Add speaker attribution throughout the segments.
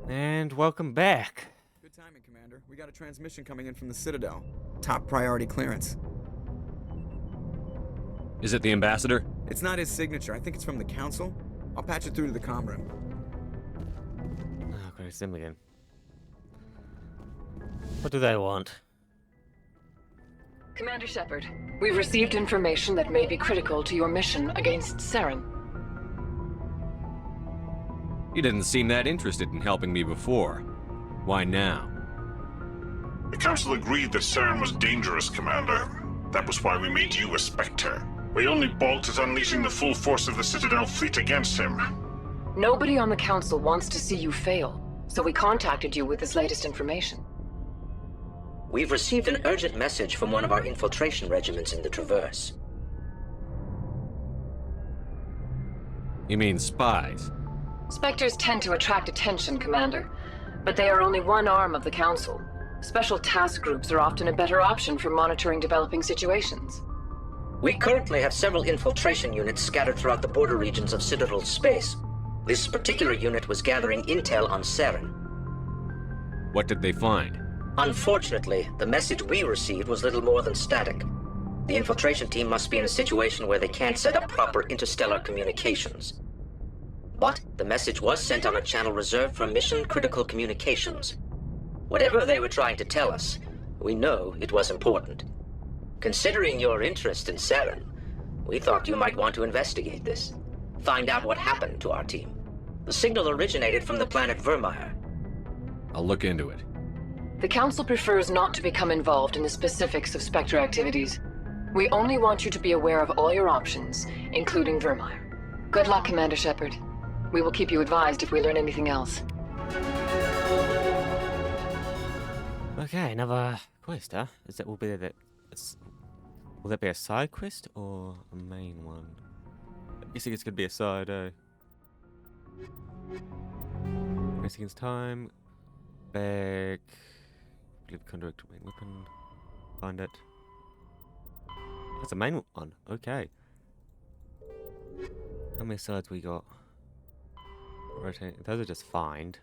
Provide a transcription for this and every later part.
Speaker 1: And welcome back.
Speaker 2: Good timing, Commander. We got a transmission coming in from the Citadel. Top priority clearance.
Speaker 3: Is it the Ambassador?
Speaker 2: It's not his signature. I think it's from the Council. I'll patch it through to the comm room.
Speaker 1: Oh, great, it's him again. What do they want?
Speaker 4: Commander Shepard, we've received information that may be critical to your mission against Saren.
Speaker 3: You didn't seem that interested in helping me before. Why now?
Speaker 5: The Council agreed that Saren was dangerous, Commander. That was why we made you a Spectre. We only balked at unleashing the full force of the Citadel fleet against him.
Speaker 4: Nobody on the Council wants to see you fail, so we contacted you with this latest information.
Speaker 6: We've received an urgent message from one of our infiltration regiments in the Traverse.
Speaker 3: You mean spies?
Speaker 4: Spectres tend to attract attention, Commander, but they are only one arm of the Council. Special task groups are often a better option for monitoring developing situations.
Speaker 6: We currently have several infiltration units scattered throughout the border regions of Citadel space. This particular unit was gathering intel on Saren.
Speaker 3: What did they find?
Speaker 6: Unfortunately, the message we received was little more than static. The infiltration team must be in a situation where they can't set up proper interstellar communications. But the message was sent on a channel reserved for mission-critical communications. Whatever they were trying to tell us, we know it was important. Considering your interest in Saren, we thought you might want to investigate this. Find out what happened to our team. The signal originated from the planet Vermeer.
Speaker 3: I'll look into it.
Speaker 4: The Council prefers not to become involved in the specifics of Spectre activities. We only want you to be aware of all your options, including Vermeer. Good luck, Commander Shepard. We will keep you advised if we learn anything else.
Speaker 1: Okay, another quest, huh? Is that will that be a side quest or a main one? I guess it's gonna be a side, Race against time. Back. Leave conduct main weapon. Find it. That's a main one. Okay. How many sides we got? Rotate. Those are just find.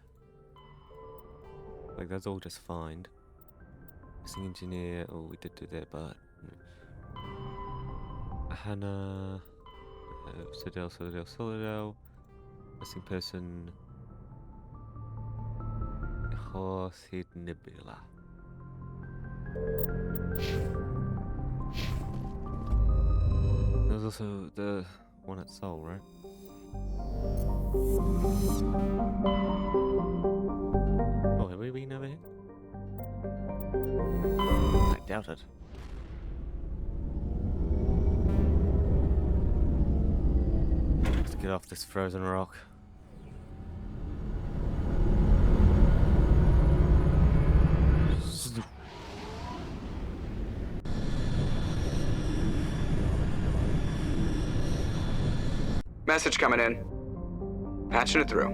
Speaker 1: Like that's all just find. Missing engineer. Oh, we did do that, but Hannah. Citadel. Missing person. Horse hit Nebula. There's also the one at Seoul, right? Oh, have we been over here? I doubt it. Let's get off this frozen rock.
Speaker 2: Message coming in. Patching it through.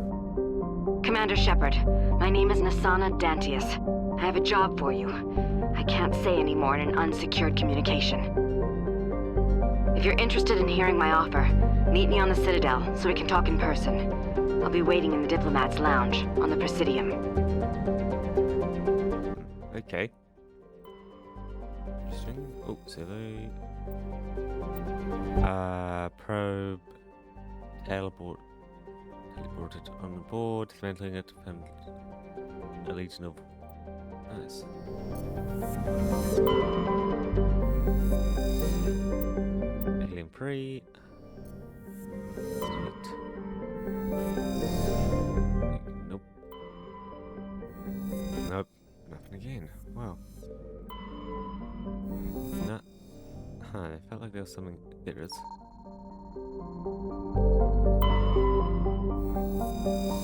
Speaker 7: Commander Shepard, my name is Nasana Dantius. I have a job for you. I can't say any more in an unsecured communication. If you're interested in hearing my offer, meet me on the Citadel so we can talk in person. I'll be waiting in the Diplomat's Lounge on the Presidium.
Speaker 1: Okay. Interesting. Oh, survey. Probe. Teleported on board, dismantling it, found a legion of. Nice. Alien Pre. Sweet. Nope. Nope. Nothing again. Wow. Nah. Huh, I felt like there was something. There is.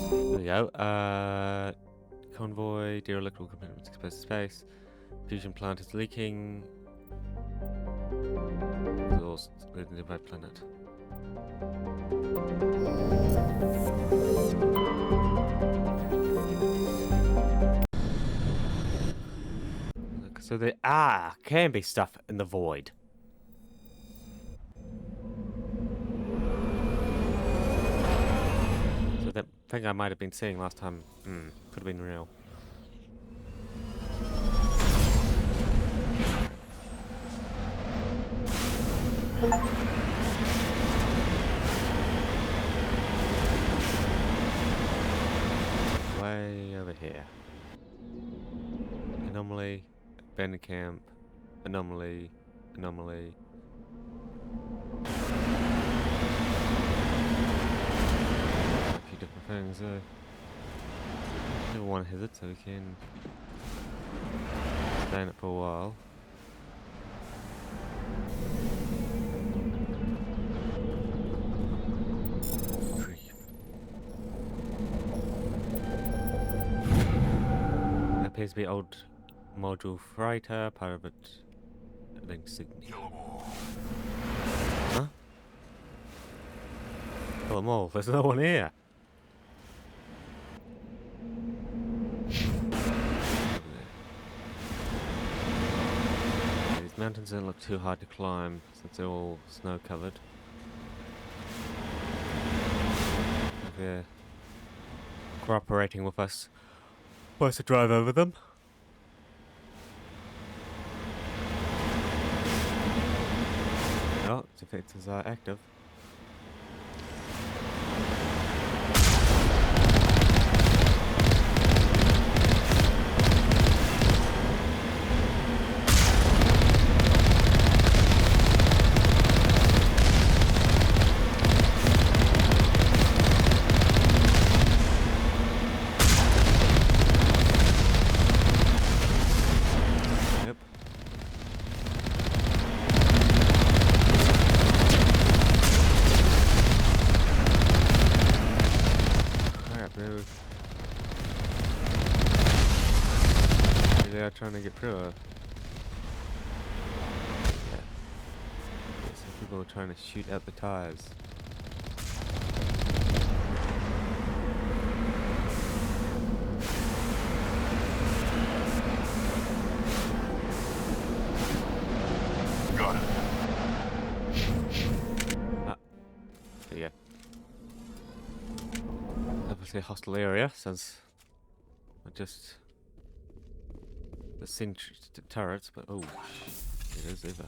Speaker 1: There we go. Convoy, derelict will compartments exposed to space. Fusion plant is leaking. Exhaust within the red planet. Look, so there can be stuff in the void. think I might have been seeing last time. Could have been real. Way over here. Anomaly, abandoned camp, anomaly, anomaly. A few different things though. Never want to hit it so we can stay in it for a while. Appears to be old module freighter, part of it insignia. Huh? Kill them all. There's no one here. These mountains don't look too hard to climb since they're all snow covered. If they're cooperating with us. Supposed to drive over them. Oh, defectors are active. Trying to get through her. Yeah. So people are trying to shoot out the tires.
Speaker 5: Got it.
Speaker 1: There you go. Obviously a hostile area, since I just the singed turrets, but oh, it is over.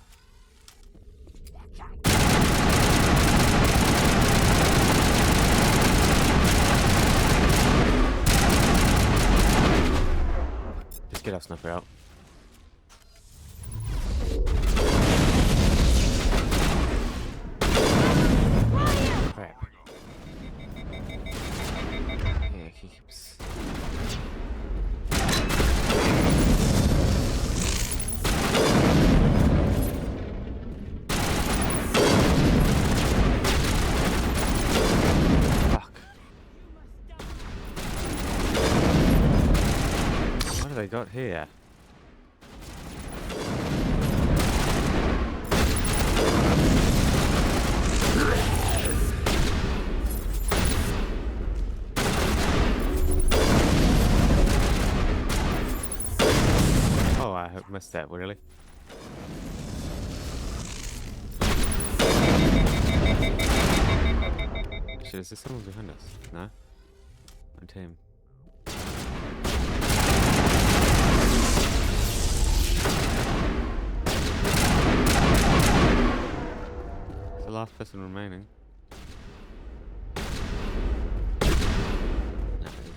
Speaker 1: Just get our snuffer out. Crap. Yeah, he keeps. They got here. Oh, I missed that, really. Shit, is there someone behind us? No? My team. The last person remaining. No, there's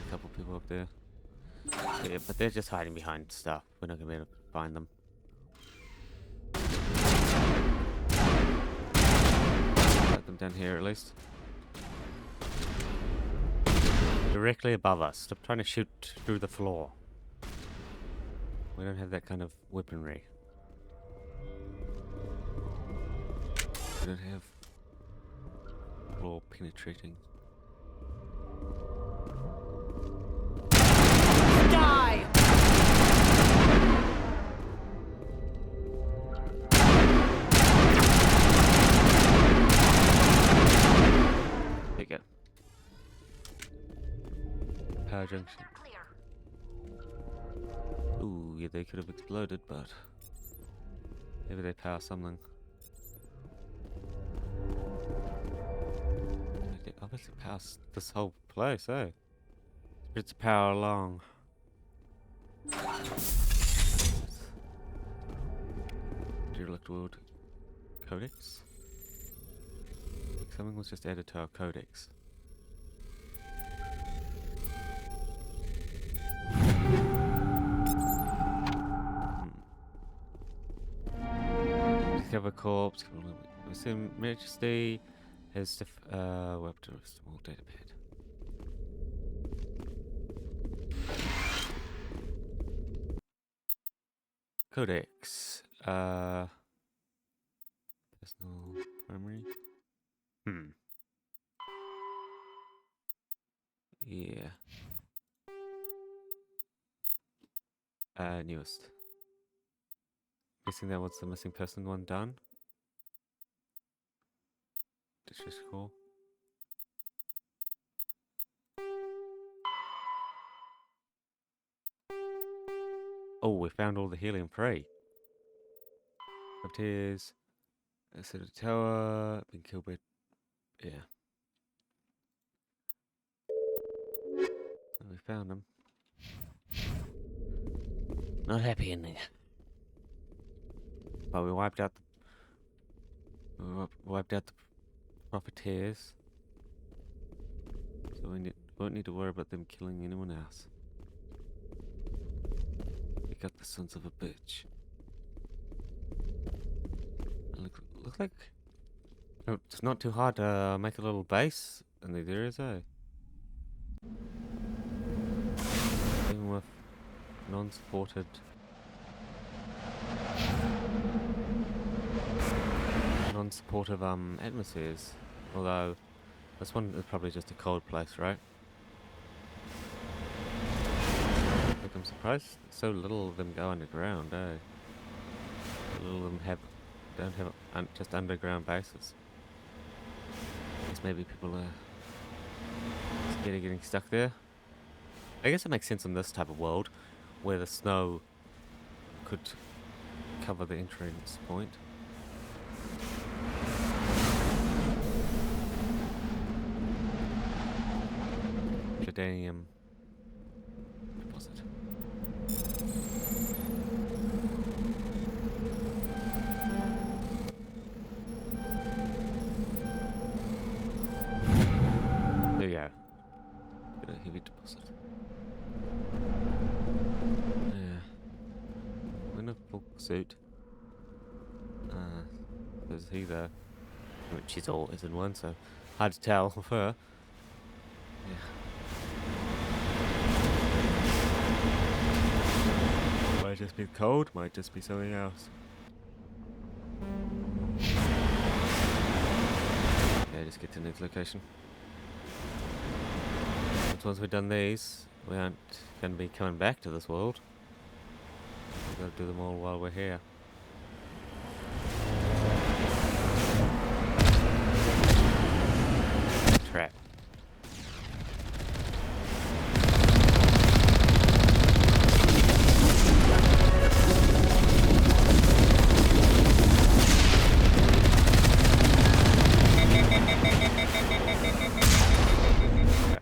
Speaker 1: a couple people up there. Yeah, but they're just hiding behind stuff. We're not gonna be able to find them. Let them down here at least. Directly above us. Stop trying to shoot through the floor. We don't have that kind of weaponry. We don't have floor penetrating.
Speaker 8: Die!
Speaker 1: There you go. Power junction. Ooh, yeah, they could have exploded, but maybe they power something. They obviously power this whole place, eh? It's power along. Derelict World Codex? Something was just added to our codex. Discover corpse. Assume Majesty has web to a small data pad. Codex. Personal memory. Yeah. Newest. Guessing that was the missing person one done. This is cool. Oh, we found all the helium-3. Upstairs. Set a tower. Been killed by. Yeah. We found them. Not happy in there. But we wiped out the profiteers. So we won't need to worry about them killing anyone else. We got the sons of a bitch. Look like it's not too hard to make a little base in these areas, eh? Even with non-supported atmospheres. Although this one is probably just a cold place, right? Like, I'm surprised so little of them go underground, eh? So little of them don't have just underground bases. I guess maybe people are scared of getting stuck there. I guess it makes sense in this type of world where the snow could cover the entrance point. Plutonium deposit. There you go. Got a heavy deposit. Yeah. I'm in a full suit. There's he there. Which she's all is in one, so hard to tell with her. Yeah. Might just be cold, might just be something else. Yeah, just get to the next location. Once we've done these, we aren't going to be coming back to this world. We've got to do them all while we're here. Trap.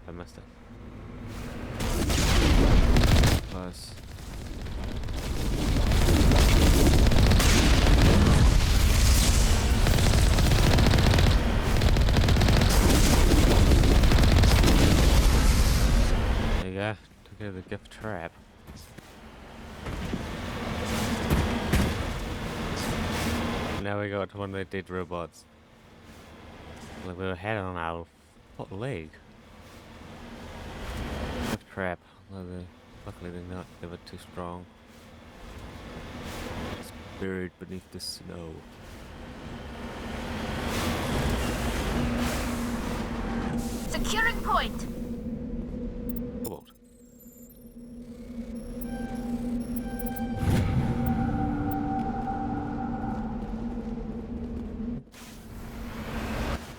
Speaker 1: I messed up. Close. There you go. Took out the gift trap. Now we got one of the dead robots. Like we were head on our leg. Gift trap. Luckily they're not ever too strong. It's buried beneath the snow.
Speaker 8: Securing point.
Speaker 1: Cobalt.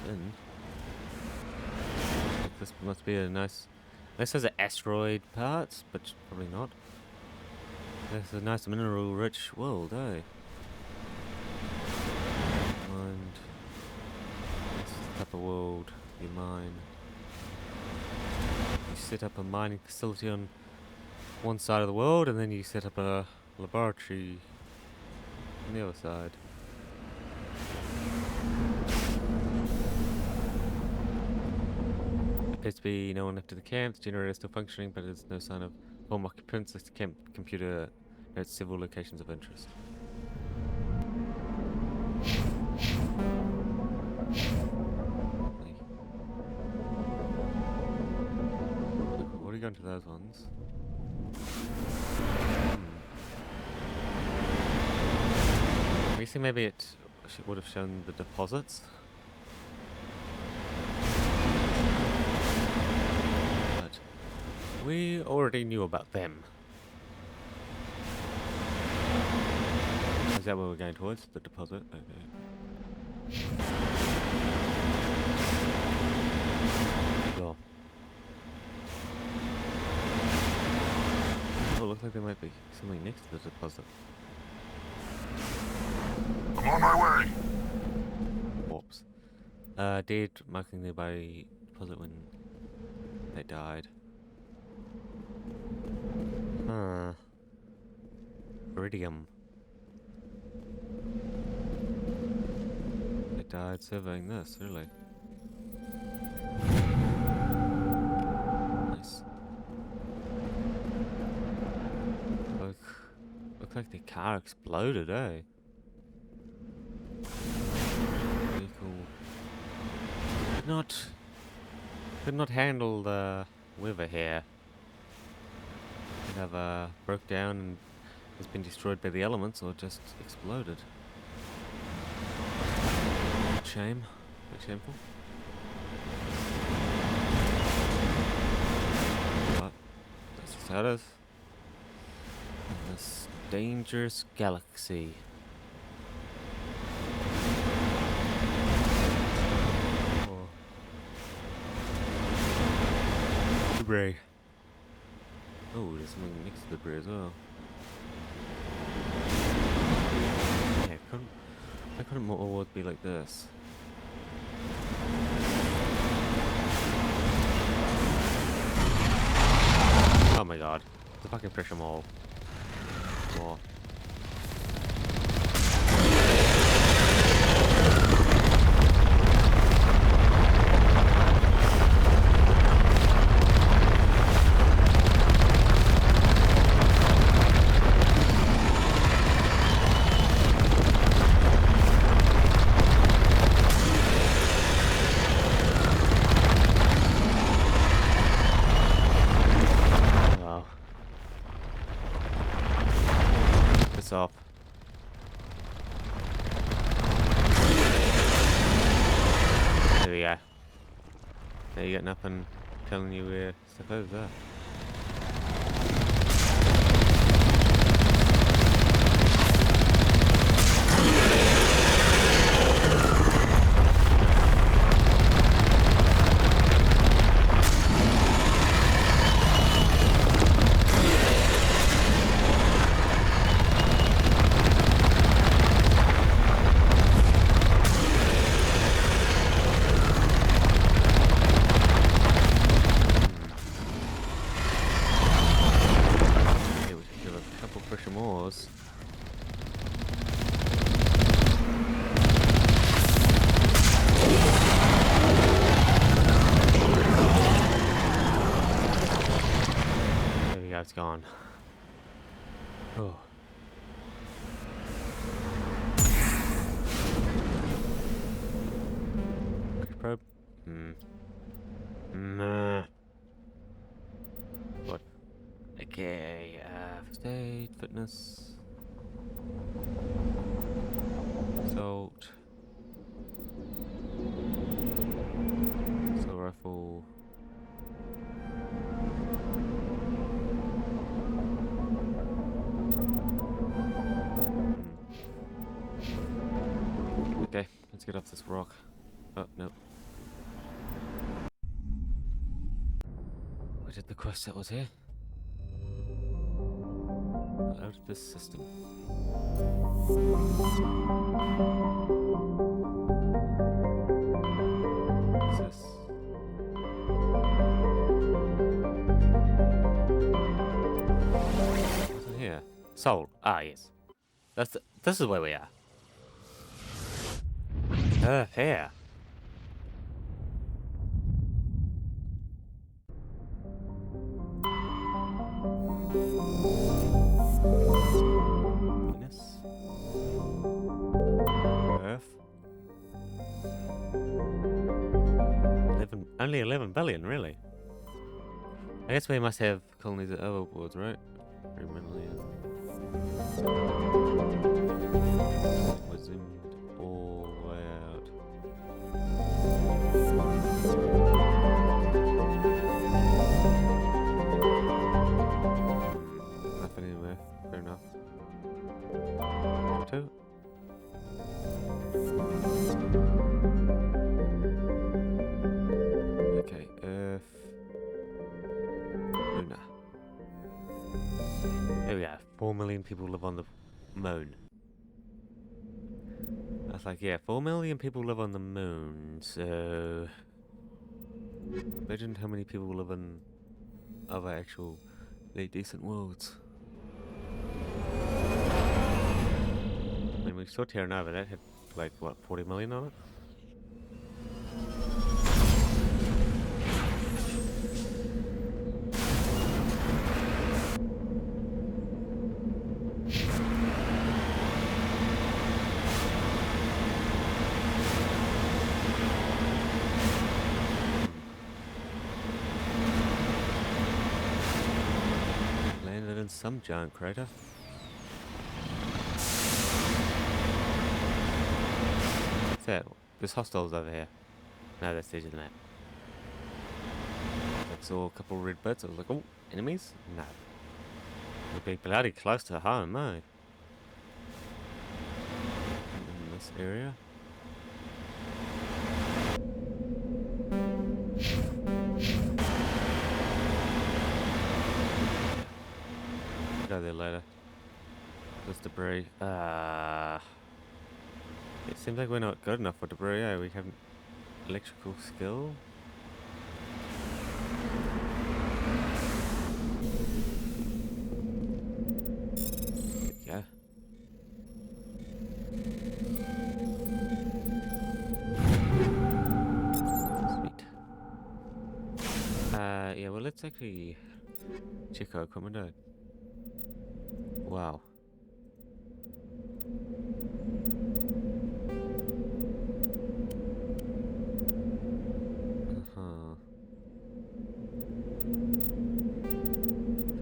Speaker 1: Then this must be a nice. This has an asteroid parts, but probably not. This is a nice mineral-rich world, eh? And this is the type of world you mine. You set up a mining facility on one side of the world, and then you set up a laboratory on the other side. Appears to be no one left in the camp. The generator is still functioning, but there's no sign of home occupants. The camp computer notes several locations of interest. What are you going to those ones? I'm guessing maybe it would have shown the deposits. But we already knew about them. Is that where we're going towards? The deposit? Okay. Sure. Oh, it looks like there might be something next to the deposit.
Speaker 5: I'm on my way.
Speaker 1: Whoops. Dead, marking nearby deposit when they died. Huh. Iridium. They died surveying this, really. Nice. Look like the car exploded, eh? Could not handle the weather here. Could have broke down and has been destroyed by the elements, or just exploded. Shame. Bit shameful. But that's just how it is. In this dangerous galaxy. Debris. Oh, there's something next to the debris as well. Yeah, why couldn't more would be like this? Oh my god, the fucking pressure mole. Oh. Off. There we go. Now you got nothing telling you where stuff is there. It's gone. Oh. Probe. Nah. What? Okay. First aid, fitness, assault, assault rifle. Okay, let's get off this rock. Oh, no. Where did the quest that was here? Out of this system. What's this? Yeah. Seoul. Ah, yes. This is where we are. Here. Venus. Earth. Only 11 billion, really. I guess we must have colonies at other worlds, right? 3 million. We're zoomed all the way out. Nothing anywhere. Fair enough. 2. Okay, Earth. Luna. There we go. 4 million people live on the moon. I was like, yeah, 4 million people live on the moon, so... Imagine how many people live in other actual decent worlds. I mean, we saw Terra Nova, that had like, what, 40 million on it? Landed in some giant crater. What's that? There's hostiles over here. No, that's the edge of the map. I saw a couple of red bits. I was like, oh, enemies? No. We'd be bloody close to home, eh? In this area. Go there later. There's debris. It seems like we're not good enough for debris, eh? We haven't electrical skill. Yeah. Sweet. Yeah, well, let's actually check our equipment out. Wow.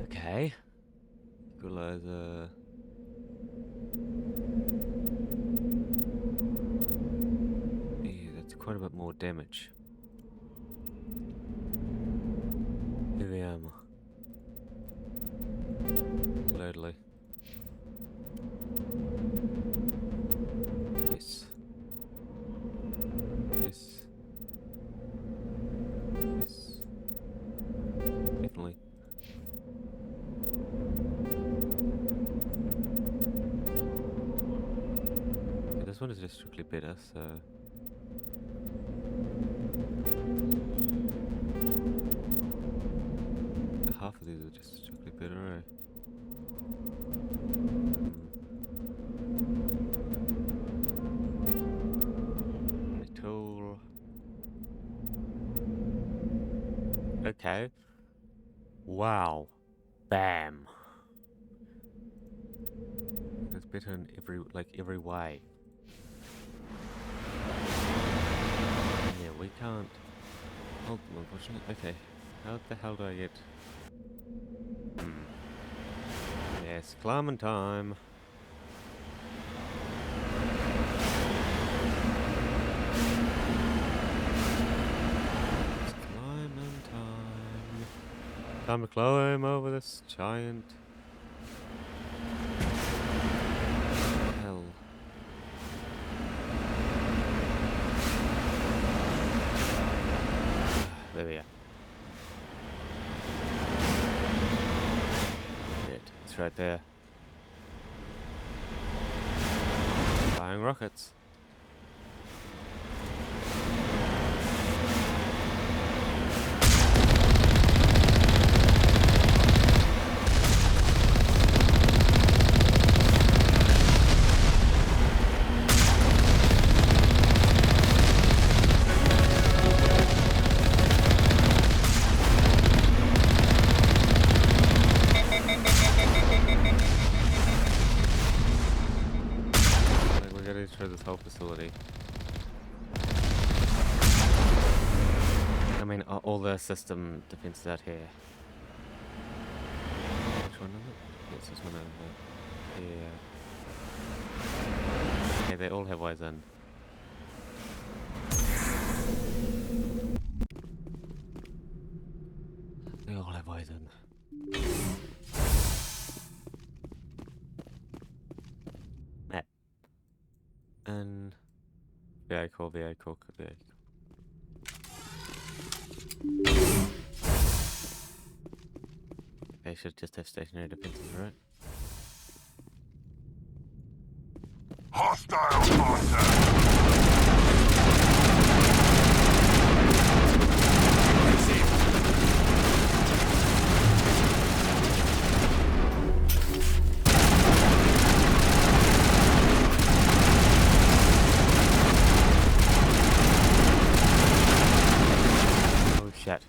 Speaker 1: Okay. Equalizer. Yeah, that's quite a bit more damage. Heavy armor. Loadly. Yes. Yes. Yes. Definitely. Okay, this one is just strictly better, so... Half of these are just strictly better, eh? Tool. Okay. Wow. Bam. That's better in every way. Yeah, we can't hold them, unfortunately. Okay. How the hell do I get? Yes, climbing time. It's climbing time. Time to climb over this giant hell. There we are. It's right there. Firing rockets. whole facility. I mean, all the system defenses out here. Which one is it? Yes, this one over here. Yeah. Yeah, they all have ways in. They all have ways in. Map. And vehicle. They should just have stationary defenses, right?
Speaker 5: Hostile contact!
Speaker 1: Oh shit.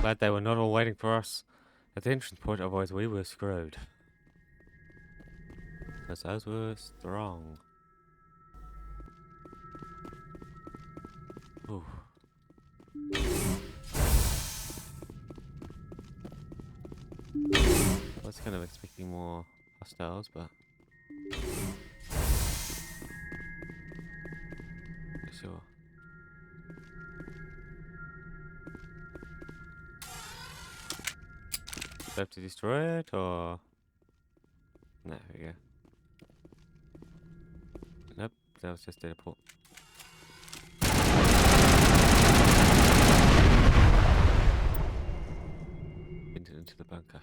Speaker 1: Glad they were not all waiting for us at the entrance point, otherwise we were screwed. Because those were strong. Ooh. I was kind of expecting more hostiles, but sure. Do I have to destroy it, or no? There we go. Nope, that was just data port. Into the bunker.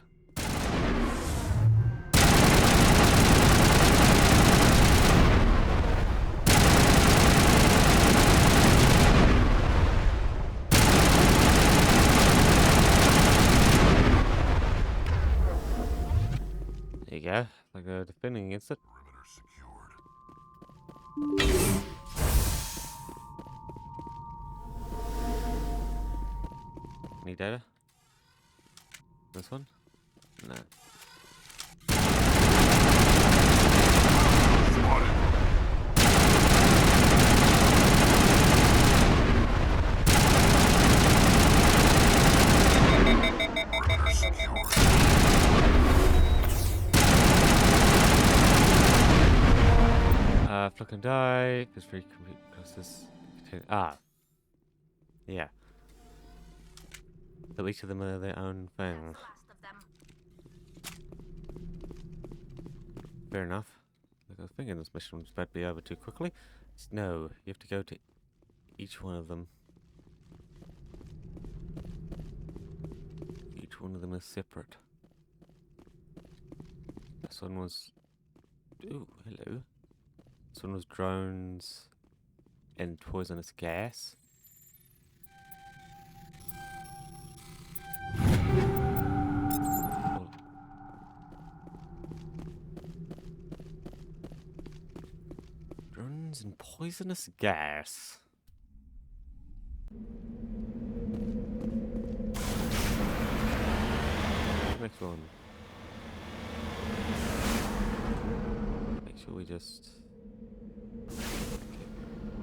Speaker 1: There you go, like they're defending against it.
Speaker 5: Perimeter secured.
Speaker 1: Any data? This one? No.
Speaker 5: Perimeter secured.
Speaker 1: Flick and die. This very complete process. Yeah. So each of them are their own thing. Fair enough. Like I was thinking this mission was about to be over too quickly. No, you have to go to each one of them. Each one of them is separate. This one was... Ooh, hello. This one was drones and poisonous gas. Oh. Drones and poisonous gas. Next one. Make sure we just...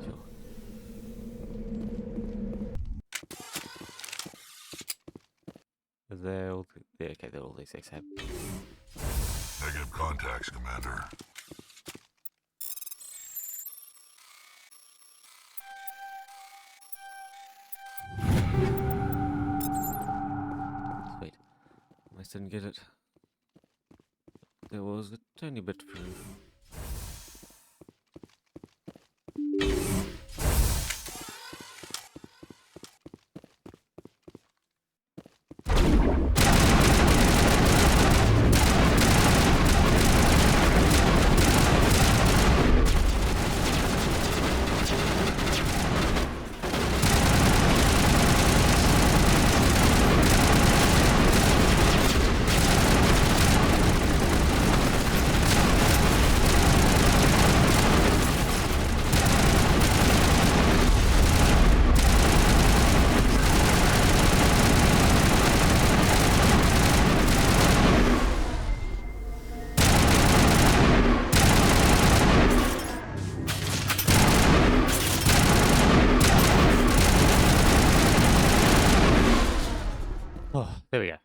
Speaker 1: Sure. They're all... Yeah, okay, they're all these except...
Speaker 5: Negative contacts, Commander.
Speaker 1: Sweet. I didn't get it. There was a tiny bit through. Oh, there we go.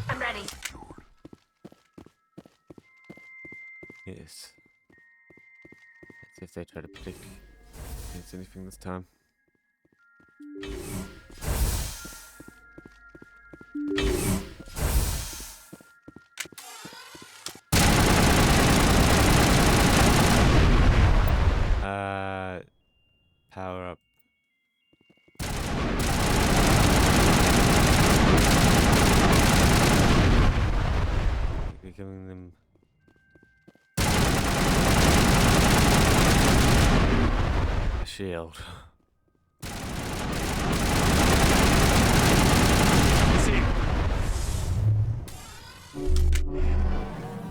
Speaker 8: I'm ready.
Speaker 1: Yes. Let's see if they try to predict against anything this time. Power up. We're giving them a shield.
Speaker 3: See.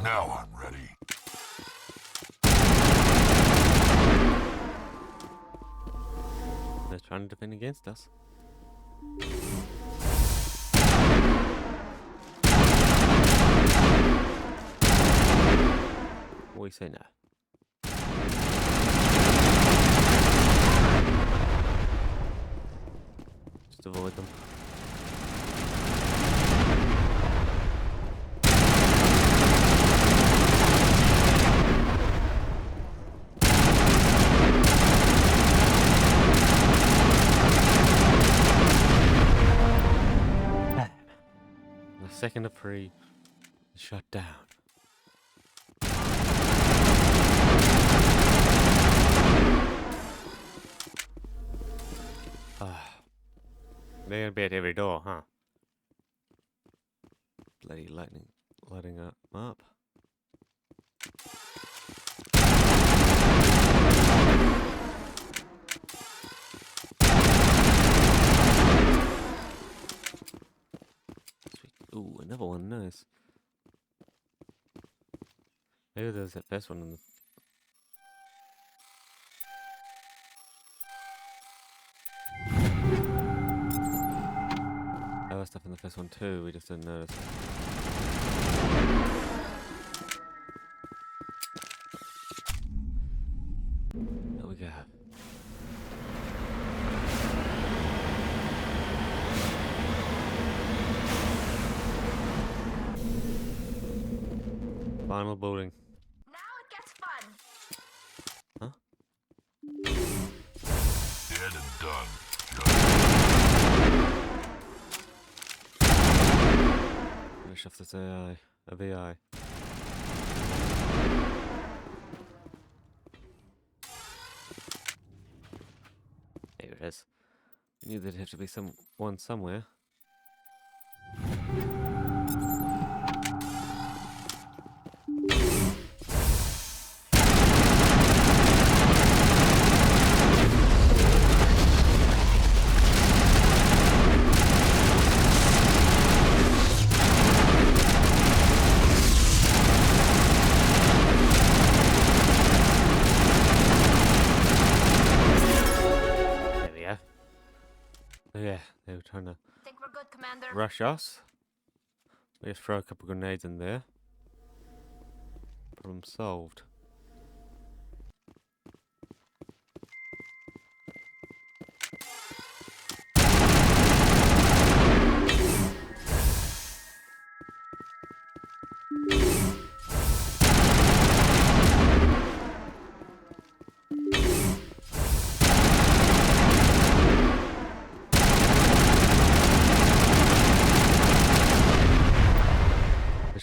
Speaker 5: Now I'm ready.
Speaker 1: They're trying to defend against us. We say no. Just avoid them. The second of three is shut down. They're gonna be at every door, huh? Bloody lightning lighting up. Sweet. Ooh, another one, nice. Maybe there's that first one in the... There was stuff in the first one too, we just didn't notice. There we go. Final building.
Speaker 8: Now it gets fun.
Speaker 1: Huh?
Speaker 5: Dead and done.
Speaker 1: Finish off this AI, a VI. There it is. I knew there'd have to be one somewhere. Yeah, they were trying to
Speaker 8: Think we're good, Commander?
Speaker 1: rush us. We just throw a couple grenades in there. Problem solved.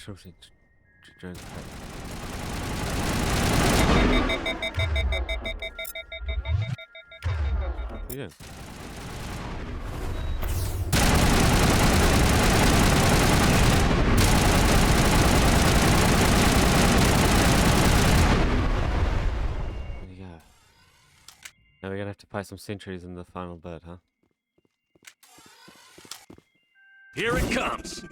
Speaker 1: Something to join the yeah. There you go. Now we're gonna have to play some sentries in the final bird, huh?
Speaker 3: Here it comes.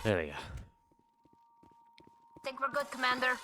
Speaker 1: There we go.
Speaker 8: Think we're good, Commander?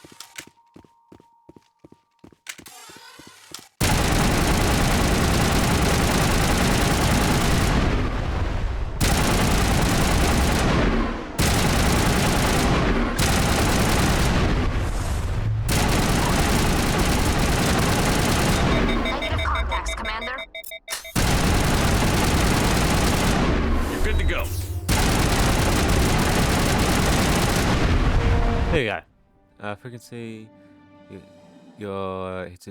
Speaker 1: Frequency. Your hit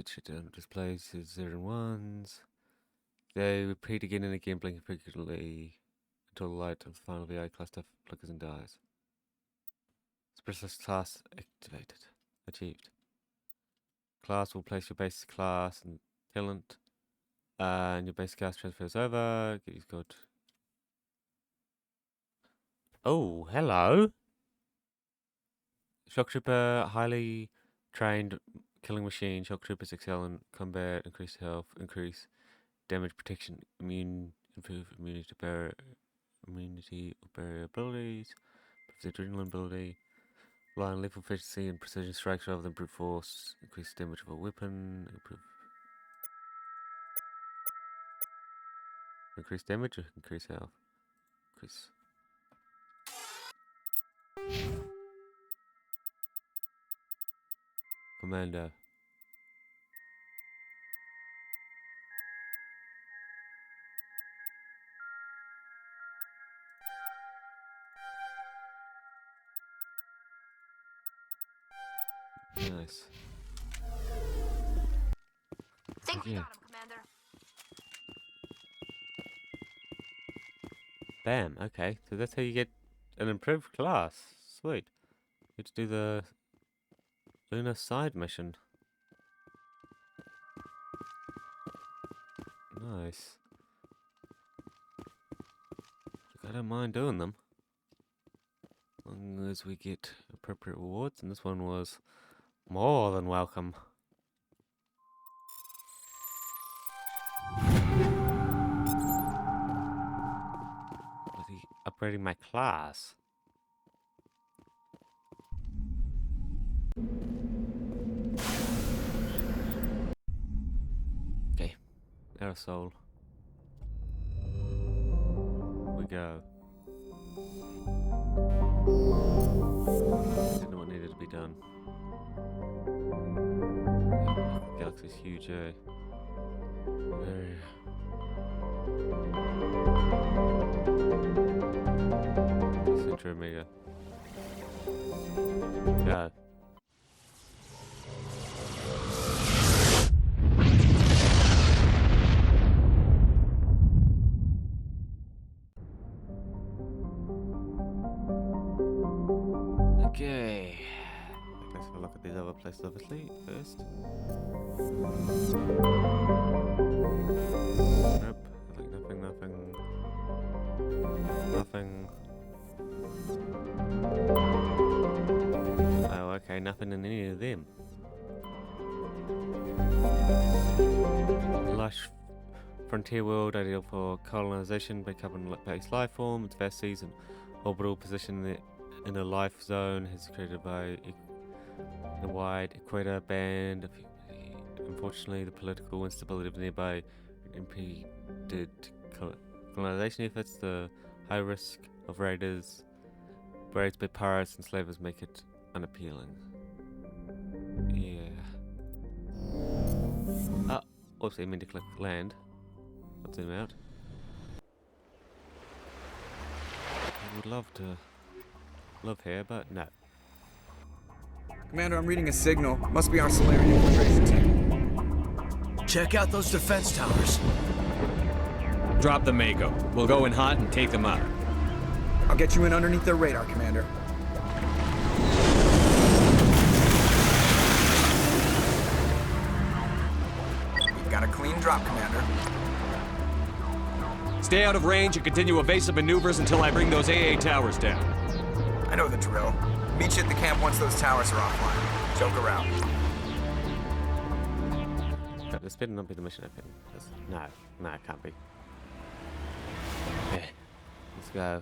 Speaker 1: displays 0 and 1s. They repeat again and again, blinking frequently until the light of the final VI class stuff flickers and dies. Specialist class activated. Achieved. Class will place your base class and talent. And your base class transfers over. Get your code. Oh, hello. Shock Trooper, highly trained killing machine. Shock Troopers excel in combat, increase health, increase damage protection, improve immunity to immunity or barrier abilities, improve the adrenaline ability, rely on lethal efficiency and precision strikes rather than brute force, increase damage of a weapon, increase damage or increase health? Increase. Commando. Nice.
Speaker 8: Think we
Speaker 1: Yeah.
Speaker 8: got him, Commander.
Speaker 1: Bam, okay. So that's how you get an improved class. Sweet. You to do the Lunar side mission. Nice. Look, I don't mind doing them. As long as we get appropriate rewards, and this one was more than welcome. Bloody upgrading my class. Okay, aerosol. We go. Didn't know what needed to be done. Galaxy's huge, eh? Central Omega. Go. Okay. Let's have a look at these other places, obviously, first. Nope. Like nothing. Nothing. Oh, okay, nothing in any of them. Lush frontier world, ideal for colonization by carbon-based life form. Its vast seas and orbital position in a life zone is created by the wide equator band. Unfortunately, the political instability of nearby impeded colonization efforts. The high risk of raids by pirates and slavers make it unappealing. Yeah. Ah, oops, I mean to click land. Let's zoom out. I would love to live here, but no.
Speaker 2: Commander, I'm reading a signal. Must be our Solarian infiltration team.
Speaker 9: Check out those defense towers.
Speaker 3: Drop the Mako. We'll go in hot and take them out.
Speaker 2: I'll get you in underneath their radar, Commander. We've got a clean drop, Commander.
Speaker 3: Stay out of range and continue evasive maneuvers until I bring those AA towers down.
Speaker 2: I know the drill. Meet you at the camp once those towers are offline. Joke around.
Speaker 1: But this better not be the mission open. No, it can't be. Okay, let's go.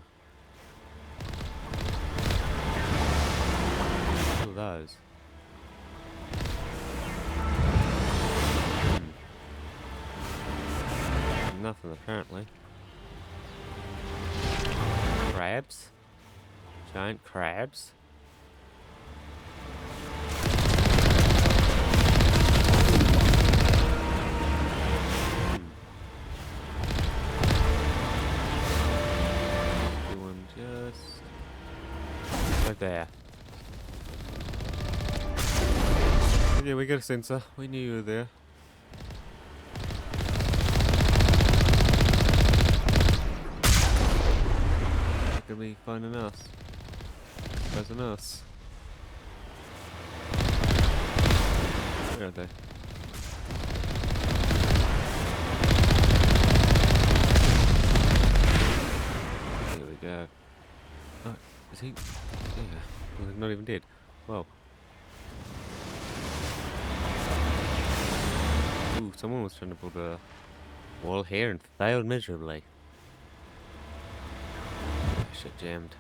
Speaker 1: What are those? Nothing apparently. Crabs? Giant crabs? One just right there. Yeah, we got a sensor. We knew you were there. They're gonna be finding us. Finding us. Where are they? Here we go. Oh, is he? Yeah. Well, he's not even dead. Whoa. Ooh, someone was trying to build a wall here and failed miserably. Shit jammed.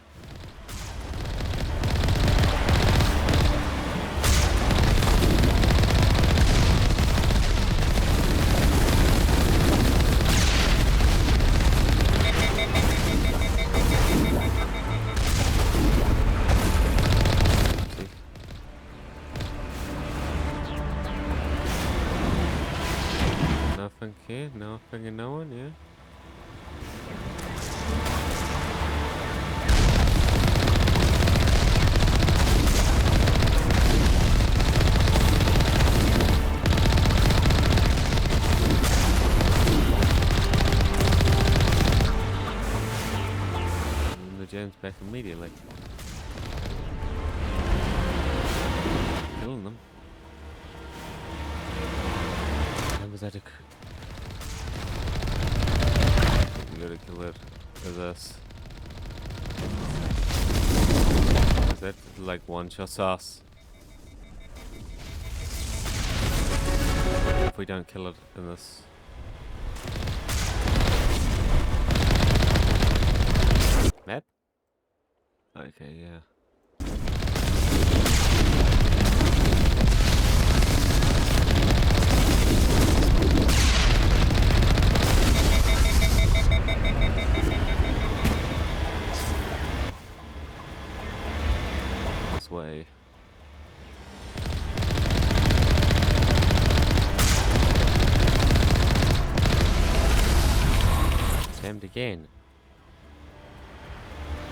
Speaker 1: Nothing here, nothing and no one, yeah. And the gem's back immediately. Killing them. When was that occur? We gotta kill it with us. Is that like one shot us? If we don't kill it in this. Map? Okay, yeah. This way. Jammed again.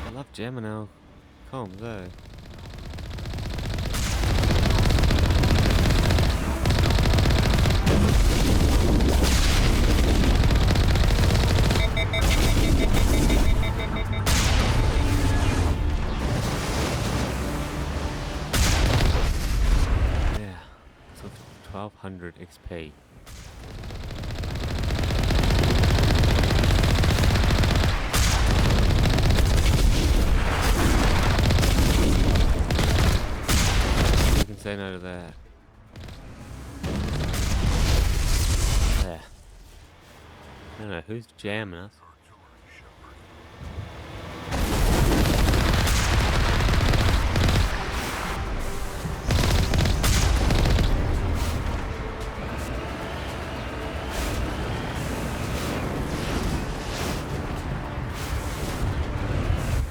Speaker 1: I love jamming our comms, eh? Yeah, so 1200 XP. You can say no to that. There. I don't know, who's jamming us?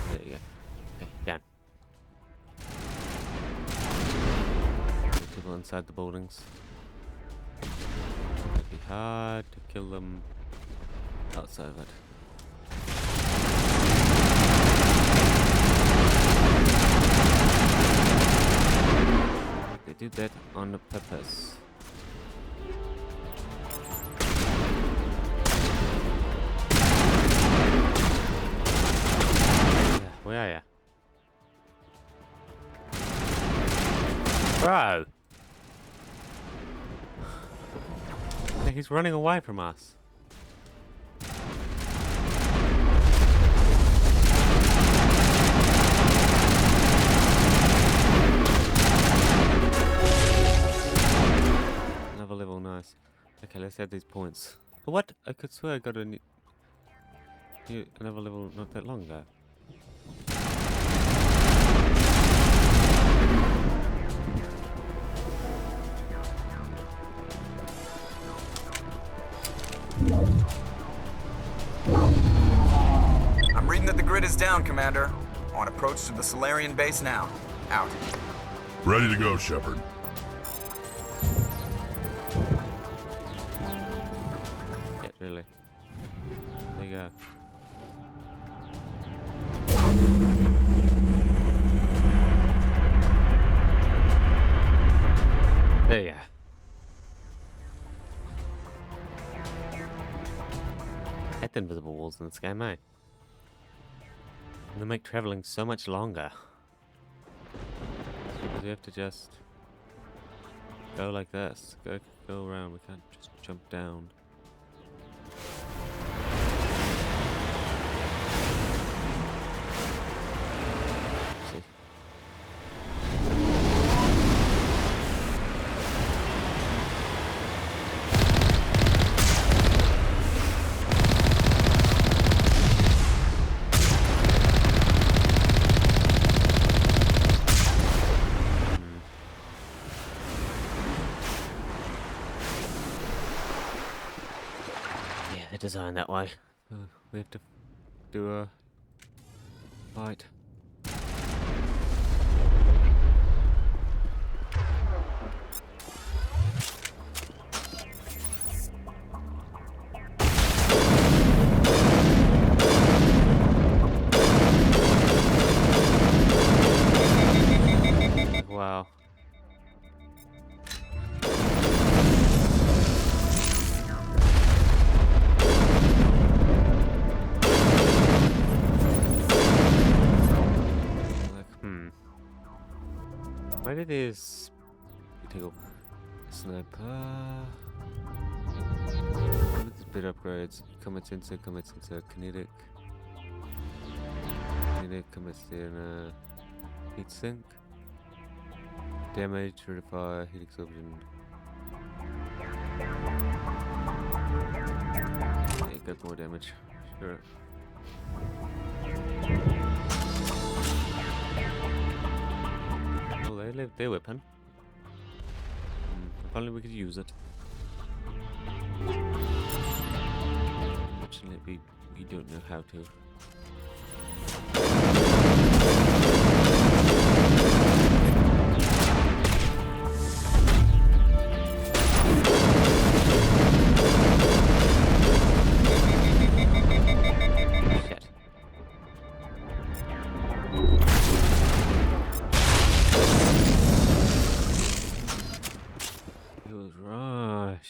Speaker 1: There you go. Okay, down. People inside the buildings. It'd be hard to kill them outside of it. They did that on purpose. Yeah, where are ya? Bro! Yeah, he's running away from us. Another level, nice. Okay, let's add these points. But what? I could swear I got another level not that long ago.
Speaker 2: I'm reading that the grid is down, Commander. On approach to the Solarian base now. Out.
Speaker 5: Ready to go, Shepard.
Speaker 1: Yeah, really. There you go. There you go. hate the invisible walls in this game, eh? And they make traveling so much longer. It's because you have to just go like this. Go around. We can't just jump down. See. Designed that way. We have to do a fight. Wow. Maybe there's sniper. There's bit upgrades. Combat sensor, kinetic. Combat sensor, heat sink. Damage, rate of fire, heat absorption. Yeah, got more damage. Sure. They left their weapon. If only we could use it. Unfortunately, we don't know how to.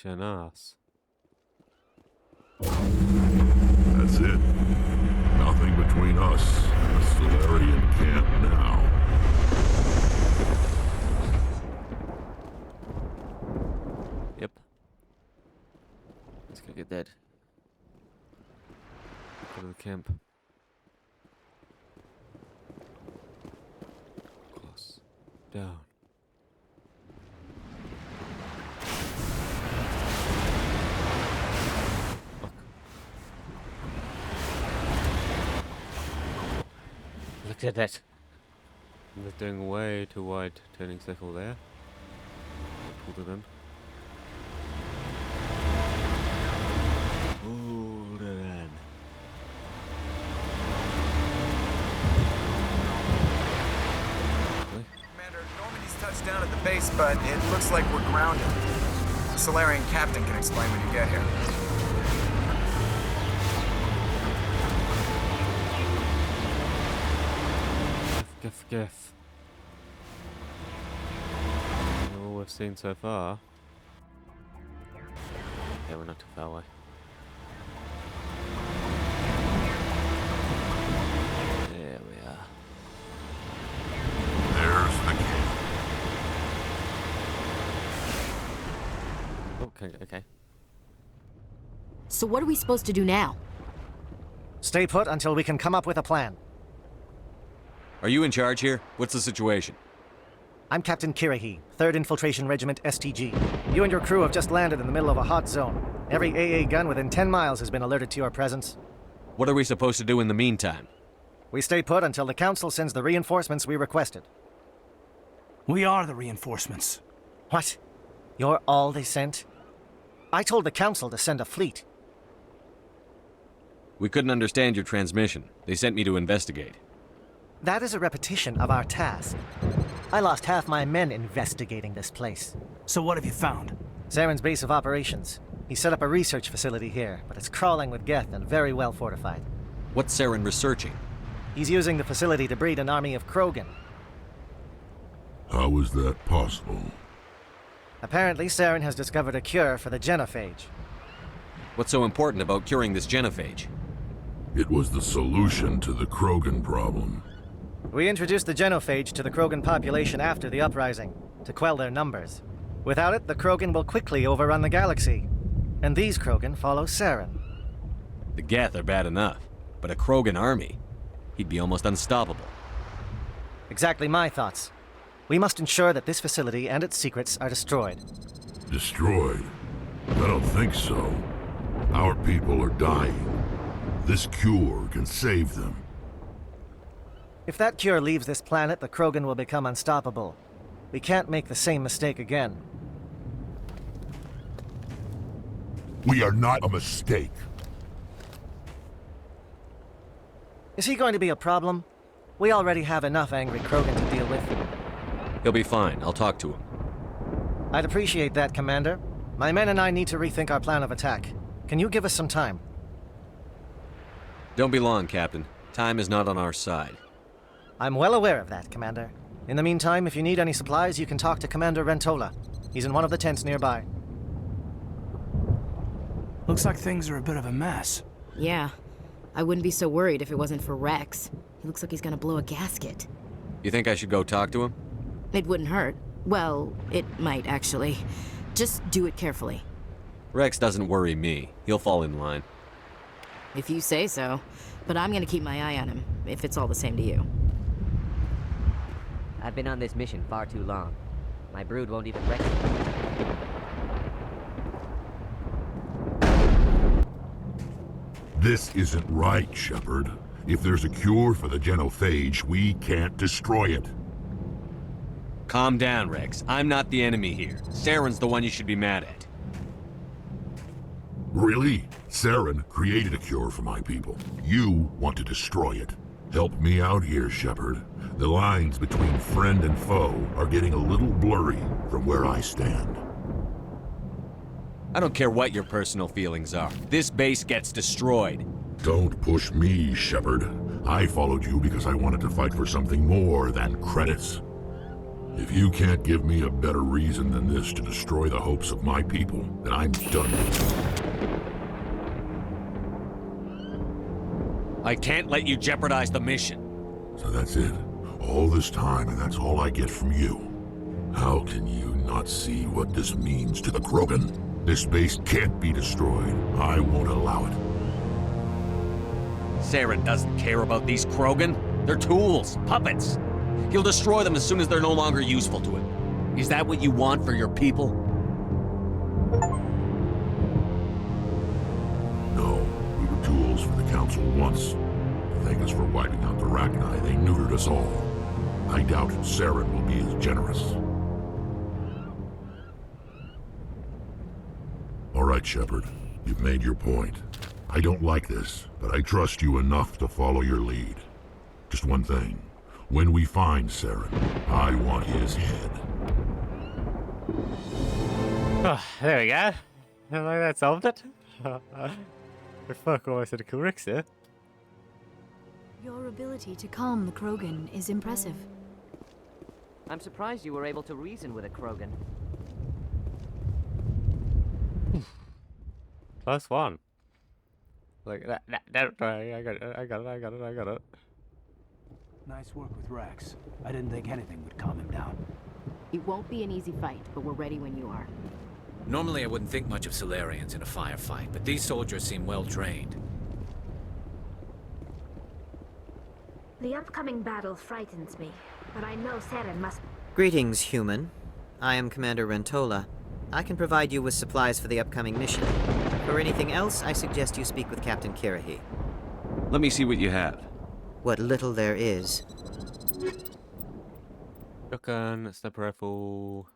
Speaker 1: Us.
Speaker 5: That's it. Nothing between us and the Solarian camp now.
Speaker 1: Yep. Let's go get that. Go to the camp. Close. Down. Look at that. They're doing way too wide turning circle there. Pulled it in. Pulled it in.
Speaker 2: Commander, Normandy's touched down at the base, but it looks like we're grounded. The Solarian captain can explain when you get here.
Speaker 1: Gif. All we've seen so far. Yeah, we're not too far away. There we are.
Speaker 5: There's the camp.
Speaker 1: Okay.
Speaker 10: So what are we supposed to do now?
Speaker 9: Stay put until we can come up with a plan.
Speaker 3: Are you in charge here? What's the situation?
Speaker 9: I'm Captain Kirahi, 3rd Infiltration Regiment STG. You and your crew have just landed in the middle of a hot zone. Every AA gun within 10 miles has been alerted to your presence.
Speaker 3: What are we supposed to do in the meantime?
Speaker 9: We stay put until the Council sends the reinforcements we requested.
Speaker 11: We are the reinforcements.
Speaker 9: What? You're all they sent? I told the Council to send a fleet.
Speaker 3: We couldn't understand your transmission. They sent me to investigate.
Speaker 9: That is a repetition of our task. I lost half my men investigating this place.
Speaker 11: So what have you found?
Speaker 9: Saren's base of operations. He set up a research facility here, but it's crawling with Geth and very well fortified.
Speaker 3: What's Saren researching?
Speaker 9: He's using the facility to breed an army of Krogan.
Speaker 5: How is that possible?
Speaker 9: Apparently, Saren has discovered a cure for the genophage.
Speaker 3: What's so important about curing this genophage?
Speaker 10: It was the solution to the Krogan problem.
Speaker 9: We introduced the genophage to the Krogan population after the uprising, to quell their numbers. Without it, the Krogan will quickly overrun the galaxy. And these Krogan follow Saren.
Speaker 3: The Geth are bad enough, but a Krogan army? He'd be almost unstoppable.
Speaker 9: Exactly my thoughts. We must ensure that this facility and its secrets are destroyed.
Speaker 10: Destroyed? I don't think so. Our people are dying. This cure can save them.
Speaker 9: If that cure leaves this planet, the Krogan will become unstoppable. We can't make the same mistake again.
Speaker 10: We are not a mistake.
Speaker 9: Is he going to be a problem? We already have enough angry Krogan to deal with.
Speaker 3: He'll be fine. I'll talk to him.
Speaker 9: I'd appreciate that, Commander. My men and I need to rethink our plan of attack. Can you give us some time?
Speaker 3: Don't be long, Captain. Time is not on our side.
Speaker 9: I'm well aware of that, Commander. In the meantime, if you need any supplies, you can talk to Commander Rentola. He's in one of the tents nearby.
Speaker 11: Looks like things are a bit of a mess.
Speaker 12: Yeah. I wouldn't be so worried if it wasn't for Rex. He looks like he's gonna blow a gasket.
Speaker 3: You think I should go talk to him?
Speaker 12: It wouldn't hurt. Well, it might, actually. Just do it carefully.
Speaker 3: Rex doesn't worry me. He'll fall in line.
Speaker 12: If you say so. But I'm gonna keep my eye on him, if it's all the same to you.
Speaker 13: I've been on this mission far too long. My brood won't even recognize me.
Speaker 10: This isn't right, Shepard. If there's a cure for the genophage, we can't destroy it.
Speaker 3: Calm down, Rex. I'm not the enemy here. Saren's the one you should be mad at.
Speaker 10: Really? Saren created a cure for my people. You want to destroy it. Help me out here, Shepard. The lines between friend and foe are getting a little blurry from where I stand.
Speaker 3: I don't care what your personal feelings are. This base gets destroyed.
Speaker 10: Don't push me, Shepard. I followed you because I wanted to fight for something more than credits. If you can't give me a better reason than this to destroy the hopes of my people, then I'm done with you.
Speaker 3: I can't let you jeopardize the mission.
Speaker 10: So that's it. All this time, and that's all I get from you. How can you not see what this means to the Krogan? This base can't be destroyed. I won't allow it.
Speaker 3: Saren doesn't care about these Krogan. They're tools, puppets. He'll destroy them as soon as they're no longer useful to him. Is that what you want for your people?
Speaker 10: No, we were tools for the Council once. To thank us for wiping out the Rachni, they neutered us all. I doubt Saren will be as generous. All right, Shepard. You've made your point. I don't like this, but I trust you enough to follow your lead. Just one thing. When we find Saren, I want his head.
Speaker 1: Oh, there we go. Like that solved it. Fuck, almost had a cool Rex there.
Speaker 14: Your ability to calm the Krogan is impressive.
Speaker 13: I'm surprised you were able to reason with a Krogan.
Speaker 1: Plus one. Like that. I got it.
Speaker 11: Nice work with Rex. I didn't think anything would calm him down.
Speaker 12: It won't be an easy fight, but we're ready when you are.
Speaker 15: Normally I wouldn't think much of Salarians in a firefight, but these soldiers seem well trained.
Speaker 8: The upcoming battle frightens me, but I know Saren must...
Speaker 16: Greetings, human. I am Commander Rentola. I can provide you with supplies for the upcoming mission. For anything else, I suggest you speak with Captain Kirrahe.
Speaker 3: Let me see what you have.
Speaker 16: What little there is.
Speaker 1: Shotgun, sniper rifle.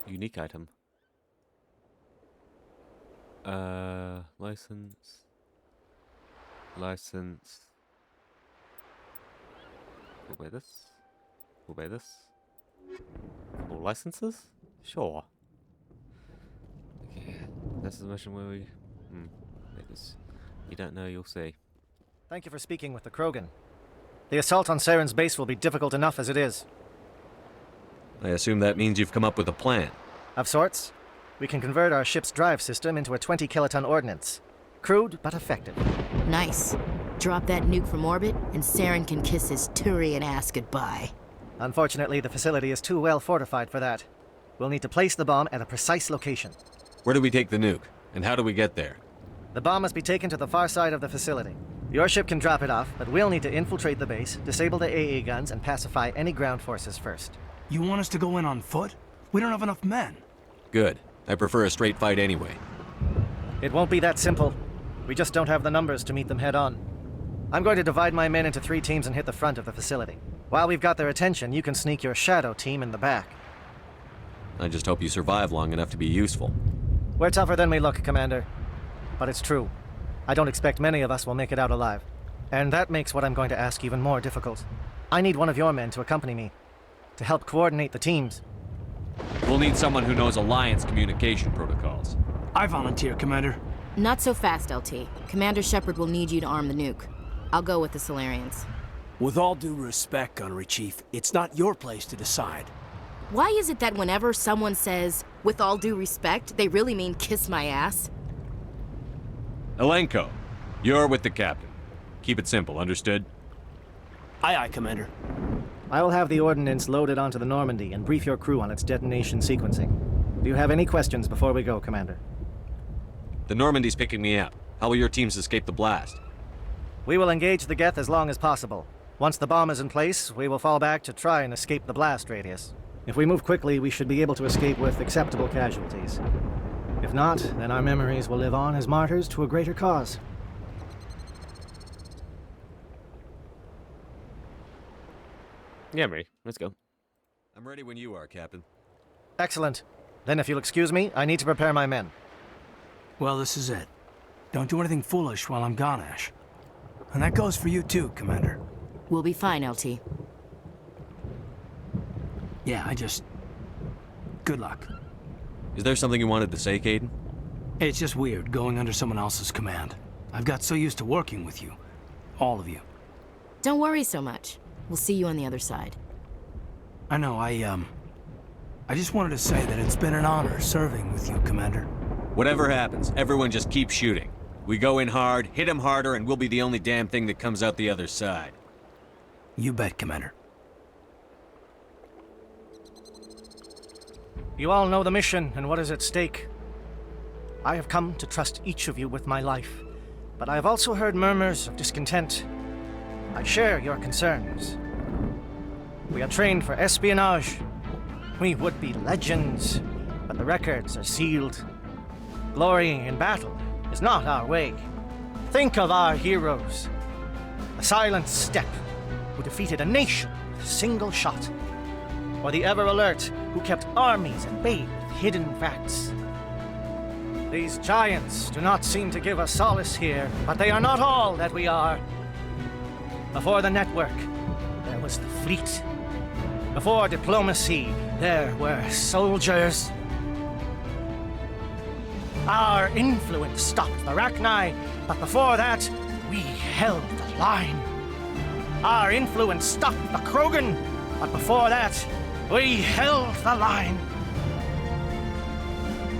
Speaker 1: Unique item. License. We'll buy this. All licenses? Sure. Okay, this is the mission where we... Because you don't know, you'll see.
Speaker 9: Thank you for speaking with the Krogan. The assault on Saren's base will be difficult enough as it is.
Speaker 3: I assume that means you've come up with a plan.
Speaker 9: Of sorts. we can convert our ship's drive system into a 20-kiloton ordnance. Crude, but effective.
Speaker 12: Nice. Drop that nuke from orbit, and Saren can kiss his Turian ass goodbye.
Speaker 9: Unfortunately, the facility is too well fortified for that. We'll need to place the bomb at a precise location.
Speaker 3: Where do we take the nuke? And how do we get there?
Speaker 9: The bomb must be taken to the far side of the facility. Your ship can drop it off, but we'll need to infiltrate the base, disable the AA guns, and pacify any ground forces first.
Speaker 11: You want us to go in on foot? We don't have enough men.
Speaker 3: Good. I prefer a straight fight anyway.
Speaker 9: It won't be that simple. We just don't have the numbers to meet them head on. I'm going to divide my men into 3 teams and hit the front of the facility. While we've got their attention, you can sneak your shadow team in the back.
Speaker 3: I just hope you survive long enough to be useful.
Speaker 9: We're tougher than we look, Commander. But it's true. I don't expect many of us will make it out alive. And that makes what I'm going to ask even more difficult. I need one of your men to accompany me, to help coordinate the teams.
Speaker 3: We'll need someone who knows Alliance communication protocols.
Speaker 11: I volunteer, Commander.
Speaker 12: Not so fast, LT. Commander Shepard will need you to arm the nuke. I'll go with the Solarians.
Speaker 11: With all due respect, Gunnery Chief, it's not your place to decide.
Speaker 12: Why is it that whenever someone says, with all due respect, they really mean kiss my ass?
Speaker 3: Elenko, you're with the captain. Keep it simple, understood?
Speaker 11: Aye, aye, Commander.
Speaker 9: I will have the ordnance loaded onto the Normandy and brief your crew on its detonation sequencing. Do you have any questions before we go, Commander?
Speaker 3: The Normandy's picking me up. How will your teams escape the blast?
Speaker 9: We will engage the Geth as long as possible. Once the bomb is in place, we will fall back to try and escape the blast radius. If we move quickly, we should be able to escape with acceptable casualties. If not, then our memories will live on as martyrs to a greater cause.
Speaker 1: Yeah, I'm ready. Let's go.
Speaker 3: I'm ready when you are, Captain.
Speaker 9: Excellent. Then if you'll excuse me, I need to prepare my men.
Speaker 11: Well, this is it. Don't do anything foolish while I'm gone, Ash. And that goes for you too, Commander.
Speaker 12: We'll be fine, LT.
Speaker 11: Yeah, good luck.
Speaker 3: Is there something you wanted to say, Kaidan?
Speaker 11: It's just weird going under someone else's command. I've got so used to working with you. All of you.
Speaker 12: Don't worry so much. We'll see you on the other side.
Speaker 11: I know, I just wanted to say that it's been an honor serving with you, Commander.
Speaker 3: Whatever happens, everyone just keep shooting. We go in hard, hit him harder, and we'll be the only damn thing that comes out the other side.
Speaker 11: You bet, Commander.
Speaker 9: You all know the mission and what is at stake. I have come to trust each of you with my life, but I have also heard murmurs of discontent. I share your concerns. We are trained for espionage. We would be legends, but the records are sealed. Glory in battle is not our way. Think of our heroes. The Silent Step, who defeated a nation with a single shot. Or the Ever Alert, who kept armies at bay with hidden facts. These giants do not seem to give us solace here, but they are not all that we are. Before the network, there was the fleet. Before diplomacy, there were soldiers. Our influence stopped the Rachni, but before that, we held the line. Our influence stopped the Krogan, but before that, we held the line.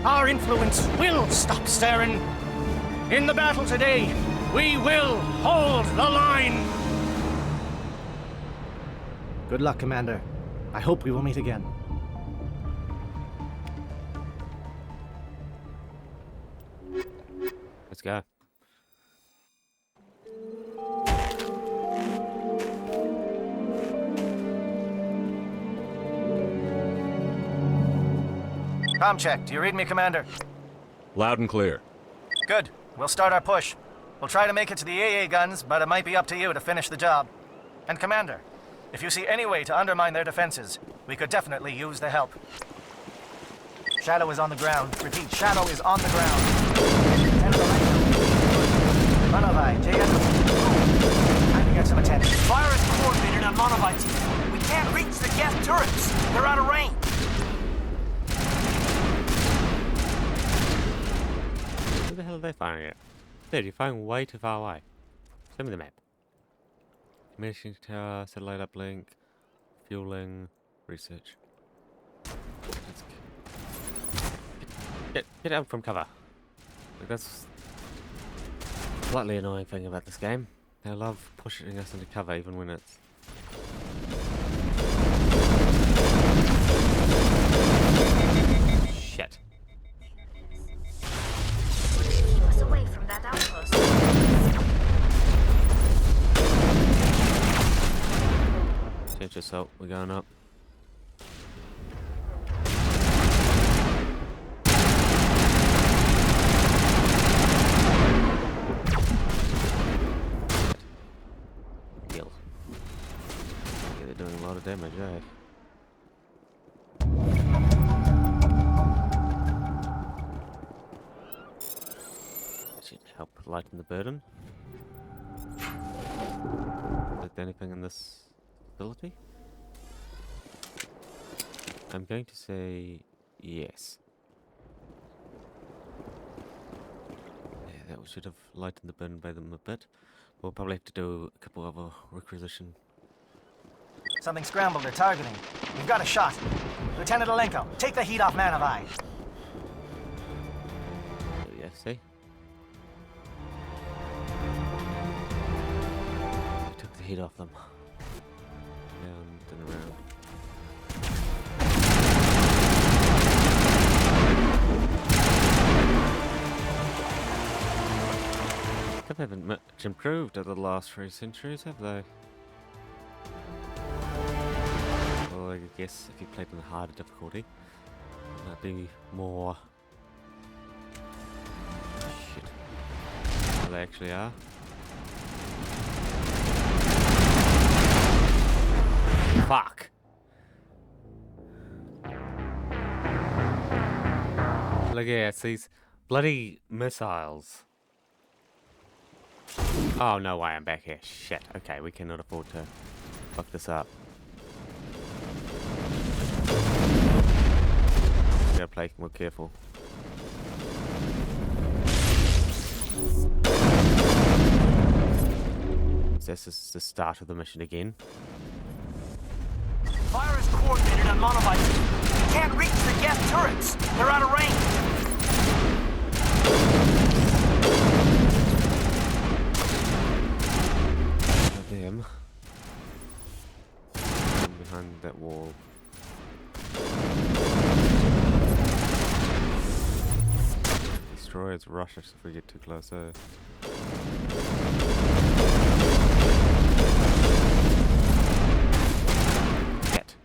Speaker 9: Our influence will stop Saren. In the battle today, we will hold the line. Good luck, Commander. I hope we will meet again.
Speaker 1: Let's go.
Speaker 9: Comm check. Do you read me, Commander?
Speaker 3: Loud and clear.
Speaker 9: Good. We'll start our push. We'll try to make it to the AA guns, but it might be up to you to finish the job. And Commander, if you see any way to undermine their defenses, we could definitely use the help. Shadow is on the ground. Repeat, Shadow is on the ground. Monovite, JS. Time to get some attention.
Speaker 11: Fire is coordinated on Monovite. We can't reach the Geth turrets. They're out of range.
Speaker 1: Where the hell are they firing it? Dude, you're firing way too far away. Send me the map. Communication tower, satellite uplink, fueling, research. Let's go. Get out from cover. Like, that's a slightly annoying thing about this game. They love pushing us into cover even when it's... Shit.
Speaker 8: Keep us away from that outpost.
Speaker 1: Change yourself, we're going up. Heal. Yeah, they're doing a lot of damage, eh? Should help lighten the burden. Is there anything in this facility? I'm going to say yes. Yeah, that should have lightened the burden by them a bit. We'll probably have to do a couple of requisition.
Speaker 9: Something scrambled their targeting. We've got a shot. Lieutenant Alenko, take the heat off Man of Eye.
Speaker 1: Yeah, see? I took the heat off them. Round and around. They haven't much improved over the last 3 centuries, have they? Well, I guess if you played in the harder difficulty, it might be more... Shit. Well, they actually are. Fuck! Look here, it's these bloody missiles. Oh, no way, I'm back here. Shit. Okay, we cannot afford to fuck this up. We gotta play more careful. This is the start of the mission again.
Speaker 9: Fire is coordinated on monobites. We can't reach the gas turrets. They're out of range.
Speaker 1: Them. Behind that wall. Destroyers rush us if we get too close, eh? Get.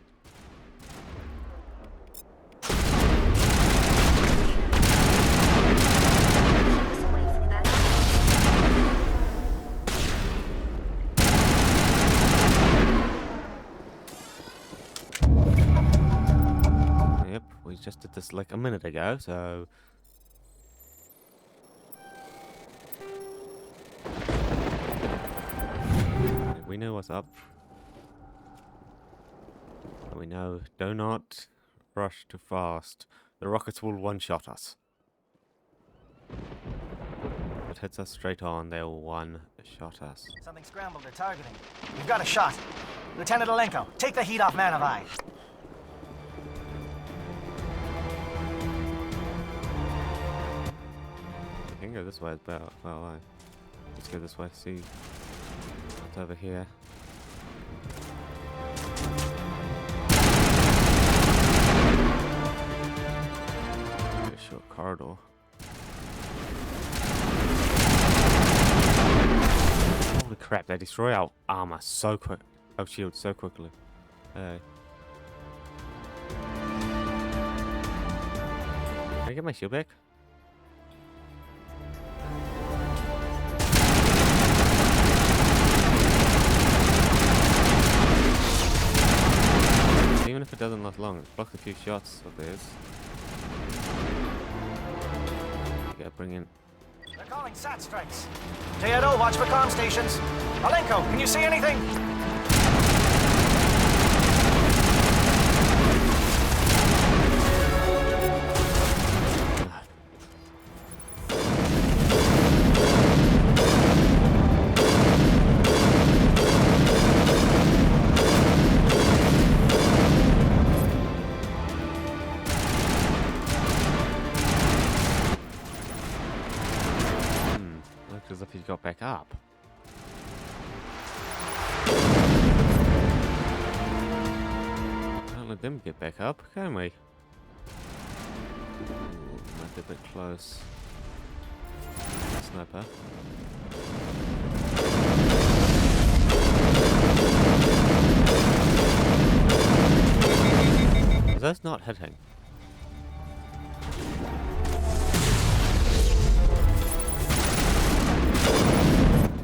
Speaker 1: Yep, we just did this like a minute ago, so... We know what's up. And we know, do not rush too fast. The rockets will one-shot us. If it hits us straight on, they'll one-shot us.
Speaker 9: Something scrambled their targeting. We've got a shot. Lieutenant Alenko, take the heat off Man of Eye.
Speaker 1: I can go this way as well. Let's go this way, see what's over here. A short corridor. Holy crap, they destroy our armor so quick. Our shield so quickly. Can I get my shield back? Even if it doesn't last long, it blocks a few shots of theirs. You gotta bring in.
Speaker 9: They're calling SAT strikes. JNO, watch for comm stations. Alenko, can you see anything?
Speaker 1: got back up. Can't let them get back up, can we? Ooh, might be a bit close. Sniper. Is that not hitting?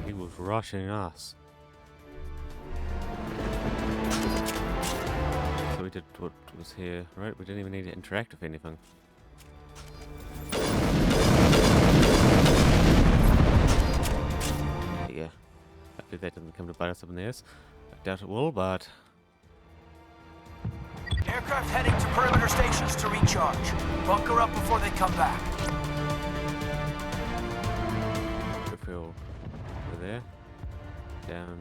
Speaker 1: He was rushing us. So we did what was here, right? We didn't even need to interact with anything. Yeah. Hopefully that doesn't come to bite us up in the ass. I doubt it will, but...
Speaker 17: Aircraft heading to perimeter stations to recharge. Bunker up before they come back.
Speaker 1: Good fuel. Over there. Down,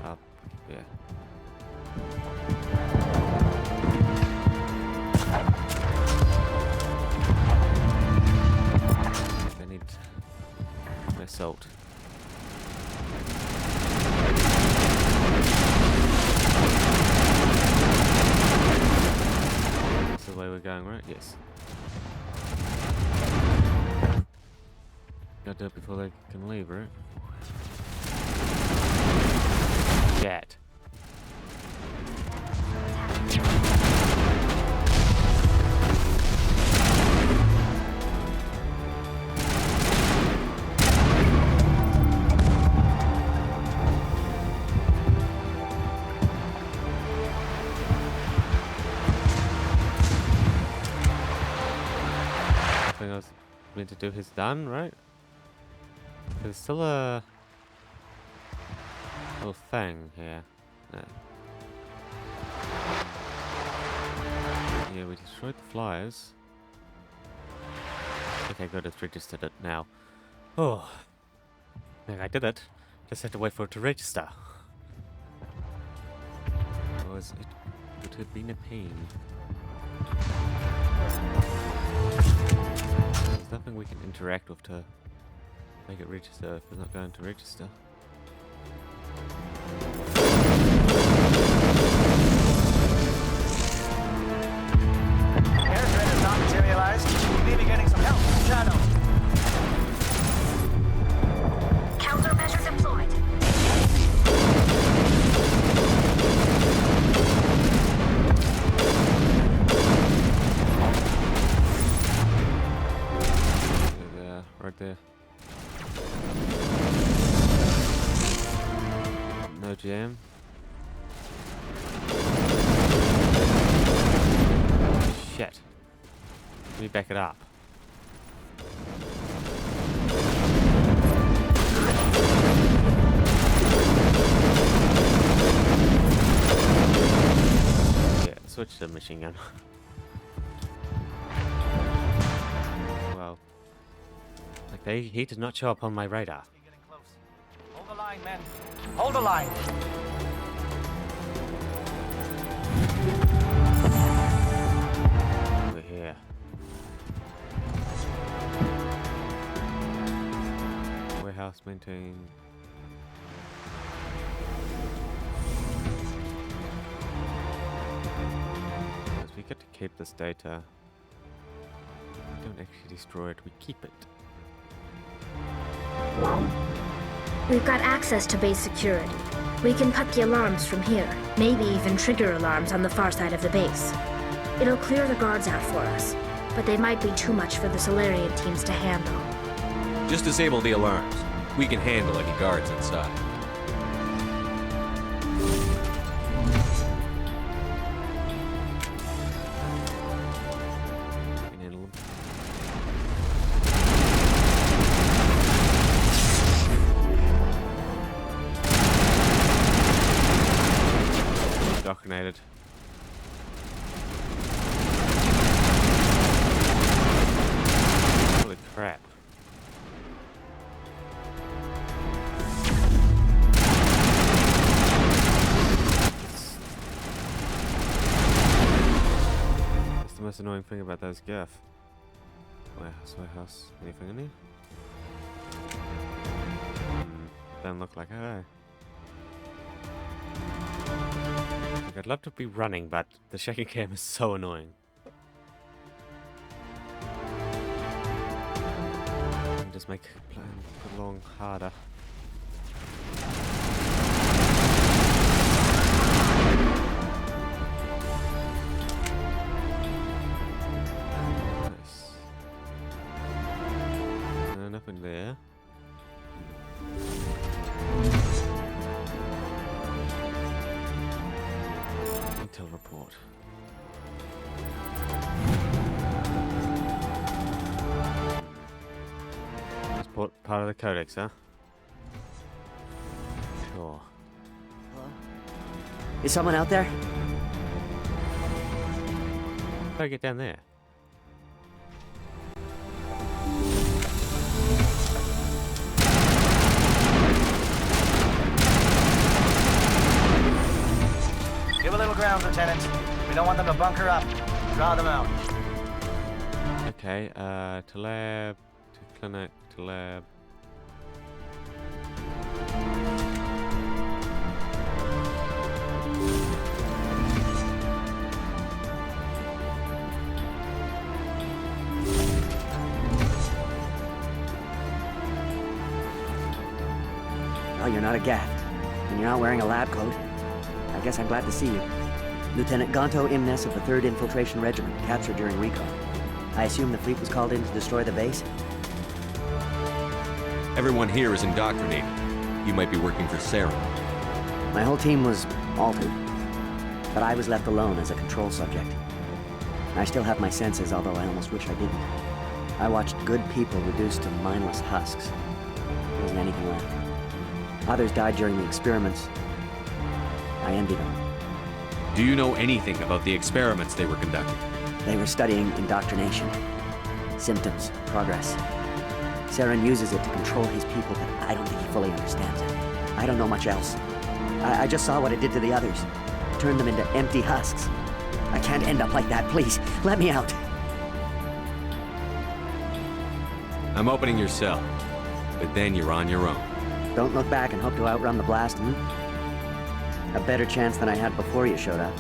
Speaker 1: up, yeah. I need my salt. That's the way we're going, right? Yes. Gotta do it before they can leave, right? Jet. Everything I was meant to do is done, right? There's still a little thing here. No. Yeah, we destroyed the flyers. Okay, good, it's registered it now. Oh, I did it. Just had to wait for it to register. Otherwise, it would have been a pain. There's nothing we can interact with to make it register if it's not going to register.
Speaker 17: Air threat has not materialized. We may be getting some help from Shadow.
Speaker 8: Countermeasures employed.
Speaker 1: Yeah, right there. No jam. Shit. Let me back it up. Yeah, switch to machine gun. Well, like he did not show up on my radar.
Speaker 17: Hold the line, men. Hold the line.
Speaker 1: We're here. Warehouse maintained. Because we get to keep this data. We don't actually destroy it, we keep it.
Speaker 8: We've got access to base security. We can put the alarms from here, maybe even trigger alarms on the far side of the base. It'll clear the guards out for us, but they might be too much for the Solarian teams to handle.
Speaker 3: Just disable the alarms. We can handle any guards inside.
Speaker 1: We can handle them. Indoctrinated. Holy crap. That's the most annoying thing about those gaff. Warehouse. Anything in here? Doesn't look like it, eh? Like, I'd love to be running, but the shaky cam is so annoying. Just make plan along harder. Nice. No, nothing there. Intel report. Part of the codex, huh? Sure.
Speaker 18: Hello? Is someone out there?
Speaker 1: How do I get down there?
Speaker 9: Give a little ground, Lieutenant. We don't want them to bunker up. Draw them out.
Speaker 1: Okay, to lab, to clinic, to lab.
Speaker 18: Well, you're not a Gav, and you're not wearing a lab coat. I guess I'm glad to see you. Lieutenant Gonto Imnes of the 3rd Infiltration Regiment, captured during recon. I assume the fleet was called in to destroy the base?
Speaker 3: Everyone here is indoctrinated. You might be working for Saren.
Speaker 18: My whole team was altered, but I was left alone as a control subject. I still have my senses, although I almost wish I didn't. I watched good people reduced to mindless husks. There wasn't anything left. Others died during the experiments. I envied them.
Speaker 3: Do you know anything about the experiments they were conducting?
Speaker 18: They were studying indoctrination. Symptoms, progress. Saren uses it to control his people, but I don't think he fully understands it. I don't know much else. I just saw what it did to the others. Turned them into empty husks. I can't end up like that, please. Let me out.
Speaker 3: I'm opening your cell, but then you're on your own.
Speaker 18: Don't look back and hope to outrun the blast, A better chance than I had before you showed up.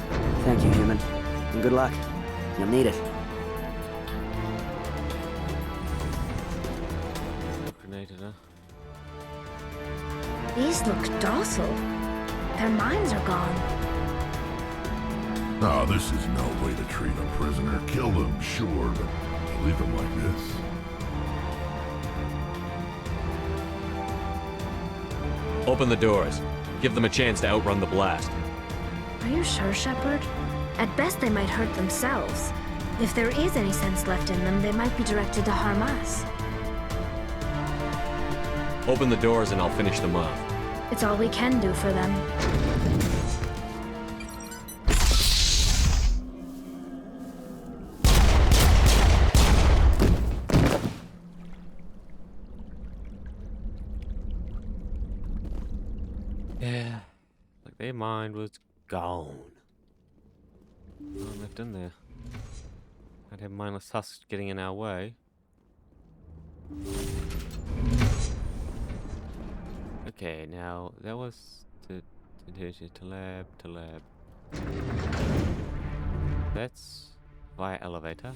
Speaker 18: Thank you, human. And good luck. You'll need it.
Speaker 1: Grenaded, huh?
Speaker 8: These look docile. Their minds are gone.
Speaker 10: No, this is no way to treat a prisoner. Kill them, sure, but leave them like this.
Speaker 3: Open the doors. Give them a chance to outrun the blast.
Speaker 8: Are you sure, Shepard? At best, they might hurt themselves. If there is any sense left in them, they might be directed to harm us.
Speaker 3: Open the doors and I'll finish them off.
Speaker 8: It's all we can do for them.
Speaker 1: Yeah, like their mind was gone. Nothing left in there. I'd have mindless husks getting in our way. Okay, now that was to lab. That's via elevator.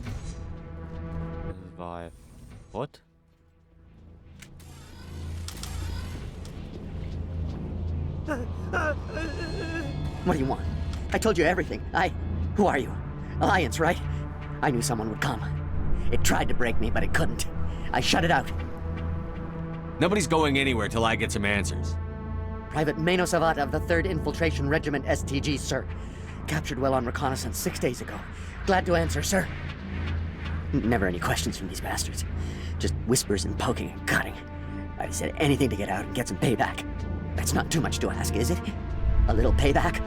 Speaker 1: This is via what?
Speaker 18: What do you want? I told you everything. Who are you? Alliance, right? I knew someone would come. It tried to break me, but it couldn't. I shut it out.
Speaker 3: Nobody's going anywhere till I get some answers.
Speaker 18: Private Mano Savat of the 3rd Infiltration Regiment STG, sir. Captured well on reconnaissance 6 days ago. Glad to answer, sir. Never any questions from these bastards. Just whispers and poking and cutting. I said anything to get out and get some payback. That's not too much to ask, is it? A little payback?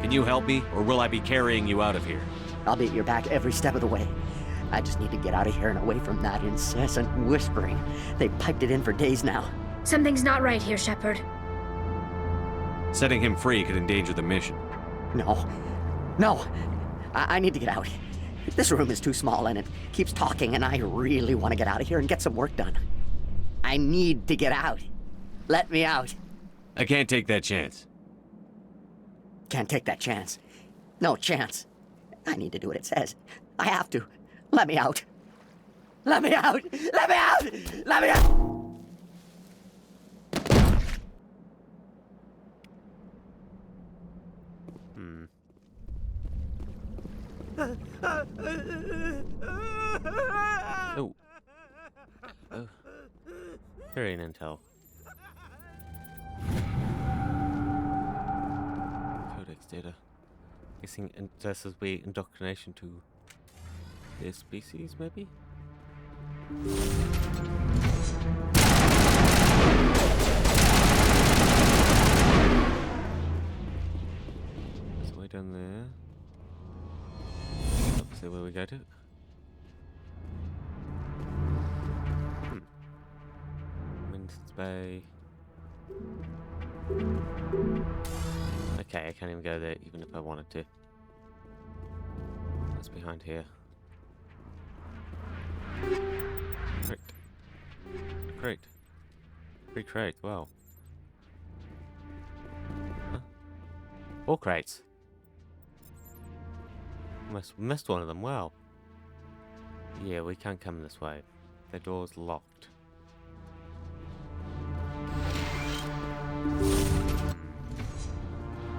Speaker 3: Can you help me, or will I be carrying you out of here?
Speaker 18: I'll be at your back every step of the way. I just need to get out of here and away from that incessant whispering. They've piped it in for days now.
Speaker 8: Something's not right here, Shepard.
Speaker 3: Setting him free could endanger the mission.
Speaker 18: No. I need to get out. This room is too small and it keeps talking and I really want to get out of here and get some work done. I need to get out. Let me out.
Speaker 3: I can't take that chance.
Speaker 18: Can't take that chance. No chance. I need to do what it says. I have to. Let me out. Let me out! Let me out! Let me out!
Speaker 1: Oh. Oh. Very intel. Codex data. Guessing this will be indoctrination to their species, maybe? There's a way down there. Let's see where we go to. Winston's Bay. Okay, I can't even go there even if I wanted to. What's behind here? Crate. Crate. 3 crates, wow. Huh? 4 crates. Missed one of them, wow. Yeah, we can't come this way. The door's locked.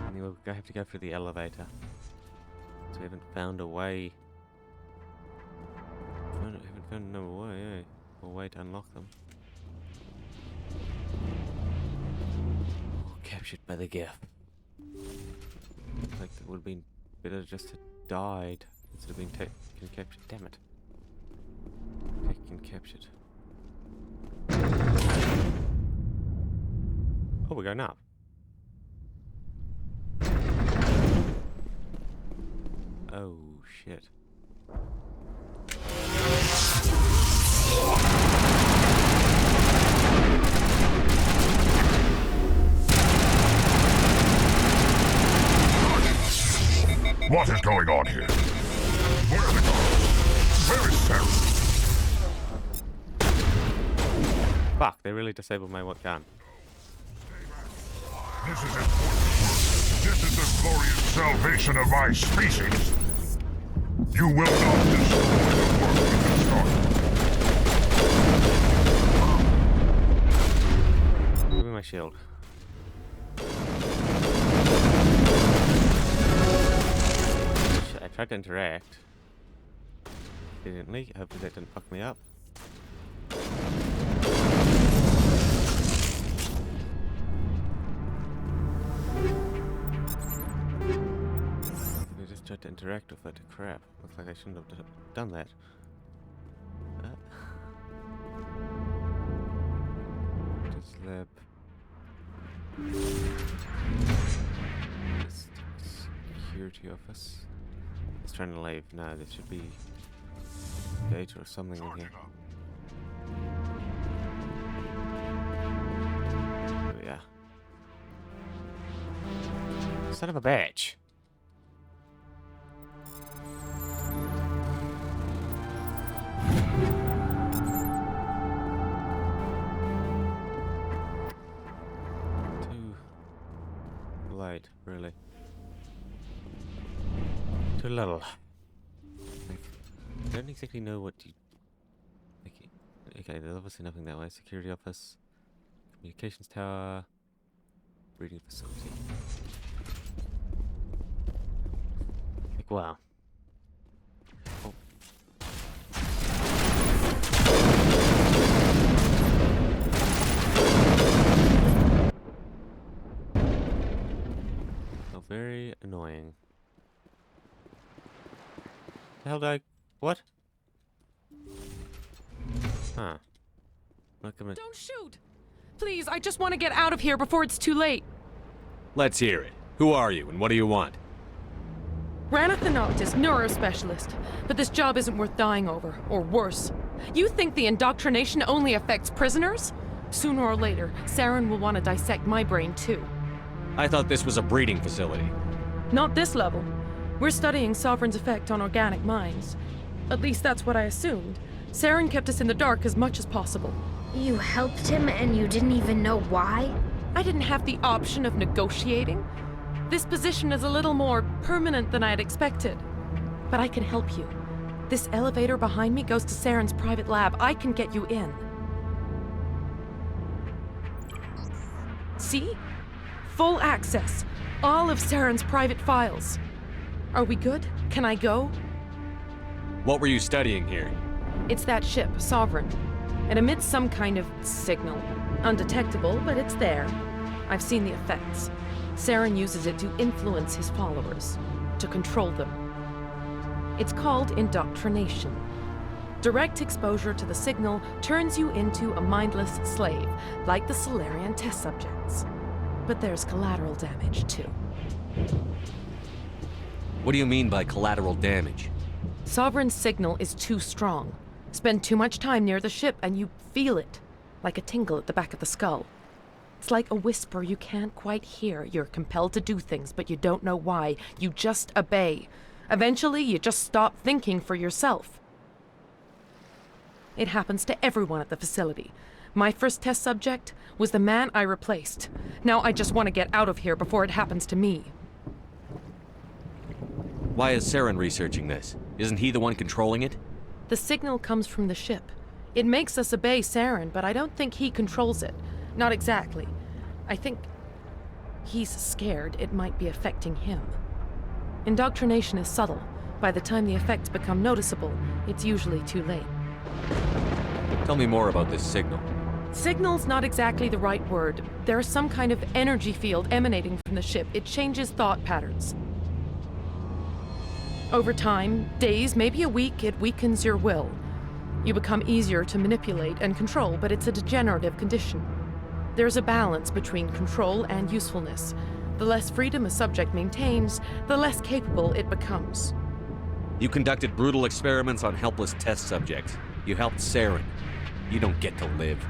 Speaker 1: And we'll have to go through the elevator. So we haven't found a way. Haven't found another way, eh? Or way to unlock them. Oh, captured by the Geth. Like it would have been better just to died instead of being taken captured. Damn it. Taken captured. Oh, we're going up. Oh shit.
Speaker 10: What is going on here? Where are the guards? Where is Sarah?
Speaker 1: Fuck, they really disabled my what gun.
Speaker 10: This is important. This is the glorious salvation of my species. You will not destroy the work we have started.
Speaker 1: Give me my shield. I tried to interact. Didn't. Hopefully that didn't fuck me up. I just tried to interact with it. Crap. Looks like I shouldn't have done that. Just lab. Just security office. It's trying to leave. No, there should be gate or something in here. There we are. Son of a bitch. Too light, really. Too little. I don't exactly know what you... Okay, there's obviously nothing that way. Security office, communications tower, breeding facility. Like, wow. Oh. Oh, very annoying. The hell did I... What? Huh. Not gonna...
Speaker 19: Don't shoot! Please, I just want to get out of here before it's too late.
Speaker 3: Let's hear it. Who are you, and what do you want?
Speaker 19: Ranathan Noctis, neurospecialist. But this job isn't worth dying over, or worse. You think the indoctrination only affects prisoners? Sooner or later, Saren will want to dissect my brain too.
Speaker 3: I thought this was a breeding facility.
Speaker 19: Not this level. We're studying Sovereign's effect on organic minds. At least that's what I assumed. Saren kept us in the dark as much as possible.
Speaker 8: You helped him and you didn't even know why?
Speaker 19: I didn't have the option of negotiating. This position is a little more permanent than I had expected. But I can help you. This elevator behind me goes to Saren's private lab. I can get you in. See? Full access. All of Saren's private files. Are we good? Can I go?
Speaker 3: What were you studying here?
Speaker 19: It's that ship, Sovereign. It emits some kind of signal. Undetectable, but it's there. I've seen the effects. Saren uses it to influence his followers, to control them. It's called indoctrination. Direct exposure to the signal turns you into a mindless slave, like the Salarian test subjects. But there's collateral damage, too.
Speaker 3: What do you mean by collateral damage?
Speaker 19: Sovereign's signal is too strong. Spend too much time near the ship and you feel it, like a tingle at the back of the skull. It's like a whisper you can't quite hear. You're compelled to do things, but you don't know why. You just obey. Eventually, you just stop thinking for yourself. It happens to everyone at the facility. My first test subject was the man I replaced. Now I just want to get out of here before it happens to me.
Speaker 3: Why is Saren researching this? Isn't he the one controlling it?
Speaker 19: The signal comes from the ship. It makes us obey Saren, but I don't think he controls it. Not exactly. I think he's scared it might be affecting him. Indoctrination is subtle. By the time the effects become noticeable, it's usually too late.
Speaker 3: Tell me more about this signal.
Speaker 19: Signal's not exactly the right word. There's some kind of energy field emanating from the ship. It changes thought patterns. Over time, days, maybe a week, it weakens your will. You become easier to manipulate and control, but it's a degenerative condition. There's a balance between control and usefulness. The less freedom a subject maintains, the less capable it becomes.
Speaker 3: You conducted brutal experiments on helpless test subjects. You helped Saren. You don't get to live.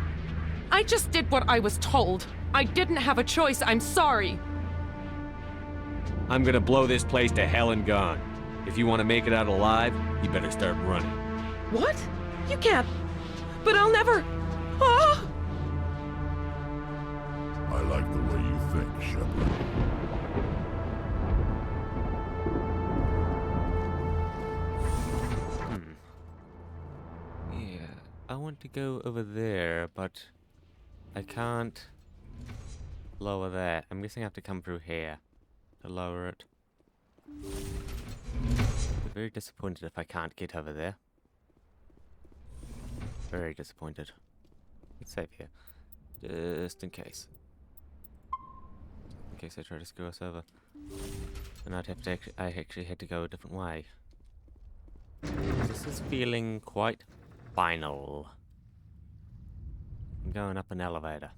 Speaker 19: I just did what I was told. I didn't have a choice. I'm sorry.
Speaker 3: I'm gonna blow this place to hell and gone. If you want to make it out alive, you better start running.
Speaker 19: What? You can't. But I'll never. Ah!
Speaker 10: I like the way you think, Shepard.
Speaker 1: Yeah, I want to go over there, but I can't lower that. I'm guessing I have to come through here to lower it. I'm very disappointed if I can't get over there. Very disappointed. Let's save here. Just in case. In case I try to screw us over. And I actually had to go a different way. This is feeling quite final. I'm going up an elevator.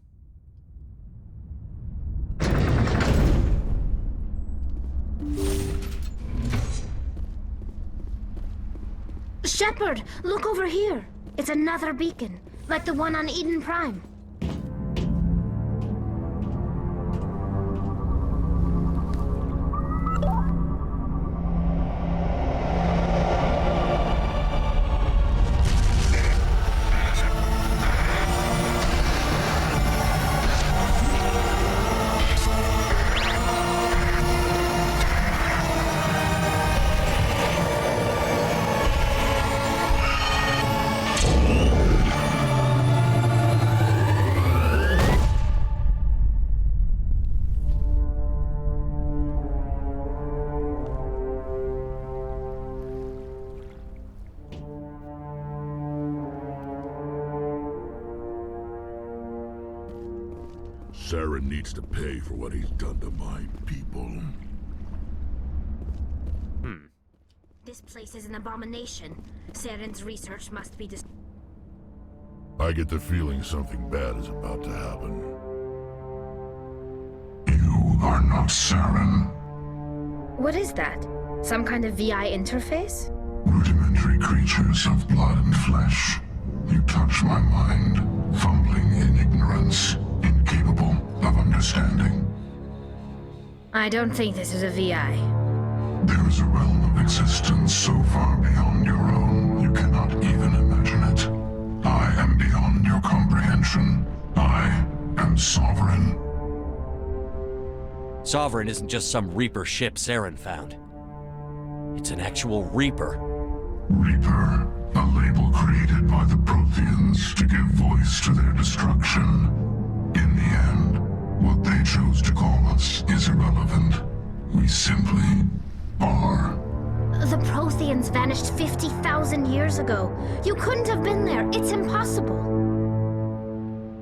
Speaker 8: Shepard, look over here. It's another beacon, like the one on Eden Prime.
Speaker 10: Saren needs to pay for what he's done to my people.
Speaker 8: This place is an abomination. Saren's research must be
Speaker 10: I get the feeling something bad is about to happen.
Speaker 5: You are not Saren.
Speaker 8: What is that? Some kind of VI interface?
Speaker 5: Rudimentary creatures of blood and flesh. You touch my mind, fumbling in ignorance, incapable of understanding.
Speaker 8: I don't think this is a VI.
Speaker 5: There is a realm of existence so far beyond your own, you cannot even imagine it. I am beyond your comprehension.
Speaker 10: Sovereign.
Speaker 3: Sovereign isn't just some Reaper ship Saren found. It's an actual Reaper.
Speaker 10: Reaper, a label created by the Protheans to give voice to their destruction. In the end, what they chose to call us is irrelevant. We simply are.
Speaker 8: The Protheans vanished 50,000 years ago. You couldn't have been there. It's impossible.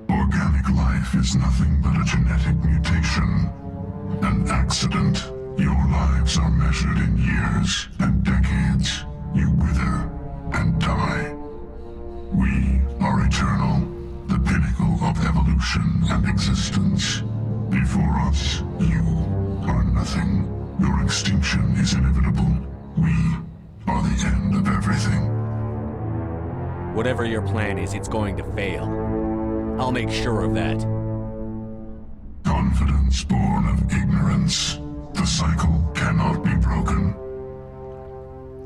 Speaker 10: Organic life is nothing but a genetic mutation. An accident. Your lives are measured in years and decades. You wither and die. We are eternal, the pinnacle of evolution and existence. Before us, you are nothing. Your extinction is inevitable. We are the end of everything.
Speaker 3: Whatever your plan is, it's going to fail. I'll make sure of that.
Speaker 10: Confidence born of ignorance. The cycle cannot be broken.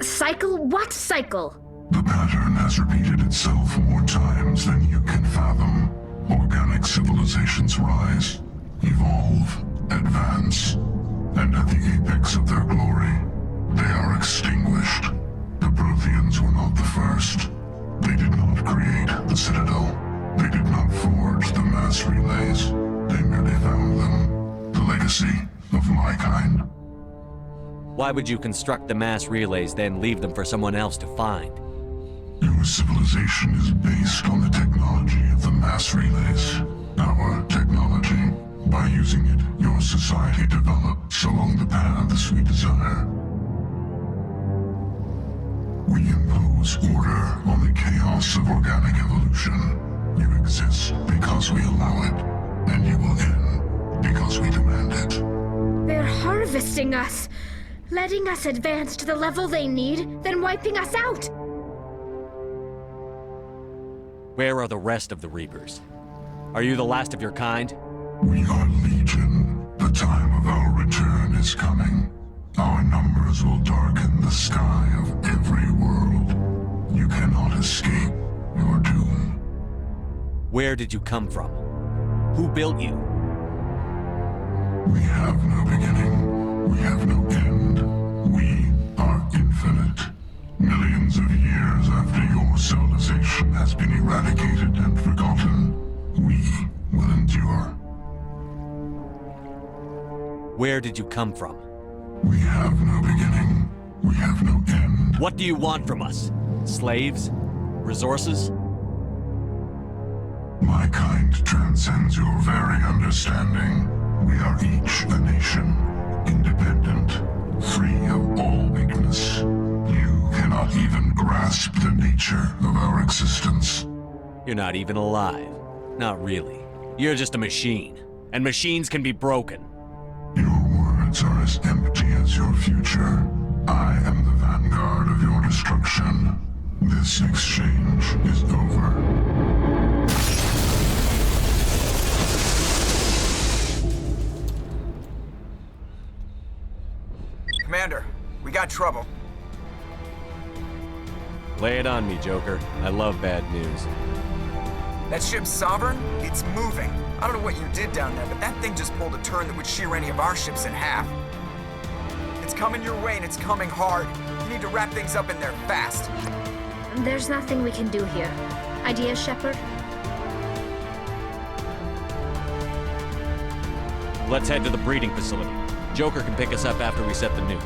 Speaker 8: Cycle? What cycle?
Speaker 10: The pattern has repeated itself more times than you can fathom. Organic civilizations rise, evolve, advance, and at the apex of their glory, they are extinguished. The Protheans were not the first. They did not create the Citadel. They did not forge the mass relays. They merely found them. The legacy of my kind.
Speaker 3: Why would you construct the mass relays, then leave them for someone else to find?
Speaker 10: Your civilization is based on the technology of the mass relays. Our technology. By using it, your society develops along the paths we desire. We impose order on the chaos of organic evolution. You exist because we allow it, and you will end because we demand it.
Speaker 8: They're harvesting us, letting us advance to the level they need, then wiping us out.
Speaker 3: Where are the rest of the Reapers? Are you the last of your kind?
Speaker 10: We are Legion. The time of our return is coming. Our numbers will darken the sky of every world. You cannot escape your doom.
Speaker 3: Where did you come from? Who built you?
Speaker 10: We have no beginning. We have no end. We are infinite. Millions of years after your civilization has been eradicated and forgotten, we will endure.
Speaker 3: Where did you come from?
Speaker 10: We have no beginning. We have no end.
Speaker 3: What do you want from us? Slaves? Resources?
Speaker 10: My kind transcends your very understanding. We are each a nation, independent, free of all weakness. You cannot even grasp the nature of our existence.
Speaker 3: You're not even alive. Not really. You're just a machine. And machines can be broken.
Speaker 10: Your words are as empty as your future. I am the vanguard of your destruction. This exchange is over.
Speaker 2: Commander, we got trouble.
Speaker 3: Lay it on me, Joker. I love bad news.
Speaker 2: That ship Sovereign? It's moving. I don't know what you did down there, but that thing just pulled a turn that would shear any of our ships in half. It's coming your way and it's coming hard. You need to wrap things up in there fast.
Speaker 8: There's nothing we can do here. Idea, Shepard?
Speaker 3: Let's head to the breeding facility. Joker can pick us up after we set the nuke.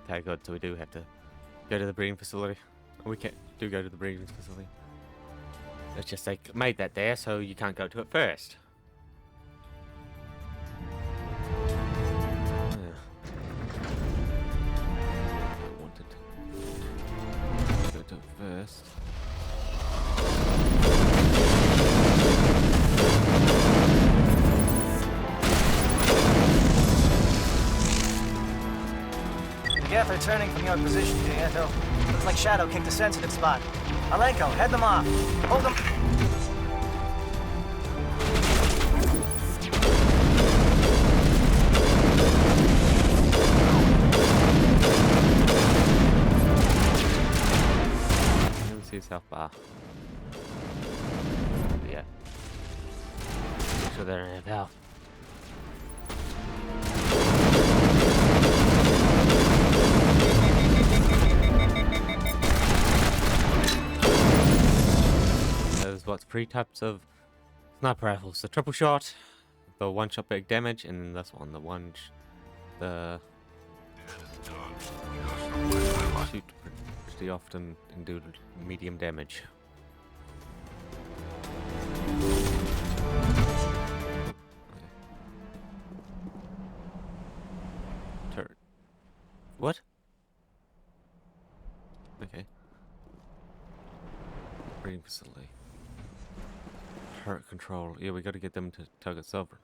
Speaker 1: Okay, good. So we do have to go to the breeding facility. We can't go to the breeding facility. Let's just say made that there, so you can't go to it first. Wanted to go to it first.
Speaker 9: Geth are turning from your position, Prieto. Looks like Shadow kicked a sensitive spot. Alenko, head them off. Hold them.
Speaker 1: Let's see his health bar. Yeah. sure they don't have health. There's what's 3 types of sniper rifles: the triple shot, the one shot big damage, and then this one, the shoot pretty often and do medium damage. Turret. What? Okay. Breeding facility. Turret control. Yeah, we gotta get them to target Sovereign.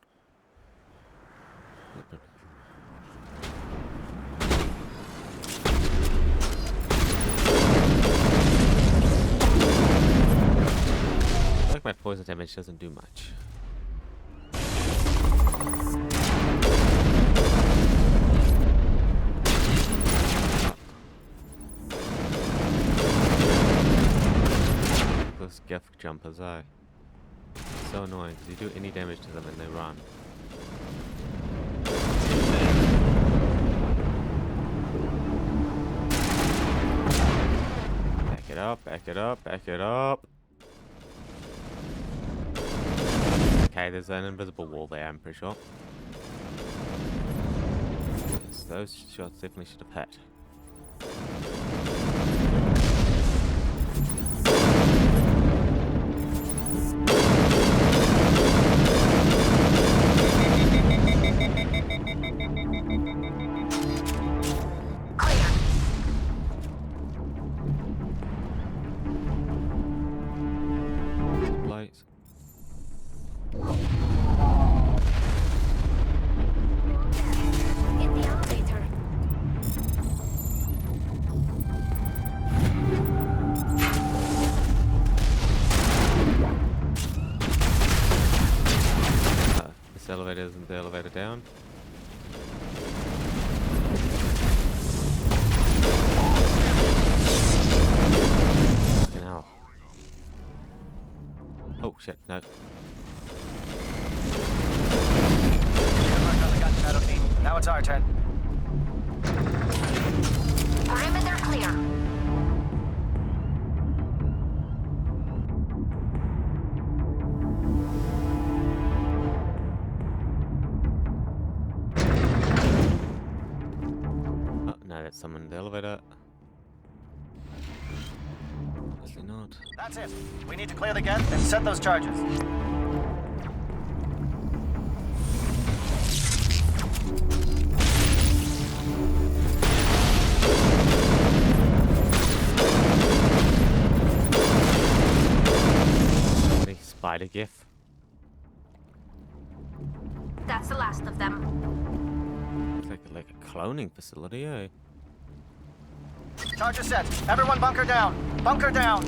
Speaker 1: I think my poison damage doesn't do much. Those gift jumpers, so annoying because you do any damage to them and they run. Back it up, back it up, back it up. Okay, there's an invisible wall there, I'm pretty sure. Yes, those shots definitely should have hit. Lights.
Speaker 8: In the elevator.
Speaker 1: This elevator isn't the elevator down. Fucking hell. Oh shit, no.
Speaker 9: Now it's our turn.
Speaker 8: Perimeter clear.
Speaker 1: Oh, no, that's someone in the elevator. Obviously not.
Speaker 9: That's it. We need to clear the gate and set those charges.
Speaker 1: Spider gif.
Speaker 8: That's the last of them.
Speaker 1: It's like a cloning facility, eh?
Speaker 9: Charges set. Everyone bunker down. Bunker down.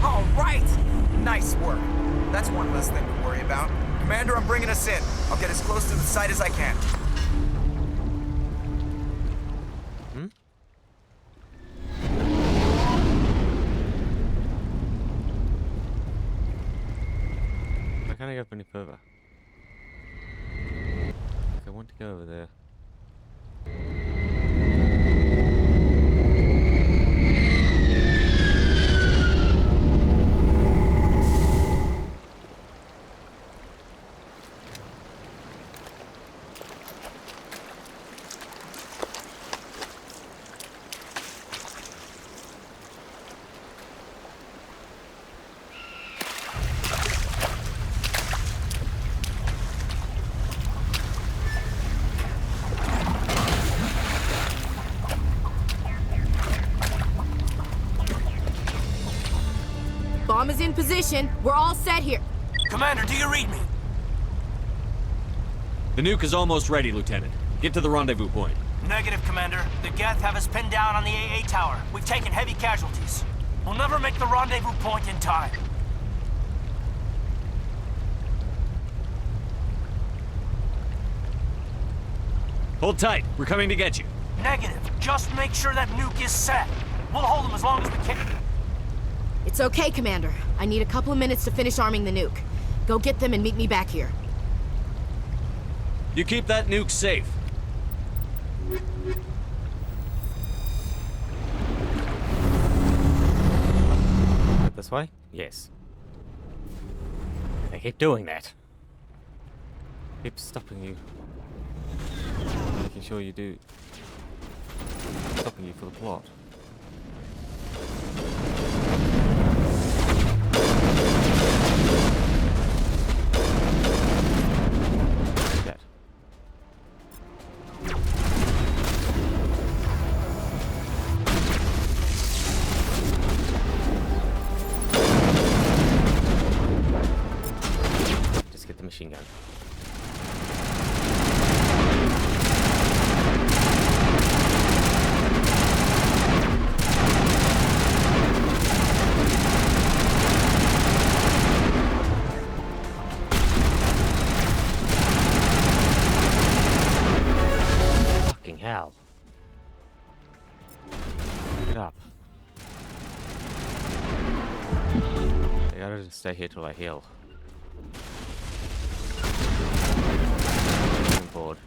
Speaker 2: All right! Nice work. That's one less thing to worry about. Commander, I'm bringing us in. I'll get as close to the site as I can.
Speaker 1: Why can't I go any further? I want to go over there.
Speaker 12: Bomb is in position. We're all set here.
Speaker 17: Commander, do you read me?
Speaker 3: The nuke is almost ready, Lieutenant. Get to the rendezvous point.
Speaker 17: Negative, Commander. The Geth have us pinned down on the AA tower. We've taken heavy casualties. We'll never make the rendezvous point in time.
Speaker 3: Hold tight. We're coming to get you.
Speaker 17: Negative. Just make sure that nuke is set. We'll hold them as long as we can.
Speaker 7: It's okay, Commander. I need a couple of minutes to finish arming the nuke. Go get them and meet me back here.
Speaker 3: You keep that nuke safe.
Speaker 1: This way? Yes. They keep doing that. Keep stopping you. Making sure you do. Stopping you for the plot. That. Just get the machine gun. Hell. Get up. I gotta just stay here till I heal. I'm bored.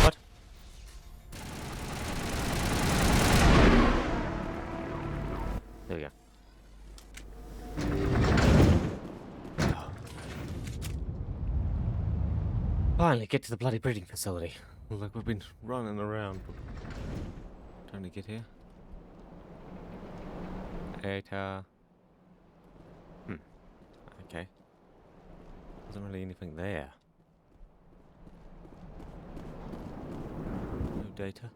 Speaker 1: What? There we go. Finally, get to the bloody breeding facility. Like we've been running around, trying to get here. Data. Okay. Wasn't really anything there. No data.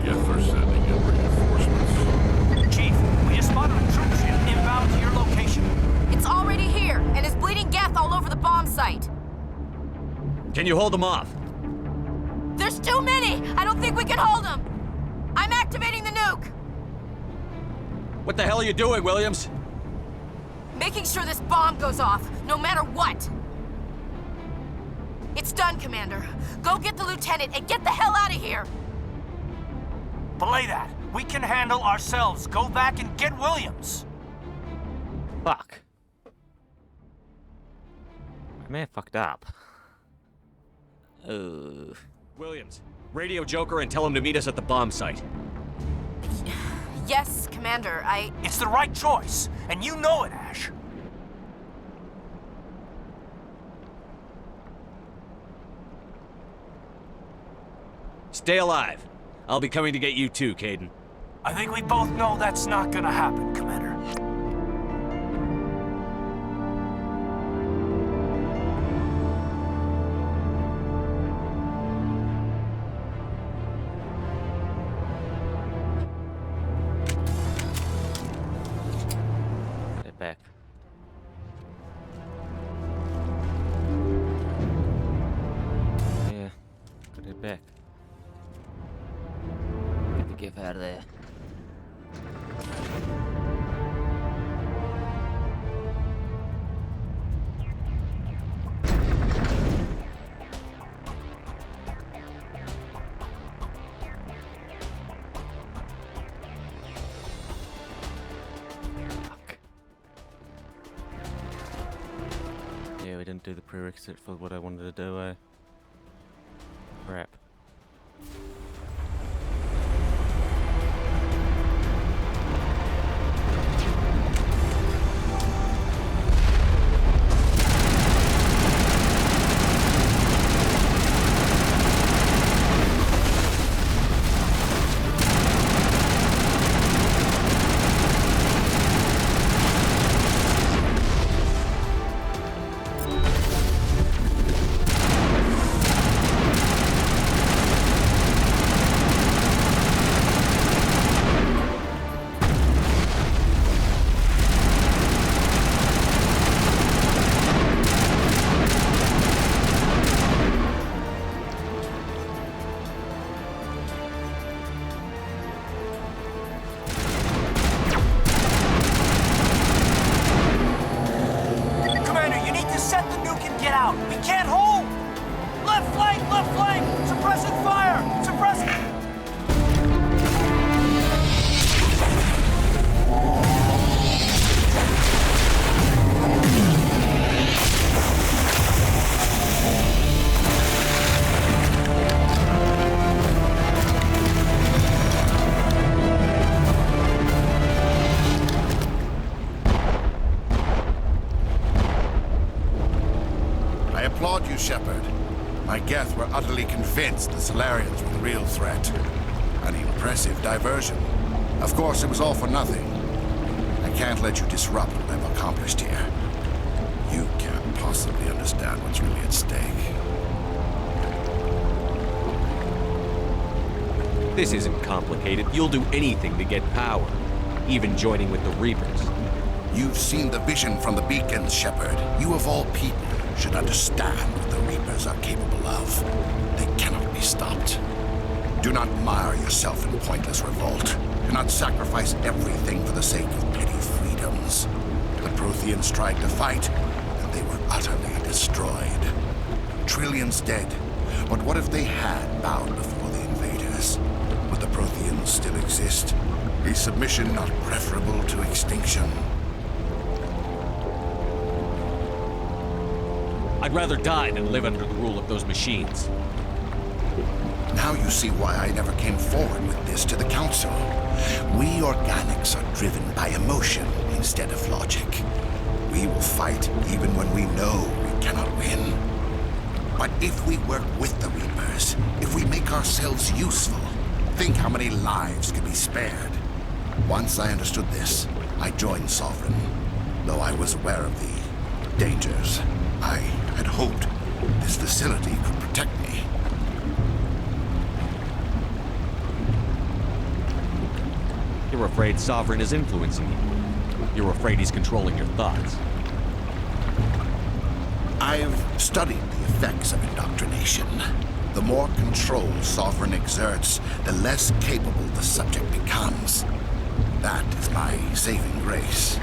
Speaker 10: Geth are sending in reinforcements.
Speaker 17: Chief, we just spotted a troop ship inbound to your location.
Speaker 7: It's already here, and is bleeding Geth all over the bomb site.
Speaker 3: Can you hold them off?
Speaker 7: There's too many! I don't think we can hold them! I'm activating the nuke!
Speaker 3: What the hell are you doing, Williams?
Speaker 7: Making sure this bomb goes off, no matter what! It's done, Commander. Go get the lieutenant and get the hell out of here!
Speaker 17: Belay that. We can handle ourselves. Go back and get Williams.
Speaker 1: Fuck. I may have fucked up.
Speaker 3: Williams, radio Joker and tell him to meet us at the bomb site.
Speaker 7: Yes, Commander,
Speaker 17: It's the right choice, and you know it, Ash.
Speaker 3: Stay alive. I'll be coming to get you too, Kaidan.
Speaker 17: I think we both know that's not gonna happen, Commander.
Speaker 1: Get back. Yeah, gotta get back. Get the gift out of there. Yeah, we didn't do the prerequisite for what I wanted to do, Crap.
Speaker 17: can't hold! Left flank! Left flank! Suppressing fire! Suppressing...
Speaker 20: I applaud you, Shepard. My Geth were utterly convinced the Solarians were the real threat. An impressive diversion. Of course, it was all for nothing. I can't let you disrupt what I've accomplished here. You can't possibly understand what's really at stake.
Speaker 3: This isn't complicated. You'll do anything to get power, even joining with the Reapers.
Speaker 20: You've seen the vision from the beacons, Shepard. You of all people should understand what the Reapers are capable of. They cannot be stopped. Do not mire yourself in pointless revolt. Do not sacrifice everything for the sake of petty freedoms. The Protheans tried to fight, and they were utterly destroyed. Trillions dead. But what if they had bowed before the invaders? Would the Protheans still exist? Is submission not preferable to extinction?
Speaker 3: I'd rather die than live under the rule of those machines.
Speaker 20: Now you see why I never came forward with this to the Council. We organics are driven by emotion instead of logic. We will fight even when we know we cannot win. But if we work with the Reapers, if we make ourselves useful, think how many lives could be spared. Once I understood this, I joined Sovereign. Though I was aware of the dangers, I had hoped this facility could protect me.
Speaker 3: You're afraid Sovereign is influencing you. You're afraid he's controlling your thoughts.
Speaker 20: I've studied the effects of indoctrination. The more control Sovereign exerts, the less capable the subject becomes. That is my saving grace.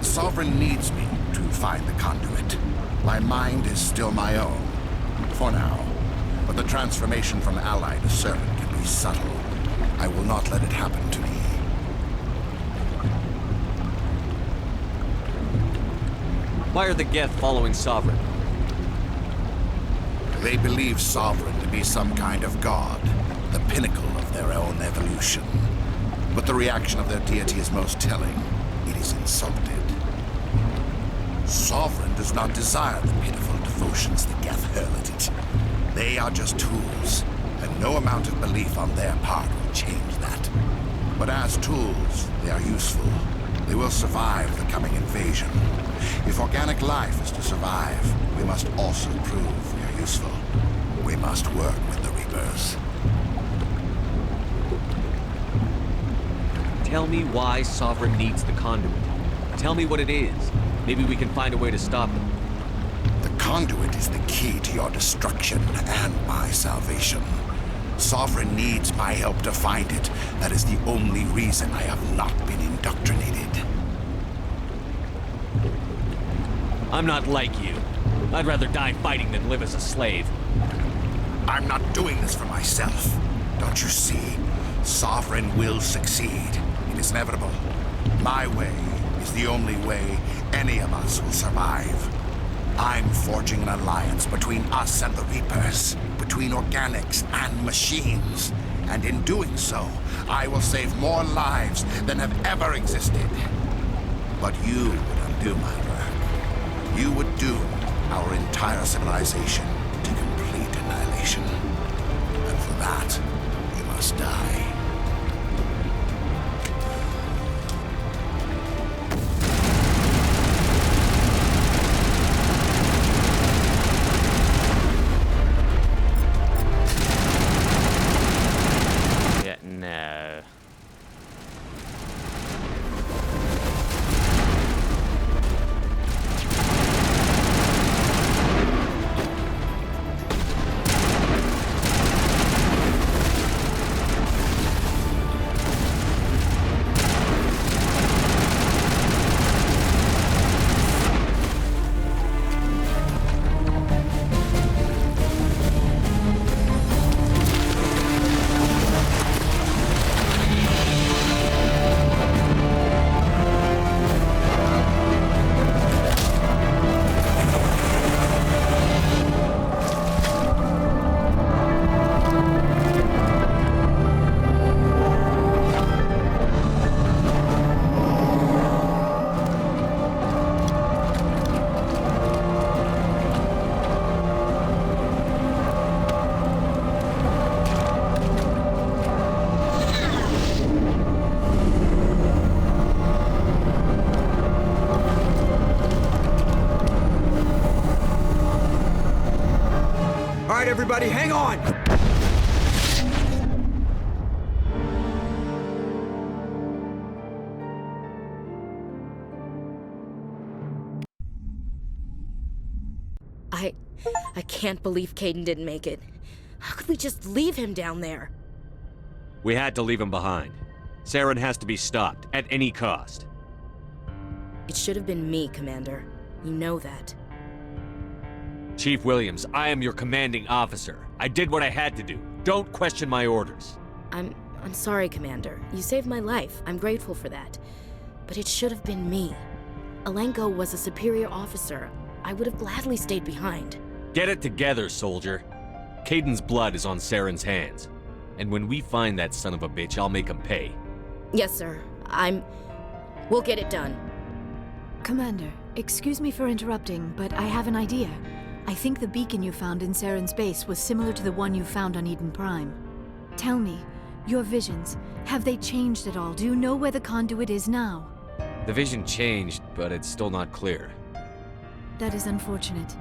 Speaker 20: Sovereign needs me to find the conduit. My mind is still my own, for now. But the transformation from ally to servant can be subtle. I will not let it happen to me.
Speaker 3: Why are the Geth following Sovereign?
Speaker 20: They believe Sovereign to be some kind of god, the pinnacle of their own evolution. But the reaction of their deity is most telling. It is insulted. Sovereign does not desire the pitiful devotions the Geth hurl at it. They are just tools, and no amount of belief on their part will change that. But as tools, they are useful. They will survive the coming invasion. If organic life is to survive, we must also prove we are useful. We must work with the Reapers.
Speaker 3: Tell me why Sovereign needs the conduit. Tell me what it is. Maybe we can find a way to stop them.
Speaker 20: The conduit is the key to your destruction and my salvation. Sovereign needs my help to find it. That is the only reason I have not been indoctrinated.
Speaker 3: I'm not like you. I'd rather die fighting than live as a slave.
Speaker 20: I'm not doing this for myself. Don't you see? Sovereign will succeed. It is inevitable. My way is the only way any of us will survive. I'm forging an alliance between us and the Reapers, between organics and machines. And in doing so, I will save more lives than have ever existed. But you would undo my work. You would doom our entire civilization to complete annihilation. And for that, you must die.
Speaker 1: No.
Speaker 2: everybody, hang on!
Speaker 12: I can't believe Caden didn't make it. How could we just leave him down there?
Speaker 3: We had to leave him behind. Saren has to be stopped, at any cost.
Speaker 12: It should have been me, Commander. You know that.
Speaker 3: Chief Williams, I am your commanding officer. I did what I had to do. Don't question my orders.
Speaker 12: I'm sorry, Commander. You saved my life. I'm grateful for that. But it should have been me. Alenko was a superior officer. I would have gladly stayed behind.
Speaker 3: Get it together, soldier. Caden's blood is on Saren's hands. And when we find that son of a bitch, I'll make him pay.
Speaker 12: Yes, sir. We'll get it done.
Speaker 14: Commander, excuse me for interrupting, but I have an idea. I think the beacon you found in Saren's base was similar to the one you found on Eden Prime. Tell me, your visions, have they changed at all? Do you know where the conduit is now?
Speaker 3: The vision changed, but it's still not clear.
Speaker 14: That is unfortunate.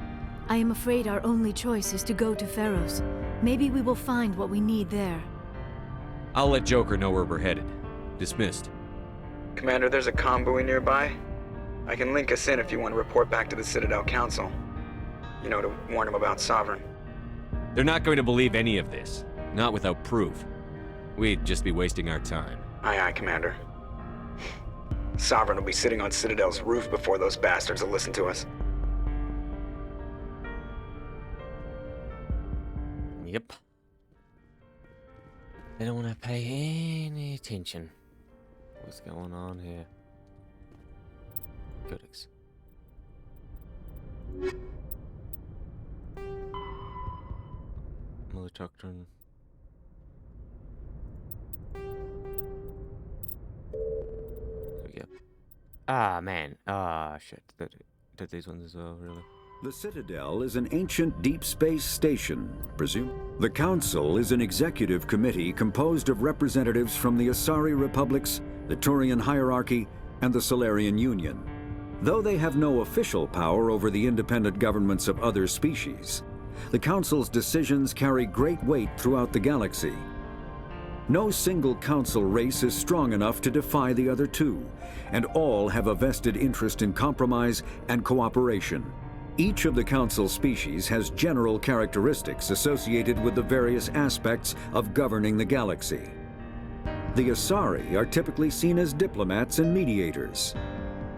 Speaker 14: I am afraid our only choice is to go to Pharos. Maybe we will find what we need there.
Speaker 3: I'll let Joker know where we're headed. Dismissed.
Speaker 2: Commander, there's a comm buoy nearby. I can link us in if you want to report back to the Citadel Council. You know, to warn them about Sovereign.
Speaker 3: They're not going to believe any of this. Not without proof. We'd just be wasting our time.
Speaker 2: Aye, aye, Commander. Sovereign will be sitting on Citadel's roof before those bastards will listen to us.
Speaker 1: Yep. They don't want to pay any attention. What's going on here? Codex. Mother Doctrine. There we go. Ah, man. Ah, shit. Did these ones as well, really.
Speaker 21: The Citadel is an ancient deep space station, presume. The Council is an executive committee composed of representatives from the Asari Republics, the Turian Hierarchy, and the Solarian Union. Though they have no official power over the independent governments of other species, the Council's decisions carry great weight throughout the galaxy. No single Council race is strong enough to defy the other two, and all have a vested interest in compromise and cooperation. Each of the Council species has general characteristics associated with the various aspects of governing the galaxy. The Asari are typically seen as diplomats and mediators.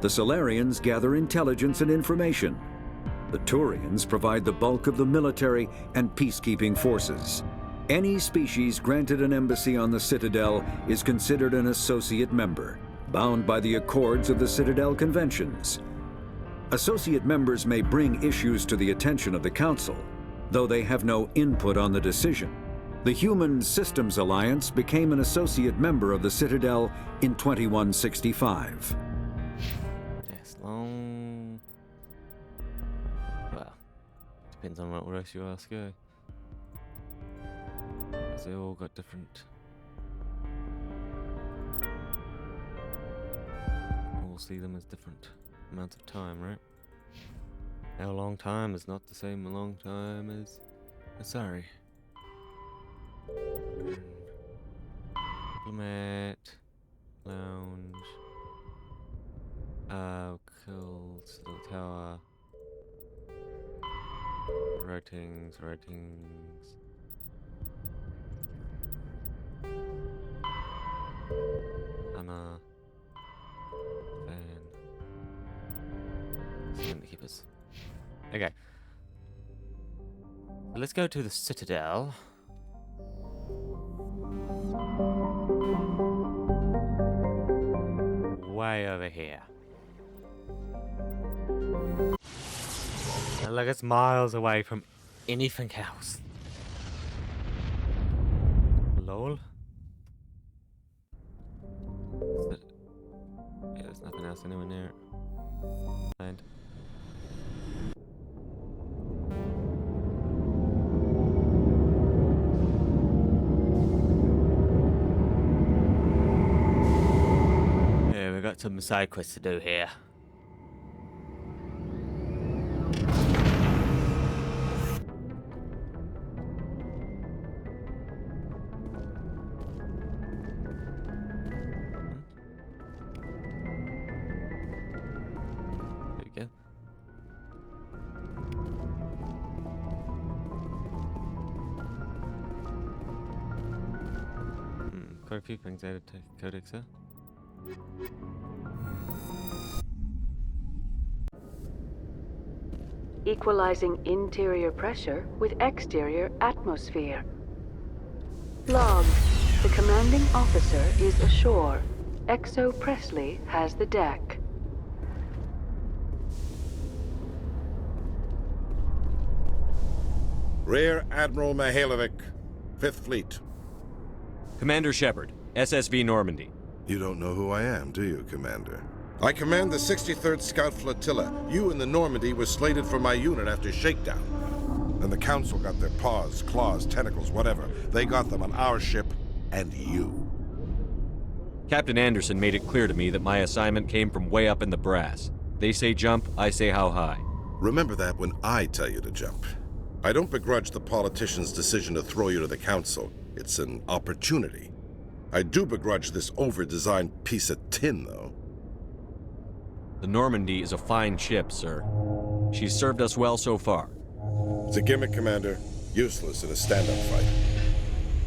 Speaker 21: The Solarians gather intelligence and information. The Turians provide the bulk of the military and peacekeeping forces. Any species granted an embassy on the Citadel is considered an associate member, bound by the accords of the Citadel Conventions. Associate members may bring issues to the attention of the Council, though they have no input on the decision. The Human Systems Alliance became an associate member of the Citadel in 2165.
Speaker 1: Yes, long... Well, depends on what race you ask, eh? Because they all got different... We'll see them as different amounts of time, right? How long time is not the same a long time as Asari. Diplomat, lounge, cool, Citadel Tower, ratings, Anna, fan, Something to keep us. Okay. Let's go to the Citadel. Way over here. And look, it's miles away from anything else. Lol. Yeah, there's nothing else anywhere near it. Land. Yeah, we've got some side quests to do here. quite a few things added to Codex, huh?
Speaker 6: Equalizing interior pressure with exterior atmosphere. Log. The commanding officer is ashore. Exo Presley has the deck.
Speaker 22: Rear Admiral Mihailovic, 5th Fleet.
Speaker 3: Commander Shepard, SSV Normandy.
Speaker 22: You don't know who I am, do you, Commander? I command the 63rd Scout Flotilla. You and the Normandy were slated for my unit after shakedown. Then the Council got their paws, claws, tentacles, whatever. They got them on our ship, and you.
Speaker 3: Captain Anderson made it clear to me that my assignment came from way up in the brass. They say jump, I say how high.
Speaker 22: Remember that when I tell you to jump. I don't begrudge the politician's decision to throw you to the Council. It's an opportunity. I do begrudge this over-designed piece of tin, though.
Speaker 3: The Normandy is a fine ship, sir. She's served us well so far.
Speaker 22: It's a gimmick, Commander. Useless in a stand-up fight.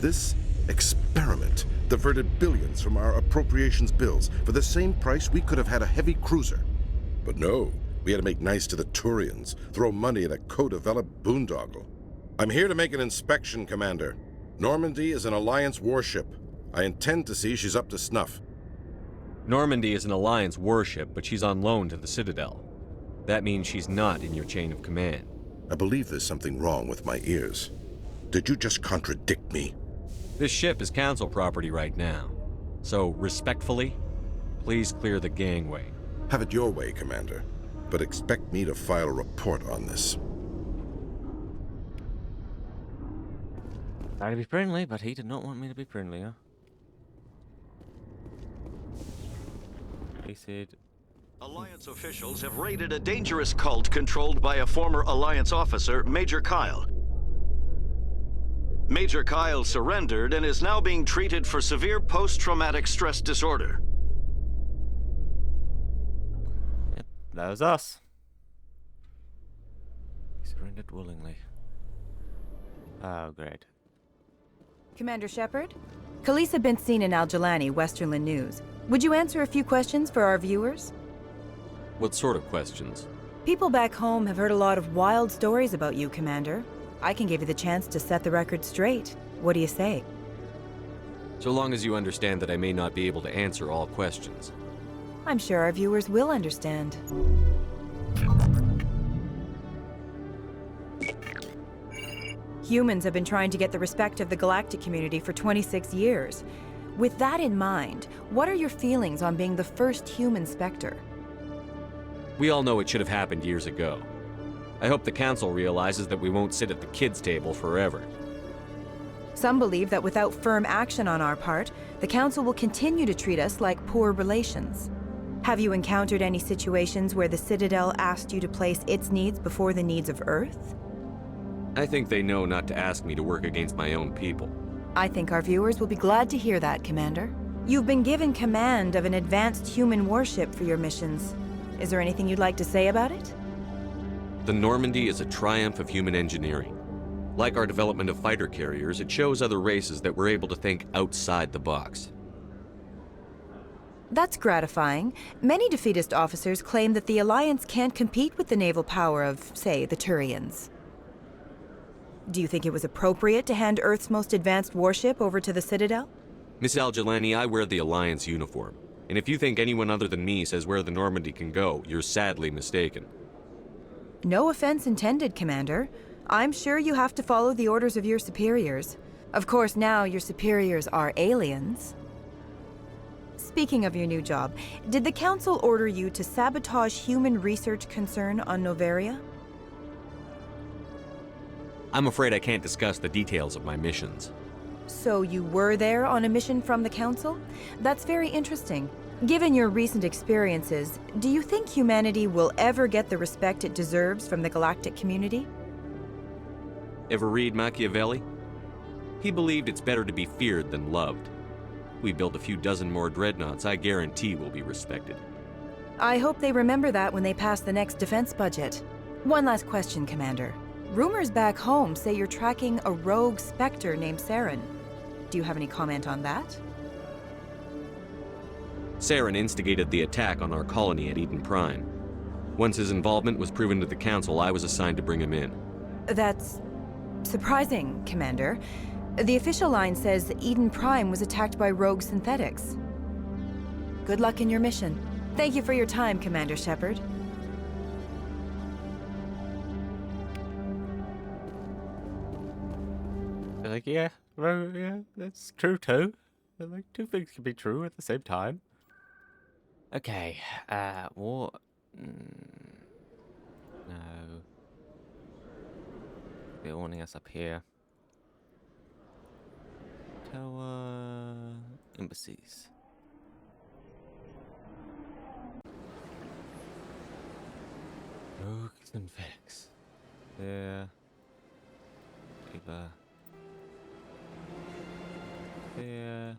Speaker 22: This experiment diverted billions from our appropriations bills. For the same price, we could have had a heavy cruiser. But no, we had to make nice to the Turians, throw money at a co-developed boondoggle. I'm here to make an inspection, Commander. Normandy is an Alliance warship. I intend to see she's up to snuff.
Speaker 3: Normandy is an Alliance warship, but she's on loan to the Citadel. That means she's not in your chain of command.
Speaker 22: I believe there's something wrong with my ears. Did you just contradict me?
Speaker 3: This ship is Council property right now. So, respectfully, please clear the gangway.
Speaker 22: Have it your way, Commander. But expect me to file a report on this.
Speaker 1: Try to be friendly, but he did not want me to be friendly, huh? He said...
Speaker 23: Alliance officials have raided a dangerous cult controlled by a former Alliance officer, Major Kyle. Major Kyle surrendered and is now being treated for severe post-traumatic stress disorder.
Speaker 1: Yep, that was us. He surrendered willingly. Oh, great.
Speaker 24: Commander Shepard? Khaleesa Bint-Sina in Al-Jalani, Westerland News. Would you answer a few questions for our viewers?
Speaker 3: What sort of questions?
Speaker 24: People back home have heard a lot of wild stories about you, Commander. I can give you the chance to set the record straight. What do you say?
Speaker 3: So long as you understand that I may not be able to answer all questions.
Speaker 24: I'm sure our viewers will understand. Humans have been trying to get the respect of the galactic community for 26 years. With that in mind, what are your feelings on being the first human Spectre?
Speaker 3: We all know it should have happened years ago. I hope the Council realizes that we won't sit at the kids' table forever.
Speaker 24: Some believe that without firm action on our part, the Council will continue to treat us like poor relations. Have you encountered any situations where the Citadel asked you to place its needs before the needs of Earth?
Speaker 3: I think they know not to ask me to work against my own people.
Speaker 24: I think our viewers will be glad to hear that, Commander. You've been given command of an advanced human warship for your missions. Is there anything you'd like to say about it?
Speaker 3: The Normandy is a triumph of human engineering. Like our development of fighter carriers, it shows other races that we're able to think outside the box.
Speaker 24: That's gratifying. Many defeatist officers claim that the Alliance can't compete with the naval power of, say, the Turians. Do you think it was appropriate to hand Earth's most advanced warship over to the Citadel?
Speaker 3: Miss Al-Jalani, I wear the Alliance uniform. And if you think anyone other than me says where the Normandy can go, you're sadly mistaken.
Speaker 24: No offense intended, Commander. I'm sure you have to follow the orders of your superiors. Of course, now your superiors are aliens. Speaking of your new job, did the Council order you to sabotage human research concern on Noveria?
Speaker 3: I'm afraid I can't discuss the details of my missions.
Speaker 24: So you were there on a mission from the Council? That's very interesting. Given your recent experiences, do you think humanity will ever get the respect it deserves from the galactic community?
Speaker 3: Ever read Machiavelli? He believed it's better to be feared than loved. We build a few dozen more dreadnoughts, I guarantee we'll be respected.
Speaker 24: I hope they remember that when they pass the next defense budget. One last question, Commander. Rumors back home say you're tracking a rogue Spectre named Saren. Do you have any comment on that?
Speaker 3: Saren instigated the attack on our colony at Eden Prime. Once his involvement was proven to the Council, I was assigned to bring him in.
Speaker 24: That's surprising, Commander. The official line says that Eden Prime was attacked by rogue synthetics. Good luck in your mission. Thank you for your time, Commander Shepard.
Speaker 1: They're like, yeah, well, yeah, that's true too. They're like, two things can be true at the same time. Okay, what? No. They're warning us up here. Tower... Embassies. Rogues and Vex. There. Eva. There.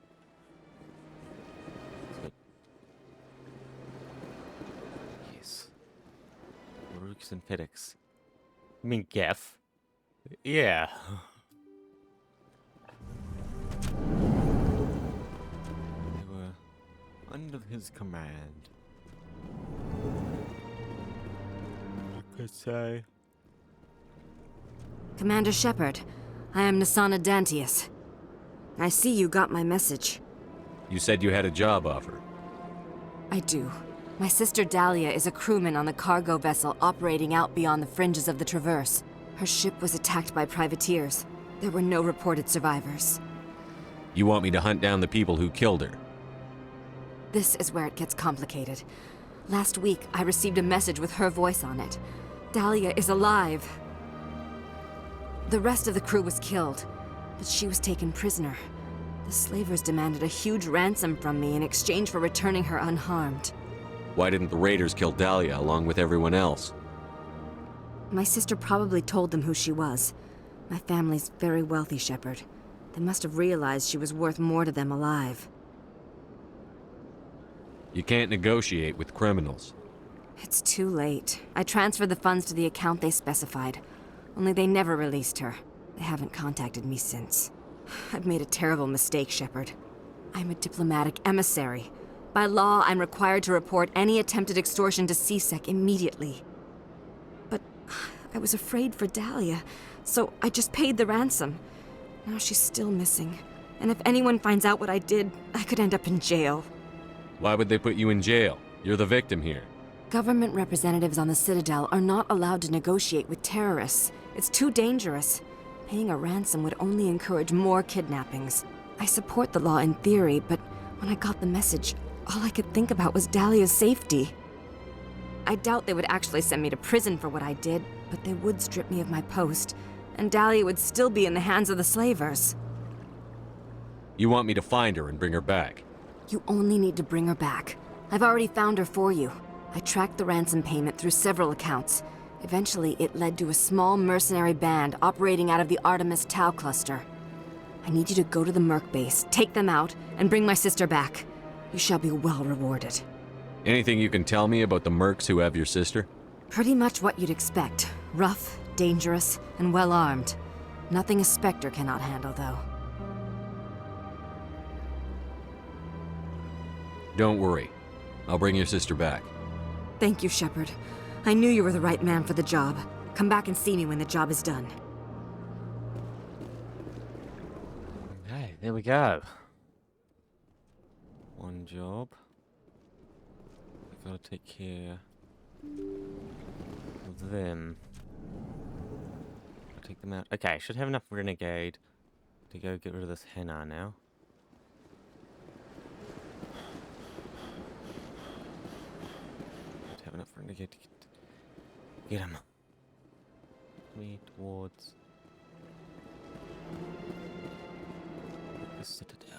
Speaker 1: Yes. Rogues and FedEx. You mean Geth? Yeah. They were under his command. I could say.
Speaker 7: Commander Shepard, I am Nasana Dantius. I see you got my message.
Speaker 3: You said you had a job offer.
Speaker 7: I do. My sister Dahlia is a crewman on a cargo vessel operating out beyond the fringes of the Traverse. Her ship was attacked by privateers. There were no reported survivors.
Speaker 3: You want me to hunt down the people who killed her?
Speaker 7: This is where it gets complicated. Last week, I received a message with her voice on it. Dahlia is alive. The rest of the crew was killed, but she was taken prisoner. The slavers demanded a huge ransom from me in exchange for returning her unharmed.
Speaker 3: Why didn't the raiders kill Dahlia along with everyone else?
Speaker 7: My sister probably told them who she was. My family's very wealthy, Shepard. They must have realized she was worth more to them alive.
Speaker 3: You can't negotiate with criminals.
Speaker 7: It's too late. I transferred the funds to the account they specified. Only they never released her. They haven't contacted me since. I've made a terrible mistake, Shepard. I'm a diplomatic emissary. By law, I'm required to report any attempted extortion to C-Sec immediately. But I was afraid for Dahlia, so I just paid the ransom. Now she's still missing. And if anyone finds out what I did, I could end up in jail.
Speaker 3: Why would they put you in jail? You're the victim here.
Speaker 7: Government representatives on the Citadel are not allowed to negotiate with terrorists. It's too dangerous. Paying a ransom would only encourage more kidnappings. I support the law in theory, but when I got the message, all I could think about was Dahlia's safety. I doubt they would actually send me to prison for what I did, but they would strip me of my post, and Dahlia would still be in the hands of the slavers.
Speaker 3: You want me to find her and bring her back?
Speaker 7: You only need to bring her back. I've already found her for you. I tracked the ransom payment through several accounts. Eventually, it led to a small mercenary band operating out of the Artemis Tau cluster. I need you to go to the Merc base, take them out, and bring my sister back. You shall be well rewarded.
Speaker 3: Anything you can tell me about the Mercs who have your sister?
Speaker 7: Pretty much what you'd expect. Rough, dangerous, and well-armed. Nothing a Spectre cannot handle, though.
Speaker 3: Don't worry. I'll bring your sister back.
Speaker 7: Thank you, Shepard. I knew you were the right man for the job. Come back and see me when the job is done.
Speaker 1: Okay, there we go. One job. We've got to take care of them. I'll take them out. Okay, I should have enough Renegade to go get rid of this Henna now. Should have enough Renegade to get him. Me towards the Citadel.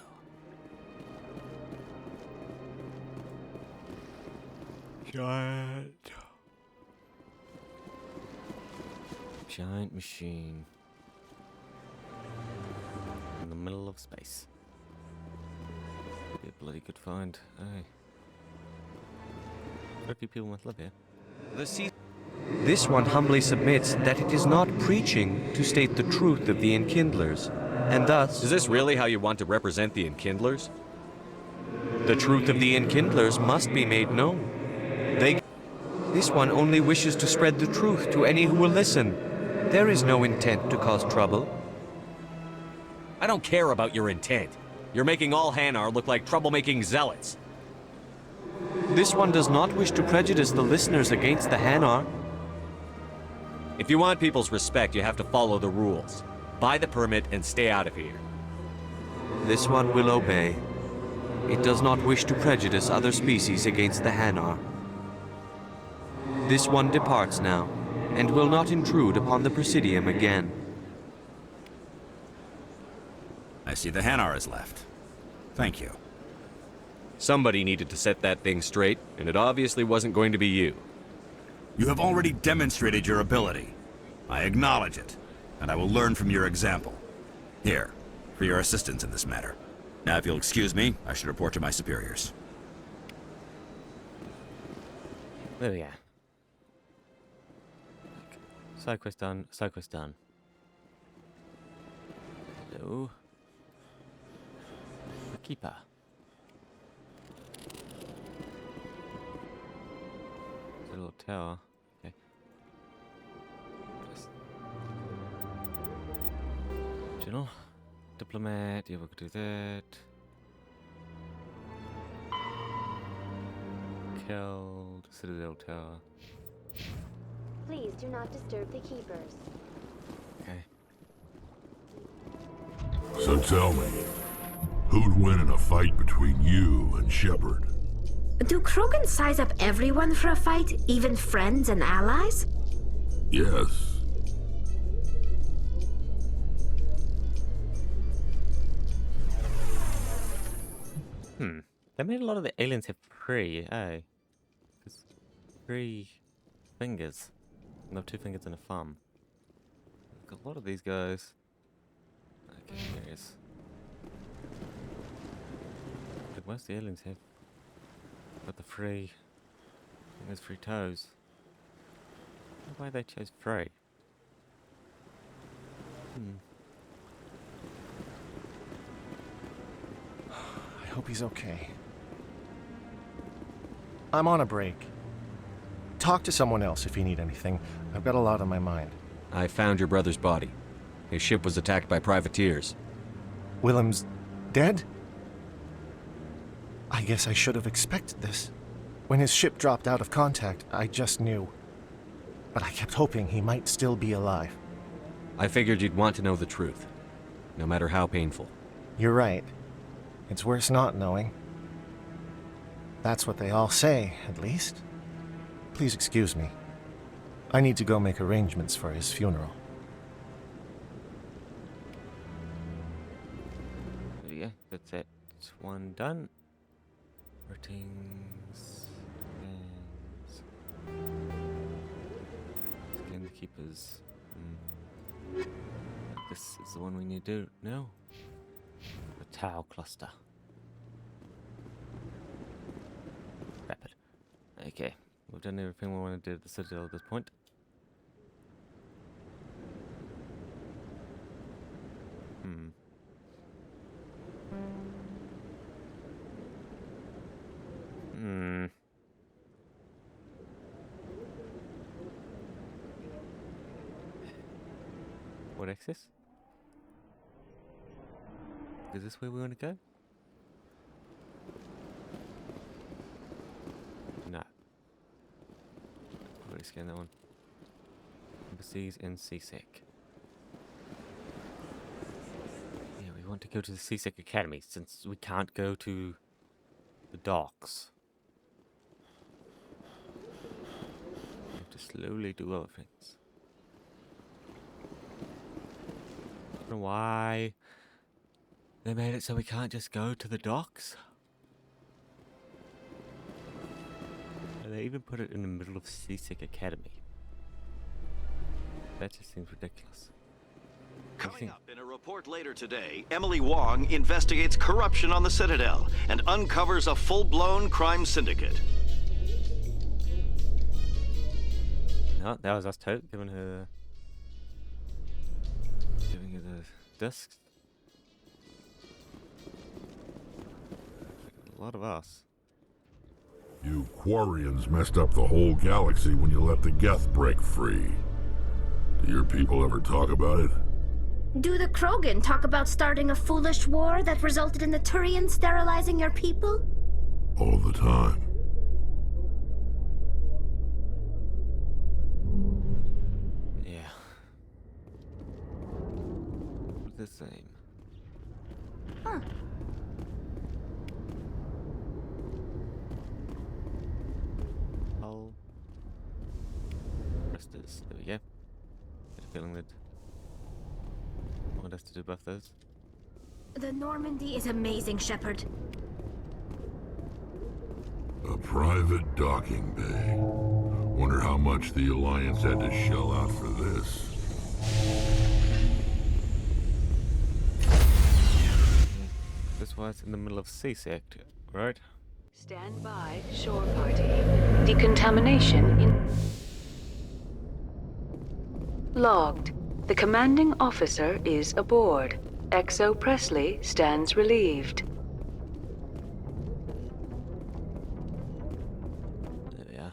Speaker 1: Giant machine in the middle of space. Be a bloody good find. Aye. Quite a few people must live here.
Speaker 4: This one humbly submits that it is not preaching to state the truth of the Enkindlers, and thus...
Speaker 3: Is this really how you want to represent the Enkindlers?
Speaker 4: The truth of the Enkindlers must be made known. This one only wishes to spread the truth to any who will listen. There is no intent to cause trouble.
Speaker 3: I don't care about your intent. You're making all Hanar look like troublemaking zealots.
Speaker 4: This one does not wish to prejudice the listeners against the Hanar.
Speaker 3: If you want people's respect, you have to follow the rules. Buy the permit and stay out of here.
Speaker 4: This one will obey. It does not wish to prejudice other species against the Hanar. This one departs now, and will not intrude upon the Presidium again.
Speaker 11: I see the Hanar is left. Thank you.
Speaker 3: Somebody needed to set that thing straight, and it obviously wasn't going to be you.
Speaker 11: You have already demonstrated your ability. I acknowledge it, and I will learn from your example. Here, for your assistance in this matter. Now, if you'll excuse me, I should report to my superiors.
Speaker 1: There we go. Side quest done, side quest done. Hello. The Keeper. There's a little tower. Okay. General. Diplomat, yeah, we could do that. Killed Citadel Tower.
Speaker 13: Please do not disturb the keepers.
Speaker 1: Okay.
Speaker 10: So tell me, who'd win in a fight between you and Shepard?
Speaker 8: Do Krogan size up everyone for a fight, even friends and allies?
Speaker 10: Yes.
Speaker 1: They made a lot of the aliens have three, eh? 'Cause 3 fingers. No, 2 fingers and a thumb. Like a lot of these guys. Okay, here it is. Like most of the aliens have got the 3 fingers, 3 toes. I don't know why they chose 3.
Speaker 9: I hope he's okay. I'm on a break. Talk to someone else if you need anything. I've got a lot on my mind.
Speaker 3: I found your brother's body. His ship was attacked by privateers.
Speaker 9: Willem's dead? I guess I should have expected this. When his ship dropped out of contact, I just knew. But I kept hoping he might still be alive.
Speaker 3: I figured you'd want to know the truth, no matter how painful.
Speaker 9: You're right. It's worse not knowing. That's what they all say, at least. Please excuse me. I need to go make arrangements for his funeral.
Speaker 1: Yeah, that's it. It's one done. Ratings. Scan the keepers. This is the one we need to do. No. The Tau cluster. Rapid. Okay. We've done everything we want to do at the Citadel at this point. What access? Is this where we want to go? No. Already scanned that one. Embassies and CSEC. Yeah, we want to go to the CSEC Academy since we can't go to the docks. We have to slowly do other things. I don't know why they made it so we can't just go to the docks. And they even put it in the middle of CSEC Academy. That just seems ridiculous.
Speaker 23: Coming up in a report later today, Emily Wong investigates corruption on the Citadel and uncovers a full-blown crime syndicate.
Speaker 1: No, that was us Tote giving her the discs. a lot of us.
Speaker 10: You Quarians messed up the whole galaxy when you let the Geth break free. Do your people ever talk about it?
Speaker 8: Do the Krogan talk about starting a foolish war that resulted in the Turians sterilizing your people?
Speaker 10: All the time.
Speaker 1: Yeah. The same.
Speaker 8: Huh.
Speaker 1: I'll rest this. There we go. Get a feeling that I want us to do both those.
Speaker 8: The Normandy is amazing, Shepard.
Speaker 10: A private docking bay. Wonder how much the Alliance had to shell out for this.
Speaker 1: This was in the middle of sea sector, right?
Speaker 6: Stand by, shore party. Decontamination in... Logged. The commanding officer is aboard. XO Presley stands relieved.
Speaker 1: There we are.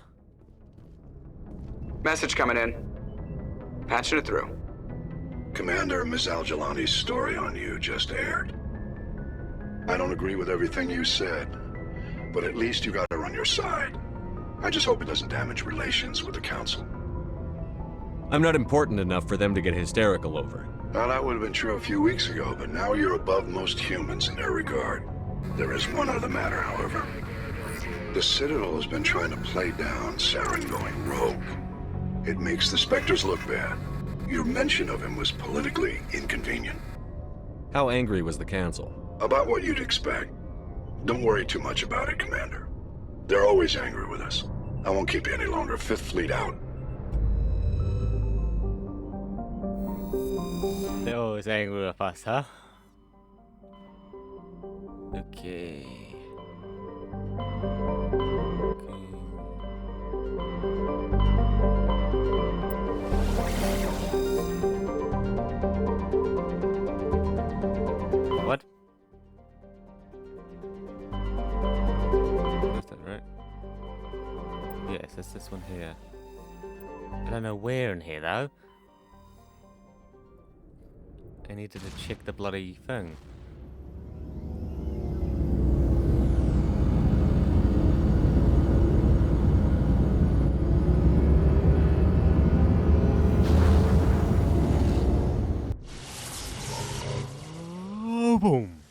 Speaker 2: Message coming in. Patching it through.
Speaker 15: Commander, Ms. Al-Jalani's story on you just aired. I don't agree with everything you said, but at least you got her on your side. I just hope it doesn't damage relations with the Council.
Speaker 3: I'm not important enough for them to get hysterical over.
Speaker 15: Well, that would have been true a few weeks ago, but now you're above most humans in their regard. There is one other matter, however. The Citadel has been trying to play down Saren going rogue. It makes the Spectres look bad. Your mention of him was politically inconvenient.
Speaker 3: How angry was the Council?
Speaker 15: About what you'd expect. Don't worry too much about it, Commander. They're always angry with us. I won't keep you any longer. Fifth Fleet out.
Speaker 1: They're always angry with us, huh? Okay. What? Is that right? Yes, it's this one here. I don't know where in here though. I needed to check the bloody thing. Oh, boom.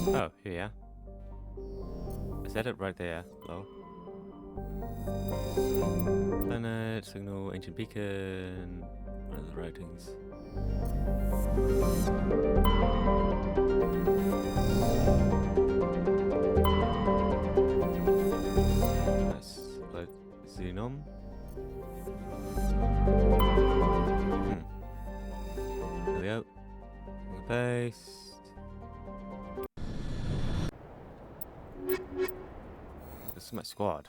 Speaker 1: Oh, here we are. Is that it right there? Low. Planet, signal, ancient beacon. What are the writings? Nice. Like Xenom. There we go. Paste. This is my squad.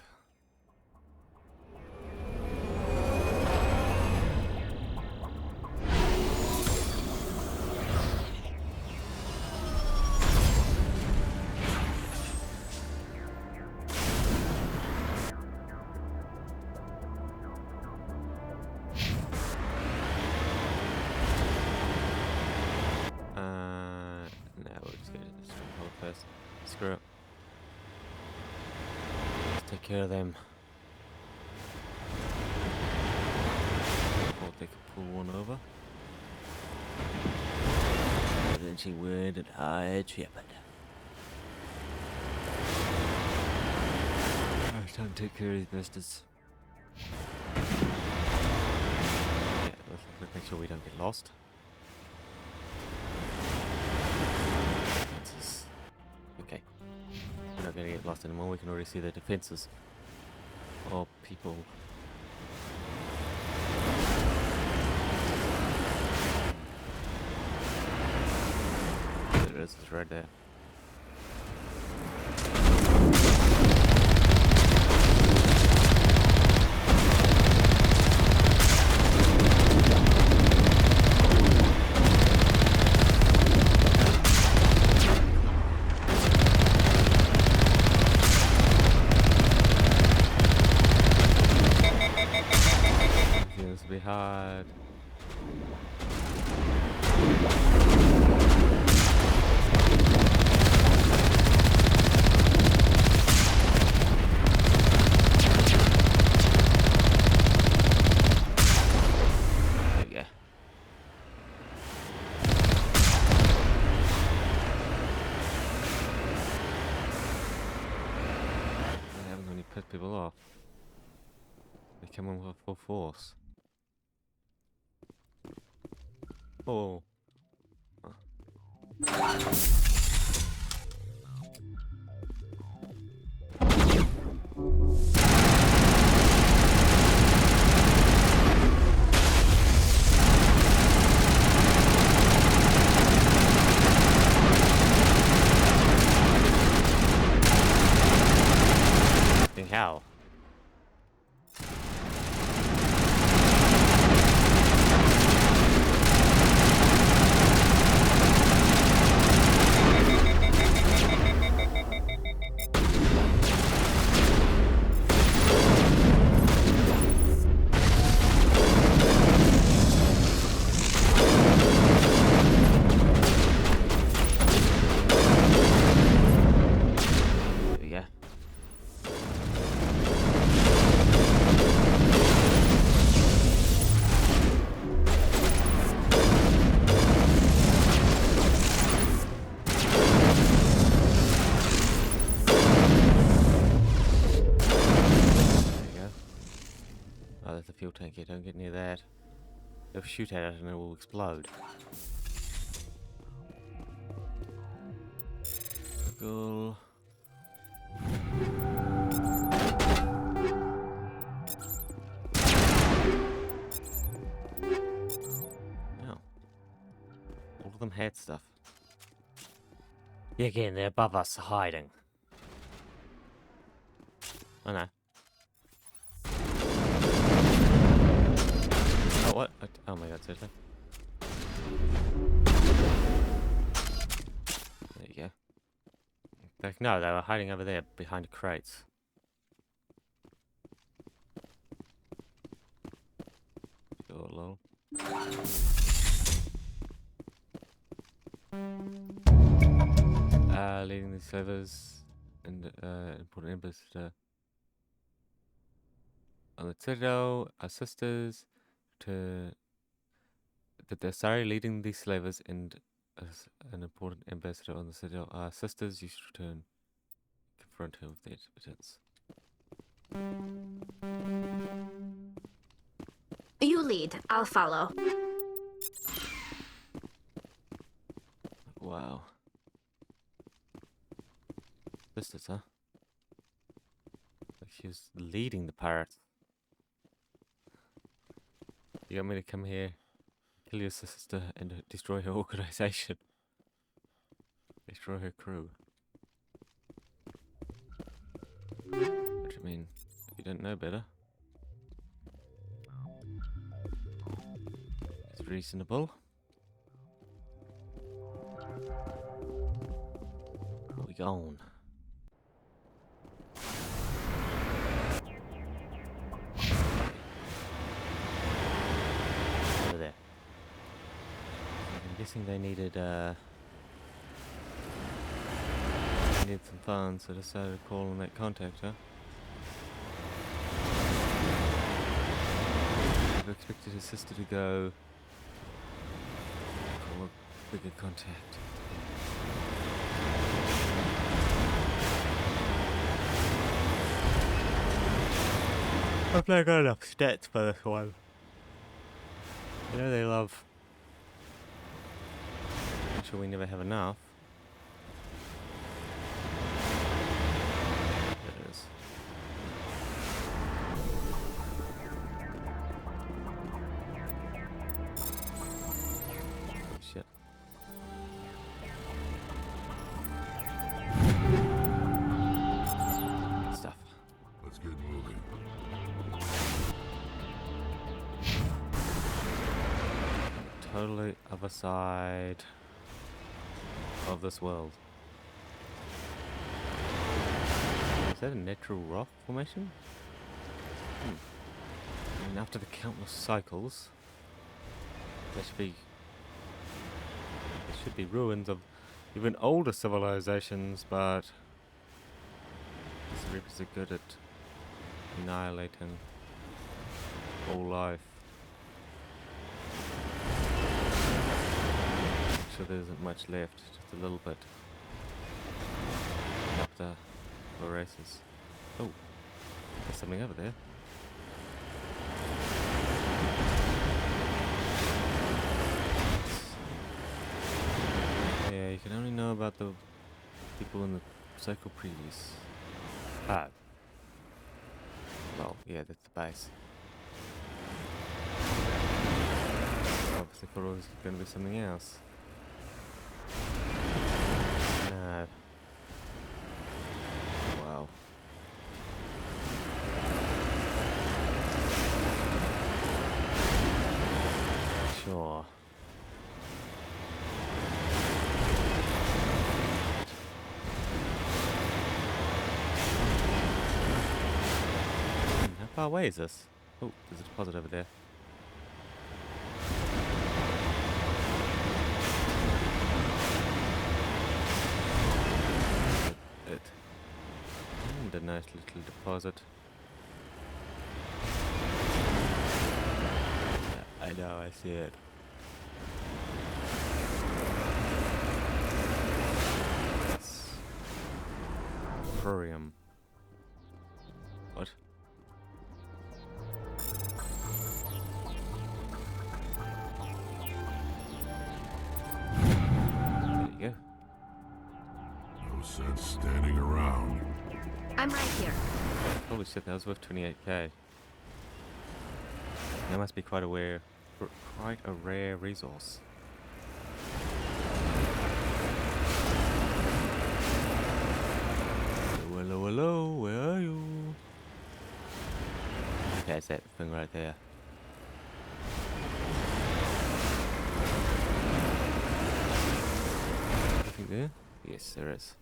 Speaker 1: No, we're just gonna stronghold first. Screw it. Take care of them. Or they could pull one over. And then she would and hide Shepard. Alright, time to take care of these bastards. Yeah, let's make sure we don't get lost. Defenses. Okay. We're not gonna get lost anymore, we can already see the defenses. Or people. There it is, it's right there. side. There we go. What happens when you piss people off? They come in with full force. Oh. How? Fuel tank here, don't get near that. They'll shoot at it and it will explode. Cool. No. All of them had stuff. Yeah, again, they're above us, hiding. I know. What? Oh my god, seriously? There you go. Like, no, they were hiding over there behind the crates. Sure, lol. Leading the servers and important ambassador on the Citadel, our sisters. To that the Asari leading these slavers and as an important ambassador on the Citadel are sisters. You should return, confront her with the evidence.
Speaker 8: You lead. I'll follow.
Speaker 1: Wow. Sisters, huh? Like she was leading the pirates. You want me to come here, kill your sister, and destroy her organization? Destroy her crew. What do you mean? You don't know better? It's reasonable. Where we going? I'm guessing they needed some funds, so I decided to call and make contact, huh? I expected his sister to go call a bigger contact. I've not got enough stats for this one. You know they love. I'm sure we never have enough. There it is. Oh, shit. Good stuff.
Speaker 10: Let's get moving.
Speaker 1: Totally other side of this world. Is that a natural rock formation? And after the countless cycles, there should be ruins of even older civilizations, but these Reapers are good at annihilating all life. So there isn't much left, just a little bit. Up the races. Oh, there's something over there. Yeah, you can only know about the people in the Psycho Previous. Ah. Well, yeah, that's the base. Obviously thought it was going to be something else. No. Wow. Sure. How far away is this? Oh, there's a deposit over there. And a nice little deposit. I know, I see it. Yes. Thorium. What? There you go.
Speaker 10: No sense standing around.
Speaker 8: I'm right here.
Speaker 1: Holy shit, that was worth 28k. That must be quite a rare resource. Hello, hello, where are you? Okay, it's that thing right there. Anything there? Yes, there is.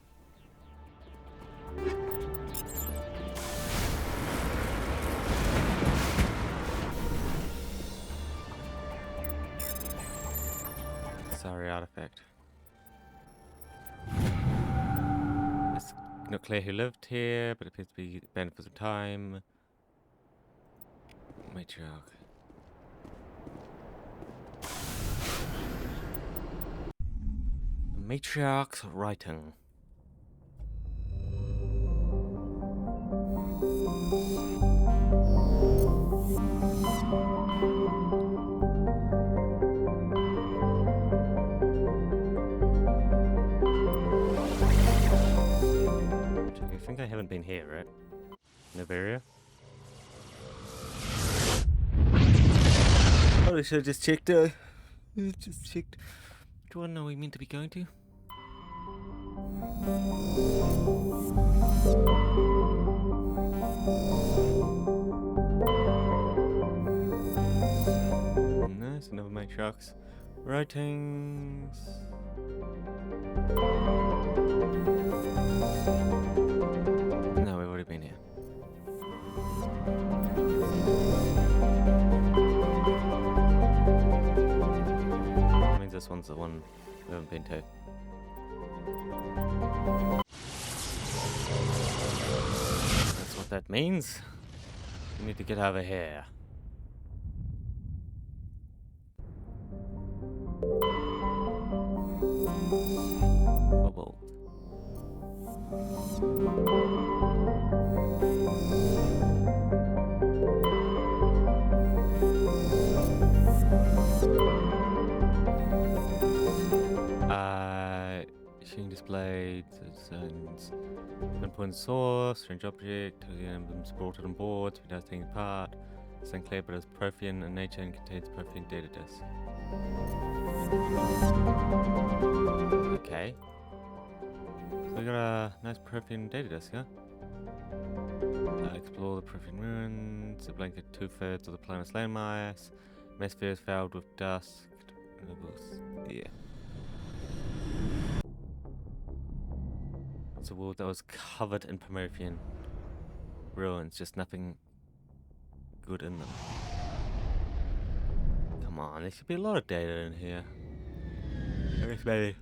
Speaker 1: Sorry, artifact. It's not clear who lived here, but it appears to be abandoned for some time. Matriarch. Matriarch's writing. I think I haven't been here, right? Novaria? Oh, I should have just checked, just checked. Do I know we meant to be going to? Nice, another Matriarch's writings. No, we've already been here. That means this one's the one we haven't been to. That's what that means. We need to get over here. Cobalt. Shooting displayed, pinpoint source, strange object, emblems brought on board, we does taking part. It's unclear, but it's Prothean in nature and contains Prothean data disk. Okay. So we got a nice Prothean data disk, huh? Explore the Prothean ruins, a blanket 2/3 of the planet's landmass, Mesosphere is fouled with dust. Yeah. It's a world that was covered in Promethean ruins, just nothing good in them. come on, there should be a lot of data in here. There's many.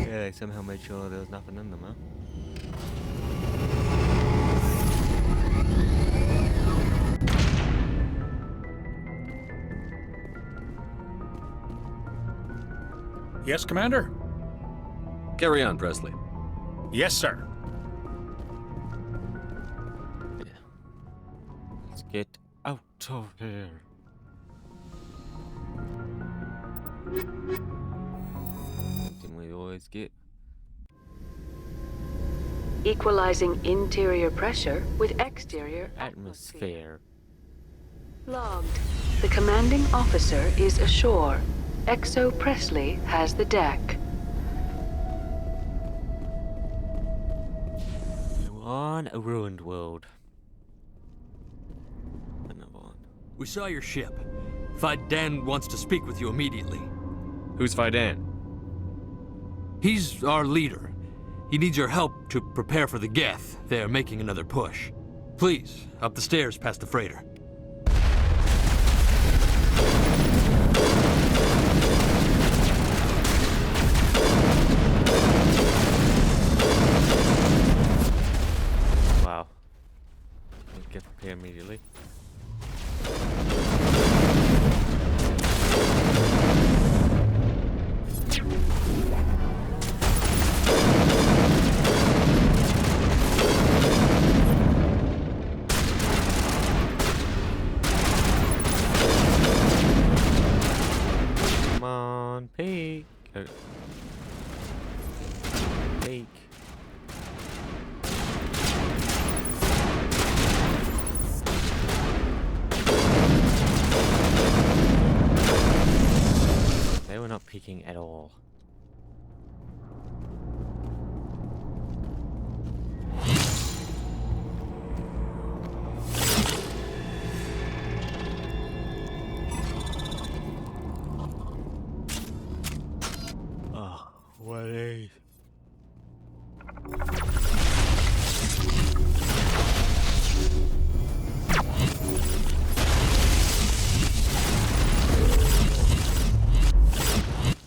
Speaker 1: Yeah, they somehow made sure there was nothing in them, huh?
Speaker 5: Yes, Commander?
Speaker 3: Carry on, Presley.
Speaker 5: Yes, sir.
Speaker 1: Let's get out of here. Something we always get.
Speaker 6: Equalizing interior pressure with exterior
Speaker 1: Atmosphere.
Speaker 6: Logged. The commanding officer is ashore. XO Presley has the deck.
Speaker 1: We're on a ruined world. Another one.
Speaker 16: We saw your ship. Fidan wants to speak with you immediately.
Speaker 3: Who's Fidan?
Speaker 16: He's our leader. He needs your help to prepare for the Geth. They're making another push. Please, up the stairs past the freighter.
Speaker 1: Wow. Get prepared immediately. Come on, peek. Peek. They were not peeking at all. Oh, what is?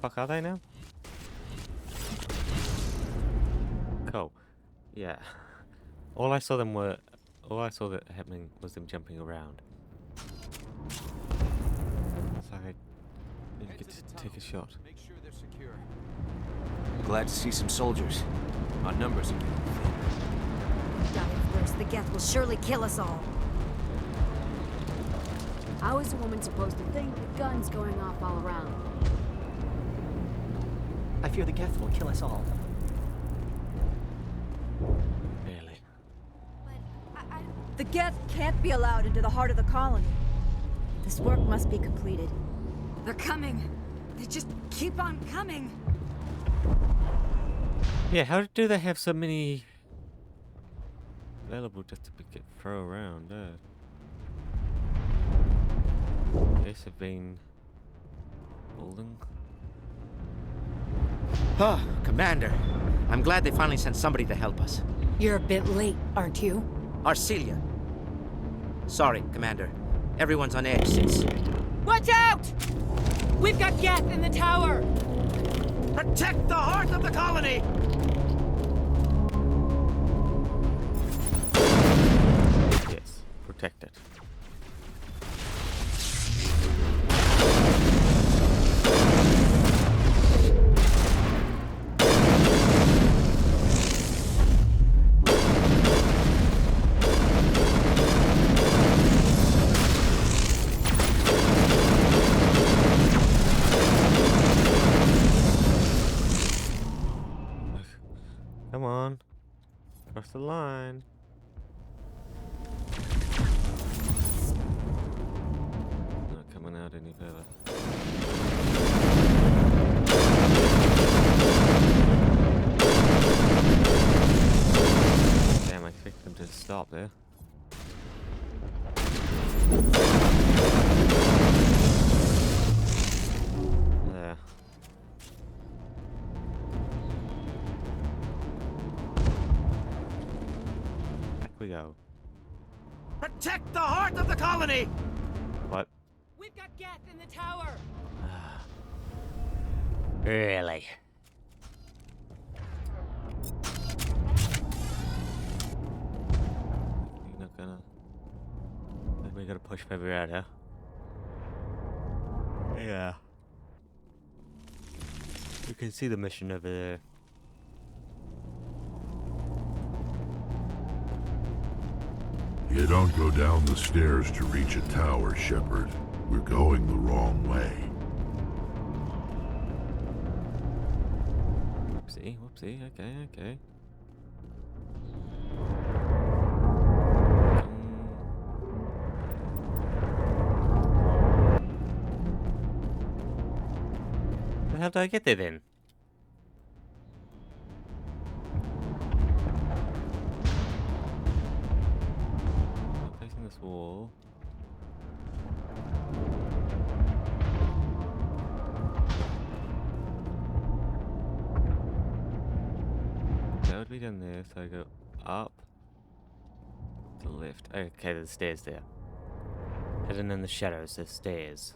Speaker 1: Fuck are they now? Cool. Yeah. All I saw that happening was them jumping around. So I didn't get to take a shot.
Speaker 18: Make sure they're secure. Glad to see some soldiers. Our numbers are getting thin.
Speaker 19: Die of thirst. The Geth will surely kill us all.
Speaker 7: How is a woman supposed to think with guns going off all around?
Speaker 9: I fear the Geth will kill us all.
Speaker 1: Really?
Speaker 19: The Geth can't be allowed into the heart of the colony. This work must be completed.
Speaker 7: They're coming. They just keep on coming.
Speaker 1: Yeah, how do they have so many available just to get throw around? Guess have been building.
Speaker 25: Oh, Commander. I'm glad they finally sent somebody to help us.
Speaker 14: You're a bit late, aren't you?
Speaker 25: Arcelia. Sorry, Commander. Everyone's on edge since...
Speaker 26: Watch out! We've got Geth in the tower!
Speaker 25: Protect the heart of the colony!
Speaker 1: Yes, protect it. Come on. Cross the line. Not coming out any further. Damn, I expected them to stop there. There. We go.
Speaker 25: Protect the heart of the colony!
Speaker 1: What?
Speaker 26: Geth in the tower!
Speaker 1: Really? You're not gonna... We gotta push February out, huh? Yeah. You can see the mission over there.
Speaker 10: You don't go down the stairs to reach a tower, Shepard. We're going the wrong way.
Speaker 1: Whoopsie, whoopsie, okay. How do I get there then? I'm facing this wall. That would be done there, so I go up to the left. Okay, there's stairs there. Hidden in the shadows, there's stairs.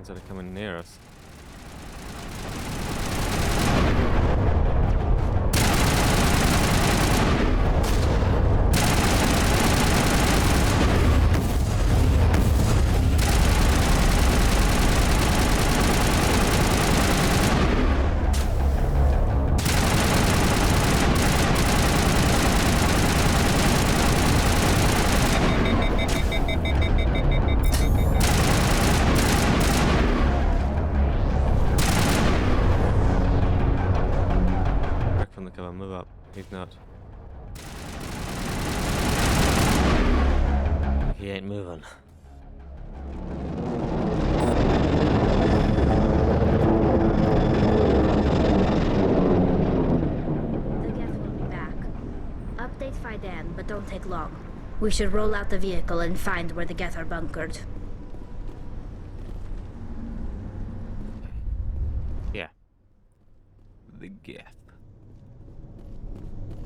Speaker 1: That are coming near us. Move up. He's not. He ain't moving.
Speaker 8: The Geth will be back. Update Faidan, but don't take long. We should roll out the vehicle and find where the Geth are bunkered.
Speaker 1: Yeah. The Geth.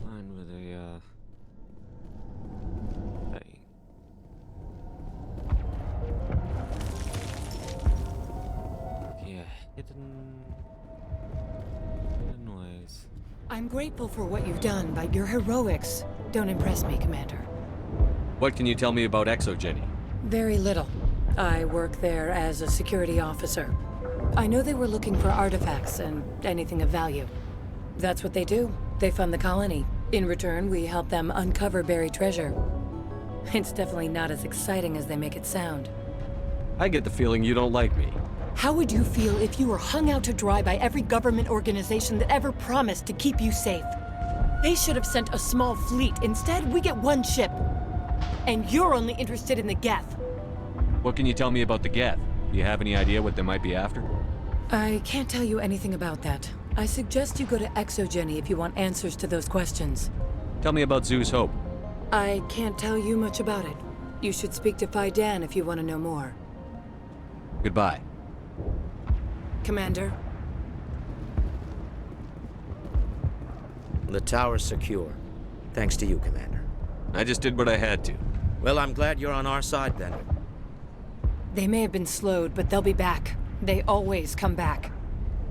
Speaker 1: Line with a thing. Yeah, hidden noise.
Speaker 26: I'm grateful for what you've done, but your heroics don't impress me, Commander.
Speaker 3: What can you tell me about ExoGeni?
Speaker 26: Very little. I work there as a security officer. I know they were looking for artifacts and anything of value. That's what they do. They fund the colony. In return, we help them uncover buried treasure. It's definitely not as exciting as they make it sound.
Speaker 3: I get the feeling you don't like me.
Speaker 26: How would you feel if you were hung out to dry by every government organization that ever promised to keep you safe? They should have sent a small fleet. Instead, we get one ship. And you're only interested in the Geth.
Speaker 3: What can you tell me about the Geth? Do you have any idea what they might be after?
Speaker 26: I can't tell you anything about that. I suggest you go to ExoGeni if you want answers to those questions.
Speaker 3: Tell me about Zeus Hope.
Speaker 26: I can't tell you much about it. You should speak to Faidan if you want to know more.
Speaker 3: Goodbye.
Speaker 26: Commander?
Speaker 25: The tower's secure. Thanks to you, Commander.
Speaker 3: I just did what I had to.
Speaker 25: Well, I'm glad you're on our side, then.
Speaker 26: They may have been slowed, but they'll be back. They always come back.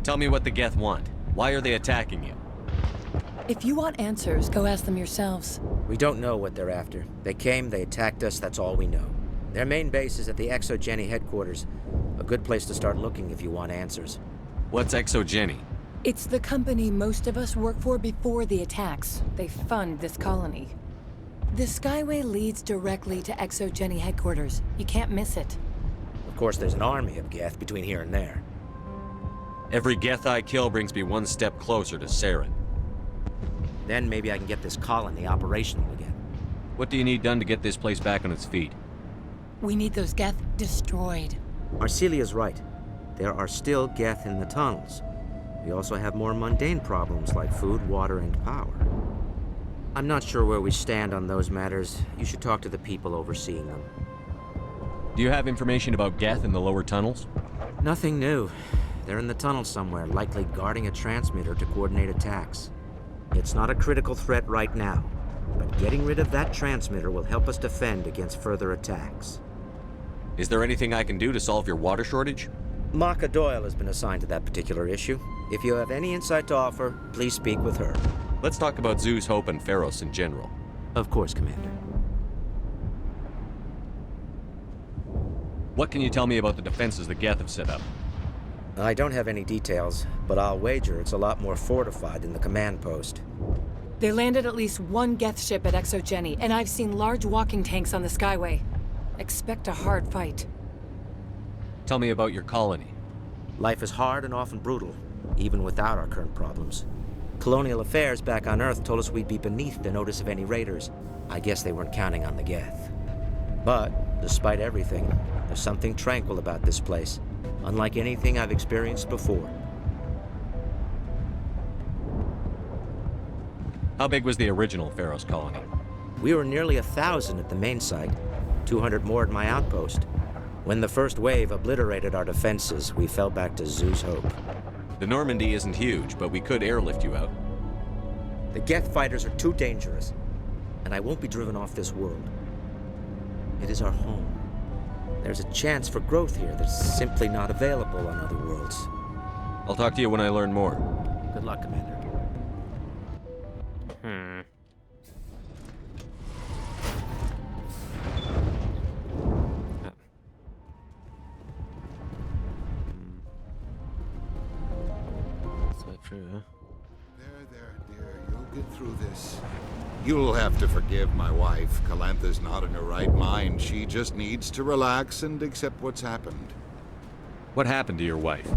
Speaker 3: Tell me what the Geth want. Why are they attacking you?
Speaker 26: If you want answers, go ask them yourselves.
Speaker 25: We don't know what they're after. They came, they attacked us, that's all we know. Their main base is at the ExoGeni headquarters. A good place to start looking if you want answers.
Speaker 3: What's ExoGeni?
Speaker 26: It's the company most of us work for before the attacks. They fund this colony. The Skyway leads directly to ExoGeni headquarters. You can't miss it.
Speaker 25: Of course, there's an army of Geth between here and there.
Speaker 3: Every Geth I kill brings me one step closer to Saren.
Speaker 25: Then maybe I can get this colony operational again.
Speaker 3: What do you need done to get this place back on its feet?
Speaker 26: We need those Geth destroyed.
Speaker 25: Arcelia's right. There are still Geth in the tunnels. We also have more mundane problems like food, water, and power. I'm not sure where we stand on those matters. You should talk to the people overseeing them.
Speaker 3: Do you have information about Geth in the lower tunnels?
Speaker 25: Nothing new. They're in the tunnel somewhere, likely guarding a transmitter to coordinate attacks. It's not a critical threat right now, but getting rid of that transmitter will help us defend against further attacks.
Speaker 3: Is there anything I can do to solve your water shortage?
Speaker 25: Maka Doyle has been assigned to that particular issue. If you have any insight to offer, please speak with her.
Speaker 3: Let's talk about Zhu's Hope and Pharos in general.
Speaker 25: Of course, Commander.
Speaker 3: What can you tell me about the defenses the Geth have set up?
Speaker 25: I don't have any details, but I'll wager it's a lot more fortified than the command post.
Speaker 26: They landed at least one Geth ship at Exogeny, and I've seen large walking tanks on the Skyway. Expect a hard fight.
Speaker 3: Tell me about your colony.
Speaker 25: Life is hard and often brutal, even without our current problems. Colonial affairs back on Earth told us we'd be beneath the notice of any raiders. I guess they weren't counting on the Geth. But, despite everything, there's something tranquil about this place, unlike anything I've experienced before.
Speaker 3: How big was the original Pharos colony?
Speaker 25: We were nearly 1,000 at the main site, 200 more at my outpost. When the first wave obliterated our defenses, we fell back to Zhu's Hope.
Speaker 3: The Normandy isn't huge, but we could airlift you out.
Speaker 25: The Geth fighters are too dangerous, and I won't be driven off this world. It is our home. There's a chance for growth here that's simply not available on other worlds.
Speaker 3: I'll talk to you when I learn more.
Speaker 25: Good luck, Commander.
Speaker 12: There, dear. You'll get through this. You'll have to forgive my wife. Calantha's not in her right mind. She just needs to relax and accept what's happened.
Speaker 3: What happened to your wife?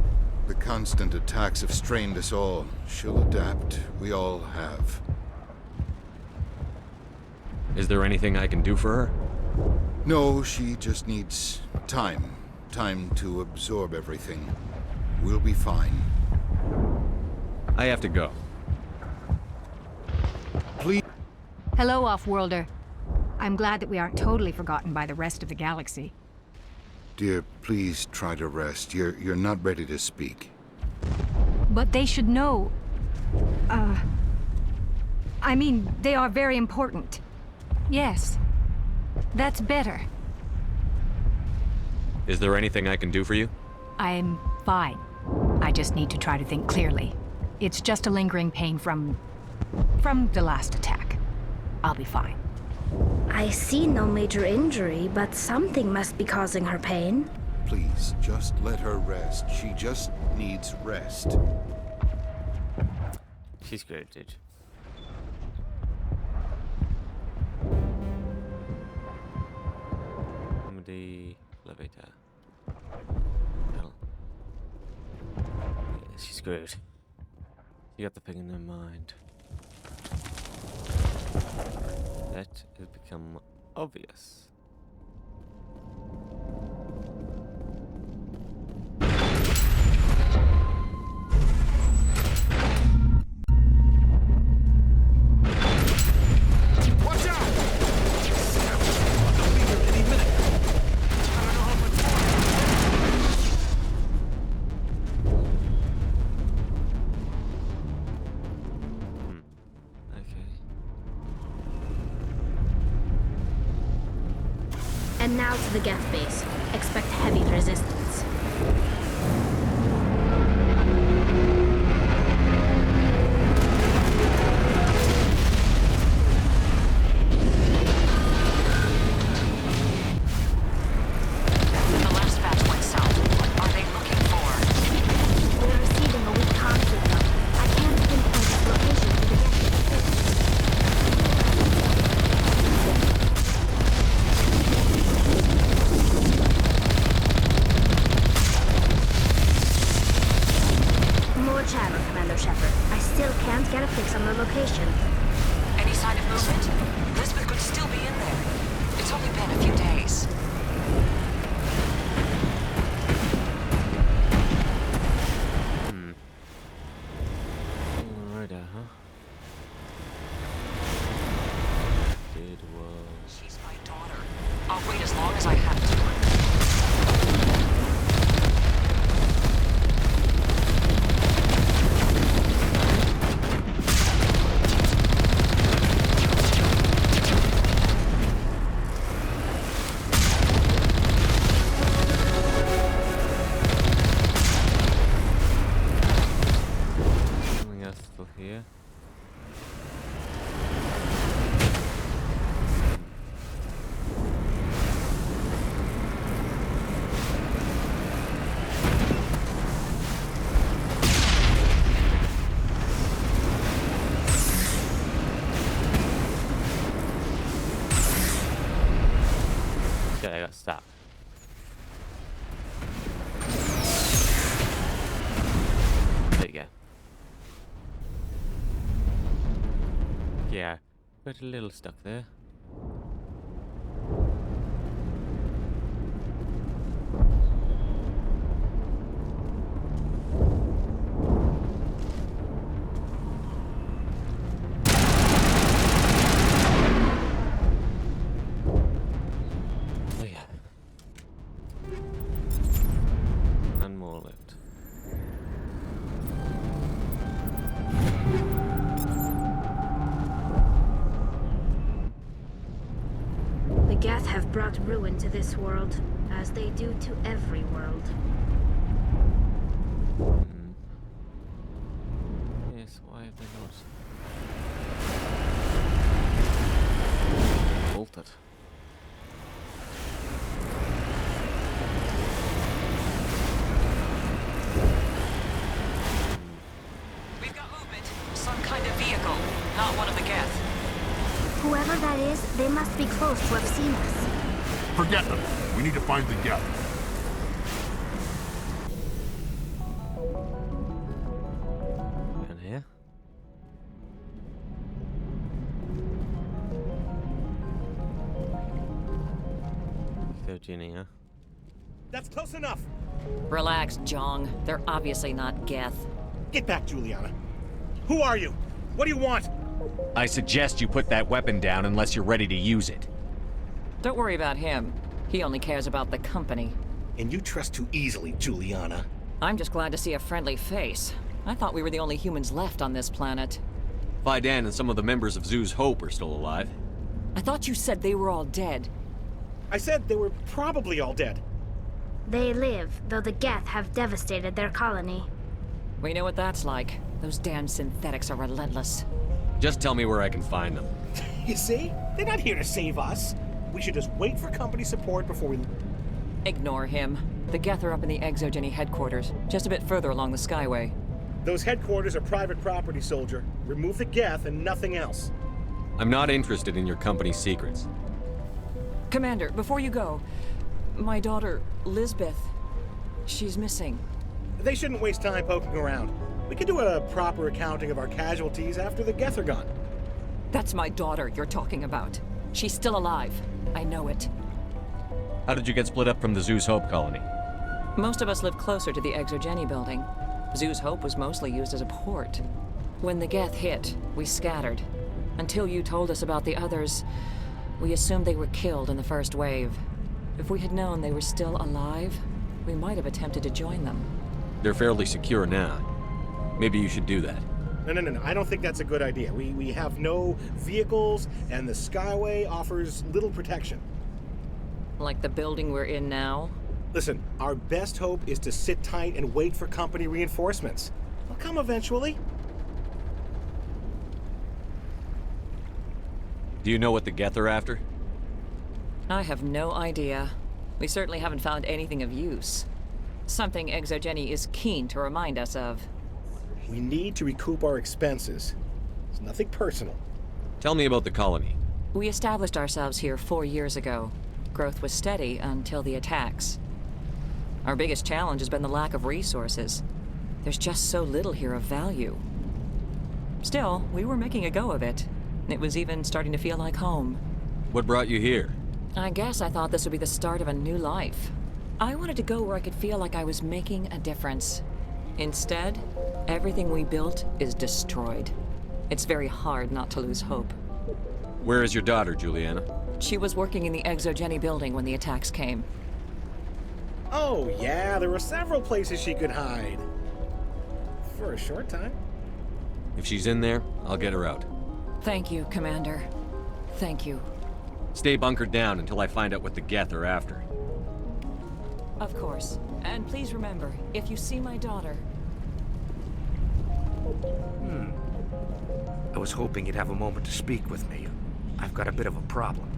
Speaker 12: The constant attacks have strained us all. She'll adapt. We all have.
Speaker 3: Is there anything I can do for her?
Speaker 12: No, she just needs time. Time to absorb everything. We'll be fine.
Speaker 3: I have to go.
Speaker 12: Please.
Speaker 17: Hello, Off-Worlder. I'm glad that we aren't totally forgotten by the rest of the galaxy.
Speaker 12: Dear, please try to rest. You're not ready to speak.
Speaker 17: But they should know... I mean, they are very important. Yes. That's better.
Speaker 3: Is there anything I can do for you?
Speaker 17: I'm fine. I just need to try to think clearly. It's just a lingering pain from the last attack. I'll be fine.
Speaker 8: I see no major injury, but something must be causing her pain.
Speaker 12: Please, just let her rest. She just needs rest.
Speaker 1: She's great, dude. Comedy elevator. Hell. Yeah, she's good. You got the thing in her mind. That has become obvious.
Speaker 12: Watch out! They'll be here any minute. I don't know how much
Speaker 8: And now to the Geth base. Expect heavy resistance.
Speaker 17: The last batch went south. What are they looking for?
Speaker 8: We're receiving a weak comm signal. I can't pinpoint its location to the Geth. More chatter, Commander Shepard. I still can't get a fix on the location.
Speaker 17: Any sign of movement? Lisbeth could still be in there. It's only been a few days.
Speaker 1: Shit, I got stuck. There you go. Yeah, got a little stuck there.
Speaker 8: Geth have brought ruin to this world, as they do to every world.
Speaker 1: Yes, why have they not bolted?
Speaker 4: We've got movement. Some kind of vehicle, not one of the Geth.
Speaker 8: Whoever that is, they must be close to have seen us.
Speaker 10: Forget them. We need to find the Geth.
Speaker 1: In here? So, Ginny, huh?
Speaker 9: That's close enough.
Speaker 4: Relax, Jong. They're obviously not Geth.
Speaker 9: Get back, Juliana. Who are you? What do you want?
Speaker 11: I suggest you put that weapon down unless you're ready to use it.
Speaker 4: Don't worry about him. He only cares about the company.
Speaker 9: And you trust too easily, Juliana.
Speaker 4: I'm just glad to see a friendly face. I thought we were the only humans left on this planet.
Speaker 3: Vidan and some of the members of Zoo's Hope are still alive.
Speaker 4: I thought you said they were all dead.
Speaker 9: I said they were probably all dead.
Speaker 8: They live, though the Geth have devastated their colony.
Speaker 4: We know what that's like. Those damn synthetics are relentless.
Speaker 3: Just tell me where I can find them.
Speaker 9: You see? They're not here to save us. We should just wait for company support before we...
Speaker 4: Ignore him. The Geth are up in the Exogeny headquarters, just a bit further along the Skyway.
Speaker 9: Those headquarters are private property, soldier. Remove the Geth and nothing else.
Speaker 3: I'm not interested in your company's secrets.
Speaker 4: Commander, before you go, my daughter, Lisbeth, she's missing.
Speaker 9: They shouldn't waste time poking around. We could do a proper accounting of our casualties after the Geth are gone.
Speaker 4: That's my daughter you're talking about. She's still alive. I know it.
Speaker 3: How did you get split up from the Zoo's Hope colony?
Speaker 4: Most of us live closer to the Exogeny building. Zoo's Hope was mostly used as a port. When the Geth hit, we scattered. Until you told us about the others, we assumed they were killed in the first wave. If we had known they were still alive, we might have attempted to join them.
Speaker 3: They're fairly secure now. Maybe you should do that.
Speaker 9: No. I don't think that's a good idea. We have no vehicles, and the Skyway offers little protection.
Speaker 4: Like the building we're in now?
Speaker 9: Listen, our best hope is to sit tight and wait for company reinforcements. They'll come eventually.
Speaker 3: Do you know what the Geth are after?
Speaker 4: I have no idea. We certainly haven't found anything of use. Something Exogeny is keen to remind us of.
Speaker 9: We need to recoup our expenses. It's nothing personal.
Speaker 3: Tell me about the colony.
Speaker 4: We established ourselves here 4 years ago. Growth was steady until the attacks. Our biggest challenge has been the lack of resources. There's just so little here of value. Still, we were making a go of it. It was even starting to feel like home.
Speaker 3: What brought you here?
Speaker 4: I guess I thought this would be the start of a new life. I wanted to go where I could feel like I was making a difference. Instead, everything we built is destroyed. It's very hard not to lose hope.
Speaker 3: Where is your daughter, Juliana?
Speaker 4: She was working in the Exogeny building when the attacks came.
Speaker 9: Oh, yeah, there were several places she could hide. For a short time.
Speaker 3: If she's in there, I'll get her out.
Speaker 4: Thank you, Commander. Thank you.
Speaker 3: Stay bunkered down until I find out what the Geth are after.
Speaker 4: Of course. And please remember, if you see my daughter...
Speaker 18: I was hoping you'd have a moment to speak with me. I've got a bit of a problem.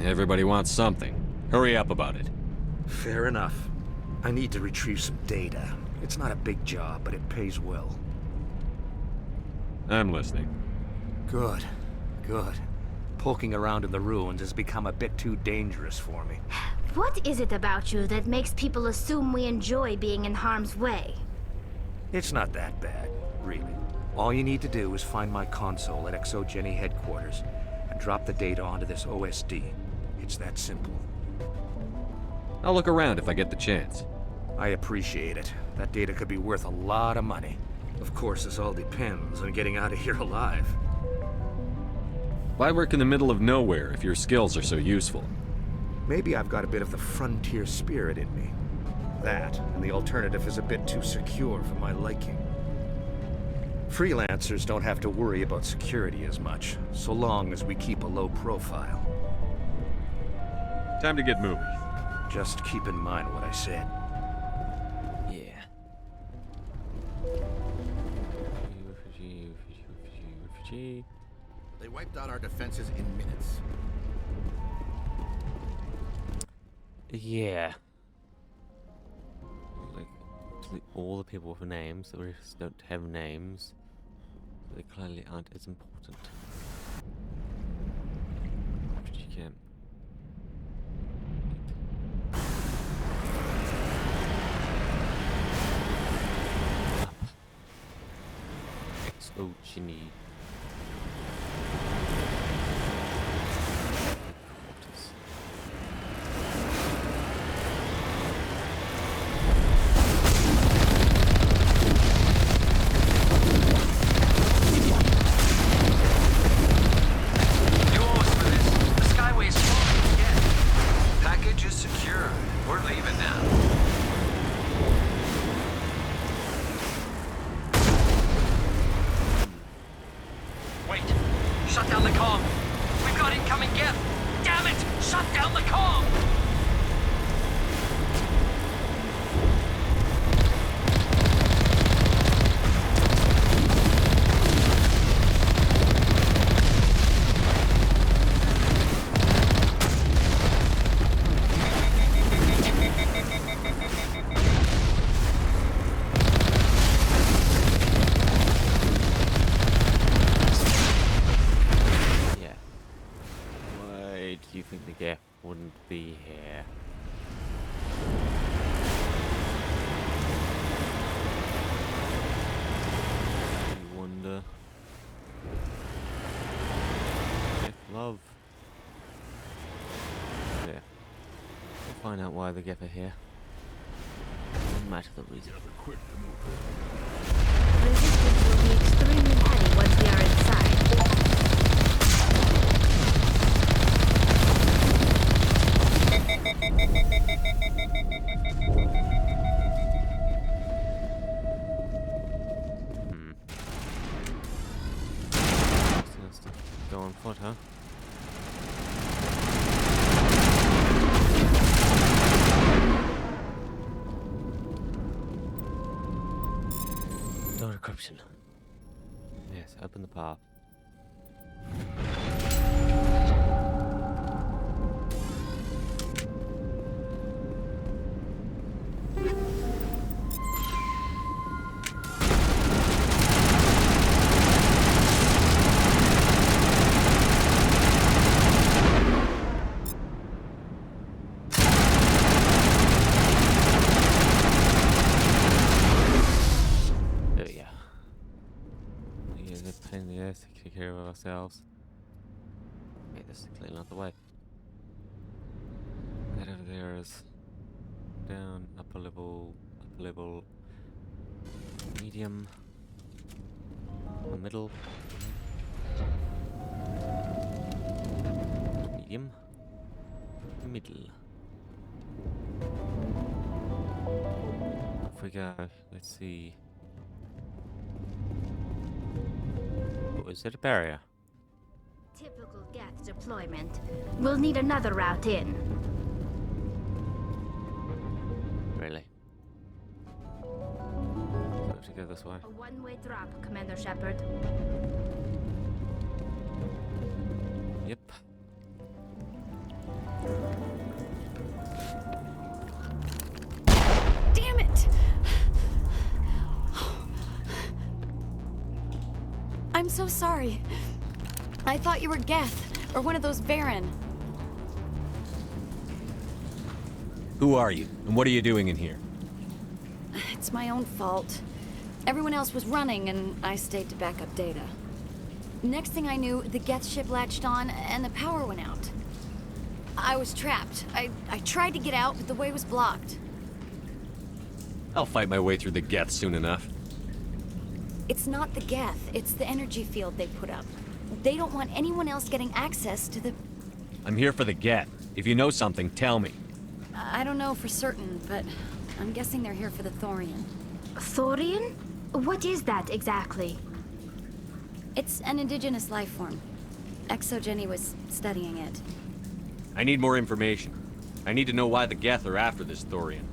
Speaker 3: Everybody wants something. Hurry up about it.
Speaker 18: Fair enough. I need to retrieve some data. It's not a big job, but it pays well.
Speaker 3: I'm listening.
Speaker 18: Good. Poking around in the ruins has become a bit too dangerous for me.
Speaker 8: What is it about you that makes people assume we enjoy being in harm's way?
Speaker 18: It's not that bad, really. All you need to do is find my console at ExoGeni headquarters and drop the data onto this OSD. It's that simple.
Speaker 3: I'll look around if I get the chance.
Speaker 18: I appreciate it. That data could be worth a lot of money. Of course, this all depends on getting out of here alive.
Speaker 3: Why work in the middle of nowhere if your skills are so useful?
Speaker 18: Maybe I've got a bit of the frontier spirit in me. That, and the alternative is a bit too secure for my liking. Freelancers don't have to worry about security as much, so long as we keep a low profile.
Speaker 3: Time to get moving.
Speaker 18: Just keep in mind what I said.
Speaker 1: Yeah. Refugee.
Speaker 12: They wiped out our defenses in minutes.
Speaker 1: Yeah. Like, all the people with names that we just don't have names. They clearly aren't as important. Refugee camp. ExoGeni.
Speaker 16: Shut down the comm! We've got incoming Geth! Damn it! Shut down the comm!
Speaker 1: Do you think the Geth wouldn't be here? You wonder. Geth love. Yeah. We'll find out why the Geth are here. No matter the reason.
Speaker 8: Resistance will be extremely heavy once we are inside.
Speaker 1: Go on foot, huh? Door decryption. Yes, open the path. Take care of ourselves. Okay, this is clearly not the way. That over there is down, upper level, medium, middle, medium, middle. Off we go. Let's see. Is it a barrier?
Speaker 8: Typical Geth deployment. We'll need another route in.
Speaker 1: Really? So we have to go this way.
Speaker 8: A one-way drop, Commander Shepard.
Speaker 1: Yep.
Speaker 14: Damn it! I'm so sorry. I thought you were Geth, or one of those Varen.
Speaker 11: Who are you, and what are you doing in here?
Speaker 7: It's my own fault. Everyone else was running, and I stayed to back up data. Next thing I knew, the Geth ship latched on, and the power went out. I was trapped. I tried to get out, but the way was blocked.
Speaker 3: I'll fight my way through the Geth soon enough.
Speaker 7: It's not the Geth, it's the energy field they put up. They don't want anyone else getting access to the...
Speaker 11: I'm here for the Geth. If you know something, tell me.
Speaker 7: I don't know for certain, but I'm guessing they're here for the Thorian.
Speaker 8: Thorian? What is that exactly?
Speaker 7: It's an indigenous life form. ExoGeni was studying it.
Speaker 3: I need more information. I need to know why the Geth are after this Thorian.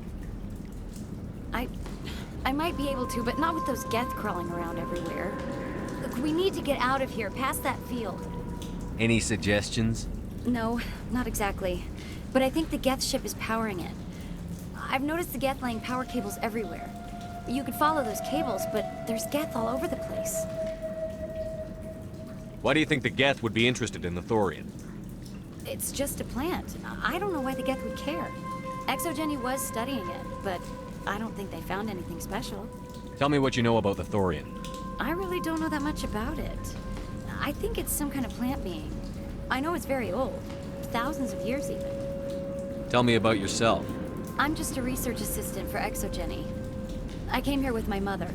Speaker 7: I might be able to, but not with those Geth crawling around everywhere. Look, we need to get out of here, past that field.
Speaker 11: Any suggestions?
Speaker 7: No, not exactly. But I think the Geth ship is powering it. I've noticed the Geth laying power cables everywhere. You could follow those cables, but there's Geth all over the place.
Speaker 3: Why do you think the Geth would be interested in the Thorian?
Speaker 7: It's just a plant. I don't know why the Geth would care. ExoGeni was studying it, but I don't think they found anything special.
Speaker 3: Tell me what you know about the Thorian.
Speaker 7: I really don't know that much about it. I think it's some kind of plant being. I know it's very old. Thousands of years even.
Speaker 3: Tell me about yourself.
Speaker 7: I'm just a research assistant for ExoGeni. I came here with my mother.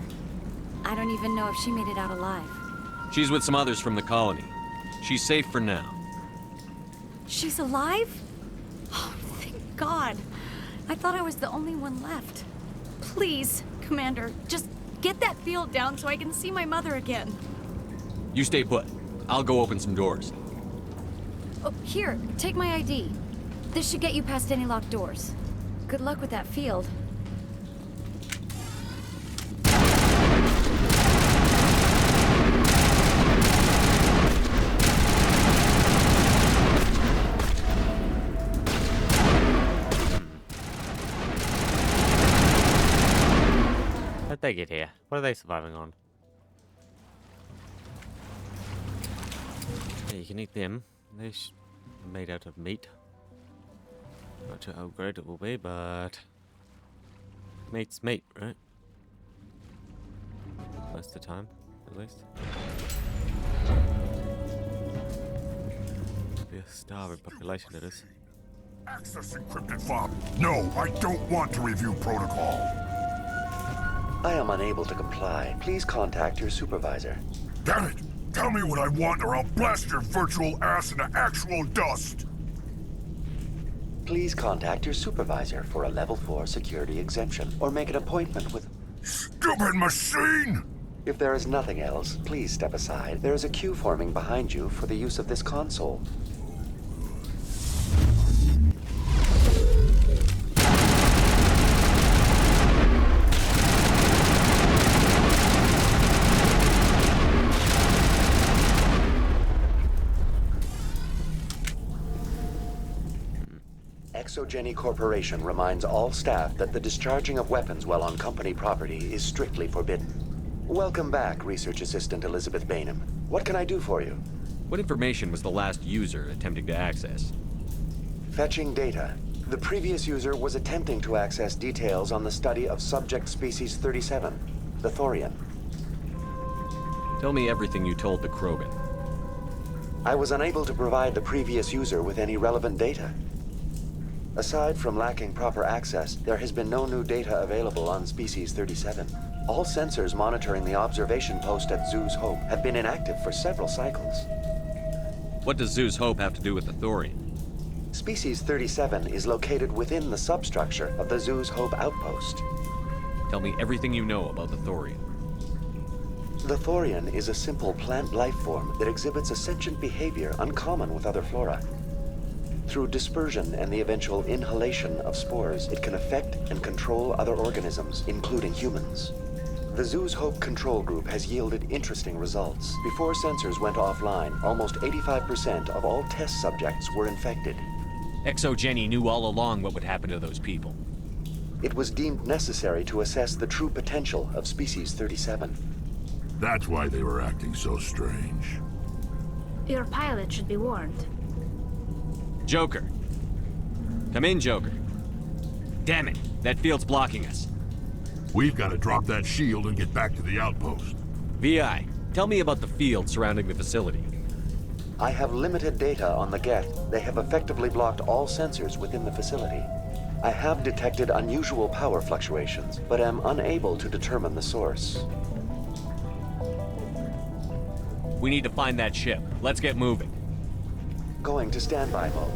Speaker 7: I don't even know if she made it out alive.
Speaker 3: She's with some others from the colony. She's safe for now.
Speaker 7: She's alive? Oh, thank God. I thought I was the only one left. Please, Commander, just get that field down so I can see my mother again.
Speaker 3: You stay put. I'll go open some doors.
Speaker 7: Oh, here, take my ID. This should get you past any locked doors. Good luck with that field.
Speaker 1: How'd they get here? What are they surviving on? Yeah, you can eat them. They're made out of meat. Not sure how great it will be, but meat's meat, right? Most of the time, at least. Be a starving population, it is.
Speaker 10: Access encrypted fob. No, I don't want to review protocol.
Speaker 13: I am unable to comply. Please contact your supervisor.
Speaker 10: Damn it! Tell me what I want or I'll blast your virtual ass into actual dust!
Speaker 13: Please contact your supervisor for a level 4 security exemption, or make an appointment with...
Speaker 10: Stupid machine!
Speaker 13: If there is nothing else, please step aside. There is a queue forming behind you for the use of this console. ExoGeni Corporation reminds all staff that the discharging of weapons while on company property is strictly forbidden. Welcome back, Research Assistant Elizabeth Bainham. What can I do for you?
Speaker 3: What information was the last user attempting to access?
Speaker 13: Fetching data. The previous user was attempting to access details on the study of subject species 37, the Thorian.
Speaker 3: Tell me everything you told the Krogan.
Speaker 13: I was unable to provide the previous user with any relevant data. Aside from lacking proper access, there has been no new data available on Species 37. All sensors monitoring the observation post at Zoo's Hope have been inactive for several cycles.
Speaker 3: What does Zoo's Hope have to do with the Thorian?
Speaker 13: Species 37 is located within the substructure of the Zoo's Hope outpost.
Speaker 3: Tell me everything you know about the Thorian.
Speaker 13: The Thorian is a simple plant life form that exhibits a sentient behavior uncommon with other flora. Through dispersion and the eventual inhalation of spores, it can affect and control other organisms, including humans. The Zoo's Hope control group has yielded interesting results. Before sensors went offline, almost 85% of all test subjects were infected.
Speaker 11: ExoGeni knew all along what would happen to those people.
Speaker 13: It was deemed necessary to assess the true potential of Species 37.
Speaker 10: That's why they were acting so strange.
Speaker 8: Your pilot should be warned.
Speaker 3: Joker. Come in, Joker. Damn it! That field's blocking us.
Speaker 10: We've got to drop that shield and get back to the outpost.
Speaker 3: VI, tell me about the field surrounding the facility.
Speaker 13: I have limited data on the Geth. They have effectively blocked all sensors within the facility. I have detected unusual power fluctuations, but am unable to determine the source.
Speaker 3: We need to find that ship. Let's get moving.
Speaker 13: Going to standby mode.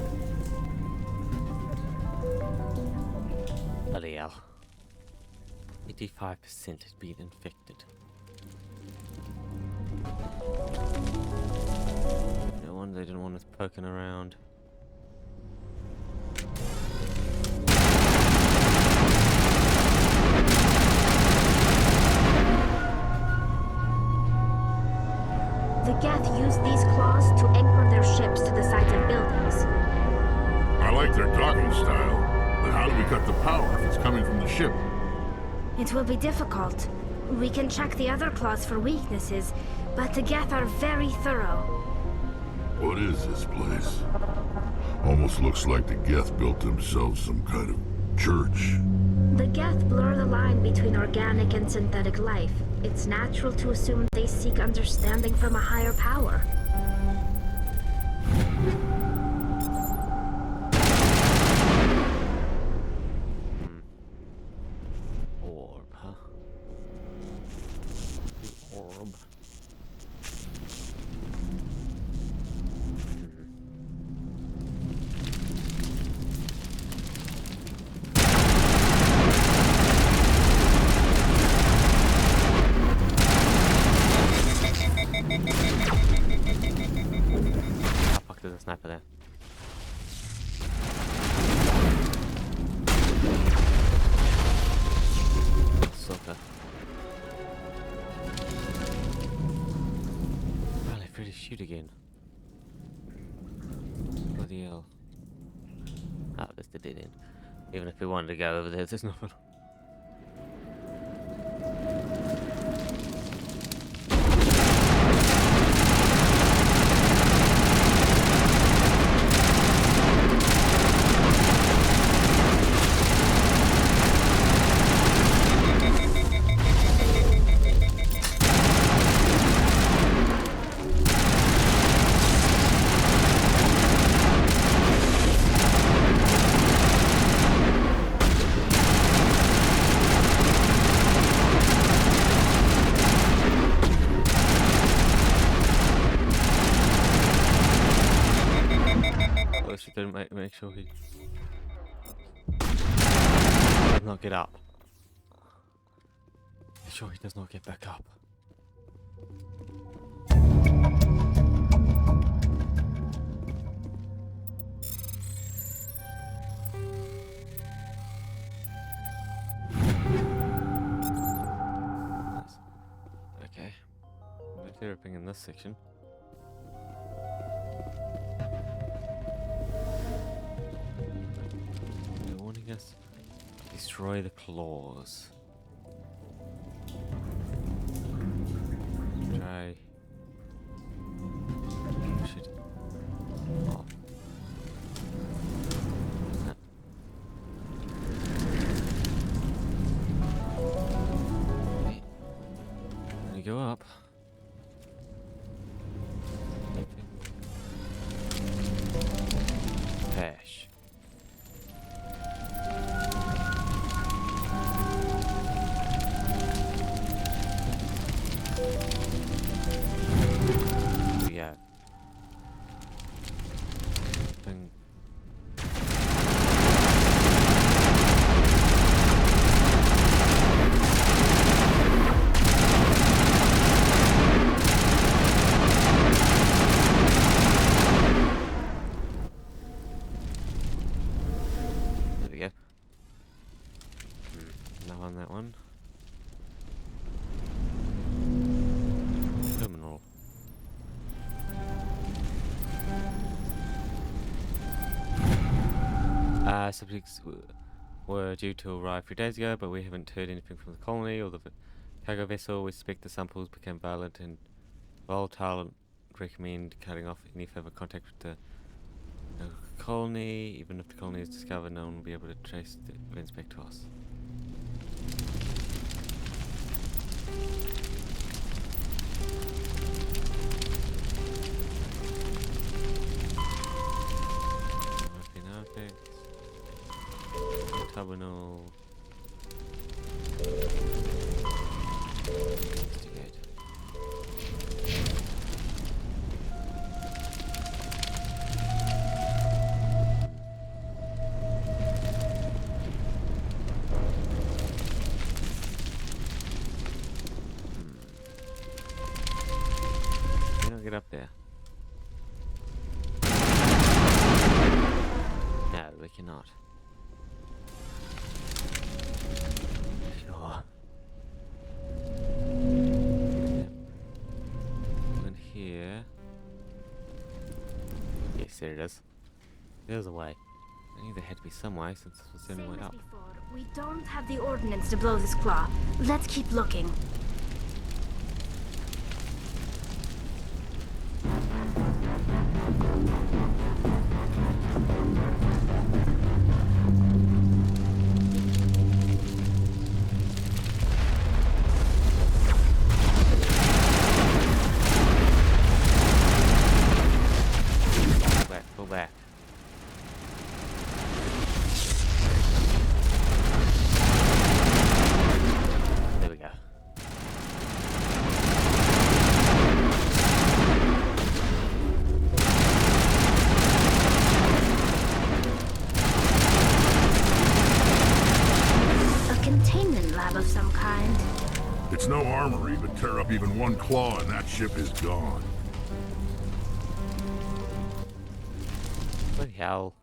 Speaker 1: Bloody hell. 85% has been infected. No wonder they didn't want us poking around.
Speaker 8: The Geth use these claws to anchor their ships to the sides of buildings.
Speaker 10: I like their docking style, but how do we cut the power if it's coming from the ship?
Speaker 8: It will be difficult. We can check the other claws for weaknesses, but the Geth are very thorough.
Speaker 10: What is this place? Almost looks like the Geth built themselves some kind of church.
Speaker 8: The Geth blur the line between organic and synthetic life. It's natural to assume they seek understanding from a higher power.
Speaker 1: Orb, huh? The orb. Oh fuck, there's a sniper there. Sucker. Well, they're free to shoot again. Bloody hell. Oh, that's the dead end. Even if we wanted to go over there, there's nothing. She didn't make sure he does not get up. Make sure he does not get back up. Nice. Okay. We're clear everything in this section. Us destroy the claws. Try push it off. Okay. When you go up. Pash. Yeah. Thing. There we go. Now on that one. Terminal. Subjects were due to arrive 3 days ago, but we haven't heard anything from the colony or the cargo vessel. We suspect the samples became violent and volatile and recommend cutting off any further contact with the colony. Even if the colony is discovered, no one will be able to trace the events back to us. Terminal. Investigate. We don't get up there. No, we cannot. There it is. There's a way. I knew there had to be some way since this was the only way up.
Speaker 8: We don't have the ordnance to blow this claw. Let's keep looking.
Speaker 10: It's no armory, but tear up even one claw and that ship is gone.
Speaker 1: Bloody hell.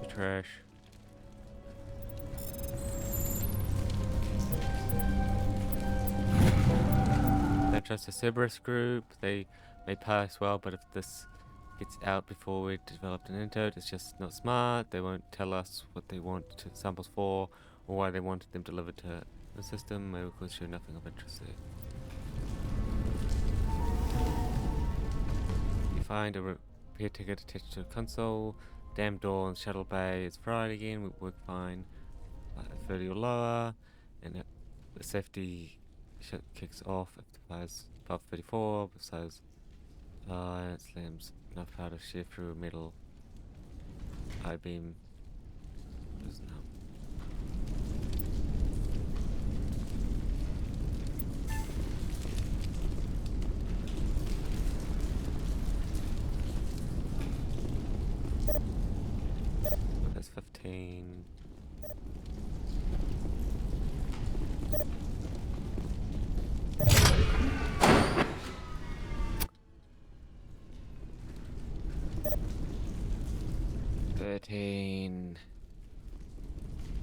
Speaker 1: The trash. Don't trust the Cerberus group. They may pass well, but if this gets out before we developed an antidote, it's just not smart. They won't tell us what they want samples for, or why they wanted them delivered to the system. Maybe we'll show nothing of interest there. You find a repair ticket attached to a console. Damn door in shuttle bay is fried again. We work fine. 30 or lower, and the safety kicks off if the fire's above 34. Besides, it slams enough powder to shear through a metal I-beam. Loosen up. That's 15.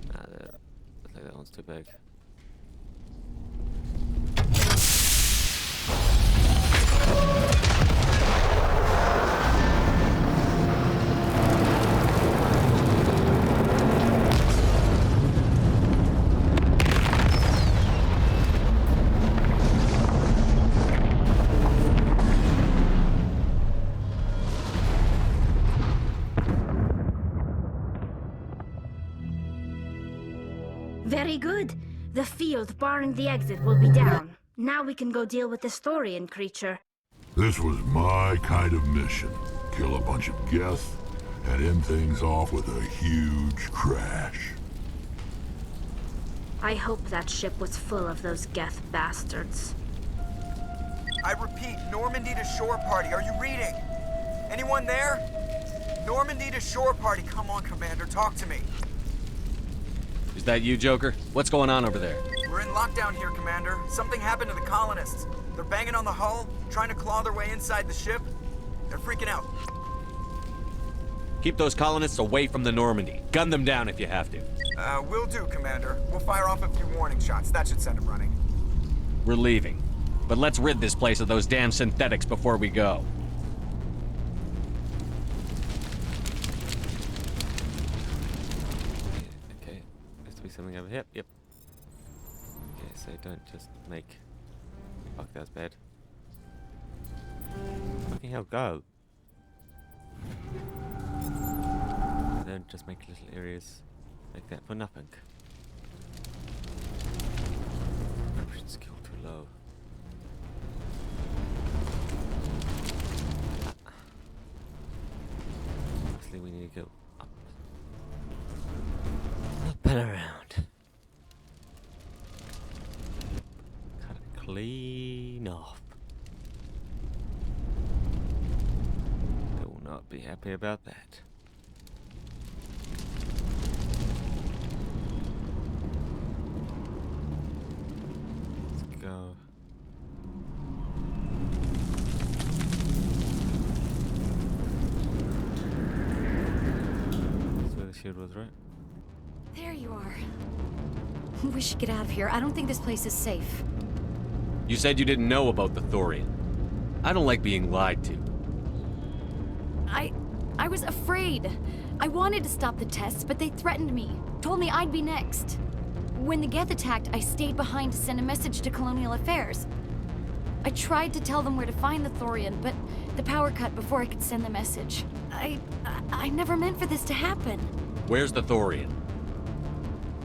Speaker 1: Nah, I think that one's too big.
Speaker 8: Very good. The field barring the exit will be down. Now we can go deal with the Thorian creature.
Speaker 10: This was my kind of mission. Kill a bunch of Geth and end things off with a huge crash.
Speaker 8: I hope that ship was full of those Geth bastards.
Speaker 2: I repeat, Normandy to shore party. Are you reading? Anyone there? Normandy to shore party. Come on, Commander. Talk to me.
Speaker 3: Is that you, Joker? What's going on over there?
Speaker 2: We're in lockdown here, Commander. Something happened to the colonists. They're banging on the hull, trying to claw their way inside the ship. They're freaking out.
Speaker 3: Keep those colonists away from the Normandy. Gun them down if you have to.
Speaker 2: Will do, Commander. We'll fire off a few warning shots. That should send them running.
Speaker 3: We're leaving. But let's rid this place of those damn synthetics before we go.
Speaker 1: Okay, there's to be something over here. Yep. Okay, so don't just make... Fuck, that was bad. Fucking hell, go. just make little areas like that for nothing. Preparation skill too low. Obviously we need to go up. Up and around. Cut it clean off. I will not be happy about that. Let's go. That's where the shield was, right?
Speaker 15: There you are. We should get out of here. I don't think this place is safe.
Speaker 3: You said you didn't know about the Thorian. I don't like being lied to.
Speaker 15: I was afraid. I wanted to stop the tests, but they threatened me. Told me I'd be next. When the Geth attacked, I stayed behind to send a message to Colonial Affairs. I tried to tell them where to find the Thorian, but the power cut before I could send the message. I never meant for this to happen.
Speaker 3: Where's the Thorian?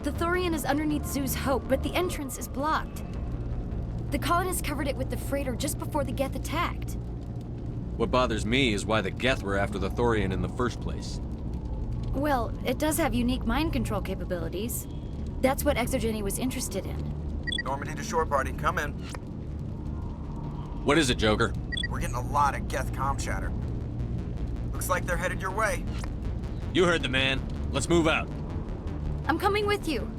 Speaker 15: The Thorian is underneath Zoo's Hope, but the entrance is blocked. The colonists covered it with the freighter just before the Geth attacked.
Speaker 3: What bothers me is why the Geth were after the Thorian in the first place.
Speaker 15: Well, it does have unique mind control capabilities. That's what Exogeny was interested in.
Speaker 2: Normandy to shore party, come in.
Speaker 3: What is it, Joker?
Speaker 2: We're getting a lot of Geth comm chatter. Looks like they're headed your way.
Speaker 3: You heard the man. Let's move out.
Speaker 15: I'm coming with you.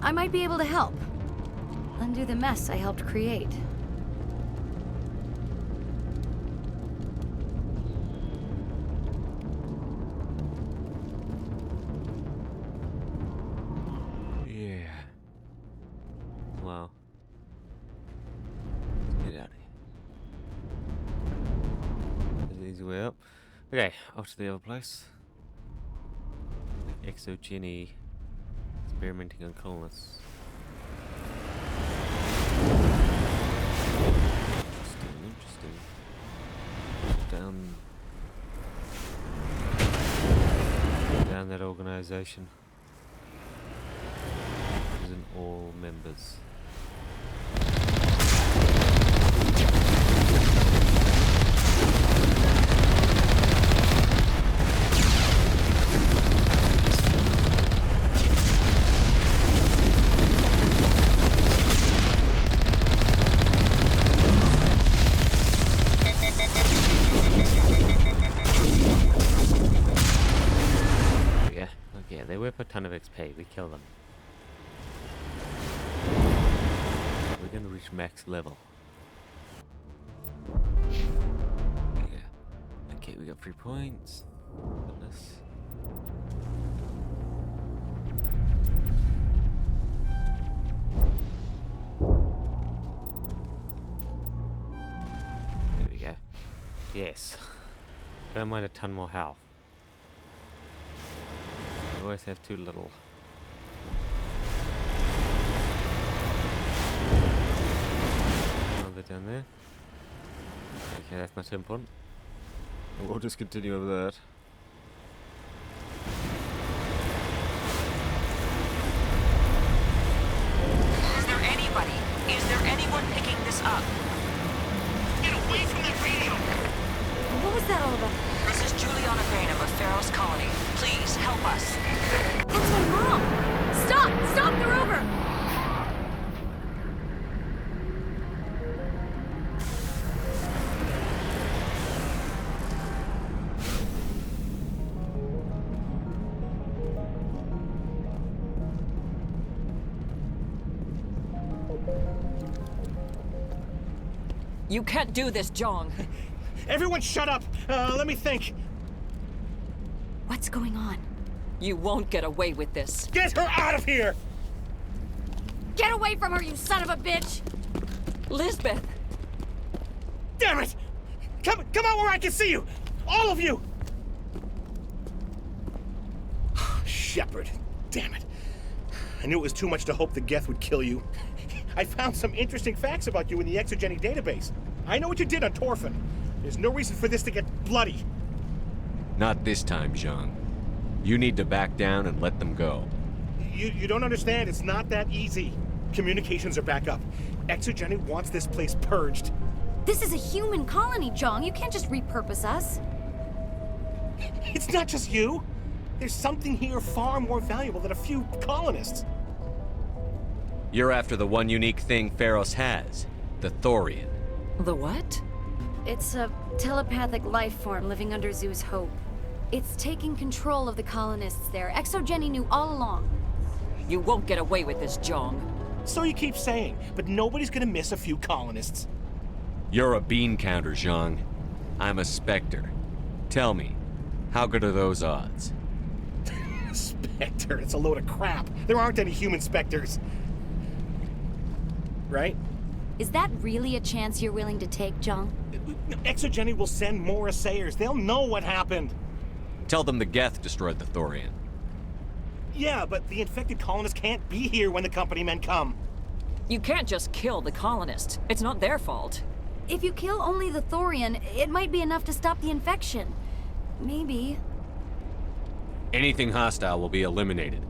Speaker 15: I might be able to help. Undo the mess I helped create.
Speaker 1: Yeah. Wow. Let's get out of here. There's the easy way up. Okay, off to the other place. Exogeny experimenting on colonists. Interesting. Down that organization. Isn't all members. Yeah, they whip a ton of XP. We kill them. We're gonna reach max level. Yeah. Okay, we got 3 points. Goodness. There we go. Yes. Don't mind a ton more health. I always have too little. Another down there. Okay, that's not too important. We'll just continue over that.
Speaker 4: Is there anybody? Is there anyone picking this up?
Speaker 9: Get away from that radio!
Speaker 15: What was that all about?
Speaker 4: This is Juliana Granum of Pharaoh's Colony. Please help us.
Speaker 15: That's my mom! Stop! Stop the rover!
Speaker 4: You can't do this, Jong.
Speaker 9: Everyone shut up! Let me think.
Speaker 15: What's going on?
Speaker 4: You won't get away with this.
Speaker 9: Get her out of here!
Speaker 15: Get away from her, you son of a bitch!
Speaker 4: Lisbeth!
Speaker 9: Damn it! Come out where I can see you! All of you! Shepard, damn it. I knew it was too much to hope the Geth would kill you. I found some interesting facts about you in the Exogeny database. I know what you did on Torfin. There's no reason for this to get bloody.
Speaker 3: Not this time, Jean. You need to back down and let them go.
Speaker 5: You don't understand. It's not that easy. Communications are back up. Exogeny wants this place purged.
Speaker 15: This is a human colony, Jong. You can't just repurpose us.
Speaker 5: It's not just you. There's something here far more valuable than a few colonists.
Speaker 3: You're after the one unique thing Pharos has, the Thorian.
Speaker 4: The what?
Speaker 15: It's a telepathic life form living under Zeus Hope. It's taking control of the colonists there. Exogeny knew all along.
Speaker 4: You won't get away with this, Jong.
Speaker 5: So you keep saying, but nobody's gonna miss a few colonists.
Speaker 3: You're a bean counter, Zhang. I'm a Spectre. Tell me, how good are those odds?
Speaker 5: Spectre, it's a load of crap. There aren't any human Spectres. Right?
Speaker 15: Is that really a chance you're willing to take, Jong?
Speaker 5: Exogeny will send more assayers. They'll know what happened.
Speaker 3: Tell them the Geth destroyed the Thorian.
Speaker 5: Yeah, but the infected colonists can't be here when the company men come.
Speaker 4: You can't just kill the colonists. It's not their fault.
Speaker 15: If you kill only the Thorian, it might be enough to stop the infection. Maybe.
Speaker 3: Anything hostile will be eliminated.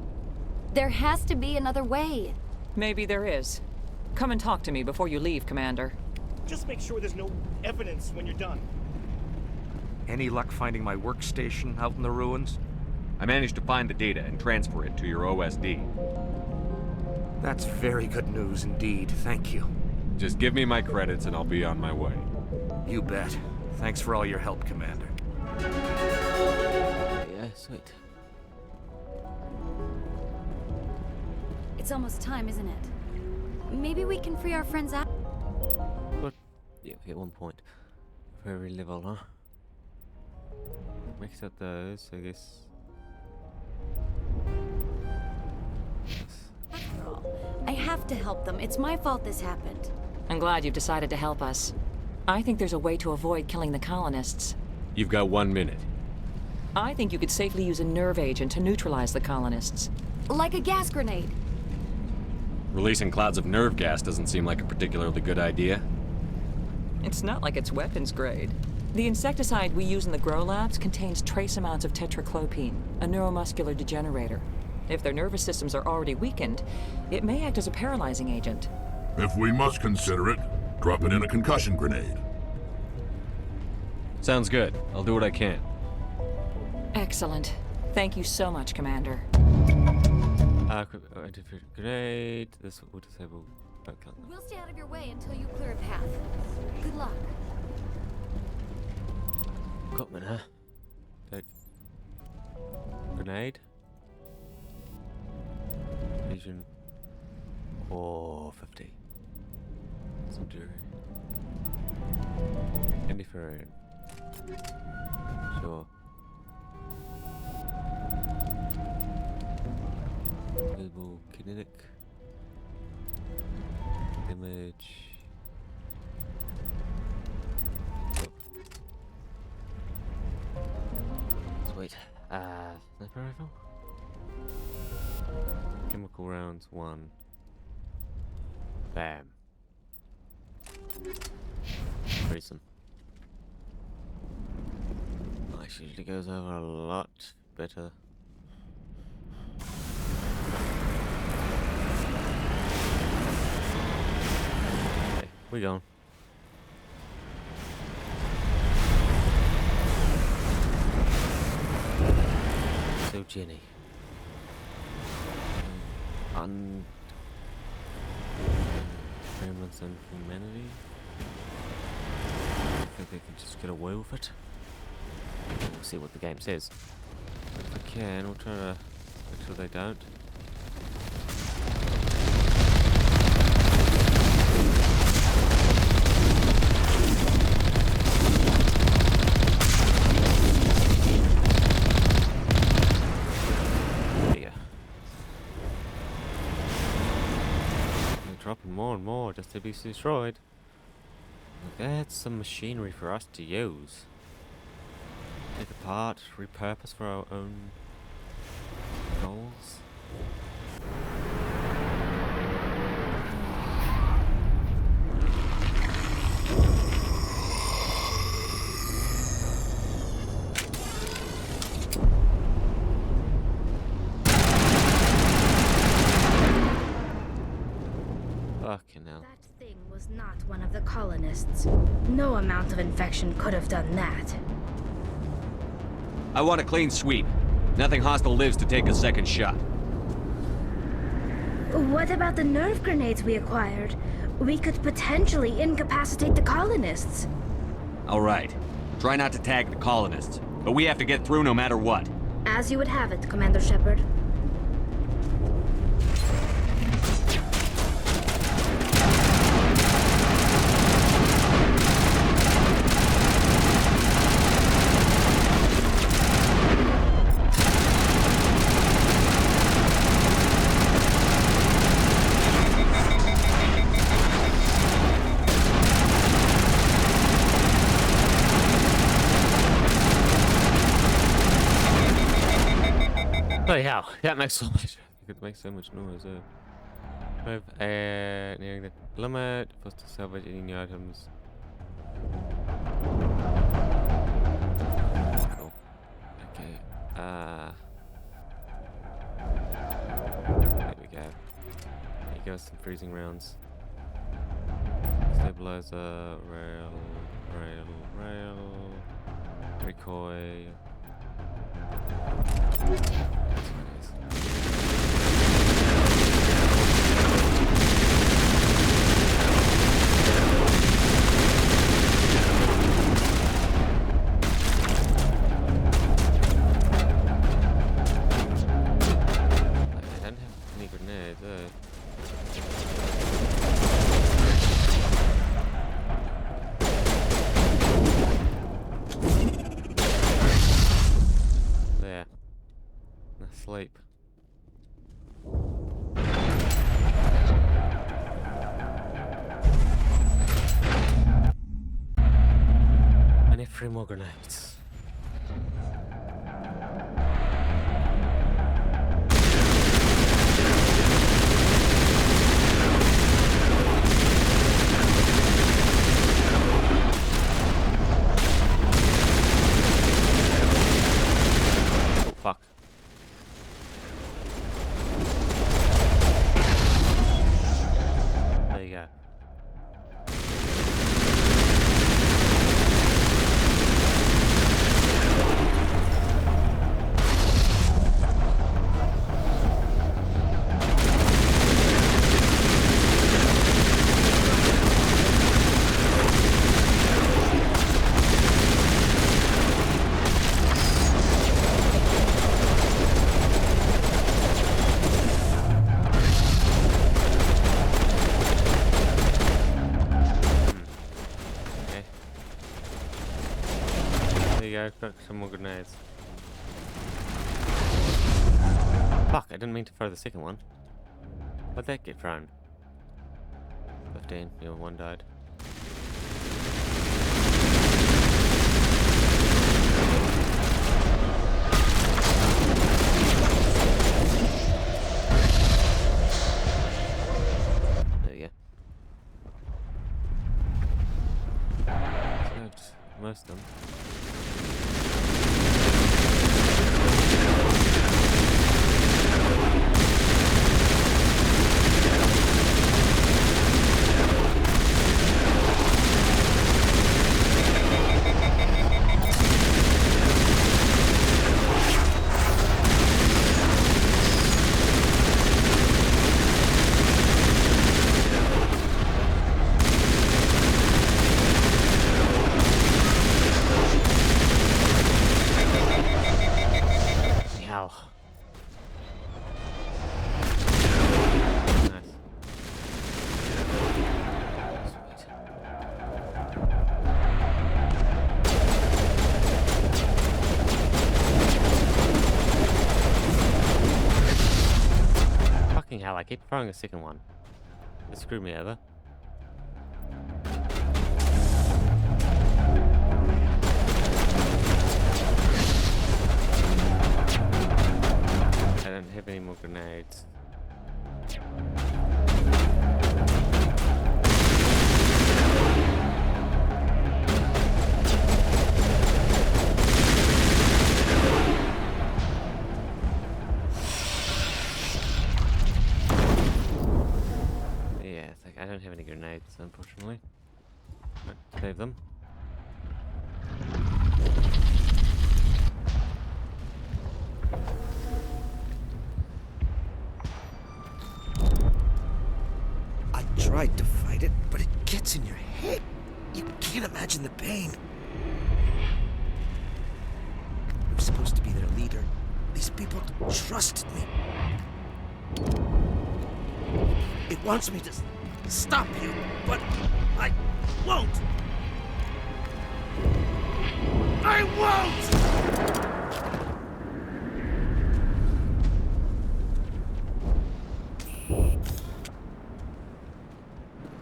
Speaker 15: There has to be another way.
Speaker 4: Maybe there is. Come and talk to me before you leave, Commander.
Speaker 5: Just make sure there's no evidence when you're done.
Speaker 18: Any luck finding my workstation out in the ruins?
Speaker 3: I managed to find the data and transfer it to your OSD.
Speaker 18: That's very good news indeed. Thank you.
Speaker 3: Just give me my credits and I'll be on my way.
Speaker 18: You bet. Thanks for all your help, Commander.
Speaker 1: Yeah, sweet.
Speaker 15: It's almost time, isn't it? Maybe we can free our friends out.
Speaker 1: But yeah, we hit 1 point for every level, huh? Mix up those, I guess.
Speaker 15: After all, I have to help them. It's my fault this happened.
Speaker 4: I'm glad you've decided to help us. I think there's a way to avoid killing the colonists.
Speaker 3: You've got 1 minute.
Speaker 4: I think you could safely use a nerve agent to neutralize the colonists.
Speaker 15: Like a gas grenade.
Speaker 3: Releasing clouds of nerve gas doesn't seem like a particularly good idea.
Speaker 4: It's not like it's weapons grade. The insecticide we use in the Grow Labs contains trace amounts of tetraclopine, a neuromuscular degenerator. If their nervous systems are already weakened, it may act as a paralyzing agent.
Speaker 10: If we must consider it, drop it in a concussion grenade.
Speaker 3: Sounds good. I'll do what I can.
Speaker 4: Excellent. Thank you so much, Commander.
Speaker 1: Grenade. This will disable.
Speaker 15: We'll stay out of your way until you clear a path. Good luck.
Speaker 1: Equipment, huh? Take. Grenade. Vision. Oh, 50. Some jury. Indifferent. Sure. Visible kinetic. Image. Sweet. Sniper rifle? Chemical rounds 1. Bam. Grayson. Nice, usually goes over a lot better. Okay, we gone. So Jenny. Experiments on humanity. I think they can just get away with it. We'll see what the game says. If we can, we'll try to make sure they don't. Dropping more and more just to be destroyed. That's some machinery for us to use. Take apart, repurpose for our own goals. Fucking hell.
Speaker 8: That thing was not one of the colonists. No amount of infection could have done that.
Speaker 3: I want a clean sweep. Nothing hostile lives to take a second shot.
Speaker 8: What about the nerve grenades we acquired? We could potentially incapacitate the colonists.
Speaker 3: All right. Try not to tag the colonists, but we have to get through no matter what.
Speaker 8: As you would have it, Commander Shepard.
Speaker 1: Oh yeah, that makes so much. It makes so much noise. Nearing the limit. Supposed to salvage any new items. Cool. Okay. There we go. Here goes some freezing rounds. Stabilizer, rail, recoil. I don't have any grenades, There. Asleep. I need 3 more grenades. Oh, fuck. There you go. I've got some more grenades. Fuck, I didn't mean to throw the second one. Where'd that get thrown? 15, yeah, 1 died. There you go. Saved most of them. Hell, I keep throwing a second one. It screwed me over. I don't have any more grenades. I don't have unfortunately. Right, save them.
Speaker 6: I tried to fight it, but it gets in your head. You can't imagine the pain. I'm supposed to be their leader. These people trusted me. It wants me to stop you, but I won't. I won't!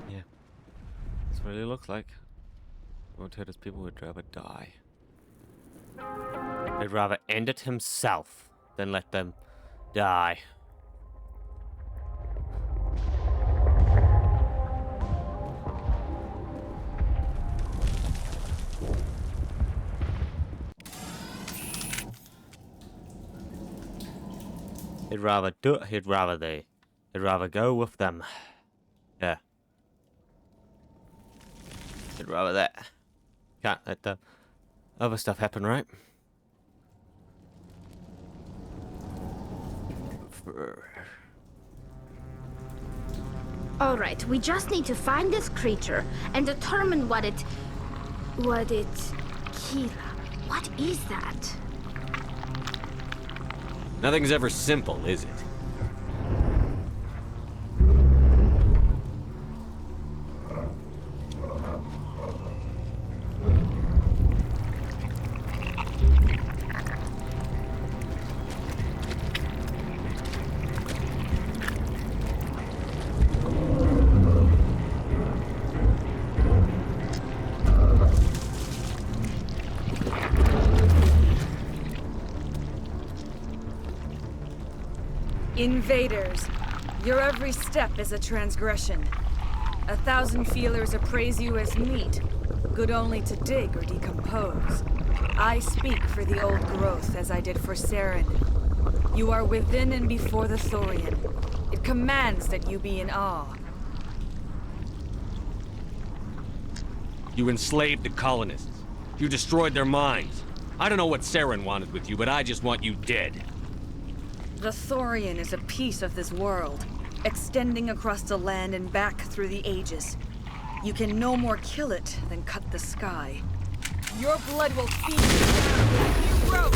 Speaker 1: Yeah. That's what it looks like. Rotator's people would rather die. They'd rather end it himself than let them die. He'd rather do it, he'd rather go with them. Yeah. He'd rather that. Can't let the other stuff happen, right?
Speaker 8: Alright, we just need to find this creature and determine what it... Kira, what is that?
Speaker 3: Nothing's ever simple, is it?
Speaker 19: Invaders, your every step is a transgression. 1,000 feelers appraise you as meat, good only to dig or decompose. I speak for the old growth as I did for Saren. You are within and before the Thorian. It commands that you be in awe.
Speaker 3: You enslaved the colonists. You destroyed their minds. I don't know what Saren wanted with you, but I just want you dead.
Speaker 19: The Thorian is a piece of this world, extending across the land and back through the ages. You can no more kill it than cut the sky. Your blood will feed you like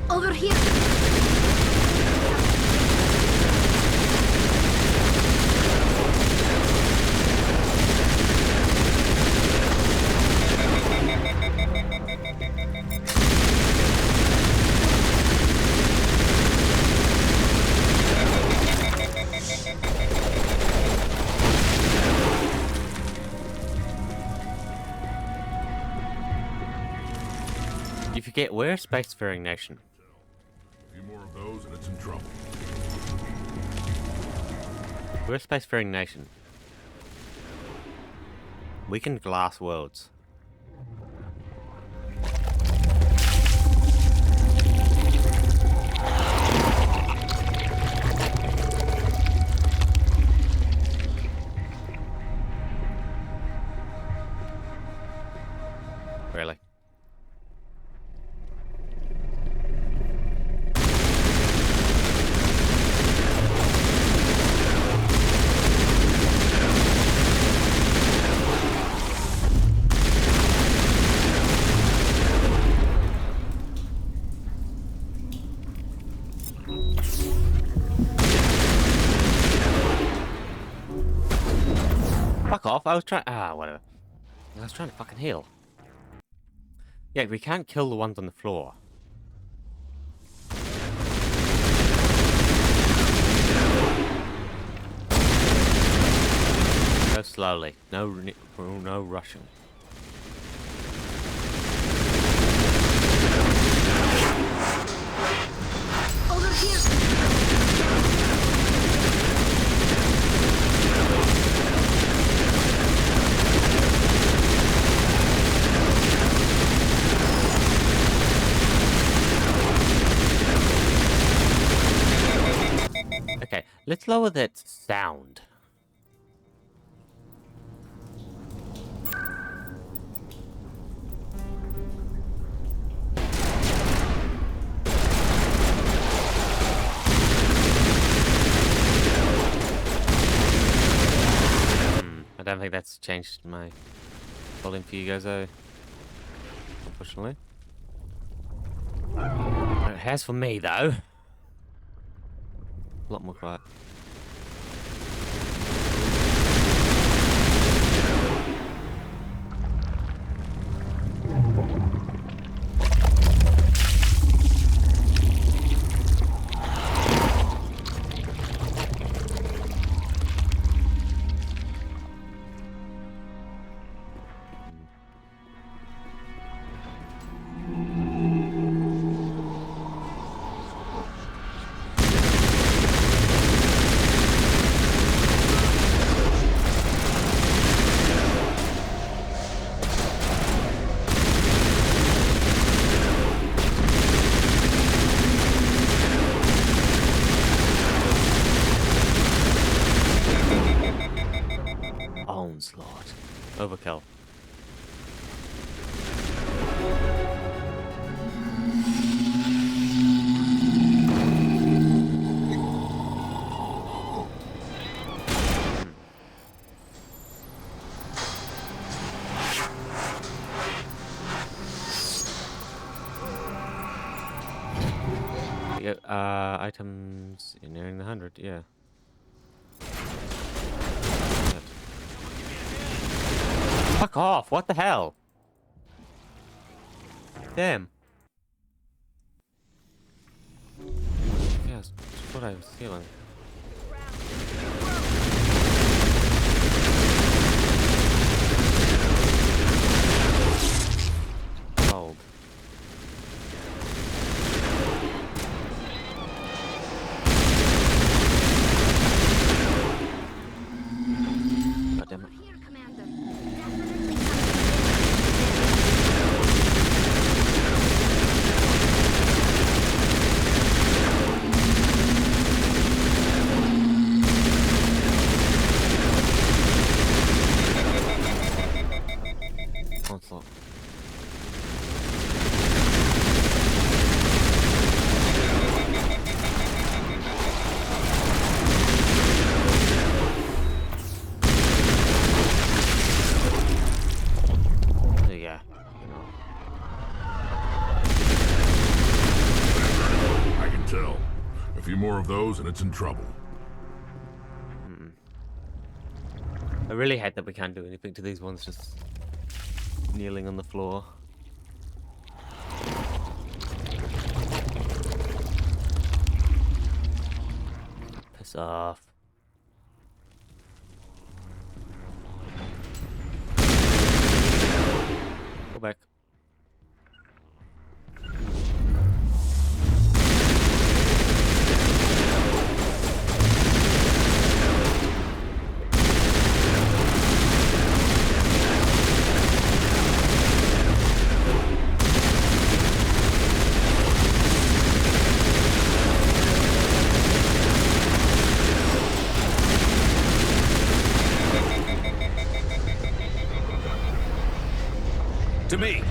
Speaker 8: Over here!
Speaker 1: You forget we're a spacefaring nation.
Speaker 10: A few more of those and it's in trouble.
Speaker 1: We're a spacefaring nation. We can glass worlds. Really? Fuck off, I was trying- whatever. I was trying to fucking heal. Yeah, we can't kill the ones on the floor. Go slowly. No rushing.
Speaker 8: Over here!
Speaker 1: Let's lower that sound. I don't think that's changed my volume for you guys, though. Unfortunately. It has for me, though. A lot more quiet. Onslaught. Overkill. Items nearing the 100, yeah. Fuck off, what the hell? Damn. Yeah, that's what I was feeling. Cold. God damn it. Onslaught. There you go.
Speaker 10: I can tell. A few more of those and it's in trouble.
Speaker 1: I really hate that we can't do anything to these ones just kneeling on the floor. Piss off. Go back.
Speaker 18: To me!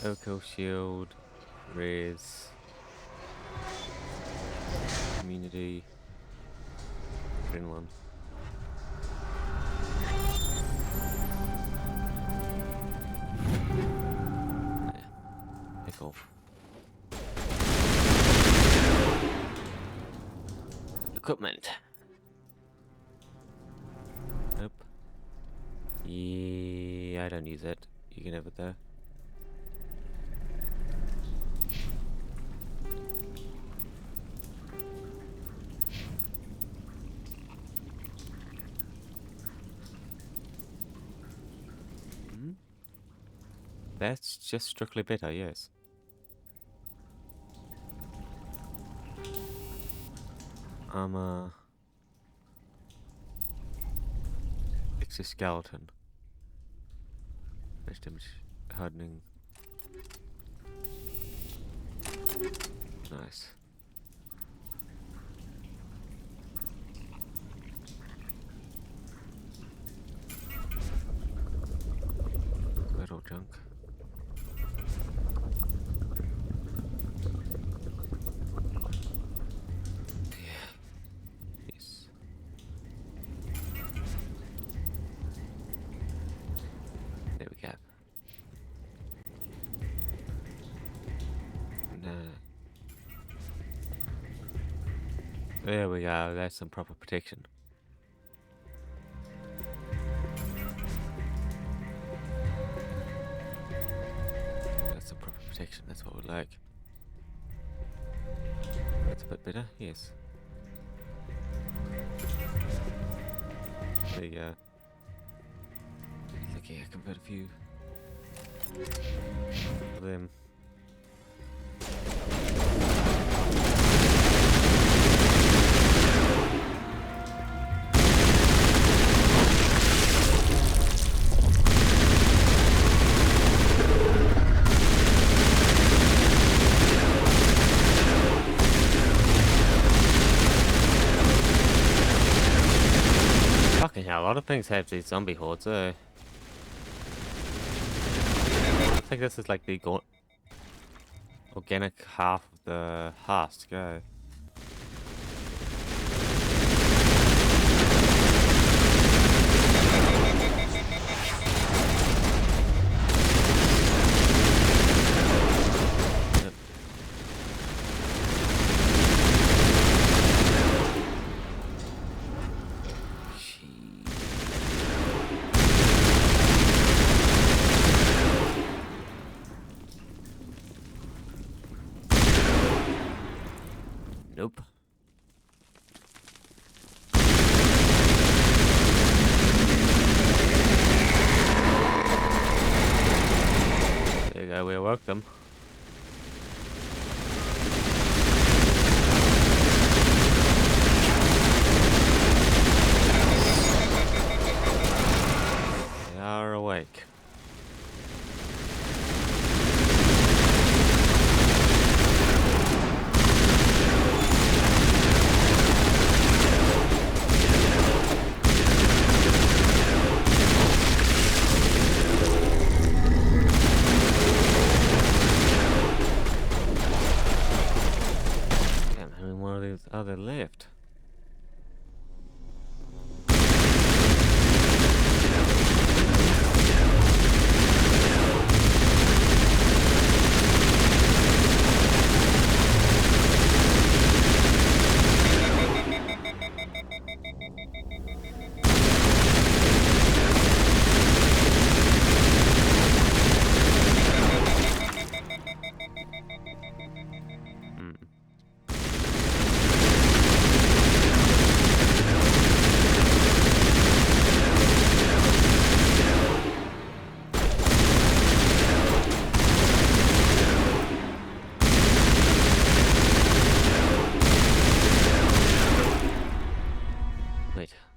Speaker 1: Oko shield, raise, community, Greenland. Pickle. Equipment. Nope. Yeah, I don't use it. You can have it though. That's just strictly better, yes. Exoskeleton. Damage hardening. Nice. Metal junk. Yes. There we go. There we go, that's some proper protection. That's some proper protection, that's what we like. That's a bit better, yes. There you go. Okay, I can put a few of them. Fucking hell, a lot of things have these zombie hordes, I think this is like the organic half of the hearts to go. Nope. There you go, we awoke them. They are awake. Other left.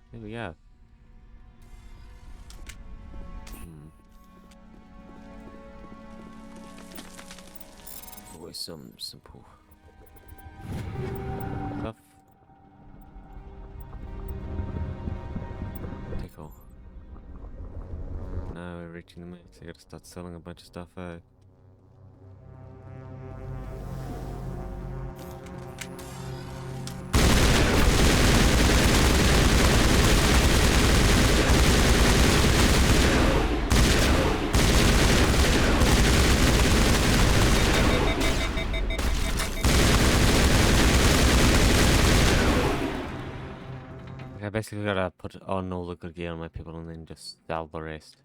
Speaker 1: Here we go. Always some simple stuff. Tickle. Now we're reaching the max. I gotta start selling a bunch of stuff out. I basically gotta put on all the good gear on my people and then just sell the rest.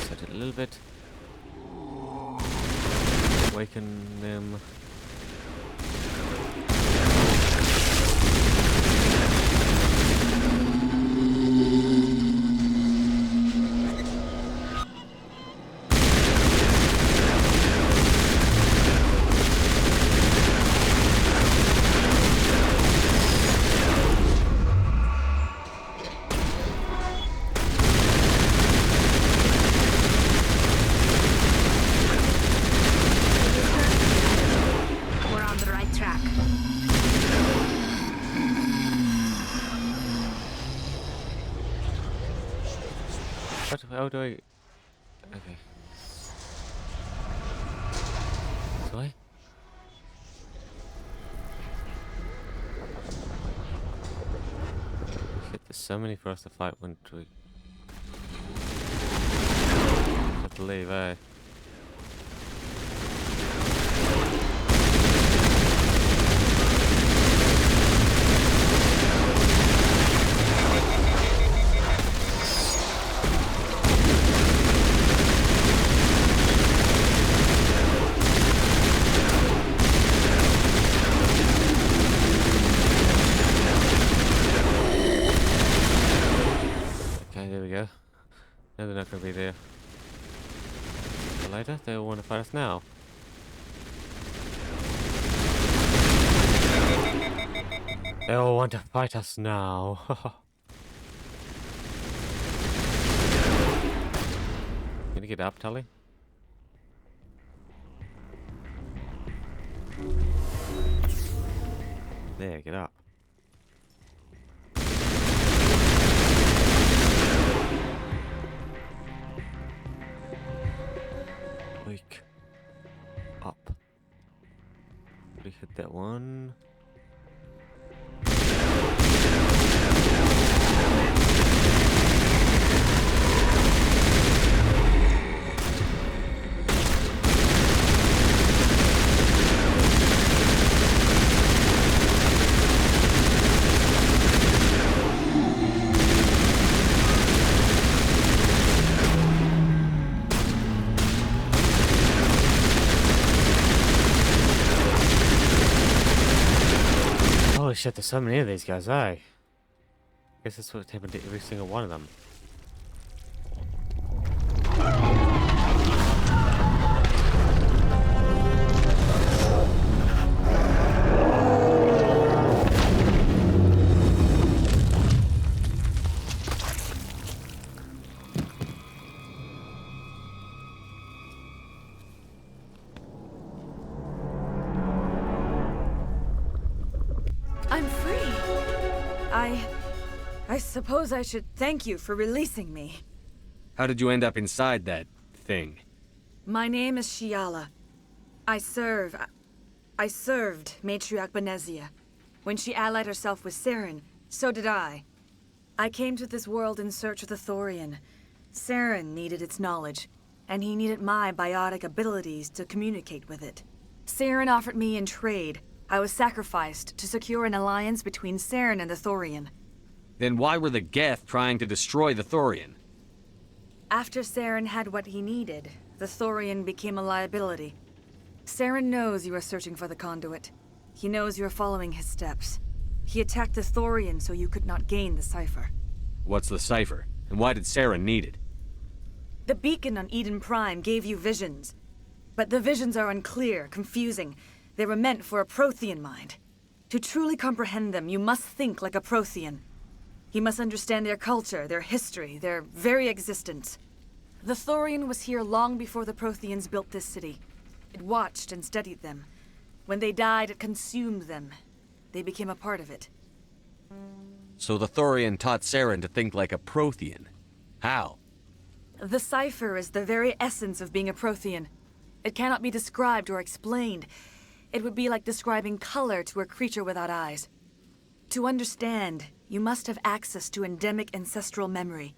Speaker 1: Set it a little bit. awaken them.
Speaker 8: We're on the right track.
Speaker 1: What? How do I? Okay. Do I? Shit, there's so many for us to fight when we have to leave, eh? Okay, there we go. No, they're not going to be there. But later, they all want to fight us now. They all want to fight us now. Can you get up, Tully? There, get up. Wake up. We hit that one. Holy shit, there's so many of these guys, eh? Guess that's what's happened to every single one of them.
Speaker 19: I'm free. I suppose I should thank you for releasing me.
Speaker 3: How did you end up inside that thing?
Speaker 19: My name is Shiala. I served Matriarch Benezia. When she allied herself with Saren, so did I. I came to this world in search of the Thorian. Saren needed its knowledge, and he needed my biotic abilities to communicate with it. Saren offered me in trade. I was sacrificed to secure an alliance between Saren and the Thorian.
Speaker 3: Then why were the Geth trying to destroy the Thorian?
Speaker 19: After Saren had what he needed, the Thorian became a liability. Saren knows you are searching for the conduit. He knows you are following his steps. He attacked the Thorian so you could not gain the cipher.
Speaker 3: What's the cipher? And why did Saren need it?
Speaker 19: The beacon on Eden Prime gave you visions. But the visions are unclear, confusing. They were meant for a Prothean mind. To truly comprehend them, you must think like a Prothean. You must understand their culture, their history, their very existence. The Thorian was here long before the Protheans built this city. It watched and studied them. When they died, it consumed them. They became a part of it.
Speaker 3: So the Thorian taught Saren to think like a Prothean. How?
Speaker 19: The cipher is the very essence of being a Prothean. It cannot be described or explained. It would be like describing color to a creature without eyes. To understand, you must have access to endemic ancestral memory,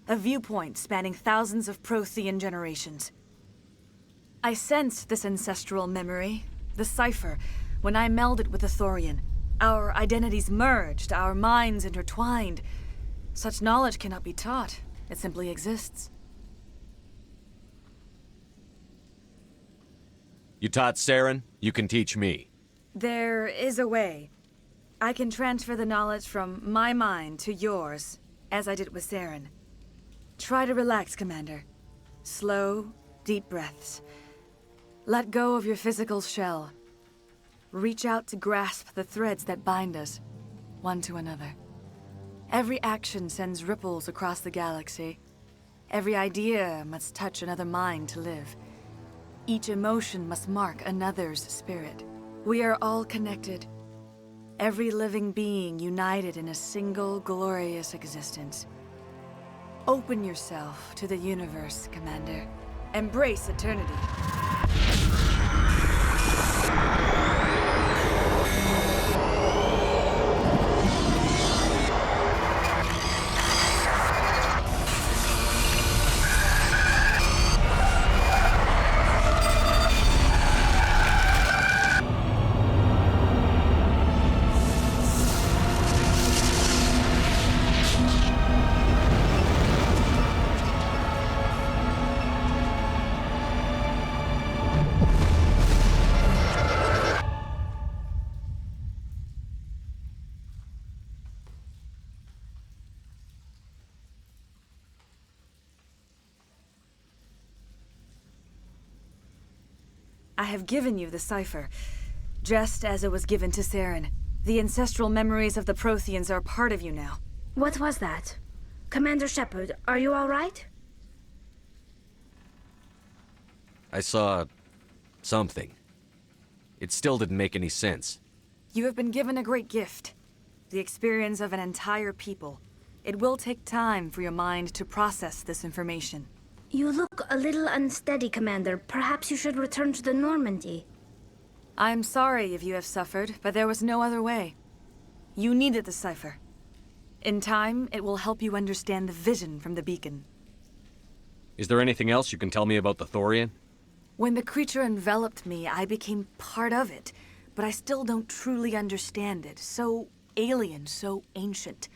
Speaker 19: a viewpoint spanning thousands of Prothean generations. I sensed this ancestral memory, the cipher, when I melded with the Thorian. Our identities merged, our minds intertwined. Such knowledge cannot be taught. It simply exists.
Speaker 3: You taught Saren, you can teach me.
Speaker 19: There is a way. I can transfer the knowledge from my mind to yours, as I did with Saren. Try to relax, Commander. Slow, deep breaths. Let go of your physical shell. Reach out to grasp the threads that bind us, one to another. Every action sends ripples across the galaxy. Every idea must touch another mind to live. Each emotion must mark another's spirit. We are all connected. Every living being united in a single glorious existence. Open yourself to the universe, Commander. Embrace eternity. I have given you the cipher, just as it was given to Saren. The ancestral memories of the Protheans are part of you now.
Speaker 8: What was that? Commander Shepard, are you all right?
Speaker 3: I saw something. It still didn't make any sense.
Speaker 19: You have been given a great gift. The experience of an entire people. It will take time for your mind to process this information.
Speaker 8: You look a little unsteady, Commander. Perhaps you should return to the Normandy.
Speaker 19: I'm sorry if you have suffered, but there was no other way. You needed the cipher. In time, it will help you understand the vision from the beacon.
Speaker 3: Is there anything else you can tell me about the Thorian?
Speaker 19: When the creature enveloped me, I became part of it, but I still don't truly understand it. So alien, so ancient.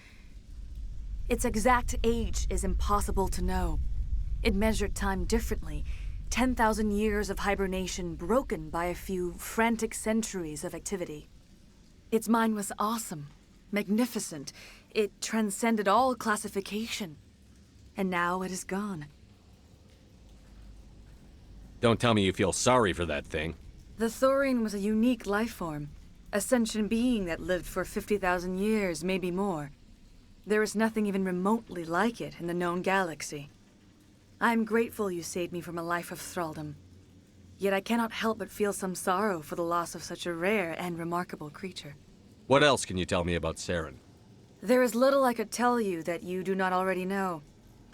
Speaker 19: Its exact age is impossible to know. It measured time differently. 10,000 years of hibernation broken by a few frantic centuries of activity. Its mind was awesome, magnificent. It transcended all classification. And now it is gone.
Speaker 3: Don't tell me you feel sorry for that thing.
Speaker 19: The Thorian was a unique life form. A sentient being that lived for 50,000 years, maybe more. There is nothing even remotely like it in the known galaxy. I'm grateful you saved me from a life of thraldom. Yet I cannot help but feel some sorrow for the loss of such a rare and remarkable creature.
Speaker 3: What else can you tell me about Saren?
Speaker 19: There is little I could tell you that you do not already know.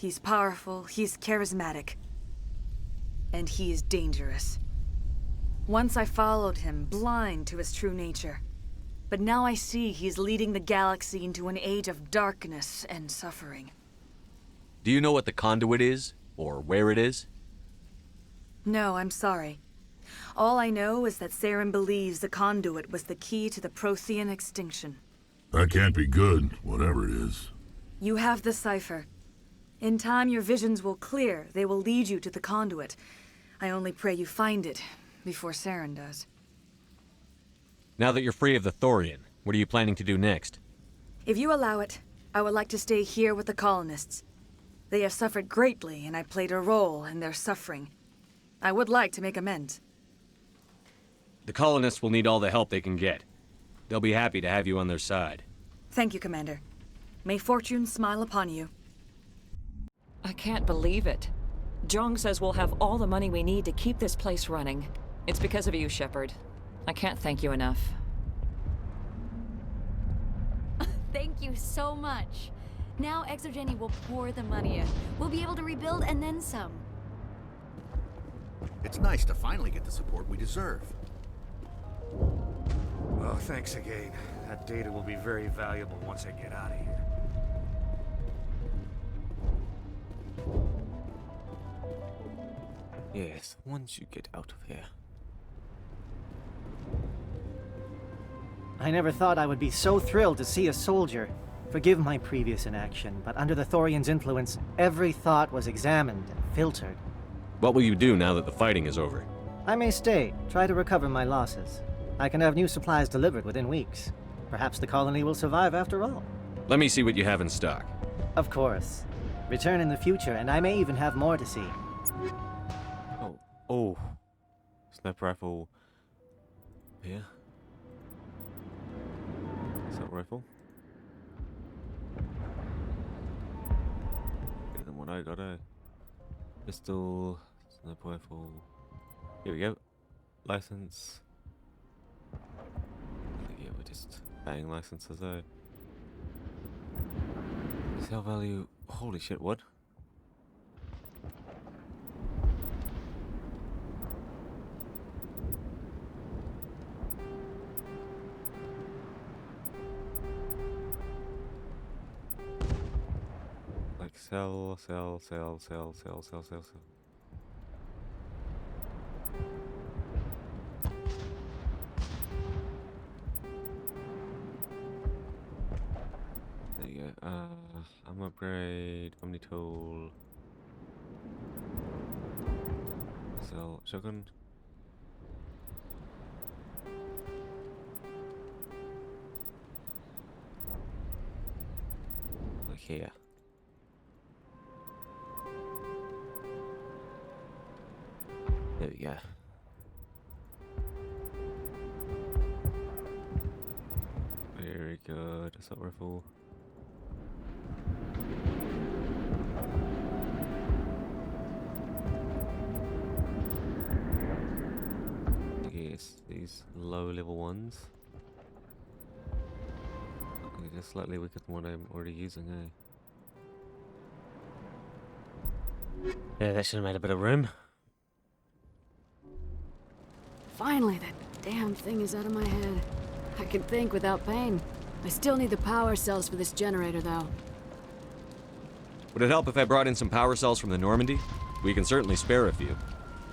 Speaker 19: He's powerful, he's charismatic. And he is dangerous. Once I followed him, blind to his true nature. But now I see he's leading the galaxy into an age of darkness and suffering.
Speaker 3: Do you know what the conduit is? Or where it is?
Speaker 19: No, I'm sorry. All I know is that Saren believes the conduit was the key to the Prothean extinction.
Speaker 10: That can't be good, whatever it is.
Speaker 19: You have the cipher. In time, your visions will clear. They will lead you to the conduit. I only pray you find it before Saren does.
Speaker 3: Now that you're free of the Thorian, what are you planning to do next?
Speaker 19: If you allow it, I would like to stay here with the colonists. They have suffered greatly, and I played a role in their suffering. I would like to make amends.
Speaker 3: The colonists will need all the help they can get. They'll be happy to have you on their side.
Speaker 19: Thank you, Commander. May fortune smile upon you.
Speaker 4: I can't believe it. Jong says we'll have all the money we need to keep this place running. It's because of you, Shepard. I can't thank you enough.
Speaker 15: Thank you so much. Now Exogeny will pour the money in. We'll be able to rebuild and then some.
Speaker 20: It's nice to finally get the support we deserve.
Speaker 18: Oh, thanks again. That data will be very valuable once I get out of here.
Speaker 1: Yes, once you get out of here.
Speaker 9: I never thought I would be so thrilled to see a soldier. Forgive my previous inaction, but under the Thorian's influence, every thought was examined and filtered.
Speaker 3: What will you do now that the fighting is over?
Speaker 9: I may stay, try to recover my losses. I can have new supplies delivered within weeks. Perhaps the colony will survive after all.
Speaker 3: Let me see what you have in stock.
Speaker 9: Of course. Return in the future, and I may even have more to see.
Speaker 1: Oh. Sniper rifle. Here. Assault rifle. Better than what I got, eh? Pistol. Sniper rifle. Here we go. License. Yeah, we're just banging licenses, eh? Sale value. Holy shit, what? Like sell. There you go. I'm upgrade Omni tool. Sell shotgun. Like here. There we go. Very good. Assault rifle. Yes, these low level ones. They're slightly weaker than what I'm already using, eh? Yeah, that should have made a bit of room.
Speaker 21: Finally, that damn thing is out of my head. I can think without pain. I still need the power cells for this generator, though.
Speaker 3: Would it help if I brought in some power cells from the Normandy? We can certainly spare a few.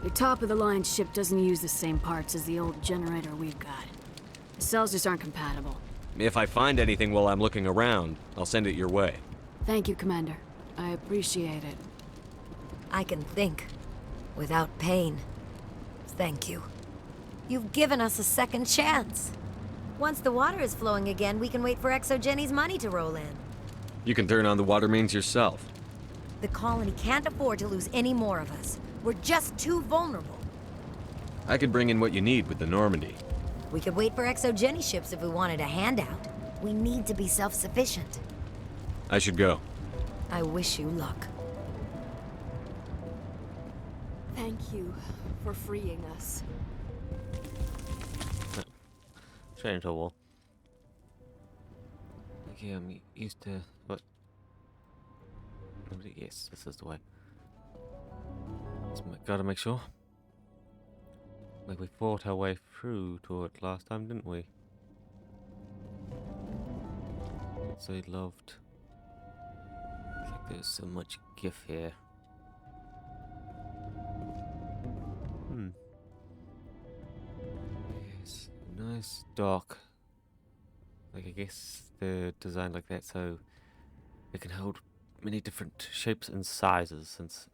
Speaker 21: Your top-of-the-line ship doesn't use the same parts as the old generator we've got. The cells just aren't compatible.
Speaker 3: If I find anything while I'm looking around, I'll send it your way.
Speaker 21: Thank you, Commander. I appreciate it.
Speaker 22: I can think without pain. Thank you. You've given us a second chance. Once the water is flowing again, we can wait for ExoGenny's money to roll in.
Speaker 3: You can turn on the water mains yourself.
Speaker 22: The colony can't afford to lose any more of us. We're just too vulnerable.
Speaker 3: I could bring in what you need with the Normandy.
Speaker 22: We could wait for ExoGenny ships if we wanted a handout. We need to be self-sufficient.
Speaker 3: I should go.
Speaker 22: I wish you luck.
Speaker 21: Thank you for freeing us.
Speaker 1: Straight into a wall. Okay, I'm used to what? Yes, this is the way. Gotta make sure. Like we fought our way through to it last time, didn't we? So he loved. Like there's so much GIF here. Yes, nice dark. Like I guess they're designed like that so it can hold many different shapes and sizes. Since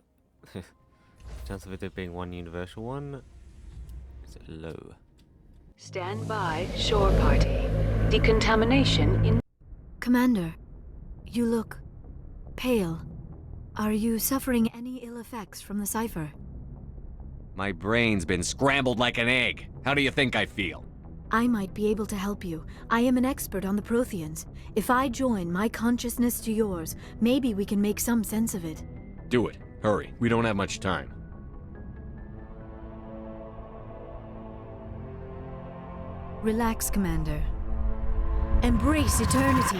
Speaker 1: the chance of it there being one universal one is low.
Speaker 14: Stand by, shore party. Decontamination in... Commander, you look pale. Are you suffering any ill effects from the cipher?
Speaker 3: My brain's been scrambled like an egg. How do you think I feel?
Speaker 14: I might be able to help you. I am an expert on the Protheans. If I join my consciousness to yours, maybe we can make some sense of it.
Speaker 3: Do it. Hurry. We don't have much time.
Speaker 14: Relax, Commander. Embrace eternity.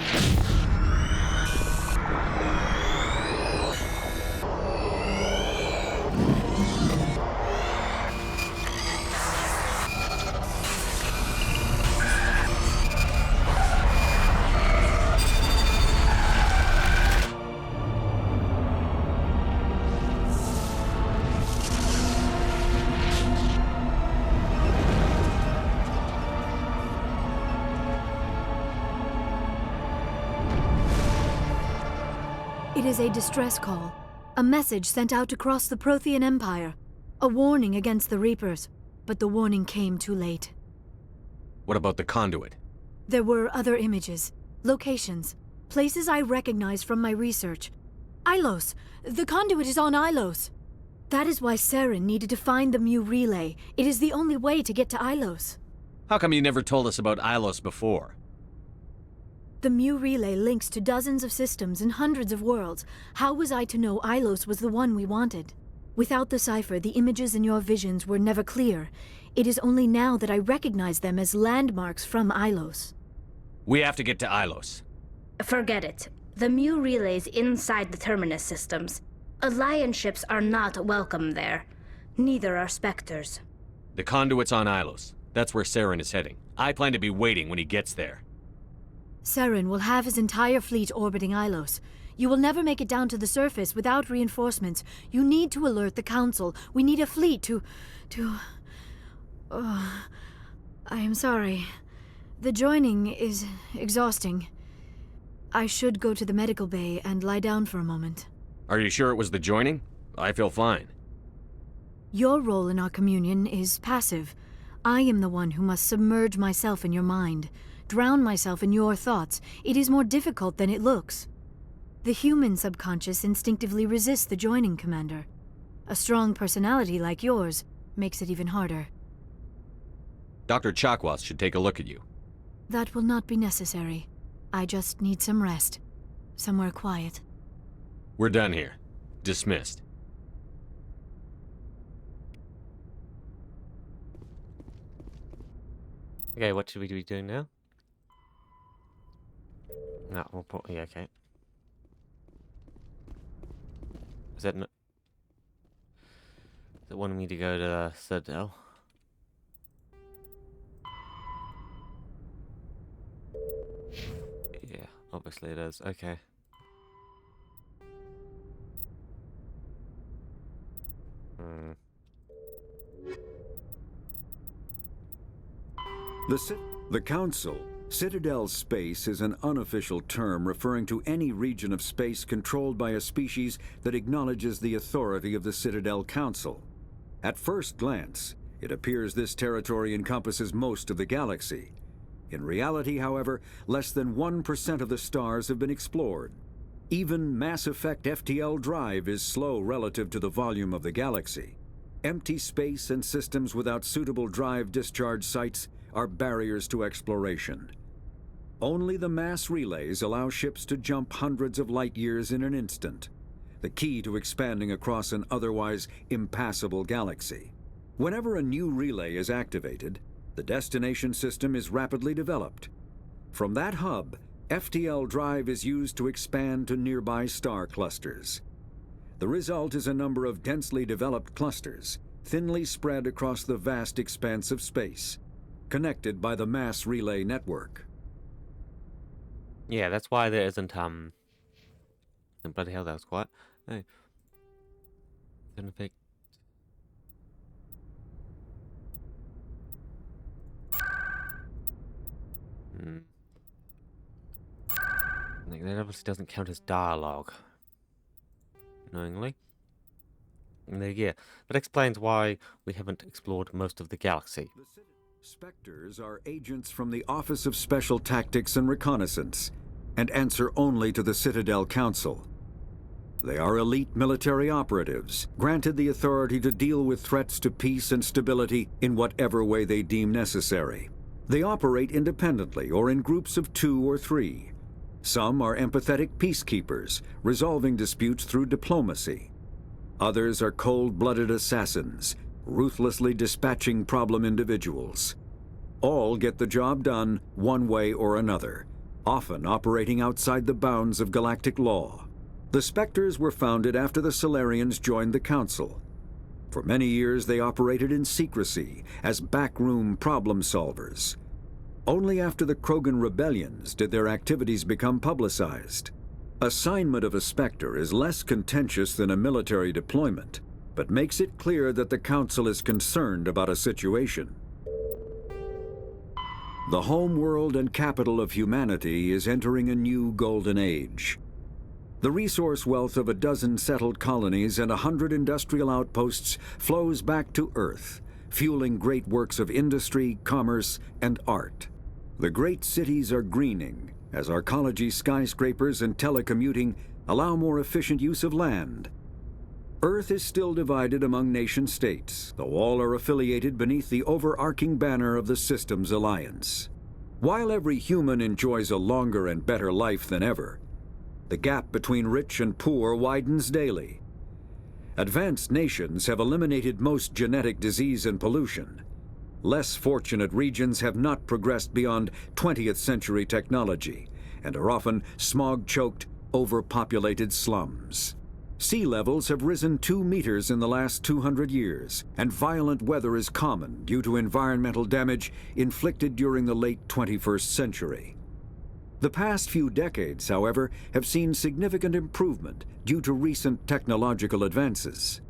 Speaker 14: It is a distress call. A message sent out across the Prothean Empire. A warning against the Reapers. but the warning came too late.
Speaker 3: What about the conduit?
Speaker 14: There were other images, locations, places I recognized from my research. Ilos! The conduit is on Ilos! That is why Saren needed to find the Mu relay. It is the only way to get to Ilos.
Speaker 3: How come you never told us about Ilos before?
Speaker 14: The Mu relay links to dozens of systems and hundreds of worlds. How was I to know Ilos was the one we wanted? Without the cipher, the images in your visions were never clear. It is only now that I recognize them as landmarks from Ilos.
Speaker 3: We have to get to Ilos.
Speaker 8: Forget it. The Mu relay's inside the Terminus systems. Alliance ships are not welcome there. Neither are Spectres.
Speaker 3: The conduit's on Ilos. That's where Saren is heading. I plan to be waiting when he gets there.
Speaker 14: Saren will have his entire fleet orbiting Ilos. You will never make it down to the surface without reinforcements. You need to alert the Council. We need a fleet to... Oh, I am sorry. The joining is exhausting. I should go to the medical bay and lie down for a moment.
Speaker 3: Are you sure it was the joining? I feel fine.
Speaker 14: Your role in our communion is passive. I am the one who must submerge myself in your mind, drown myself in your thoughts. It is more difficult than it looks. The human subconscious instinctively resists the joining, Commander. A strong personality like yours makes it even harder.
Speaker 3: Dr. Chakwas should take a look at you.
Speaker 14: That will not be necessary. I just need some rest. Somewhere quiet.
Speaker 3: We're done here. Dismissed.
Speaker 1: Okay, what should we be doing now? No, we'll put... Yeah, okay. Is that... Is it wanting me to go to the Citadel? Yeah, obviously it is. Okay.
Speaker 12: The Council. Citadel space is an unofficial term referring to any region of space controlled by a species that acknowledges the authority of the Citadel Council. At first glance, it appears this territory encompasses most of the galaxy. In reality, however, less than 1% of the stars have been explored. Even Mass Effect FTL drive is slow relative to the volume of the galaxy. Empty space and systems without suitable drive discharge sites are barriers to exploration. Only the mass relays allow ships to jump hundreds of light years in an instant, the key to expanding across an otherwise impassable galaxy. Whenever a new relay is activated, the destination system is rapidly developed. From that hub, FTL drive is used to expand to nearby star clusters. The result is a number of densely developed clusters, thinly spread across the vast expanse of space, connected by the mass relay network.
Speaker 1: Yeah, that's why there isn't, bloody hell, that was quiet. Hey. Didn't think... That obviously doesn't count as dialogue. Knowingly. Yeah, that explains why we haven't explored most of the galaxy.
Speaker 12: Spectres are agents from the Office of Special Tactics and Reconnaissance, and answer only to the Citadel Council. They are elite military operatives, granted the authority to deal with threats to peace and stability in whatever way they deem necessary. They operate independently or in groups of 2 or 3. Some are empathetic peacekeepers, resolving disputes through diplomacy. Others are cold-blooded assassins, ruthlessly dispatching problem individuals. All get the job done one way or another, often operating outside the bounds of galactic law. The Spectres were founded after the Solarians joined the Council. For many years they operated in secrecy as backroom problem solvers. Only after the Krogan rebellions did their activities become publicized. Assignment of a Spectre is less contentious than a military deployment, but makes it clear that the Council is concerned about a situation. The home world and capital of humanity is entering a new golden age. The resource wealth of a dozen settled colonies and 100 industrial outposts flows back to Earth, fueling great works of industry, commerce, and art. The great cities are greening, as arcology skyscrapers and telecommuting allow more efficient use of land. Earth is still divided among nation-states, though all are affiliated beneath the overarching banner of the Systems Alliance. While every human enjoys a longer and better life than ever, the gap between rich and poor widens daily. Advanced nations have eliminated most genetic disease and pollution. Less fortunate regions have not progressed beyond 20th century technology and are often smog-choked, overpopulated slums. Sea levels have risen 2 meters in the last 200 years, and violent weather is common due to environmental damage inflicted during the late 21st century. The past few decades, however, have seen significant improvement due to recent technological advances.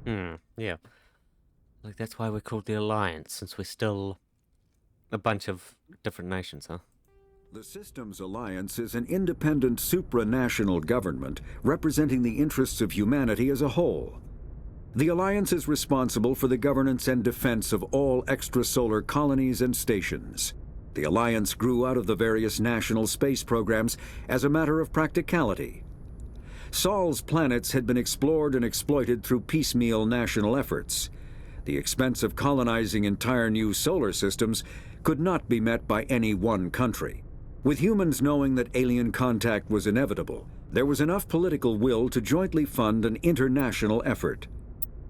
Speaker 1: Yeah. Like, that's why we're called the Alliance, since we're still a bunch of different nations, huh?
Speaker 12: The Systems Alliance is an independent supranational government representing the interests of humanity as a whole. The Alliance is responsible for the governance and defense of all extrasolar colonies and stations. The Alliance grew out of the various national space programs as a matter of practicality. Sol's planets had been explored and exploited through piecemeal national efforts. The expense of colonizing entire new solar systems could not be met by any one country. With humans knowing that alien contact was inevitable, there was enough political will to jointly fund an international effort.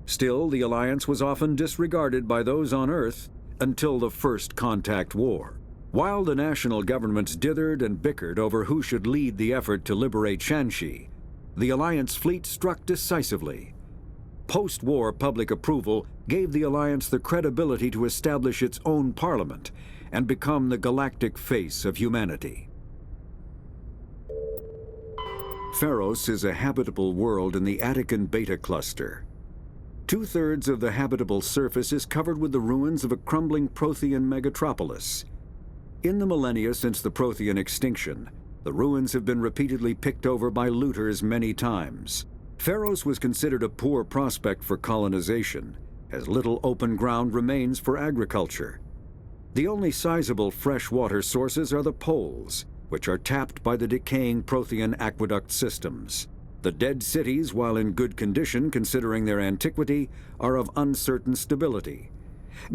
Speaker 12: Still, the Alliance was often disregarded by those on Earth until the First Contact War. While the national governments dithered and bickered over who should lead the effort to liberate Shanxi, the Alliance fleet struck decisively. Post-war public approval gave the Alliance the credibility to establish its own parliament and become the galactic face of humanity. Pharos is a habitable world in the Attican Beta Cluster. 2/3 of the habitable surface is covered with the ruins of a crumbling Prothean megatropolis. In the millennia since the Prothean extinction, the ruins have been repeatedly picked over by looters many times. Pharos was considered a poor prospect for colonization, as little open ground remains for agriculture. The only sizable freshwater sources are the poles, which are tapped by the decaying Prothean aqueduct systems. The dead cities, while in good condition considering their antiquity, are of uncertain stability.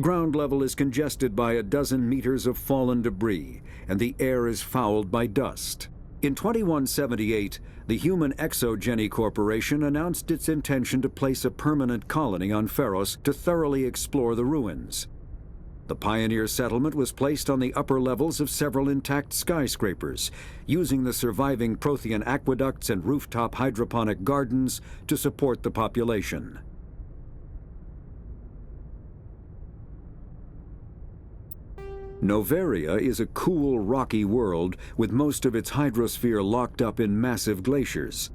Speaker 12: Ground level is congested by a dozen meters of fallen debris, and the air is fouled by dust. In 2178, the Human Exogeny Corporation announced its intention to place a permanent colony on Pharos to thoroughly explore the ruins. The pioneer settlement was placed on the upper levels of several intact skyscrapers, using the surviving Prothean aqueducts and rooftop hydroponic gardens to support the population. Noveria is a cool, rocky world with most of its hydrosphere locked up in massive glaciers.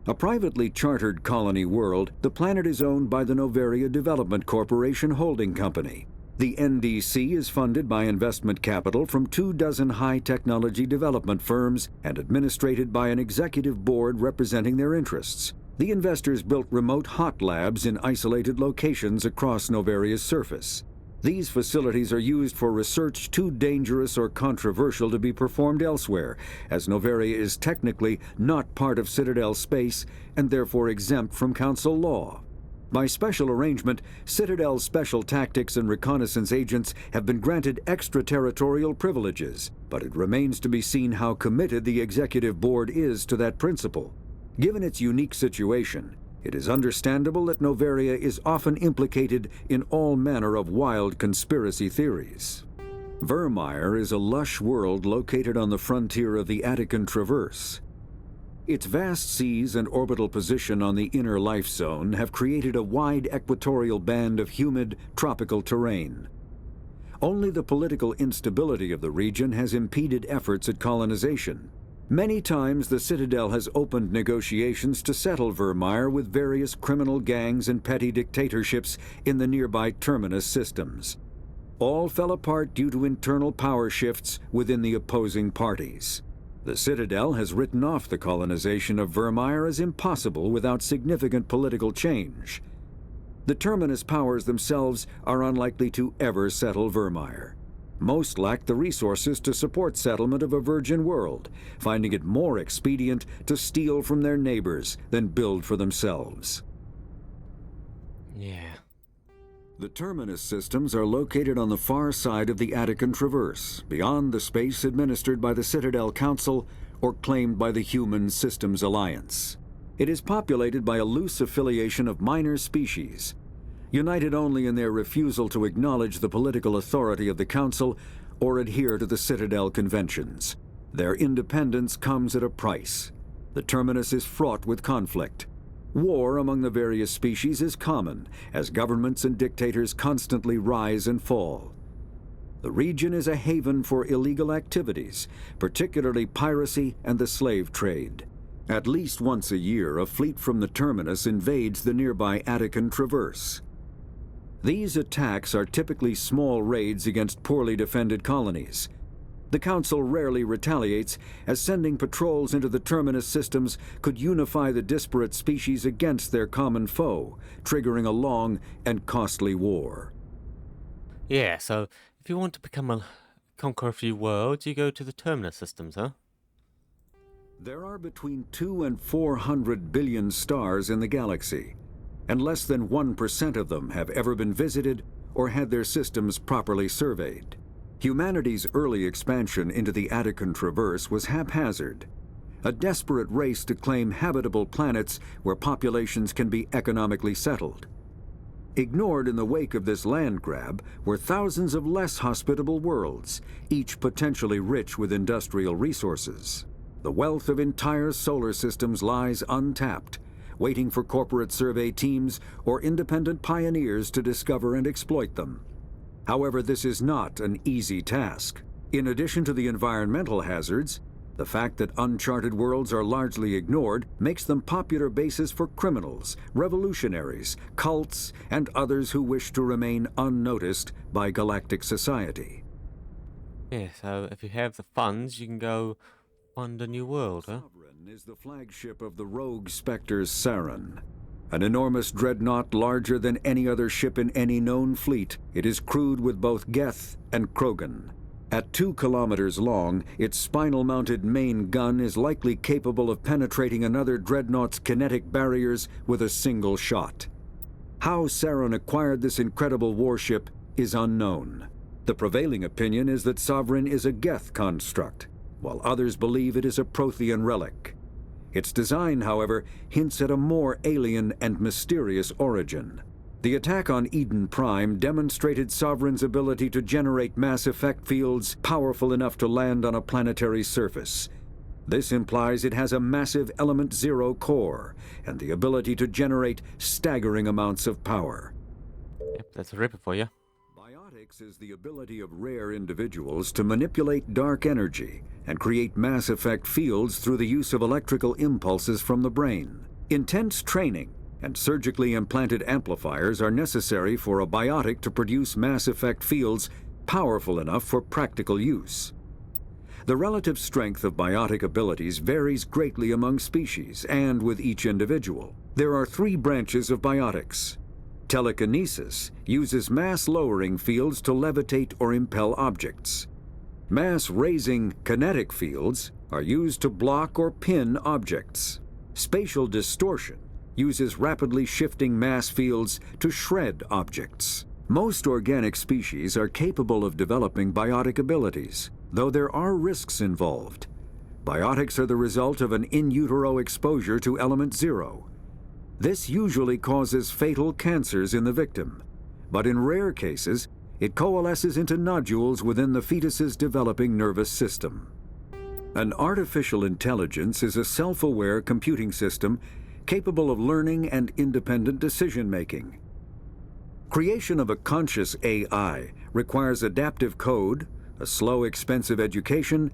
Speaker 12: A privately chartered colony world, the planet is owned by the Noveria Development Corporation Holding Company. The NDC is funded by investment capital from 24 high-technology development firms and administrated by an executive board representing their interests. The investors built remote hot labs in isolated locations across Noveria's surface. These facilities are used for research too dangerous or controversial to be performed elsewhere, as Noveria is technically not part of Citadel space and therefore exempt from Council law. By special arrangement, Citadel's special tactics and reconnaissance agents have been granted extraterritorial privileges, but it remains to be seen how committed the Executive Board is to that principle. Given its unique situation, it is understandable that Noveria is often implicated in all manner of wild conspiracy theories. Vermeer is a lush world located on the frontier of the Attican Traverse. Its vast seas and orbital position on the inner life zone have created a wide equatorial band of humid, tropical terrain. Only the political instability of the region has impeded efforts at colonization. Many times the Citadel has opened negotiations to settle Vermeer with various criminal gangs and petty dictatorships in the nearby Terminus systems. All fell apart due to internal power shifts within the opposing parties. The Citadel has written off the colonization of Vermeer as impossible without significant political change. The Terminus powers themselves are unlikely to ever settle Vermeer. Most lack the resources to support settlement of a virgin world, finding it more expedient to steal from their neighbors than build for themselves.
Speaker 1: Yeah.
Speaker 12: The Terminus systems are located on the far side of the Attican Traverse, beyond the space administered by the Citadel Council or claimed by the Human Systems Alliance. It is populated by a loose affiliation of minor species, united only in their refusal to acknowledge the political authority of the Council or adhere to the Citadel conventions. Their independence comes at a price. The Terminus is fraught with conflict. War among the various species is common, as governments and dictators constantly rise and fall. The region is a haven for illegal activities, particularly piracy and the slave trade. At least once a year, a fleet from the Terminus invades the nearby Attican Traverse. These attacks are typically small raids against poorly defended colonies. The Council rarely retaliates, as sending patrols into the Terminus systems could unify the disparate species against their common foe, triggering a long and costly war.
Speaker 1: Yeah, so if you want to conquer a few worlds, you go to the Terminus systems, huh?
Speaker 12: There are between 200 and 400 billion stars in the galaxy, and less than 1% of them have ever been visited or had their systems properly surveyed. Humanity's early expansion into the Attican Traverse was haphazard, a desperate race to claim habitable planets where populations can be economically settled. Ignored in the wake of this land grab were thousands of less hospitable worlds, each potentially rich with industrial resources. The wealth of entire solar systems lies untapped, waiting for corporate survey teams or independent pioneers to discover and exploit them. However, this is not an easy task. In addition to the environmental hazards, the fact that uncharted worlds are largely ignored makes them popular bases for criminals, revolutionaries, cults, and others who wish to remain unnoticed by galactic society.
Speaker 1: Yeah, so if you have the funds, you can go fund a new world, huh?
Speaker 12: Sovereign is the flagship of the rogue Spectres Saren. An enormous dreadnought larger than any other ship in any known fleet, it is crewed with both Geth and Krogan. At 2 kilometers long, its spinal-mounted main gun is likely capable of penetrating another dreadnought's kinetic barriers with a single shot. How Saren acquired this incredible warship is unknown. The prevailing opinion is that Sovereign is a Geth construct, while others believe it is a Prothean relic. Its design, however, hints at a more alien and mysterious origin. The attack on Eden Prime demonstrated Sovereign's ability to generate mass effect fields powerful enough to land on a planetary surface. This implies it has a massive Element Zero core and the ability to generate staggering amounts of power.
Speaker 1: Yep, that's a ripper for you.
Speaker 12: Biotics is the ability of rare individuals to manipulate dark energy and create mass effect fields through the use of electrical impulses from the brain. Intense training and surgically implanted amplifiers are necessary for a biotic to produce mass effect fields powerful enough for practical use. The relative strength of biotic abilities varies greatly among species and with each individual. There are 3 branches of biotics. Telekinesis uses mass-lowering fields to levitate or impel objects. Mass-raising kinetic fields are used to block or pin objects. Spatial distortion uses rapidly shifting mass fields to shred objects. Most organic species are capable of developing biotic abilities, though there are risks involved. Biotics are the result of an in utero exposure to Element Zero. This usually causes fatal cancers in the victim, but in rare cases, it coalesces into nodules within the fetus's developing nervous system. An artificial intelligence is a self-aware computing system capable of learning and independent decision-making. Creation of a conscious AI requires adaptive code, a slow, expensive education,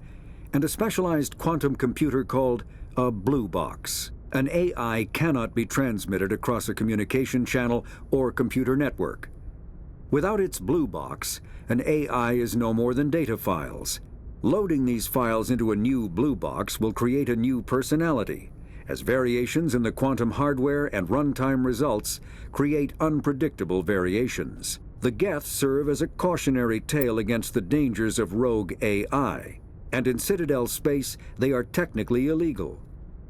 Speaker 12: and a specialized quantum computer called a blue box. An AI cannot be transmitted across a communication channel or computer network. Without its blue box, an AI is no more than data files. Loading these files into a new blue box will create a new personality, as variations in the quantum hardware and runtime results create unpredictable variations. The Geth serve as a cautionary tale against the dangers of rogue AI, and in Citadel space they are technically illegal.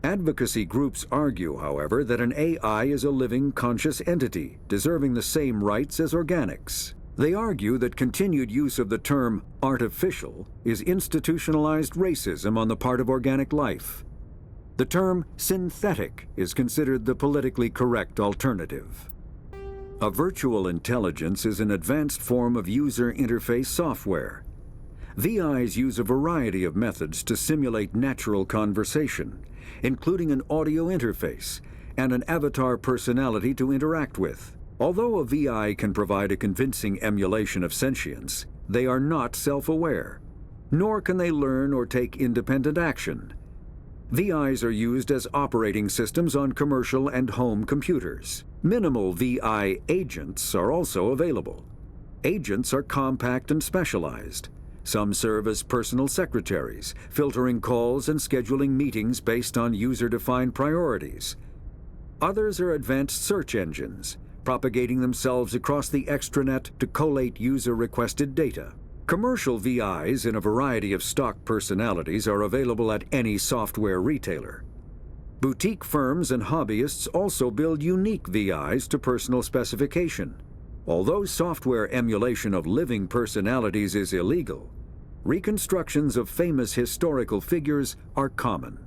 Speaker 12: Advocacy groups argue, however, that an AI is a living, conscious entity, deserving the same rights as organics. They argue that continued use of the term artificial is institutionalized racism on the part of organic life. The term synthetic is considered the politically correct alternative. A virtual intelligence is an advanced form of user interface software. VIs use a variety of methods to simulate natural conversation, including an audio interface and an avatar personality to interact with. Although a VI can provide a convincing emulation of sentience, they are not self-aware, nor can they learn or take independent action. VIs are used as operating systems on commercial and home computers. Minimal VI agents are also available. Agents are compact and specialized. Some serve as personal secretaries, filtering calls and scheduling meetings based on user-defined priorities. Others are advanced search engines, propagating themselves across the extranet to collate user-requested data. Commercial VIs in a variety of stock personalities are available at any software retailer. Boutique firms and hobbyists also build unique VIs to personal specification. Although software emulation of living personalities is illegal, reconstructions of famous historical figures are common.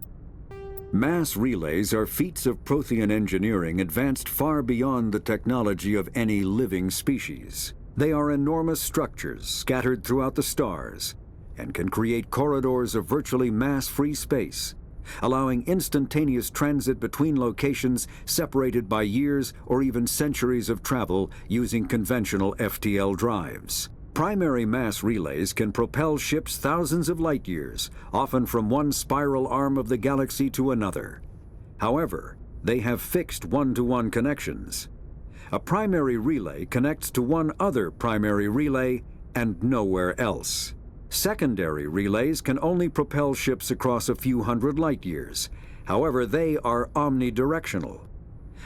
Speaker 12: Mass relays are feats of Prothean engineering advanced far beyond the technology of any living species. They are enormous structures scattered throughout the stars and can create corridors of virtually mass-free space, allowing instantaneous transit between locations separated by years or even centuries of travel using conventional FTL drives. Primary mass relays can propel ships thousands of light years, often from one spiral arm of the galaxy to another. However, they have fixed one-to-one connections. A primary relay connects to one other primary relay and nowhere else. Secondary relays can only propel ships across a few hundred light years. However, they are omnidirectional.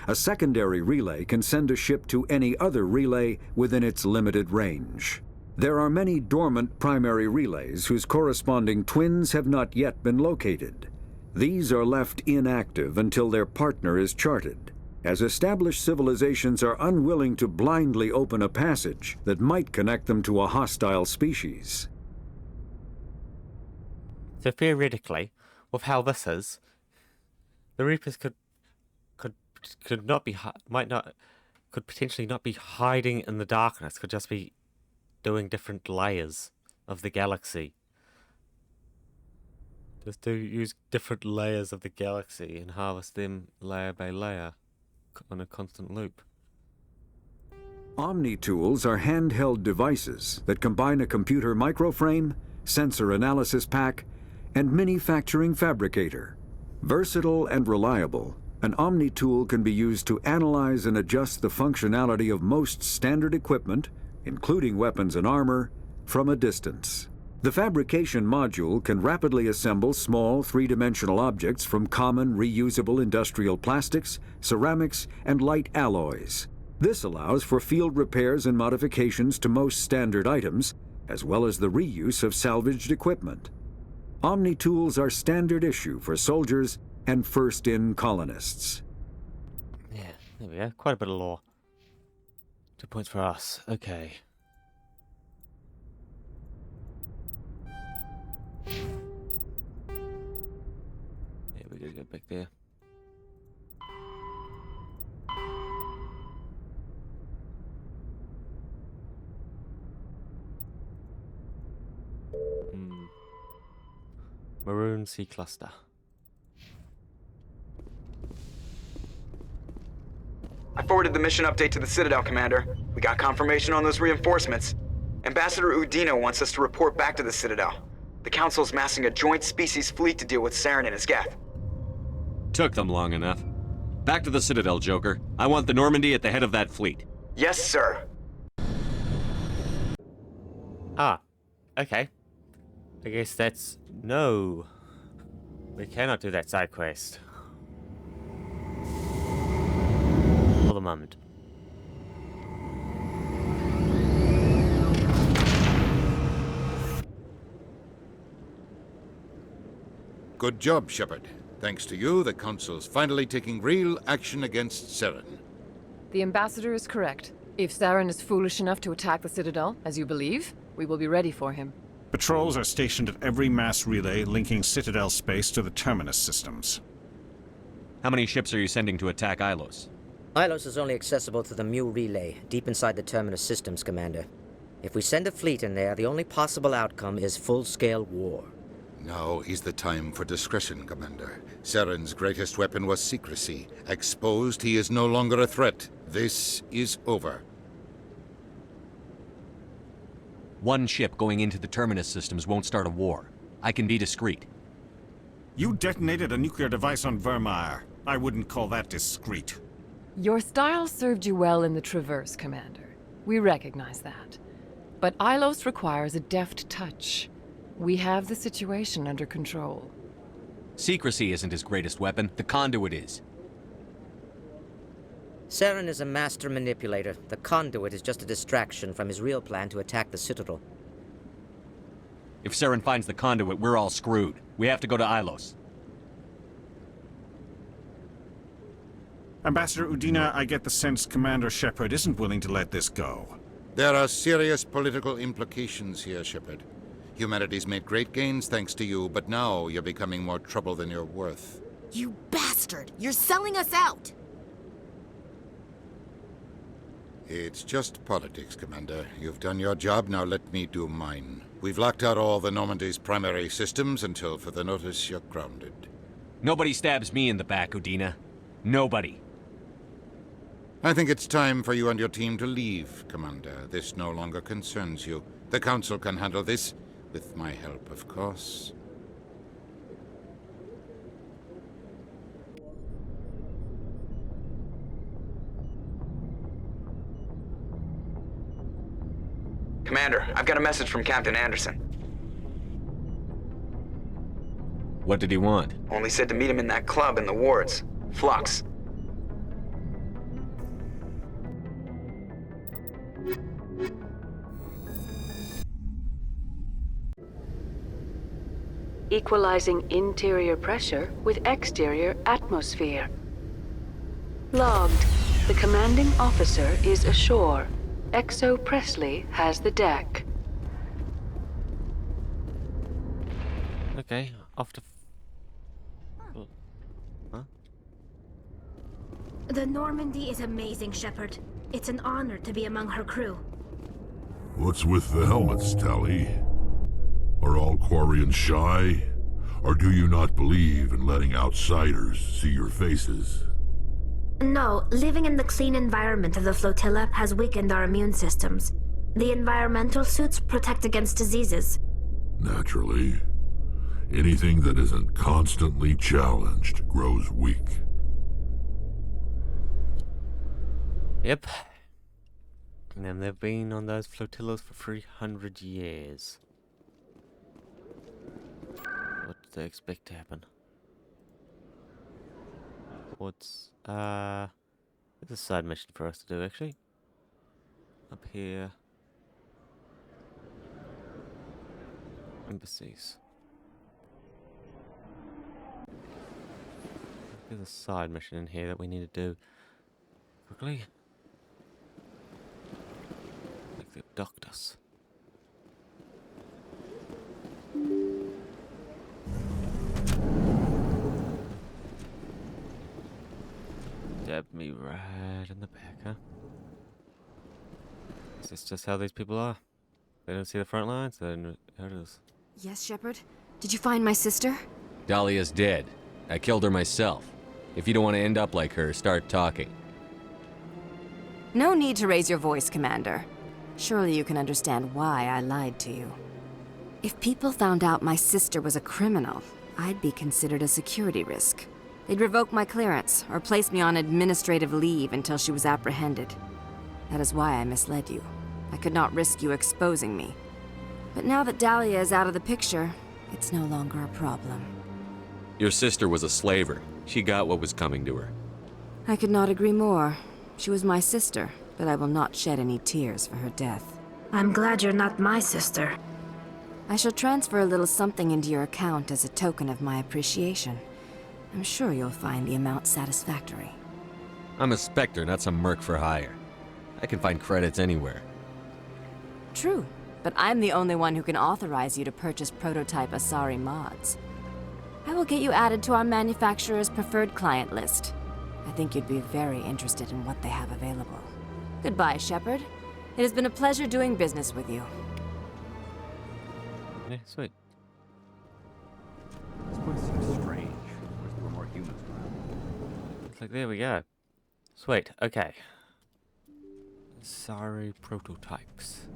Speaker 12: A secondary relay can send a ship to any other relay within its limited range. There are many dormant primary relays whose corresponding twins have not yet been located. These are left inactive until their partner is charted, as established civilizations are unwilling to blindly open a passage that might connect them to a hostile species.
Speaker 1: So theoretically, with how this is, the Reapers could potentially not be hiding in the darkness. Could just be doing different layers of the galaxy. Just use different layers of the galaxy and harvest them layer by layer on a constant loop.
Speaker 12: Omni-tools are handheld devices that combine a computer microframe, sensor analysis pack, and manufacturing fabricator. Versatile and reliable, an Omni-tool can be used to analyze and adjust the functionality of most standard equipment, including weapons and armor, from a distance. The fabrication module can rapidly assemble small three-dimensional objects from common reusable industrial plastics, ceramics, and light alloys. This allows for field repairs and modifications to most standard items, as well as the reuse of salvaged equipment. Omni-tools are standard issue for soldiers and first-in colonists.
Speaker 1: Yeah, there we go. Quite a bit of lore. 2 points for us. Okay. Yeah, we gotta go back there. Maroon Sea Cluster.
Speaker 2: I forwarded the mission update to the Citadel, Commander. We got confirmation on those reinforcements. Ambassador Udina wants us to report back to the Citadel. The Council's massing a joint species fleet to deal with Saren and his Geth.
Speaker 3: Took them long enough. Back to the Citadel, Joker. I want the Normandy at the head of that fleet.
Speaker 2: Yes, sir.
Speaker 1: Ah, okay. I guess that's... No. We cannot do that side quest.
Speaker 16: a moment.
Speaker 17: Good job, Shepard. Thanks to you, the Council's finally taking real action against Saren.
Speaker 23: The Ambassador is correct. If Saren is foolish enough to attack the Citadel, as you believe, we will be ready for him.
Speaker 24: Patrols are stationed at every mass relay linking Citadel space to the Terminus systems.
Speaker 11: How many ships are you sending to attack Ilos?
Speaker 16: Ilos is only accessible to the Mu relay, deep inside the Terminus systems, Commander. If we send a fleet in there, the only possible outcome is full-scale war.
Speaker 17: Now is the time for discretion, Commander. Saren's greatest weapon was secrecy. Exposed, he is no longer a threat. This is over.
Speaker 11: One ship going into the Terminus systems won't start a war. I can be discreet.
Speaker 24: You detonated a nuclear device on Vermeer. I wouldn't call that discreet.
Speaker 23: Your style served you well in the Traverse, Commander. We recognize that. But Ilos requires a deft touch. We have the situation under control.
Speaker 11: Secrecy isn't his greatest weapon. The conduit is.
Speaker 16: Saren is a master manipulator. The conduit is just a distraction from his real plan to attack the Citadel.
Speaker 11: If Saren finds the conduit, we're all screwed. We have to go to Ilos.
Speaker 24: Ambassador Udina, I get the sense Commander Shepard isn't willing to let this go.
Speaker 17: There are serious political implications here, Shepard. Humanity's made great gains thanks to you, but now you're becoming more trouble than you're worth.
Speaker 22: You bastard! You're selling us out!
Speaker 17: It's just politics, Commander. You've done your job, now let me do mine. We've locked out all the Normandy's primary systems until further notice you're grounded.
Speaker 11: Nobody stabs me in the back, Udina. Nobody.
Speaker 17: I think it's time for you and your team to leave, Commander. This no longer concerns you. The Council can handle this, with my help, of course.
Speaker 2: Commander, I've got a message from Captain Anderson.
Speaker 11: What did he want?
Speaker 2: Only said to meet him in that club in the wards. Flux.
Speaker 25: Equalizing interior pressure with exterior atmosphere. Logged. The commanding officer is ashore. Exo Presley has the deck.
Speaker 1: Okay, off to... Huh?
Speaker 8: The Normandy is amazing, Shepard. It's an honor to be among her crew.
Speaker 10: What's with the helmets, Tali? Are all Quarians shy? Or do you not believe in letting outsiders see your faces?
Speaker 8: No, living in the clean environment of the flotilla has weakened our immune systems. The environmental suits protect against diseases.
Speaker 10: Naturally. Anything that isn't constantly challenged grows weak.
Speaker 1: Yep. And they've been on those flotillas for 300 years. What do they expect to happen? What's, there's a side mission for us to do, actually. Up here. Embassies. There's a side mission in here that we need to do quickly. Like they've docked us. Stab me right in the back, huh? Is this just how these people are? They don't see the front lines, then how it is.
Speaker 7: Yes, Shepard? Did you find my sister?
Speaker 3: Dahlia's dead. I killed her myself. If you don't want to end up like her, start talking.
Speaker 7: No need to raise your voice, Commander. Surely you can understand why I lied to you. If people found out my sister was a criminal, I'd be considered a security risk. They'd revoke my clearance, or place me on administrative leave until she was apprehended. That is why I misled you. I could not risk you exposing me. But now that Dahlia is out of the picture, it's no longer a problem.
Speaker 3: Your sister was a slaver. She got what was coming to her.
Speaker 7: I could not agree more.
Speaker 4: She was my sister, but I will not shed any tears for her death.
Speaker 8: I'm glad you're not my sister.
Speaker 4: I shall transfer a little something into your account as a token of my appreciation. I'm sure you'll find the amount satisfactory.
Speaker 3: I'm a Spectre, not some merc for hire. I can find credits anywhere.
Speaker 4: True, but I'm the only one who can authorize you to purchase prototype Asari mods. I will get you added to our manufacturer's preferred client list. I think you'd be very interested in what they have available. Goodbye, Shepard. It has been a pleasure doing business with you.
Speaker 1: Yeah, sweet.
Speaker 11: This place seems strange. I wish there were more humans around.
Speaker 1: It's like, there we go. Sweet, okay. Sorry, prototypes.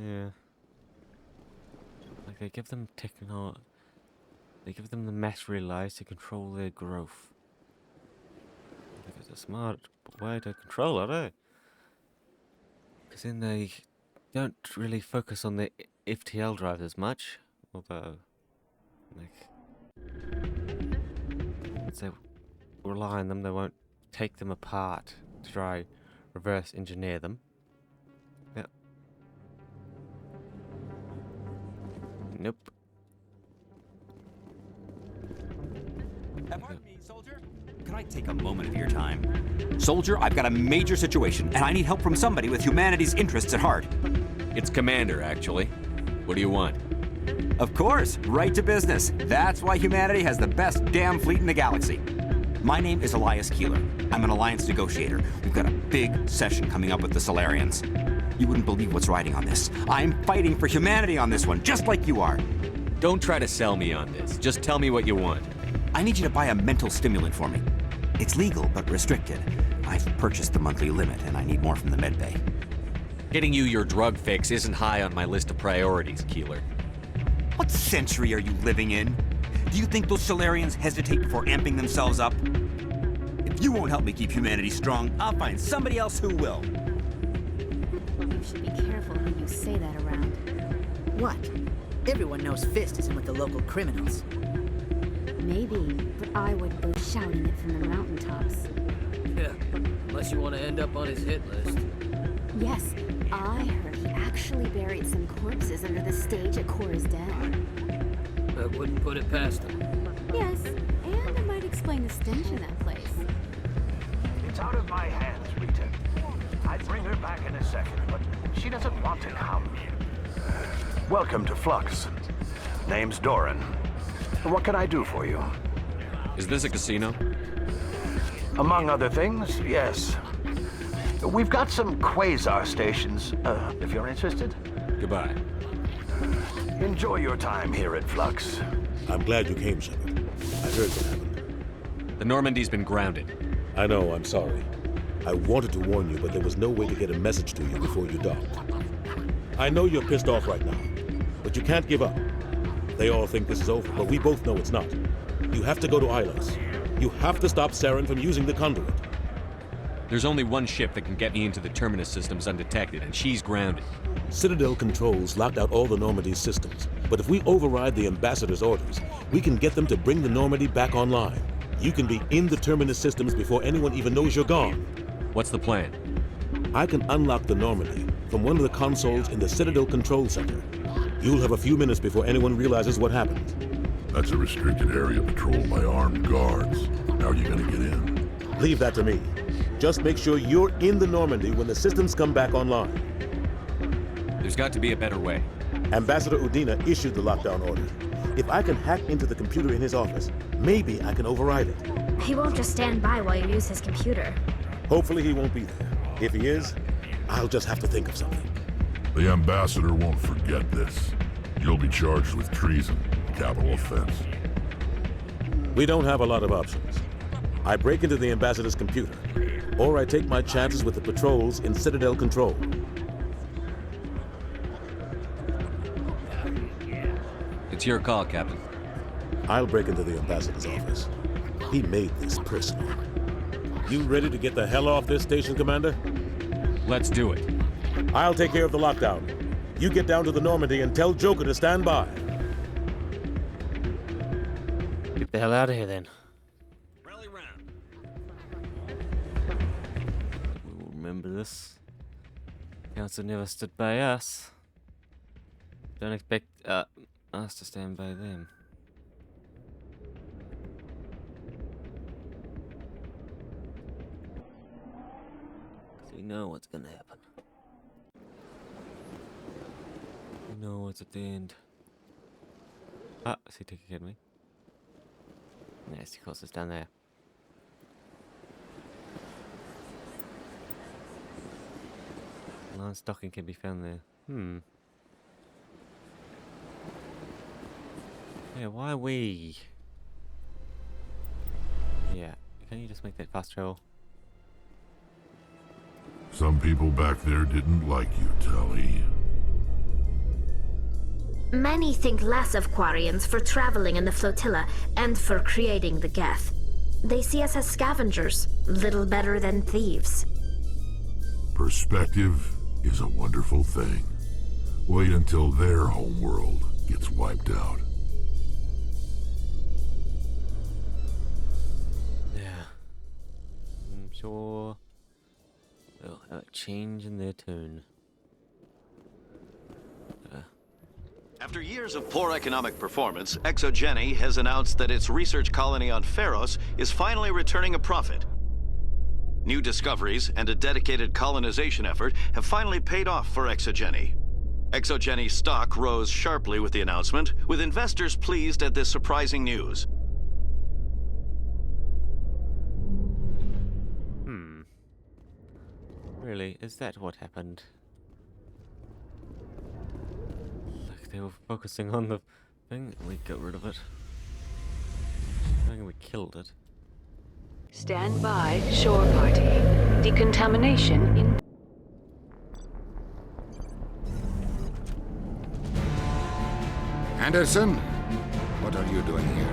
Speaker 1: Yeah. Like, they give them they give them the mass relays to control their growth. I think it's a smart way to control it, eh? Because then they don't really focus on the FTL drives as much, although, like, once they rely on them, they won't take them apart to try reverse engineer them. Yep. Nope.
Speaker 11: Pardon me, soldier? Can I take a moment of your time? Soldier, I've got a major situation, and I need help from somebody with humanity's interests at heart.
Speaker 3: It's Commander, actually. What do you want?
Speaker 11: Of course, right to business. That's why humanity has the best damn fleet in the galaxy. My name is Elias Keeler. I'm an alliance negotiator. We've got a big session coming up with the Solarians. You wouldn't believe what's riding on this. I'm fighting for humanity on this one, just like you are.
Speaker 3: Don't try to sell me on this. Just tell me what you want.
Speaker 11: I need you to buy a mental stimulant for me. It's legal, but restricted. I've purchased the monthly limit, and I need more from the medbay.
Speaker 3: Getting you your drug fix isn't high on my list of priorities, Keeler.
Speaker 11: What century are you living in? Do you think those Solarians hesitate before amping themselves up? If you won't help me keep humanity strong, I'll find somebody else who will.
Speaker 5: You should be careful who you say that around.
Speaker 6: What? Everyone knows Fist isn't with the local criminals.
Speaker 5: Maybe, but I wouldn't go shouting it from the mountaintops.
Speaker 13: Yeah, unless you want to end up on his hit list.
Speaker 5: Yes, I heard he actually buried some corpses under the stage at Cora's Den.
Speaker 13: I wouldn't put it past him.
Speaker 5: Yes, and it might explain the stench in that place.
Speaker 19: It's out of my hands, Rita. I'd bring her back in a second, but she doesn't want to come. Welcome to Flux. Name's Doran. What can I do for you?
Speaker 3: Is this a casino?
Speaker 19: Among other things, yes. We've got some quasar stations, if you're interested.
Speaker 3: Goodbye.
Speaker 19: Enjoy your time here at Flux.
Speaker 26: I'm glad you came, Shepard. I heard what happened.
Speaker 3: The Normandy's been grounded.
Speaker 26: I know, I'm sorry. I wanted to warn you, but there was no way to get a message to you before you docked. I know you're pissed off right now, but you can't give up. They all think this is over, but we both know it's not. You have to go to Ilos. You have to stop Saren from using the conduit.
Speaker 3: There's only one ship that can get me into the Terminus systems undetected, and she's grounded.
Speaker 26: Citadel controls locked out all the Normandy's systems, but if we override the Ambassador's orders, we can get them to bring the Normandy back online. You can be in the Terminus systems before anyone even knows you're gone.
Speaker 3: What's the plan?
Speaker 26: I can unlock the Normandy from one of the consoles in the Citadel Control Center. You'll have a few minutes before anyone realizes what happened.
Speaker 10: That's a restricted area patrolled by armed guards. How are you gonna get in?
Speaker 26: Leave that to me. Just make sure you're in the Normandy when the systems come back online.
Speaker 3: There's got to be a better way.
Speaker 26: Ambassador Udina issued the lockdown order. If I can hack into the computer in his office, maybe I can override it.
Speaker 8: He won't just stand by while you use his computer.
Speaker 26: Hopefully he won't be there. If he is, I'll just have to think of something.
Speaker 10: The Ambassador won't forget this. You'll be charged with treason, capital offense.
Speaker 26: We don't have a lot of options. I break into the Ambassador's computer, or I take my chances with the patrols in Citadel Control.
Speaker 3: It's your call, Captain.
Speaker 26: I'll break into the Ambassador's office. He made this personal. You ready to get the hell off this station, Commander?
Speaker 3: Let's do it.
Speaker 26: I'll take care of the lockdown. You get down to the Normandy and tell Joker to stand by.
Speaker 1: Get the hell out of here, then. remember this. Council never stood by us. Don't expect us to stand by them. So you know what's gonna happen. You know what's at the end. Ah, see Tick Academy. Yes, of course it's down there. Lion stocking can be found there. Yeah, why we? Yeah, can you just make that fast travel?
Speaker 10: Some people back there didn't like you, Tully.
Speaker 8: Many think less of Quarians for traveling in the flotilla and for creating the Geth. They see us as scavengers, little better than thieves.
Speaker 10: Perspective is a wonderful thing. Wait until their homeworld gets wiped out.
Speaker 1: Yeah. I'm sure they'll have a change in their tune.
Speaker 9: After years of poor economic performance, ExoGeni has announced that its research colony on Pharos is finally returning a profit. New discoveries and a dedicated colonization effort have finally paid off for ExoGeni. ExoGeni's stock rose sharply with the announcement, with investors pleased at this surprising news.
Speaker 1: Really? Is that what happened? Like they were focusing on the thing and we got rid of it. I think we killed it.
Speaker 25: Stand by, shore party. Decontamination in...
Speaker 17: Anderson? What are you doing here?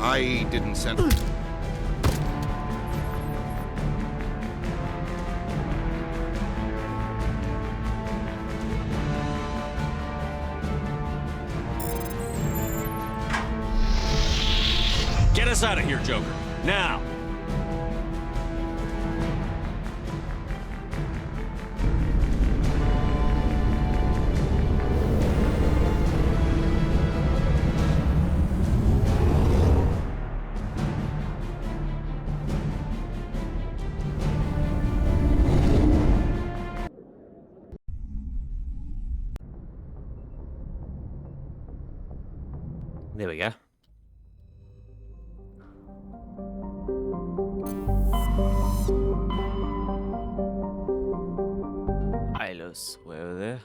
Speaker 17: I didn't send...
Speaker 3: Get us out of here, Joker. Now!
Speaker 1: There we go. Ilos, way over there.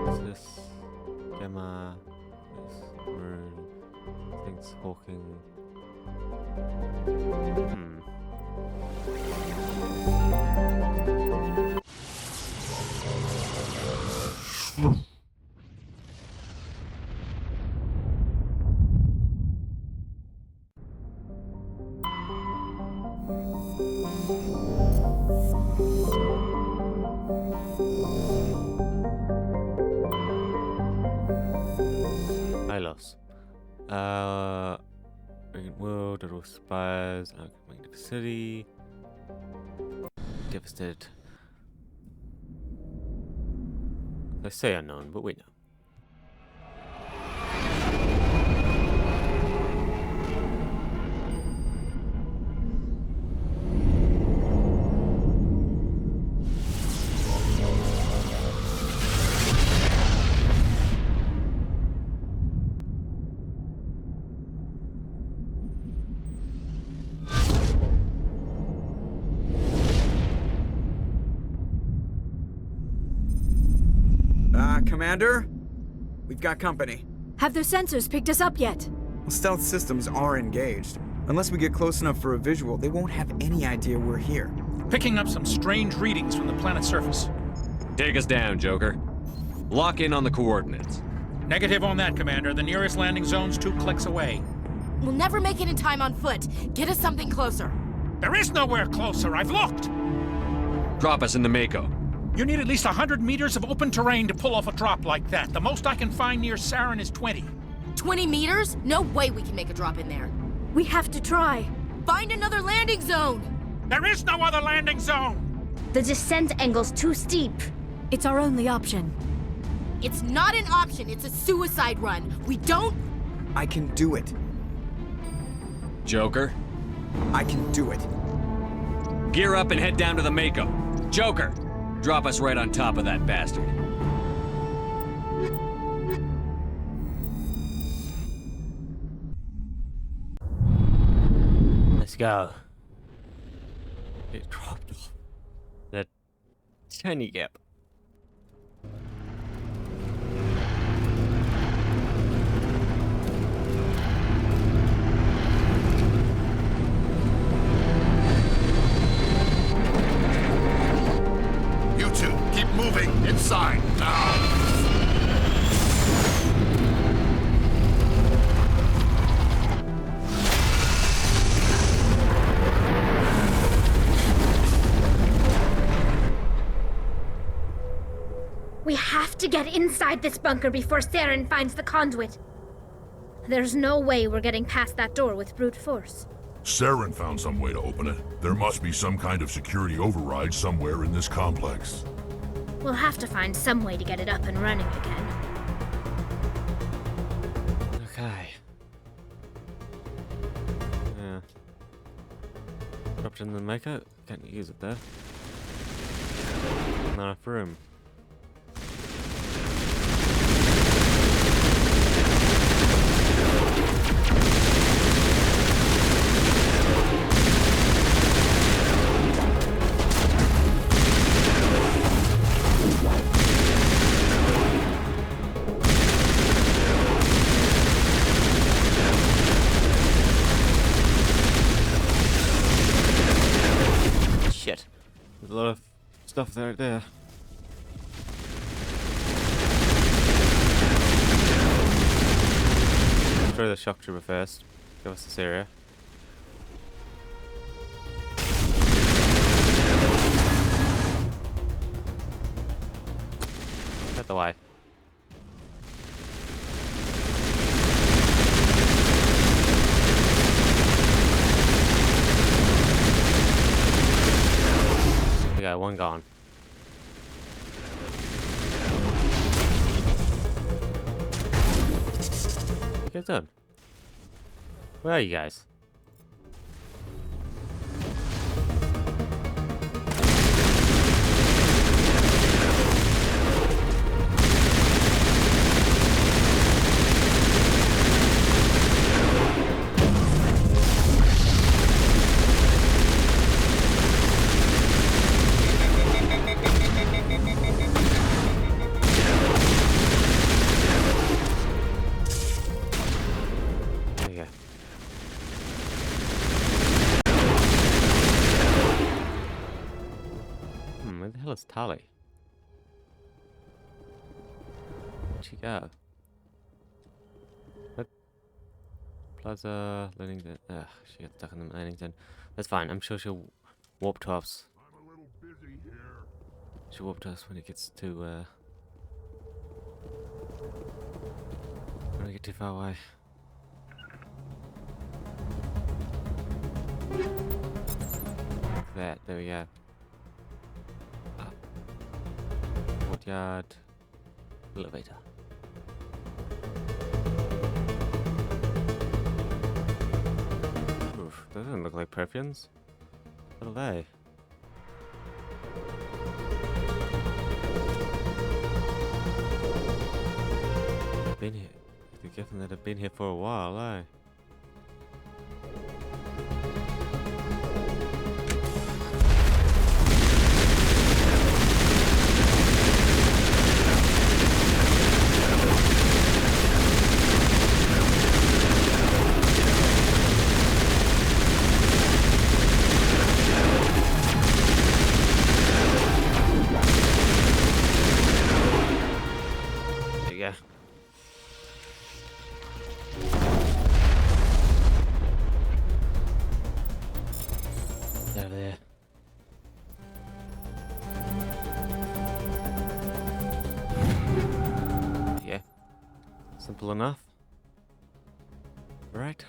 Speaker 1: What's this? Gemma, this Maroon, things Hawking. Ilos. Radiant World, Little Spires, Magnetic City. Devastated. They say unknown, but we know.
Speaker 2: Commander? We've got company.
Speaker 14: Have their sensors picked us up yet?
Speaker 2: Well, stealth systems are engaged. Unless we get close enough for a visual, they won't have any idea we're here.
Speaker 15: Picking up some strange readings from the planet's surface.
Speaker 3: Take us down, Joker. Lock in on the coordinates.
Speaker 15: Negative on that, Commander. The nearest landing zone's 2 clicks away.
Speaker 14: We'll never make it in time on foot. Get us something closer.
Speaker 15: There is nowhere closer. I've looked.
Speaker 3: Drop us in the Mako.
Speaker 15: You need at least 100 meters of open terrain to pull off a drop like that. The most I can find near Saren is 20.
Speaker 14: 20 meters? No way we can make a drop in there.
Speaker 8: We have to try.
Speaker 14: Find another landing zone!
Speaker 15: There is no other landing zone!
Speaker 8: The descent angle's too steep.
Speaker 4: It's our only option.
Speaker 14: It's not an option, it's a suicide run. We don't...
Speaker 12: I can do it.
Speaker 3: Joker,
Speaker 12: I can do it.
Speaker 3: gear up and head down to the Mako. Joker, drop us right on top of that bastard.
Speaker 1: Let's go. It dropped off that tiny gap.
Speaker 10: You two, keep moving inside now.
Speaker 8: We have to get inside this bunker before Saren finds the conduit. There's no way we're getting past that door with brute force.
Speaker 10: Saren found some way to open it. There must be some kind of security override somewhere in this complex.
Speaker 8: We'll have to find some way to get it up and running again.
Speaker 1: Okay. Yeah. Dropped in the Mako. Can't use it there. Not enough room. Shit. There's a lot of stuff there. Throw the shock trooper first. Give us this area. Get the way. We got one gone. What you guys done? Where are you guys? There you go. Where the hell is Tali? Where'd she go? What? Plaza, Lennington. Ugh, she got stuck in the Lennington. That's fine, I'm sure she'll warp to us. She'll warp to us when it gets too, when we get too far away. That, there we go. Up. Courtyard. Elevator. Oof, that doesn't look like Protheans. What are they? Been here. They're given that have been here for a while, eh? There you go. Over there. Yeah. Simple enough. Right.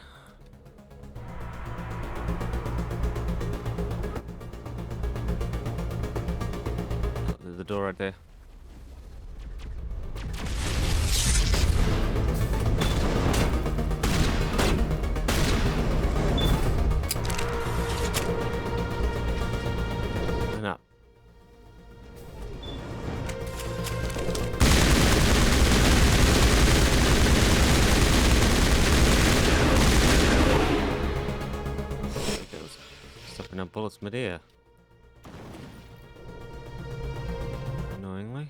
Speaker 1: Oh, there's the door right there. No. Stopping our bullets mid-air. Annoyingly.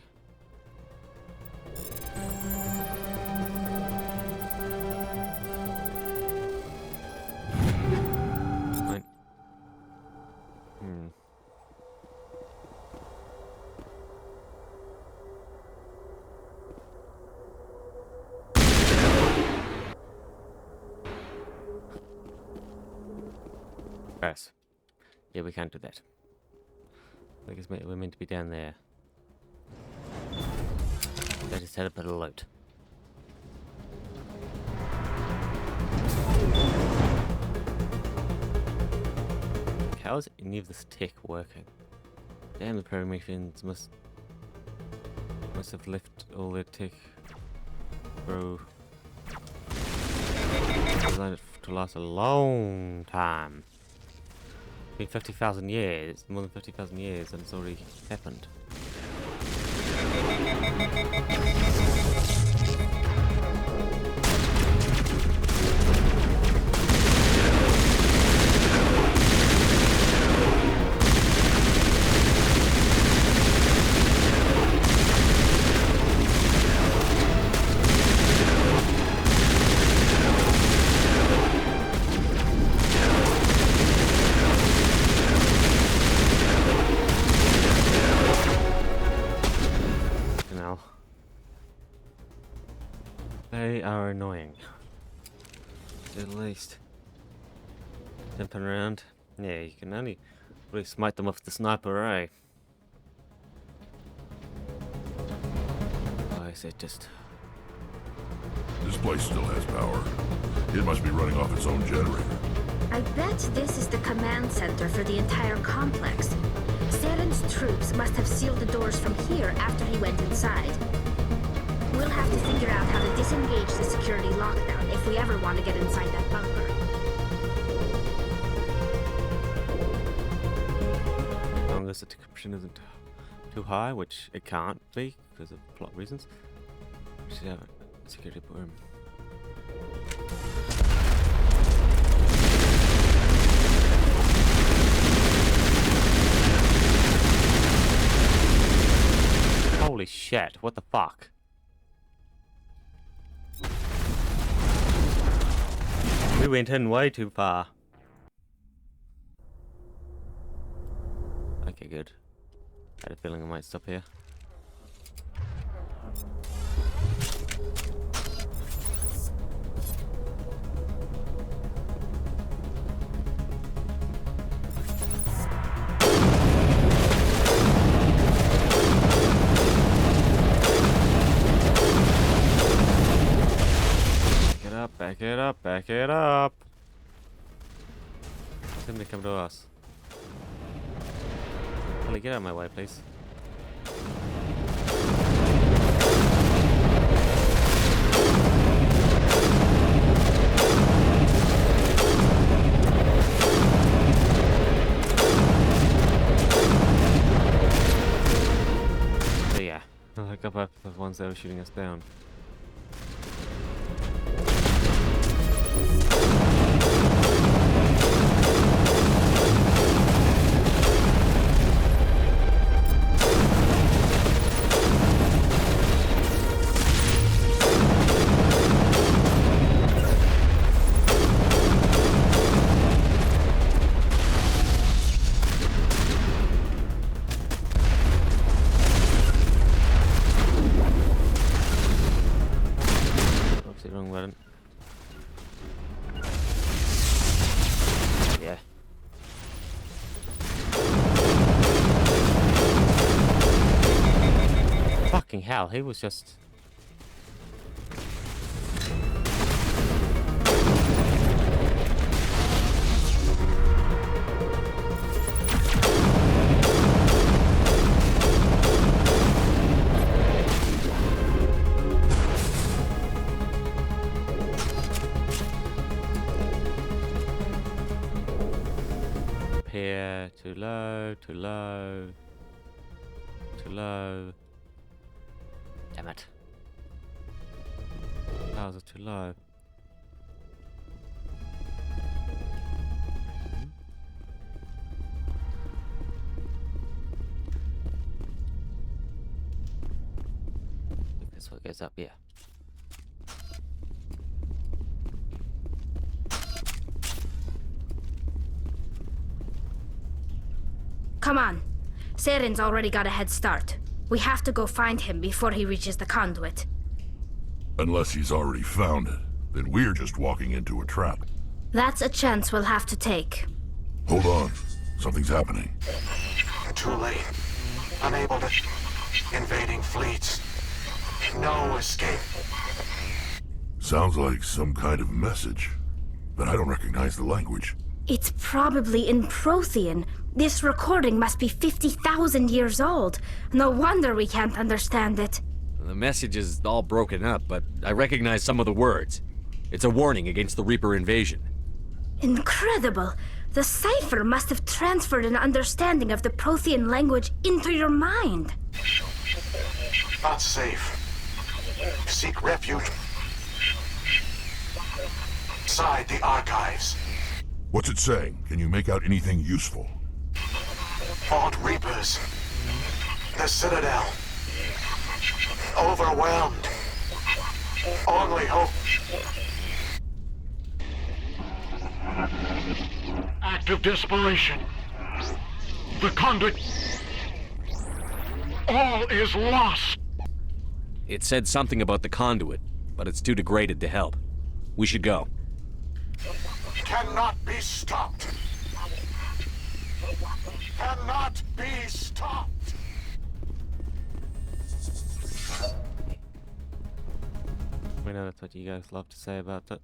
Speaker 1: Fine. Yes. Yeah, we can't do that. I guess we're meant to be down there. Better set up a load. How is any of this tech working? Damn, the programmations must have left all their tech, bro. Designed it to last a long time. Been 50,000 years, more than 50,000 years, and it's already happened. They are annoying. At least. Jumping around. Yeah, you can only really smite them with the sniper, eh? Oh, is it just...
Speaker 10: This place still has power. It must be running off its own generator.
Speaker 8: I bet this is the command center for the entire complex. Saren's troops must have sealed the doors from here after he went inside. We'll have to figure out how to disengage the security lockdown if we ever want to get inside that bunker.
Speaker 1: Unless the decryption isn't too high, which it can't be because of plot reasons. We should have a security room. Holy shit, what the fuck? We went in way too far. Okay, good. I had a feeling I might stop here. Back it up, back it up. Somebody come to us. Holly, get out of my way, please. So yeah, I'll hook up with the ones that were shooting us down. Wrong button. Yeah. Fucking hell, he was just... here. Too low, too low. Too low. Damn it. Towers are too low. This one goes up here.
Speaker 8: Come on. Saren's already got a head start. We have to go find him before he reaches the conduit.
Speaker 10: Unless he's already found it, then we're just walking into a trap.
Speaker 8: That's a chance we'll have to take.
Speaker 10: Hold on. Something's happening.
Speaker 19: Too late. Unable to... Invading fleets. No escape.
Speaker 10: Sounds like some kind of message, but I don't recognize the language.
Speaker 8: It's probably in Prothean. This recording must be 50,000 years old. No wonder we can't understand it.
Speaker 3: The message is all broken up, but I recognize some of the words. It's a warning against the Reaper invasion.
Speaker 8: Incredible! The cipher must have transferred an understanding of the Prothean language into your mind.
Speaker 19: Not safe. Seek refuge inside the archives.
Speaker 10: What's it saying? Can you make out anything useful?
Speaker 19: Fought Reapers. The Citadel. Overwhelmed. Only hope.
Speaker 16: Act of desperation. The conduit. All is lost.
Speaker 3: It said something about the conduit, but it's too degraded to help. We should go.
Speaker 19: Cannot be stopped. Cannot be stopped.
Speaker 1: We know that's what you guys love to say about it.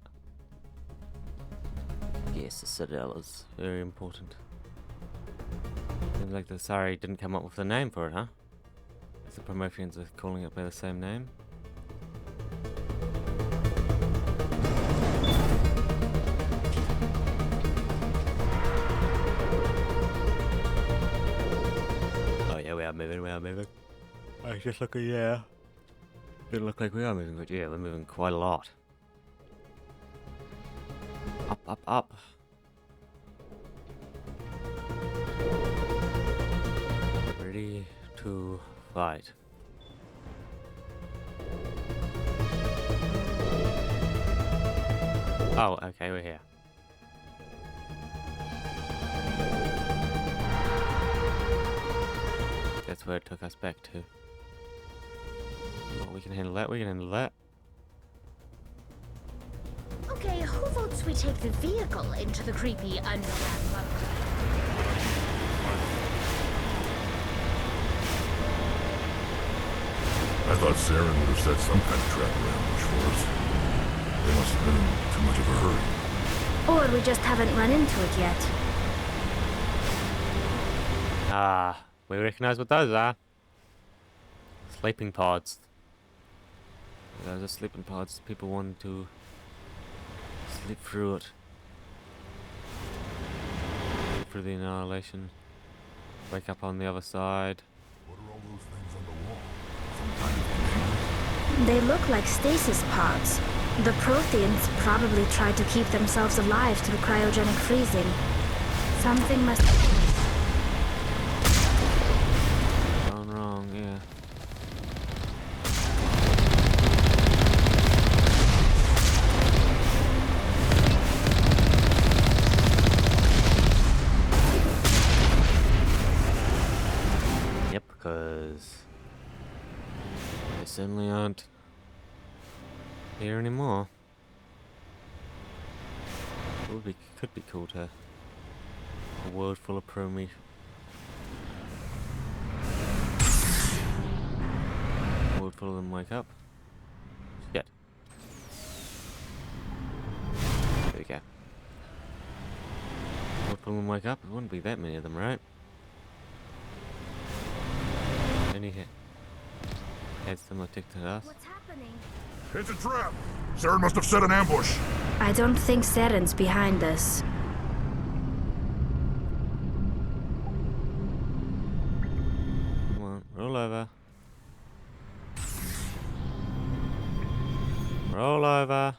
Speaker 1: Yes, the Citadel is very important. Seems like the Asari didn't come up with a name for it, huh? The Prometheans are calling it by the same name. Oh yeah, we are moving. I was just looking, yeah. Didn't look like we are moving, but yeah, we're moving quite a lot. Up. Ready to fight. Oh, okay, we're here. That's where it took us back to. Well, we can handle that,
Speaker 8: Okay, who votes we take the vehicle into the creepy underground bunker?
Speaker 10: I thought Saren would have set some kind of trap or ambush for us. They must have been in too much of a hurry.
Speaker 8: Or we just haven't run into it yet.
Speaker 1: Ah, we recognize what those are. Sleeping pods. Those are sleeping pods. People want to sleep through it. Sleep through the annihilation. Wake up on the other side.
Speaker 10: What are all those things on the wall? Some kind of
Speaker 8: They look like stasis pods. The Protheans probably tried to keep themselves alive through cryogenic freezing. Something must...
Speaker 1: Gone wrong, yeah. Yep, because they certainly aren't here anymore. Could be cool to have a world full of Prometheans. World full of them wake up. Shit. There we go. World full of them wake up. It wouldn't be that many of them, right? Any hit. Had similar tick to us.
Speaker 8: What's happening?
Speaker 10: It's a trap! Saren must have set an ambush!
Speaker 8: I don't think Saren's behind us.
Speaker 1: over. Roll over.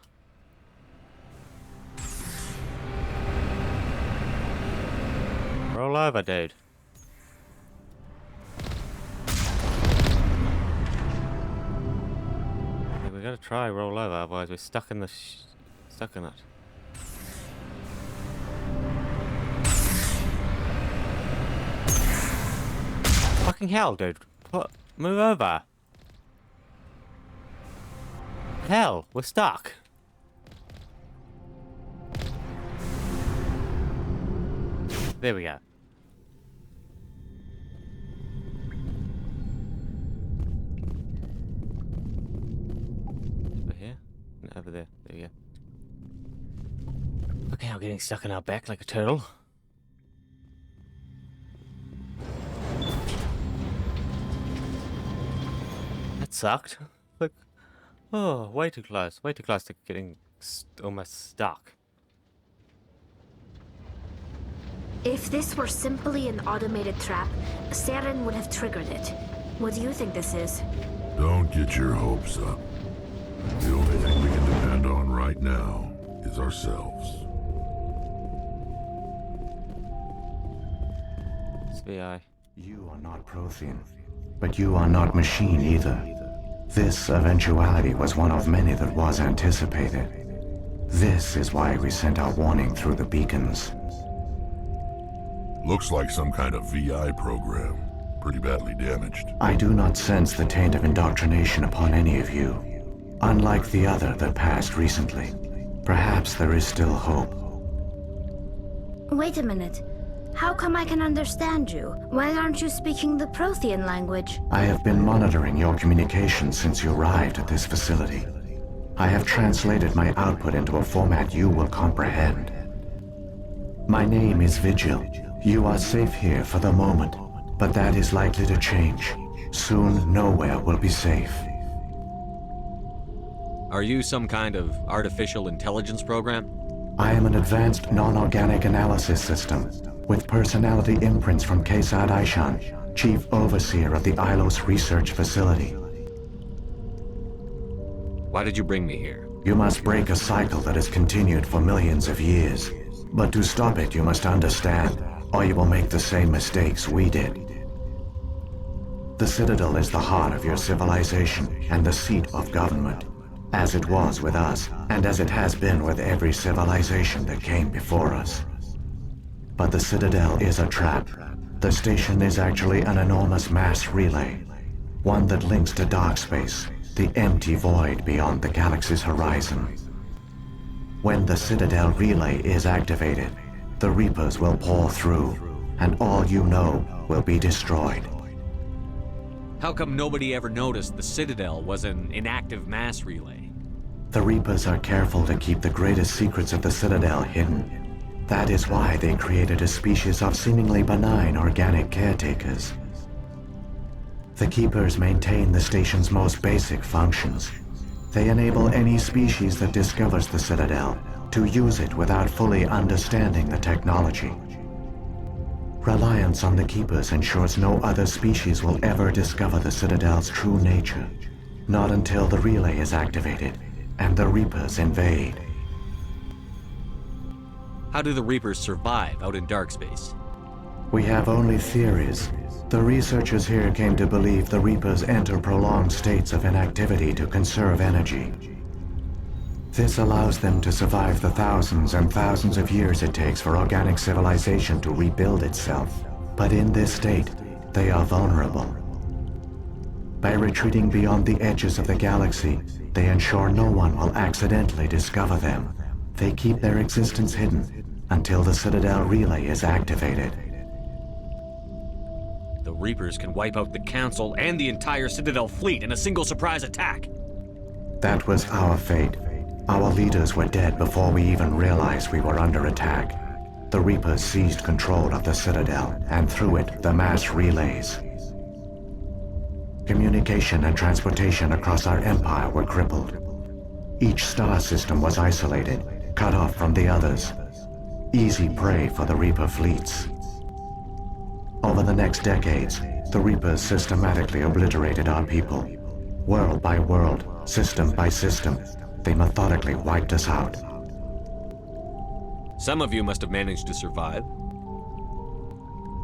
Speaker 1: Roll over, dude. We gotta try roll over, otherwise we're stuck in the stuck in it. Fucking hell, dude! Move over. Hell, we're stuck. There we go. Over here? No, over there. There we go. Okay, I'm getting stuck in our back like a turtle. That sucked. Look. Oh, way too close. Way too close to getting almost stuck.
Speaker 8: If this were simply an automated trap, Saren would have triggered it. What do you think this is?
Speaker 10: Don't get your hopes up. The only thing we can depend on right now is ourselves.
Speaker 1: It's VI.
Speaker 18: You are not Prothean, but you are not machine either. This eventuality was one of many that was anticipated. This is why we sent our warning through the beacons.
Speaker 10: Looks like some kind of VI program. Pretty badly damaged.
Speaker 18: I do not sense the taint of indoctrination upon any of you. Unlike the other that passed recently. Perhaps there is still hope.
Speaker 8: Wait a minute. How come I can understand you? Why aren't you speaking the Prothean language?
Speaker 18: I have been monitoring your communications since you arrived at this facility. I have translated my output into a format you will comprehend. My name is Vigil. You are safe here for the moment, but that is likely to change. Soon, nowhere will be safe.
Speaker 3: Are you some kind of artificial intelligence program?
Speaker 18: I am an advanced non-organic analysis system, with personality imprints from Kesad Aishan, Chief Overseer of the Ilos Research Facility.
Speaker 3: Why did you bring me here?
Speaker 18: You must break a cycle that has continued for millions of years. But to stop it, you must understand, or you will make the same mistakes we did. The Citadel is the heart of your civilization and the seat of government, as it was with us, and as it has been with every civilization that came before us. But the Citadel is a trap. The station is actually an enormous mass relay, one that links to dark space, the empty void beyond the galaxy's horizon. When the Citadel relay is activated, the Reapers will pour through, and all you know will be destroyed.
Speaker 3: How come nobody ever noticed the Citadel was an inactive mass relay?
Speaker 18: The Reapers are careful to keep the greatest secrets of the Citadel hidden. That is why they created a species of seemingly benign organic caretakers. The Keepers maintain the station's most basic functions. They enable any species that discovers the Citadel to use it without fully understanding the technology. Reliance on the Keepers ensures no other species will ever discover the Citadel's true nature. Not until the relay is activated and the Reapers invade.
Speaker 3: How do the Reapers survive out in dark space?
Speaker 18: We have only theories. The researchers here came to believe the Reapers enter prolonged states of inactivity to conserve energy. This allows them to survive the thousands and thousands of years it takes for organic civilization to rebuild itself. But in this state, they are vulnerable. By retreating beyond the edges of the galaxy, they ensure no one will accidentally discover them. They keep their existence hidden until the Citadel relay is activated.
Speaker 3: The Reapers can wipe out the Council and the entire Citadel fleet in a single surprise attack.
Speaker 18: That was our fate. Our leaders were dead before we even realized we were under attack. The Reapers seized control of the Citadel, and through it, the mass relays. Communication and transportation across our empire were crippled. Each star system was isolated, cut off from the others. Easy prey for the Reaper fleets. Over the next decades, the Reapers systematically obliterated our people. World by world, system by system, they methodically wiped us out.
Speaker 3: Some of you must have managed to survive.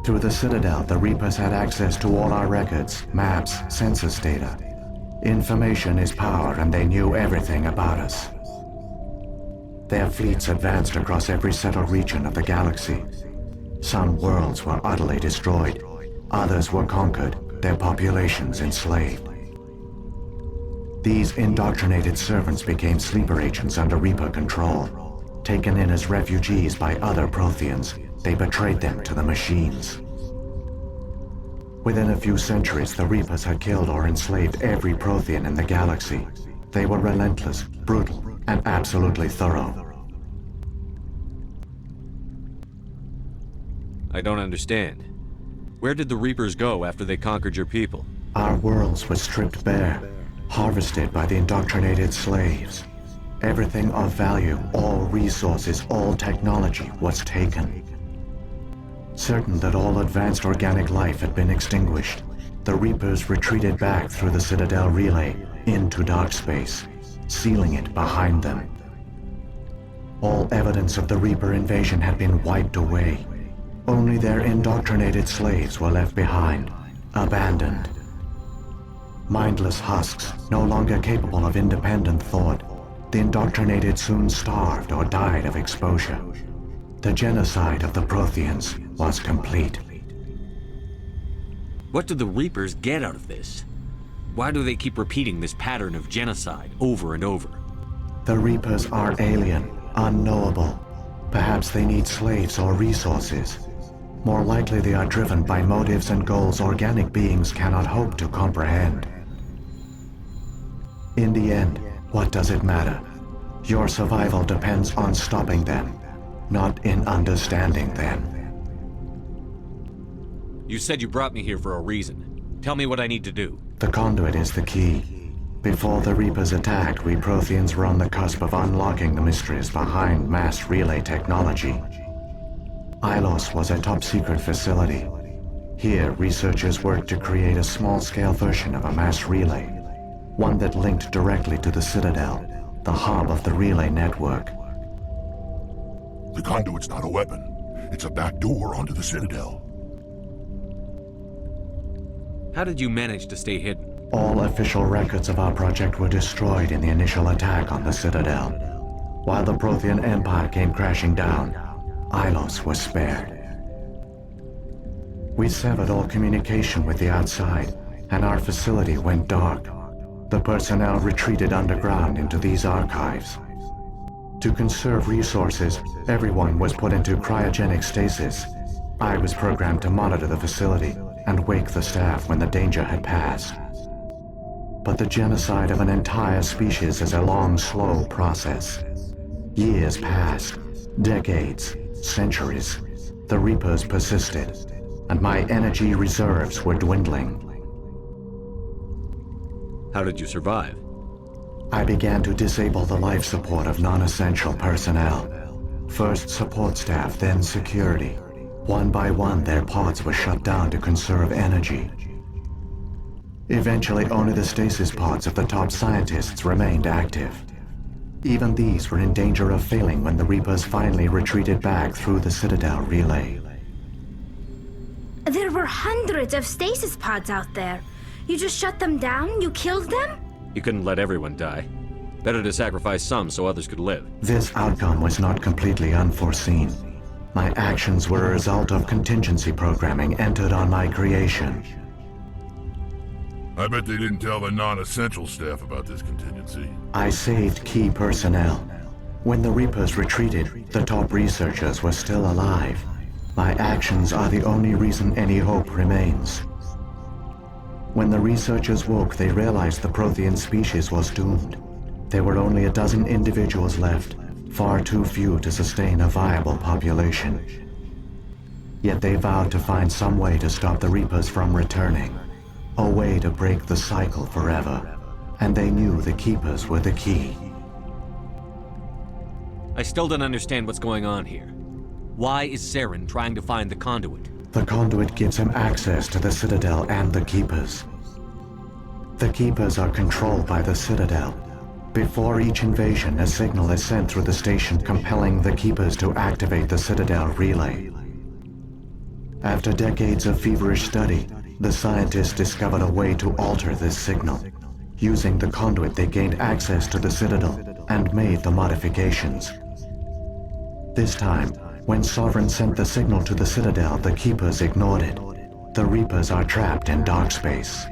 Speaker 18: Through the Citadel, the Reapers had access to all our records, maps, census data. Information is power, and they knew everything about us. Their fleets advanced across every settled region of the galaxy. Some worlds were utterly destroyed. Others were conquered, their populations enslaved. These indoctrinated servants became sleeper agents under Reaper control. Taken in as refugees by other Protheans, they betrayed them to the machines. Within a few centuries, the Reapers had killed or enslaved every Prothean in the galaxy. They were relentless, brutal, and absolutely thorough.
Speaker 3: I don't understand. Where did the Reapers go after they conquered your people?
Speaker 18: Our worlds were stripped bare, harvested by the indoctrinated slaves. Everything of value, all resources, all technology was taken. Certain that all advanced organic life had been extinguished, the Reapers retreated back through the Citadel relay into dark space, sealing it behind them. All evidence of the Reaper invasion had been wiped away. Only their indoctrinated slaves were left behind, abandoned. Mindless husks, no longer capable of independent thought, the indoctrinated soon starved or died of exposure. The genocide of the Protheans was complete.
Speaker 3: What do the Reapers get out of this? Why do they keep repeating this pattern of genocide over and over?
Speaker 18: The Reapers are alien, unknowable. Perhaps they need slaves or resources. More likely they are driven by motives and goals organic beings cannot hope to comprehend. In the end, what does it matter? Your survival depends on stopping them, not in understanding them.
Speaker 3: You said you brought me here for a reason. Tell me what I need to do.
Speaker 18: The conduit is the key. Before the Reapers attacked, we Protheans were on the cusp of unlocking the mysteries behind mass relay technology. Ilos was a top-secret facility. Here, researchers worked to create a small-scale version of a mass relay, one that linked directly to the Citadel, the hub of the relay network.
Speaker 10: The conduit's not a weapon. It's a back door onto the Citadel.
Speaker 3: How did you manage to stay hidden?
Speaker 18: All official records of our project were destroyed in the initial attack on the Citadel. While the Prothean Empire came crashing down, Ilos was spared. We severed all communication with the outside, and our facility went dark. The personnel retreated underground into these archives. To conserve resources, everyone was put into cryogenic stasis. I was programmed to monitor the facility and wake the staff when the danger had passed. But the genocide of an entire species is a long, slow process. Years passed, decades, centuries. The Reapers persisted, and my energy reserves were dwindling.
Speaker 3: How did you survive?
Speaker 18: I began to disable the life support of non-essential personnel. First support staff, then security. One by one, their pods were shut down to conserve energy. Eventually, only the stasis pods of the top scientists remained active. Even these were in danger of failing when the Reapers finally retreated back through the Citadel relay.
Speaker 8: There were hundreds of stasis pods out there. You just shut them down? You killed them?
Speaker 3: You couldn't let everyone die. Better to sacrifice some so others could live.
Speaker 18: This outcome was not completely unforeseen. My actions were a result of contingency programming entered on my creation.
Speaker 10: I bet they didn't tell the non-essential staff about this contingency.
Speaker 18: I saved key personnel. When the Reapers retreated, the top researchers were still alive. My actions are the only reason any hope remains. When the researchers woke, they realized the Prothean species was doomed. There were only a dozen individuals left, far too few to sustain a viable population. Yet they vowed to find some way to stop the Reapers from returning. A way to break the cycle forever. And they knew the Keepers were the key.
Speaker 3: I still don't understand what's going on here. Why is Saren trying to find the conduit?
Speaker 18: The conduit gives him access to the Citadel and the Keepers. The Keepers are controlled by the Citadel. Before each invasion, a signal is sent through the station compelling the Keepers to activate the Citadel relay. After decades of feverish study, the scientists discovered a way to alter this signal. Using the conduit, they gained access to the Citadel and made the modifications. This time, when Sovereign sent the signal to the Citadel, the Keepers ignored it. The Reapers are trapped in dark space.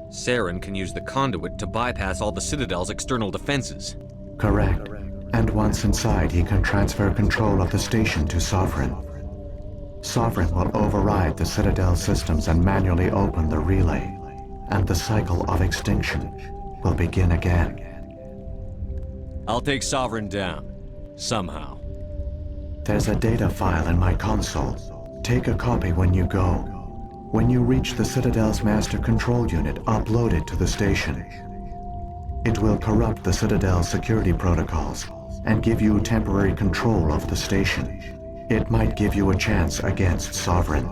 Speaker 3: Saren can use the conduit to bypass all the Citadel's external defenses.
Speaker 18: Correct. And once inside, he can transfer control of the station to Sovereign. Sovereign will override the Citadel systems and manually open the relay, and the cycle of extinction will begin again.
Speaker 3: I'll take Sovereign down. Somehow.
Speaker 18: There's a data file in my console. Take a copy when you go. When you reach the Citadel's master control unit, upload it to the station. It will corrupt the Citadel's security protocols and give you temporary control of the station. It might give you a chance against Sovereign.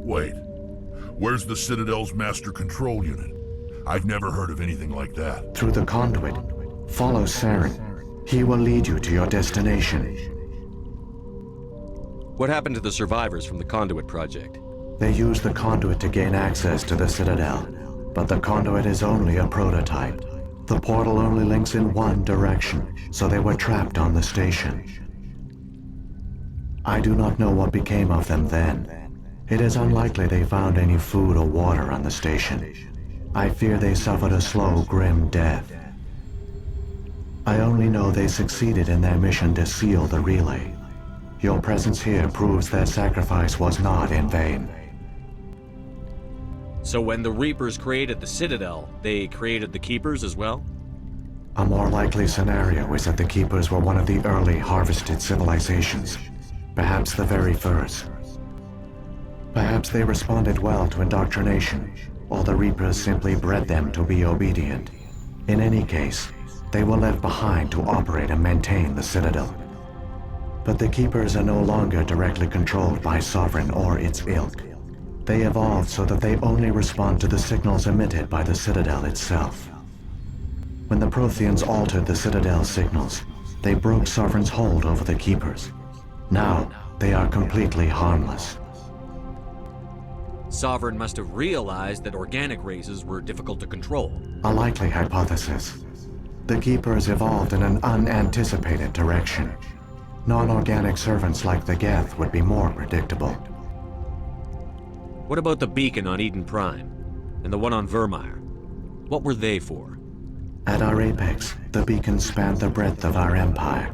Speaker 10: Wait. Where's the Citadel's master control unit? I've never heard of anything like that.
Speaker 18: Through the conduit. Follow Saren. He will lead you to your destination.
Speaker 3: What happened to the survivors from the Conduit project?
Speaker 18: They used the conduit to gain access to the Citadel, but the conduit is only a prototype. The portal only links in one direction, so they were trapped on the station. I do not know what became of them then. It is unlikely they found any food or water on the station. I fear they suffered a slow, grim death. I only know they succeeded in their mission to seal the relay. Your presence here proves their sacrifice was not in vain.
Speaker 3: So when the Reapers created the Citadel, they created the Keepers as well?
Speaker 18: A more likely scenario is that the Keepers were one of the early harvested civilizations, perhaps the very first. Perhaps they responded well to indoctrination, or the Reapers simply bred them to be obedient. In any case, they were left behind to operate and maintain the Citadel. But the Keepers are no longer directly controlled by Sovereign or its ilk. They evolved so that they only respond to the signals emitted by the Citadel itself. When the Protheans altered the Citadel's signals, they broke Sovereign's hold over the Keepers. Now, they are completely harmless.
Speaker 3: Sovereign must have realized that organic races were difficult to control.
Speaker 18: A likely hypothesis. The Keepers evolved in an unanticipated direction. Non-organic servants like the Geth would be more predictable.
Speaker 3: What about the beacon on Eden Prime? And the one on Vermeer? What were they for?
Speaker 18: At our apex, the beacons spanned the breadth of our empire.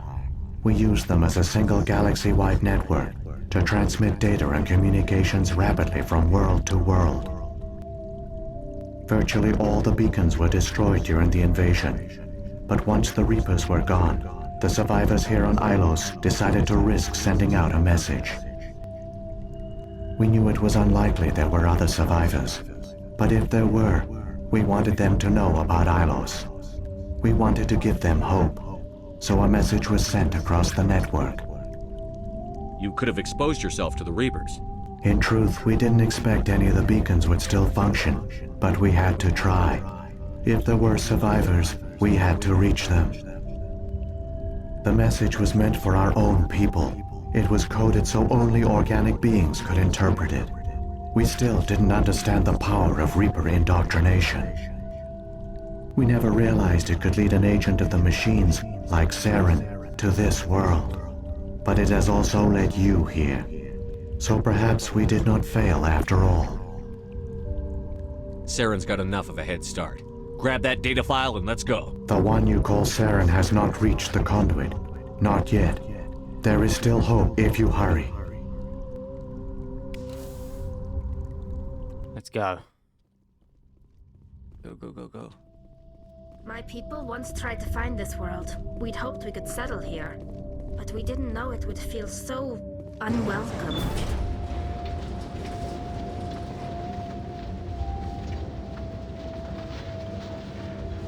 Speaker 18: We used them as a single galaxy-wide network to transmit data and communications rapidly from world to world. Virtually all the beacons were destroyed during the invasion, but once the Reapers were gone, the survivors here on Ilos decided to risk sending out a message. We knew it was unlikely there were other survivors, but if there were, we wanted them to know about Ilos. We wanted to give them hope, so a message was sent across the network.
Speaker 3: You could have exposed yourself to the Reapers.
Speaker 18: In truth, we didn't expect any of the beacons would still function, but we had to try. If there were survivors, we had to reach them. The message was meant for our own people. It was coded so only organic beings could interpret it. We still didn't understand the power of Reaper indoctrination. We never realized it could lead an agent of the machines, like Saren, to this world. But it has also led you here. So perhaps we did not fail after all.
Speaker 3: Saren's got enough of a head start. Grab that data file and let's go.
Speaker 18: The one you call Saren has not reached the conduit. Not yet. There is still hope if you hurry.
Speaker 7: Let's go. Go, go, go, go.
Speaker 8: My people once tried to find this world. We'd hoped we could settle here. But we didn't know it would feel so unwelcome.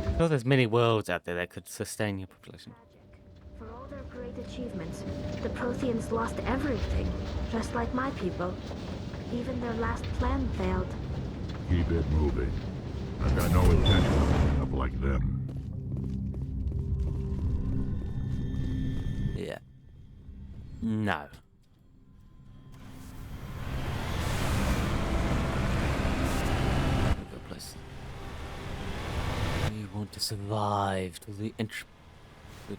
Speaker 7: I know there's many worlds out there that could sustain your population.
Speaker 8: For all their great achievements, the Protheans lost everything, just like my people. Even their last plan failed.
Speaker 10: Keep it moving. I've got no intention of ending up like them.
Speaker 1: Yeah. No. Good place. We want to survive to the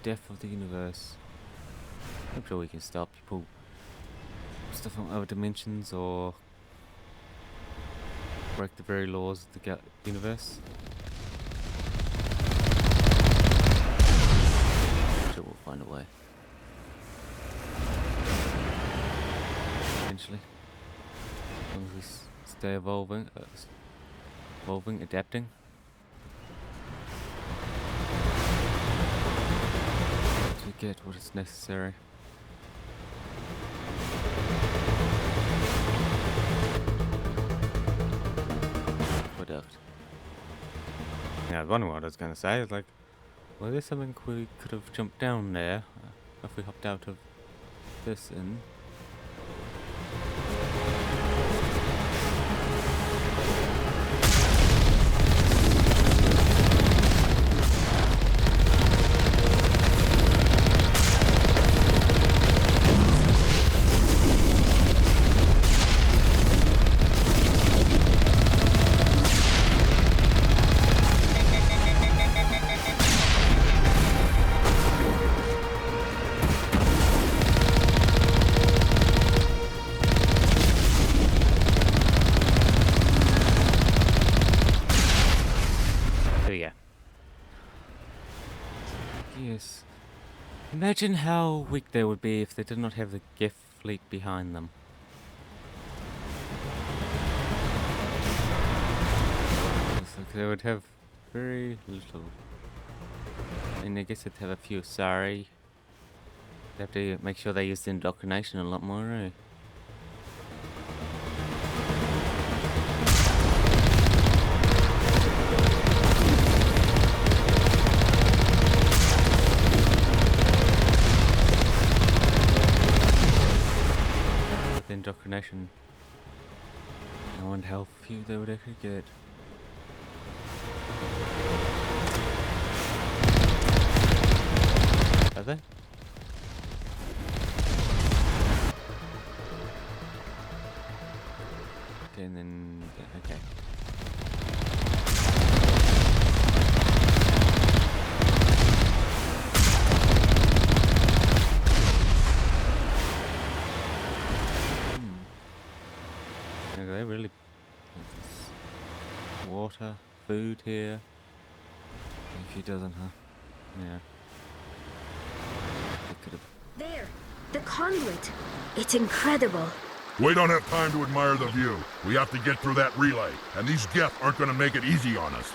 Speaker 1: death of the universe. I'm sure we can stop people, stuff from other dimensions, or break the very laws of the universe. I'm sure we'll find a way. Eventually. As long as we stay evolving, adapting. To get what is necessary. Yeah, I was wondering what I was going to say. It's like, well, there's something we could have jumped down there if we hopped out of this and. Yes. Imagine how weak they would be if they did not have the Geth fleet behind them. It's like they would have very little. And I guess they'd have a few Asari. They have to make sure they use the indoctrination a lot more, eh? Indoctrination. I wonder how few they would actually get. Are they? Okay, and then yeah, okay. They really water, food here. If he doesn't, huh? Yeah. They could have.
Speaker 8: There, the conduit. It's incredible.
Speaker 10: We don't have time to admire the view. We have to get through that relay, and these Geth aren't going to make it easy on us.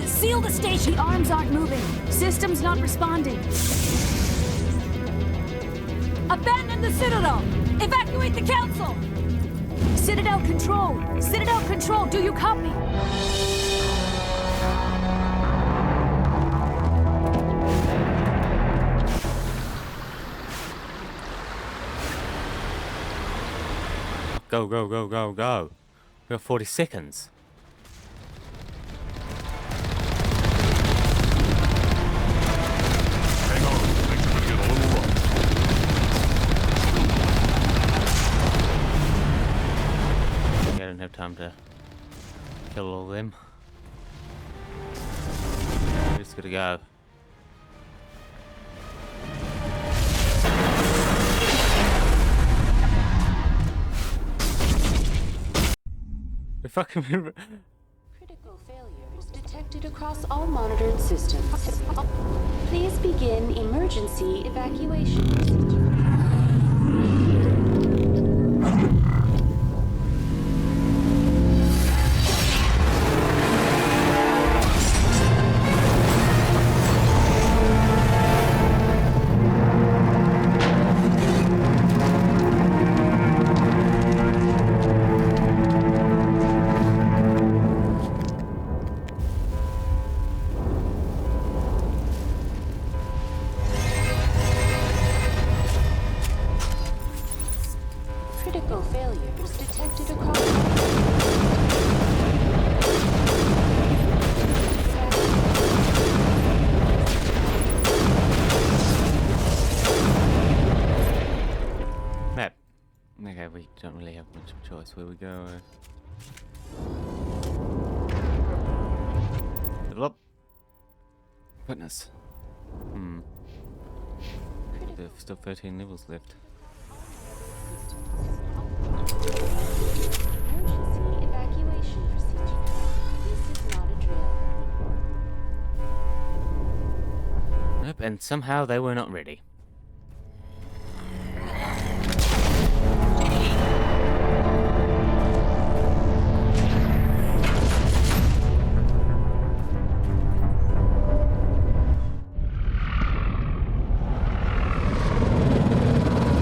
Speaker 7: Seal the station! The arms aren't moving. System's not responding. Abandon the Citadel! Evacuate the Council! Citadel Control! Citadel Control, do you copy?
Speaker 1: Go, go, go, go, go. We got 40 seconds. Time to kill all of them. We're just gonna go. fucking
Speaker 25: Critical failures detected across all monitored systems. Please begin emergency evacuation. Critical failures detected across...
Speaker 1: Map. Okay, we don't really have much of a choice where we go. Level up. Goodness. There's still 13 levels left.
Speaker 25: Emergency evacuation procedure. This is not a drill.
Speaker 1: Nope, and somehow they were not ready.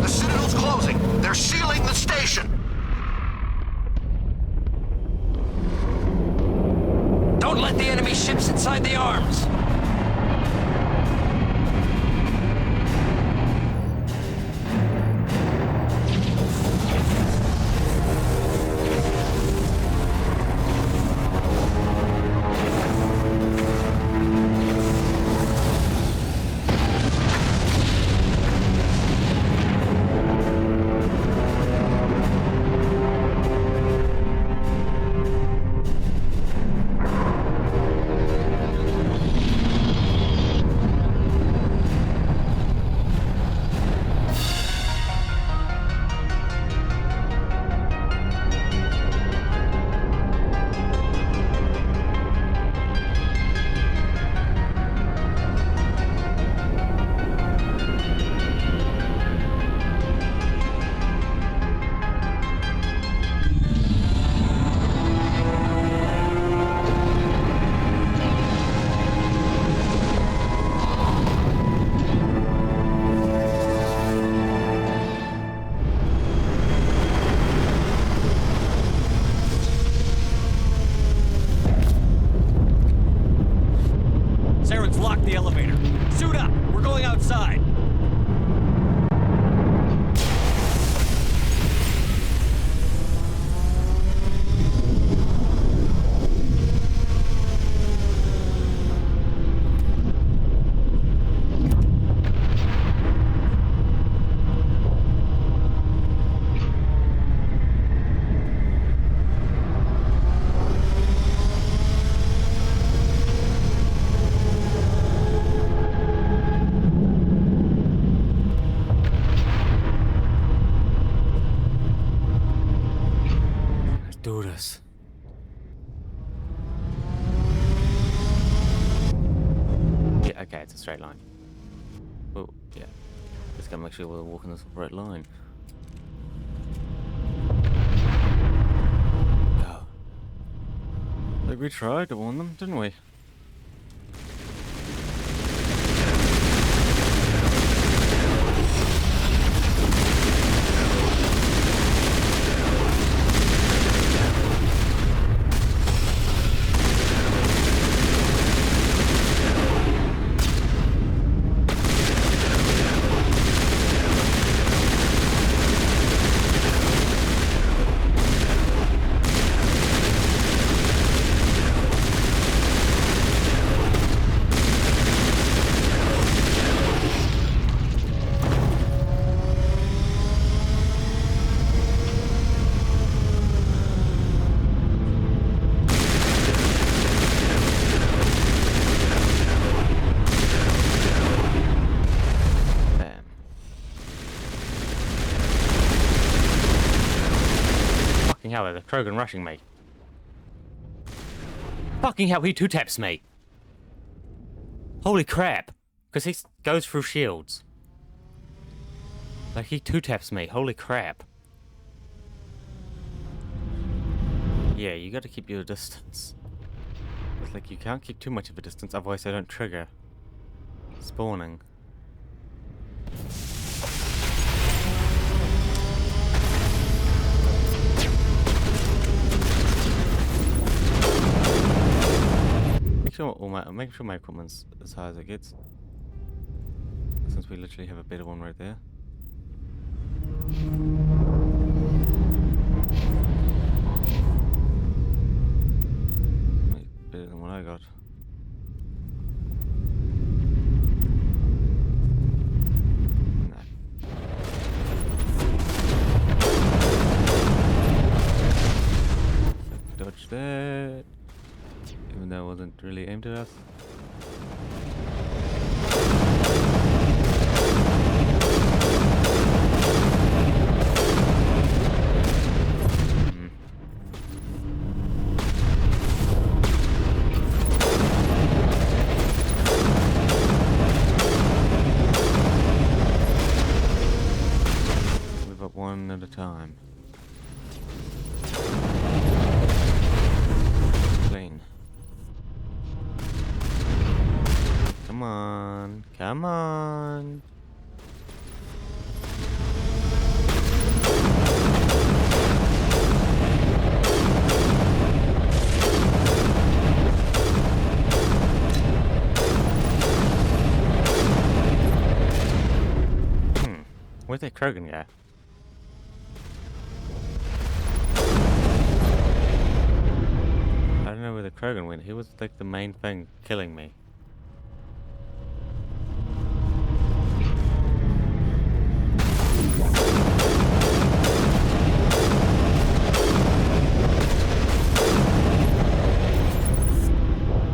Speaker 19: The Citadel's closing. They're sealing the station.
Speaker 13: Don't let the enemy ships inside the arms!
Speaker 3: Saren's locked the elevator. Suit up! We're going outside!
Speaker 1: Do this. Yeah, okay, it's a straight line. Oh, yeah. Just gotta make sure we're walking this right line. Oh. Like we tried to warn them, didn't we? Hell, they're Krogan rushing me. Fucking hell, he two-taps me. Holy crap. Because he goes through shields. Like, he two-taps me. Holy crap. Yeah, you gotta keep your distance. It's like, you can't keep too much of a distance, otherwise they don't trigger. Spawning. Make sure my equipment's as high as it gets. Since we literally have a better one right there. Better than what I got. No. Dodge that. Even though it wasn't really aimed at us. Move up one at a time. Clean. Come on, come on. Where's that Krogan guy? I don't know where the Krogan went. He was like the main thing killing me.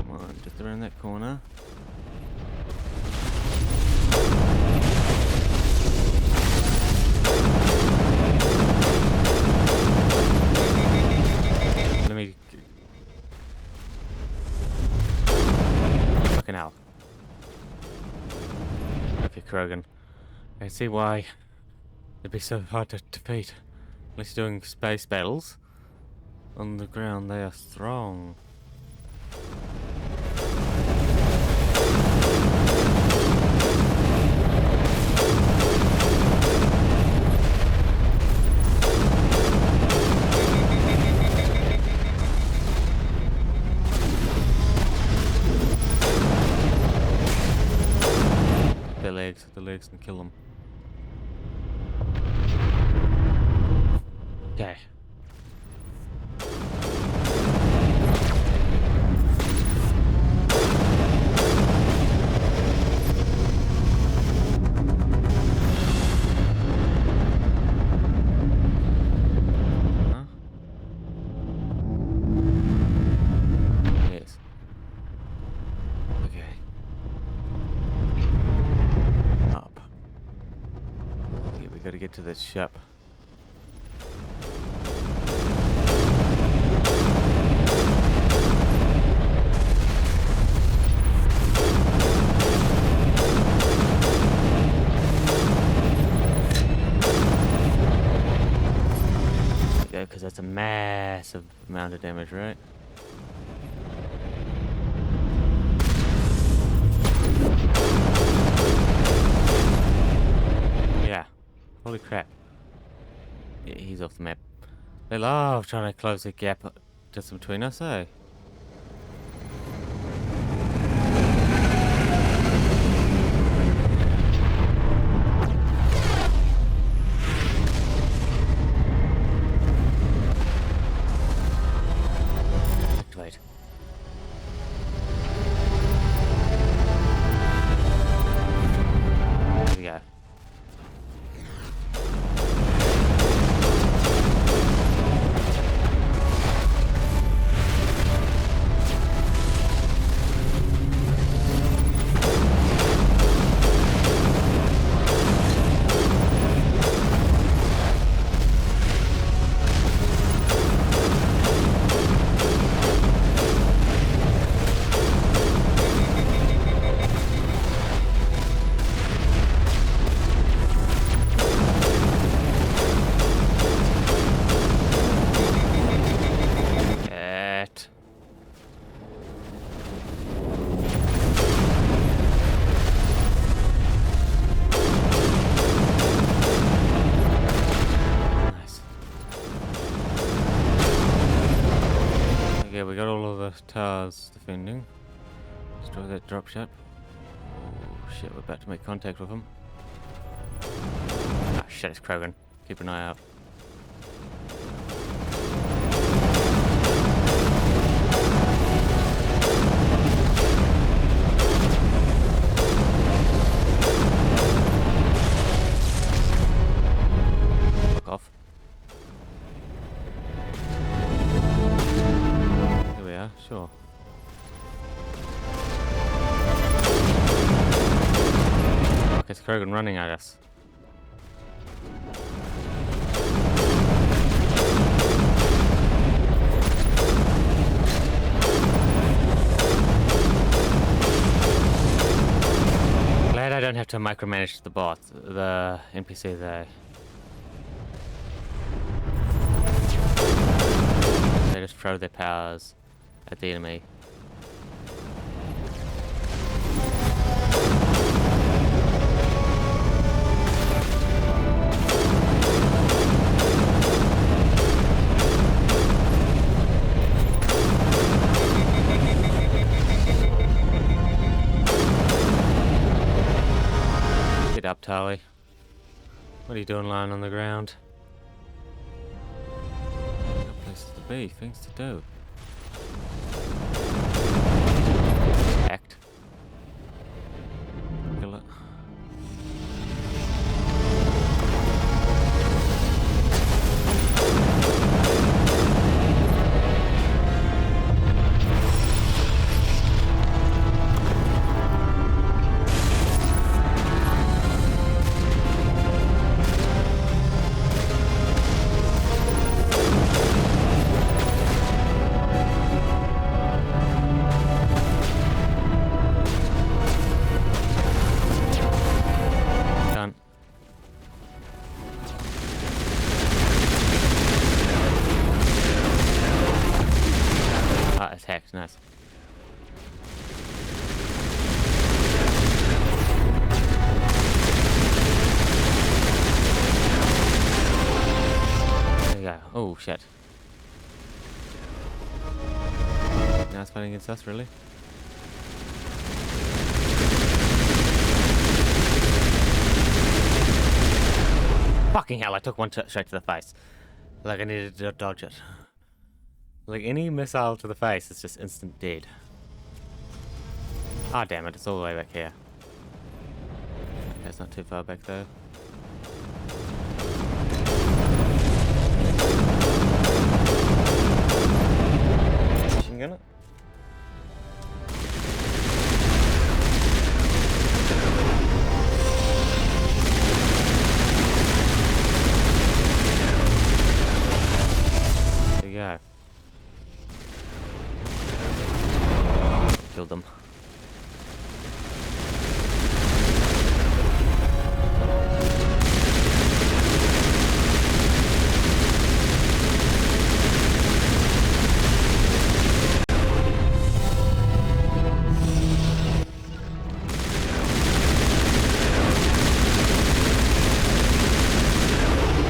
Speaker 1: Come on, just around that corner. Let me... Fucking hell. Okay, Krogan. I see why it'd be so hard to defeat. Unless you're doing space battles. On the ground, they are strong. The legs and kill them. Okay. Huh? Yes. Okay. Up. Yeah, we gotta get to this ship. Yeah, because that's a massive amount of damage, right? Yeah. Holy crap. Yeah, he's off the map. They love trying to close the gap just between us, eh? Activate. There we go. towers defending. Destroy that dropship. Oh shit, we're about to make contact with him. Ah shit, it's Krogan. Keep an eye out. Fuck off. Here we are, sure. Fuck, it's Krogan running at us. Glad I don't have to micromanage the bot, the NPC there. They just throw their powers at the enemy. Get up, Tali. What are you doing lying on the ground? No places to be, things to do. Act. Kill it. Done. Ah, attacked, nice. There you go. Oh shit. Now it's fighting against us, really? Fucking hell, I took one straight to the face. Like I needed to dodge it. Like any missile to the face is just instant dead. Ah, damn it, it's all the way back here. Okay, it's not too far back though. Machine gun it. There you go. Killed them.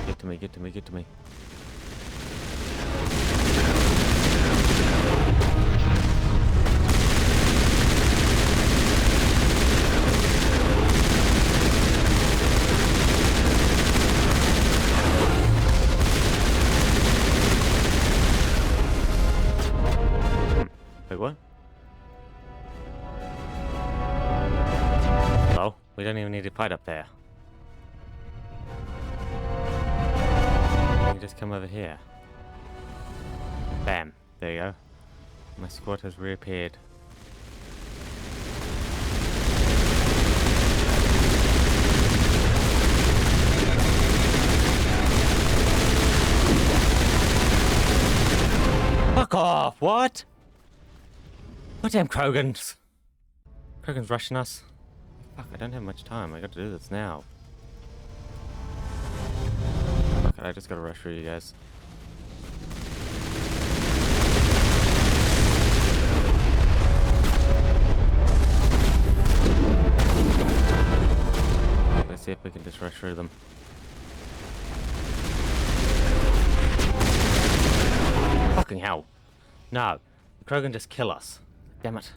Speaker 1: Get to me, get to me, get to me. Wait, what? Oh, we don't even need to fight up there. We can just come over here. Bam. There you go. My squad has reappeared. Fuck off! What? Goddamn Krogans! Krogan's rushing us. Fuck, I don't have much time. I got to do this now. Fuck it, I just gotta rush through you guys. Let's see if we can just rush through them. Fucking hell. No. Krogan just kill us? Damn it.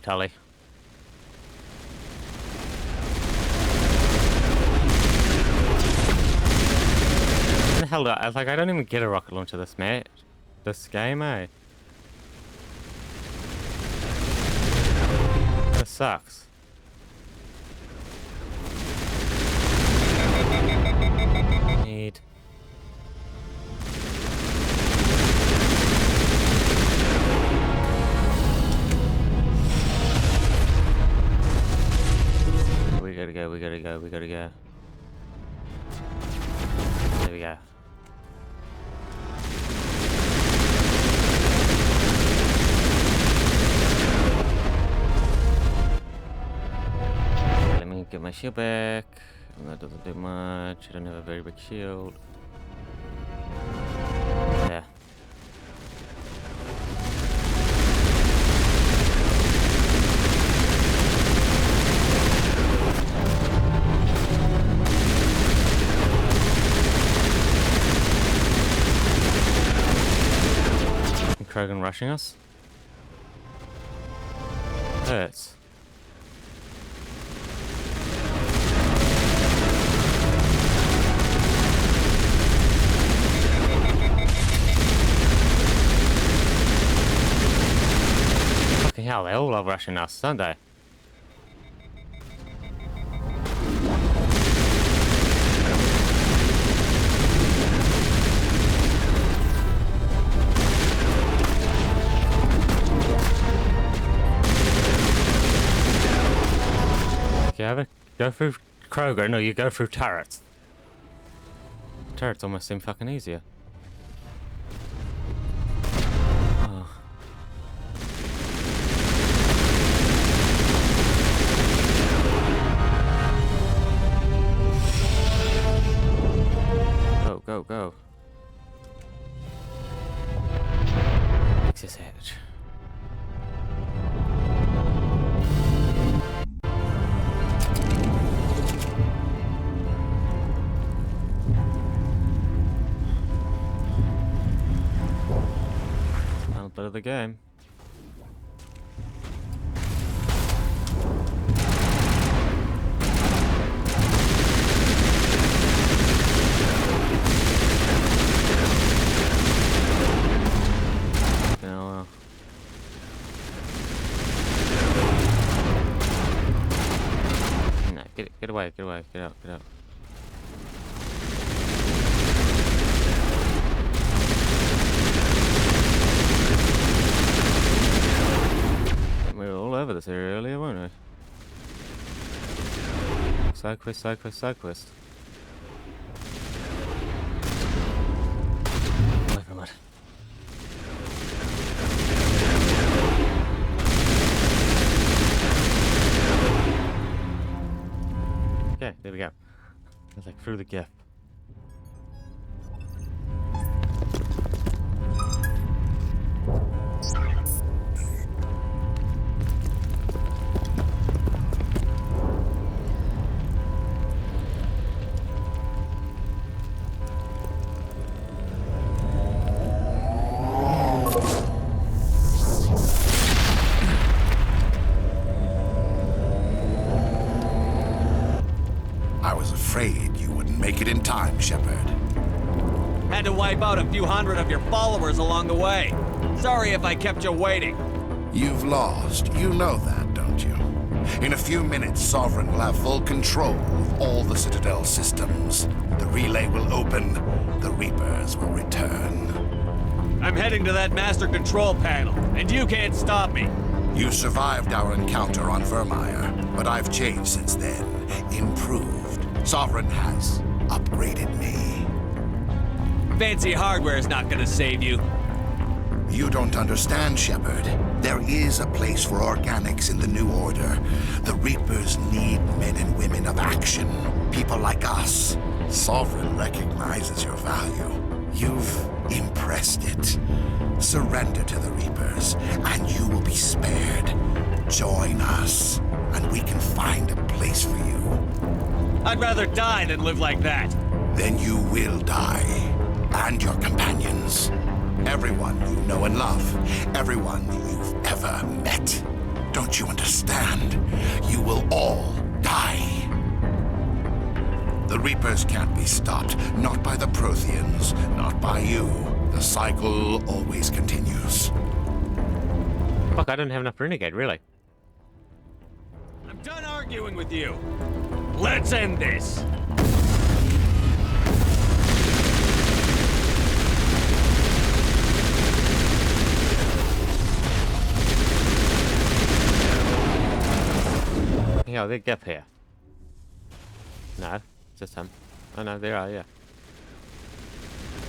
Speaker 1: Tully. What the hell do I was like, I don't even get a rocket launcher this game, eh? This sucks. Need. We gotta go. There we go. Let me get my shield back. That doesn't do much. I don't have a very big shield. Yeah. Krogan rushing us? Hurts. Fucking hell, they all love rushing us, don't they? You ever go through Krogan? No, you go through turrets. Turrets almost seem fucking easier. Oh. Go. Fix this edge. Bit of the game. Now, no, get away, get out. We were all over this area earlier, weren't we? Side quest. Away from it. Okay, there we go. It's like through the gap.
Speaker 11: Afraid you wouldn't make it in time, Shepard.
Speaker 3: Had to wipe out a few hundred of your followers along the way. Sorry if I kept you waiting.
Speaker 11: You've lost. You know that, don't you? In a few minutes, Sovereign will have full control of all the Citadel systems. The relay will open. The Reapers will return.
Speaker 3: I'm heading to that master control panel, and you can't stop me.
Speaker 11: You survived our encounter on Vermeer, but I've changed since then. Improved. Sovereign has upgraded me.
Speaker 3: Fancy hardware is not gonna save you.
Speaker 11: You don't understand, Shepard. There is a place for organics in the New Order. The Reapers need men and women of action. People like us. Sovereign recognizes your value. You've impressed it. Surrender to the Reapers, and you will be spared. Join us, and we can find a place for you.
Speaker 3: I'd rather die than live like that.
Speaker 11: Then you will die, and your companions. Everyone you know and love. Everyone you've ever met. Don't you understand? You will all die. The Reapers can't be stopped. Not by the Protheans, not by you. The cycle always continues.
Speaker 1: Fuck, I don't have enough Renegade, really.
Speaker 3: I'm done arguing with you. Let's end this.
Speaker 1: Yeah, they get here. No, just him. Oh no, there are, yeah.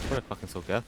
Speaker 1: What a fucking soul Geth.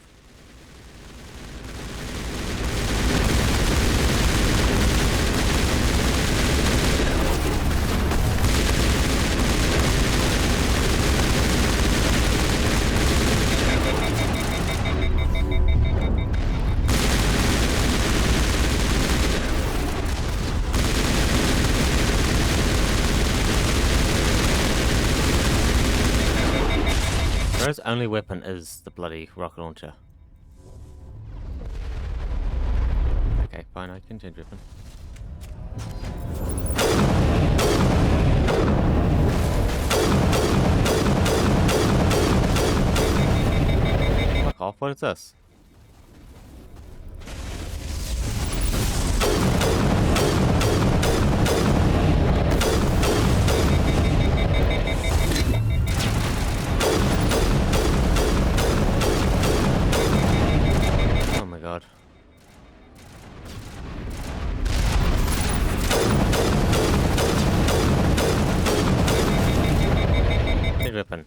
Speaker 1: His only weapon is the bloody rocket launcher. Okay, fine, I can change weapon. Fuck off, what is this? God. Big weapon.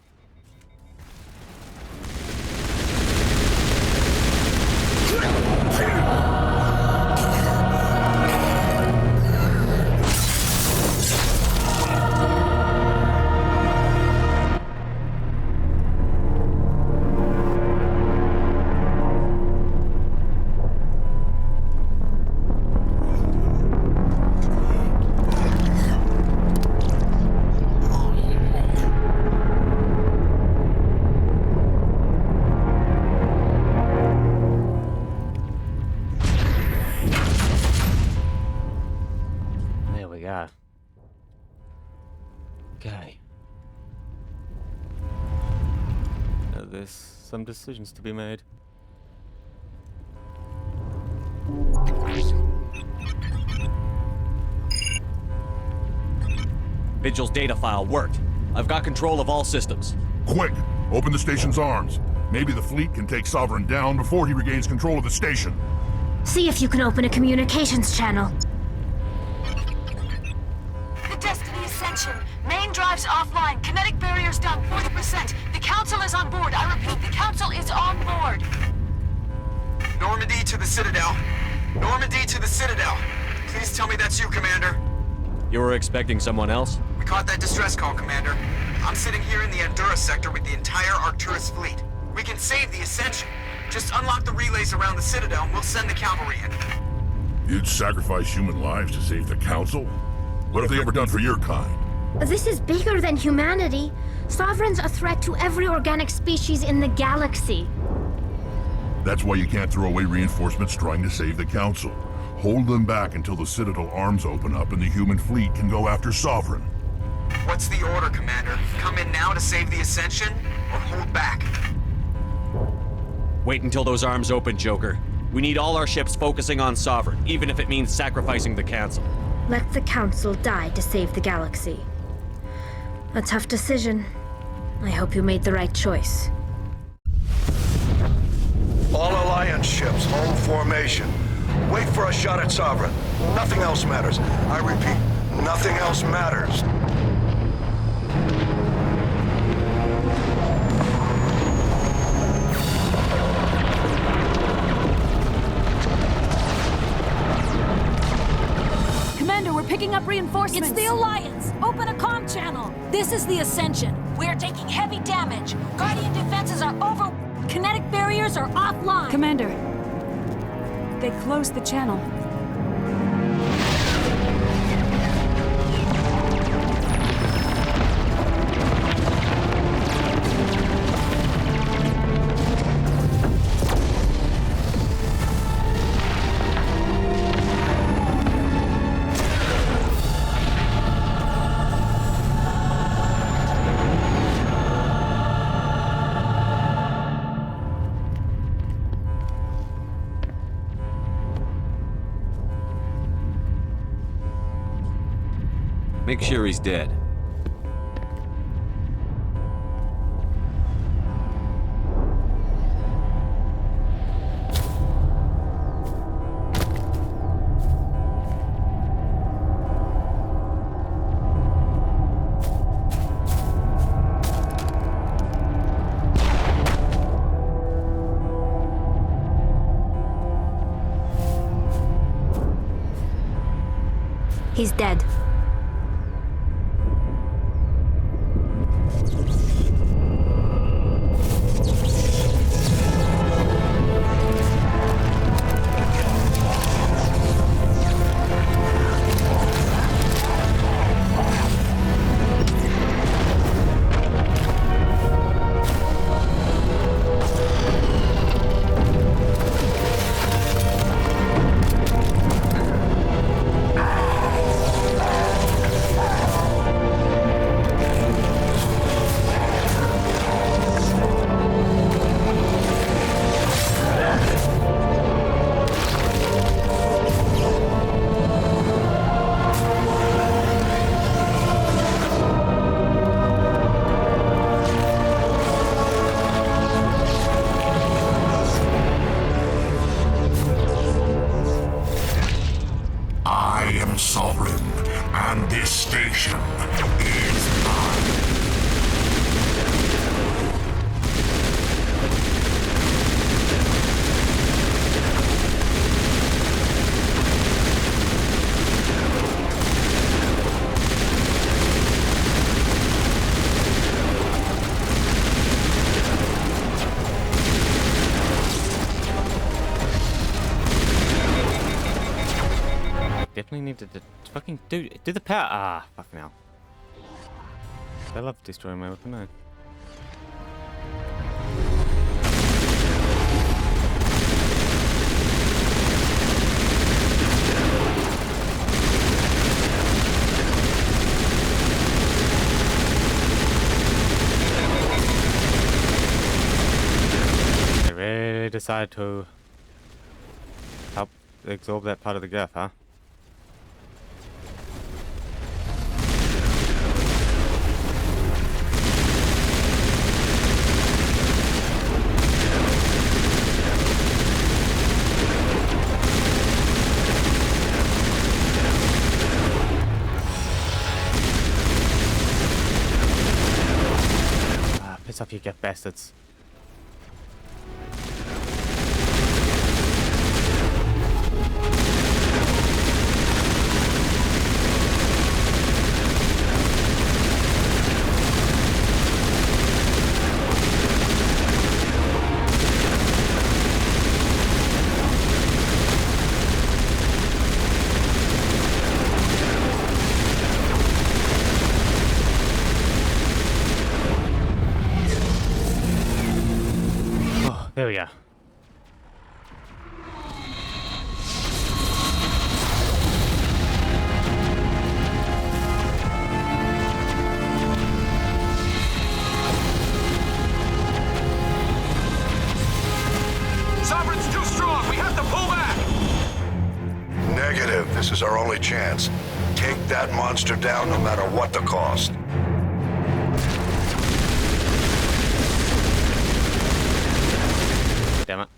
Speaker 1: Okay. Now there's some decisions to be made.
Speaker 3: Vigil's data file worked. I've got control of all systems.
Speaker 10: Quick! Open the station's arms. Maybe the fleet can take Sovereign down before he regains control of the station.
Speaker 8: See if you can open a communications channel.
Speaker 7: The Destiny Ascension. Main drives offline. Kinetic barriers down 40%. The Council is on board. I repeat, the Council is on board.
Speaker 2: Normandy to the Citadel. Normandy to the Citadel. Please tell me that's you, Commander.
Speaker 3: You were expecting someone else?
Speaker 2: We caught that distress call, Commander. I'm sitting here in the Andurra sector with the entire Arcturus fleet. We can save the Ascension. Just unlock the relays around the Citadel and we'll send the cavalry in.
Speaker 10: You'd sacrifice human lives to save the Council? What have they ever done for your kind?
Speaker 8: This is bigger than humanity. Sovereign's a threat to every organic species in the galaxy.
Speaker 10: That's why you can't throw away reinforcements trying to save the Council. Hold them back until the Citadel arms open up and the human fleet can go after Sovereign.
Speaker 2: What's the order, Commander? Come in now to save the Ascension, or hold back?
Speaker 3: Wait until those arms open, Joker. We need all our ships focusing on Sovereign, even if it means sacrificing the Council.
Speaker 8: Let the Council die to save the galaxy. A tough decision. I hope you made the right choice.
Speaker 19: All Alliance ships, hold formation. Wait for a shot at Sovereign. Nothing else matters. I repeat, nothing else matters.
Speaker 7: reinforcements.
Speaker 6: It's the Alliance! Open a comm channel! This is the Ascension.
Speaker 7: We're taking heavy damage. Guardian defenses are over.
Speaker 6: Kinetic barriers are offline.
Speaker 4: Commander, they closed the channel.
Speaker 3: Make sure he's dead.
Speaker 8: He's dead.
Speaker 1: Definitely need to fucking do the power. Ah, fucking hell. They love destroying my weapon, no. They really decide to help absorb that part of the girth, huh? Piss off, you get bastards. There we go.
Speaker 19: Sovereign's too strong. We have to pull back.
Speaker 11: Negative. This is our only chance. Take that monster down no matter what the cost.
Speaker 1: Damn it.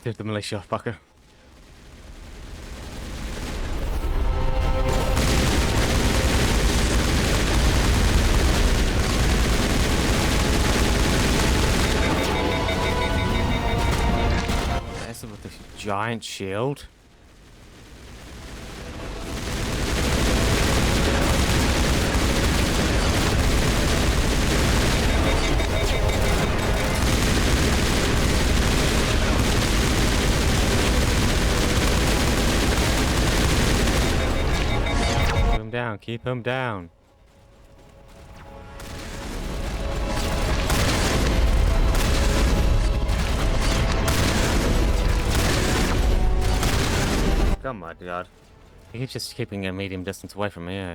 Speaker 1: through the militia, fucker. That's with this giant shield. Down, keep him down. Oh my god. He keeps just keeping a medium distance away from me, eh?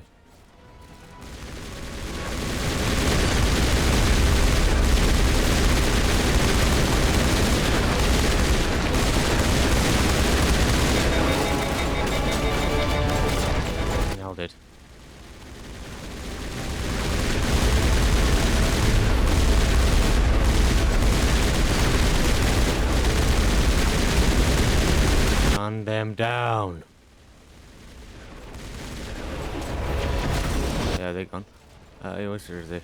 Speaker 1: Nailed it. Run them down. Yeah, they're gone. Where's they?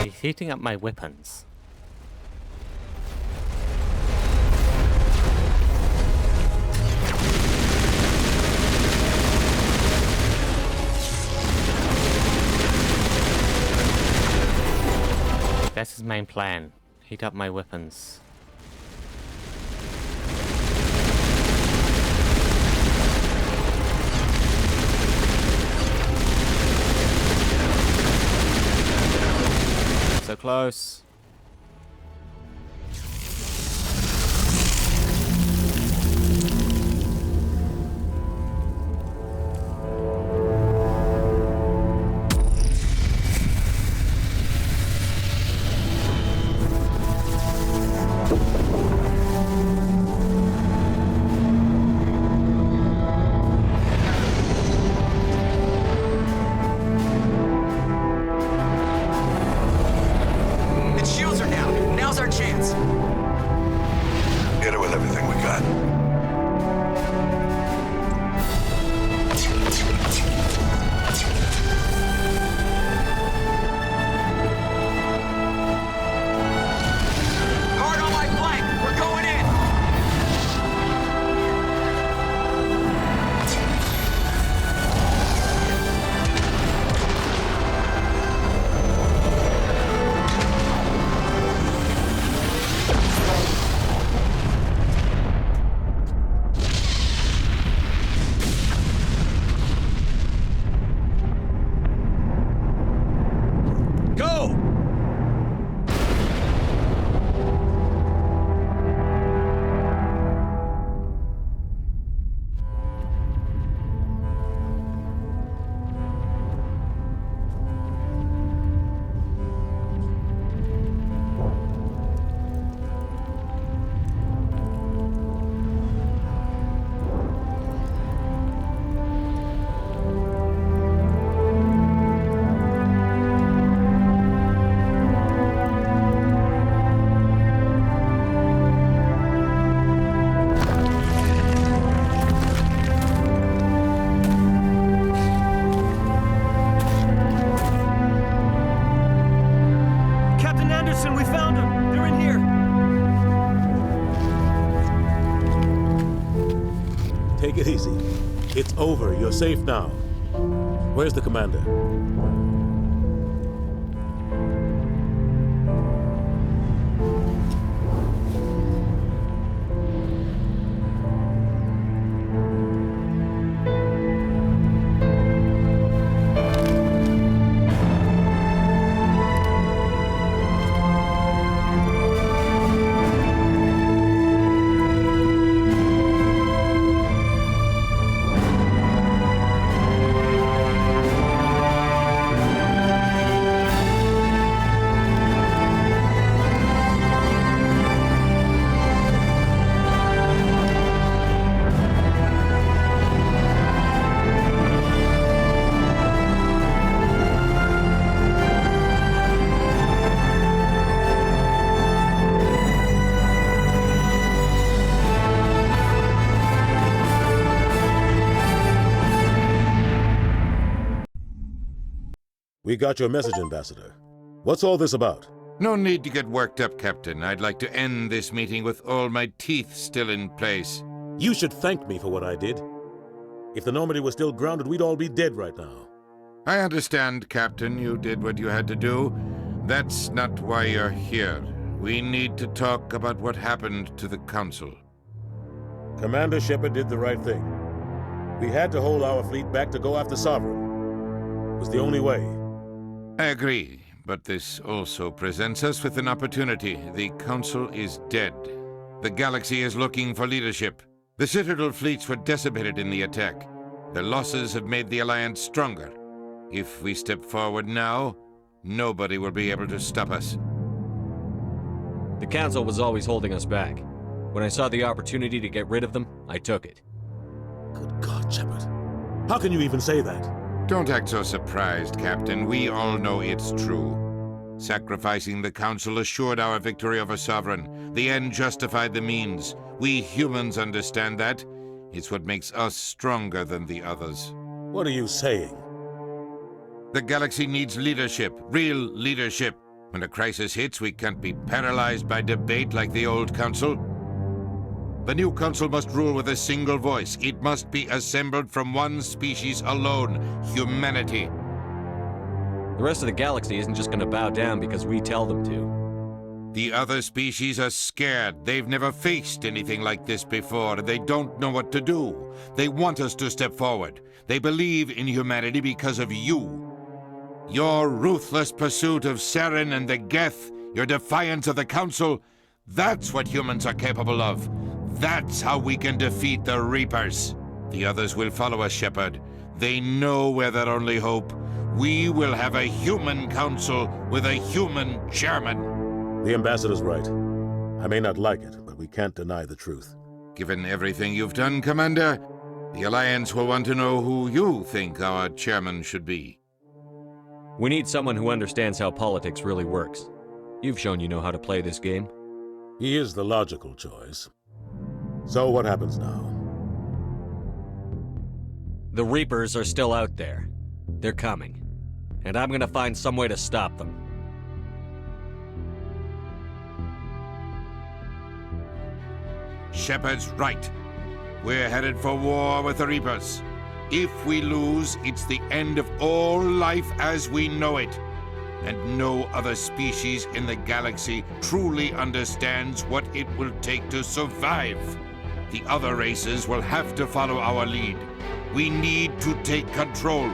Speaker 1: He's heating up my weapons. That's his main plan. Heat up my weapons. So close.
Speaker 26: Take it easy. It's over. You're safe now. Where's the commander? We got your message, Ambassador. What's all this about?
Speaker 17: No need to get worked up, Captain. I'd like to end this meeting with all my teeth still in place.
Speaker 26: You should thank me for what I did. If the Normandy was still grounded, we'd all be dead right now.
Speaker 17: I understand, Captain. You did what you had to do. That's not why you're here. We need to talk about what happened to the Council.
Speaker 26: Commander Shepard did the right thing. We had to hold our fleet back to go after Sovereign. It was the only way.
Speaker 17: I agree, but this also presents us with an opportunity. The Council is dead. The galaxy is looking for leadership. The Citadel fleets were decimated in the attack. Their losses have made the Alliance stronger. If we step forward now, nobody will be able to stop us.
Speaker 3: The Council was always holding us back. When I saw the opportunity to get rid of them, I took it.
Speaker 26: Good God, Shepard. How can you even say that?
Speaker 17: Don't act so surprised, Captain. We all know it's true. Sacrificing the Council assured our victory over Sovereign. The end justified the means. We humans understand that. It's what makes us stronger than the others.
Speaker 26: What are you saying?
Speaker 17: The galaxy needs leadership, real leadership. When a crisis hits, we can't be paralyzed by debate like the old Council. The new Council must rule with a single voice. It must be assembled from one species alone, humanity.
Speaker 3: The rest of the galaxy isn't just going to bow down because we tell them to.
Speaker 17: The other species are scared. They've never faced anything like this before, and they don't know what to do. They want us to step forward. They believe in humanity because of you. Your ruthless pursuit of Saren and the Geth, your defiance of the Council, that's what humans are capable of. That's how we can defeat the Reapers. The others will follow us, Shepard. They know we're their only hope. We will have a human council with a human chairman.
Speaker 26: The Ambassador's right. I may not like it, but we can't deny the truth.
Speaker 17: Given everything you've done, Commander, the Alliance will want to know who you think our chairman should be.
Speaker 3: We need someone who understands how politics really works. You've shown you know how to play this game.
Speaker 26: He is the logical choice. So what happens now?
Speaker 3: The Reapers are still out there. They're coming. And I'm gonna find some way to stop them.
Speaker 17: Shepard's right. We're headed for war with the Reapers. If we lose, it's the end of all life as we know it. And no other species in the galaxy truly understands what it will take to survive. The other races will have to follow our lead. We need to take control.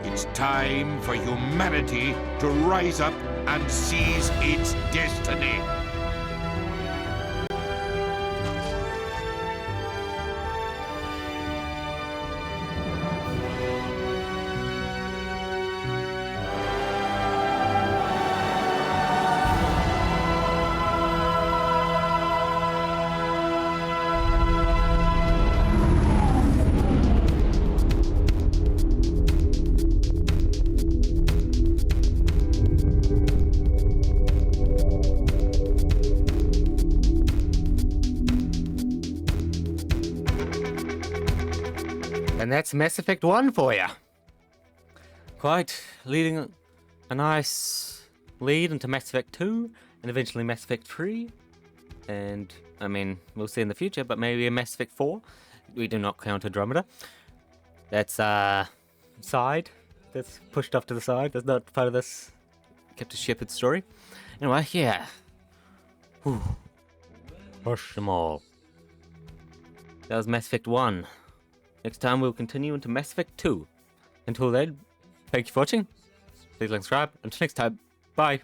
Speaker 17: It's time for humanity to rise up and seize its destiny.
Speaker 1: And that's Mass Effect 1 for you. Quite leading a nice lead into Mass Effect 2 and eventually Mass Effect 3. And, I mean, we'll see in the future, but maybe a Mass Effect 4. We do not count Andromeda. That's, side. That's pushed off to the side. That's not part of this Captain Shepard story. Anyway, yeah. Whew. Push them all. That was Mass Effect 1. Next time we'll continue into Mass Effect 2. Until then, thank you for watching. Please like and subscribe. Until next time, bye.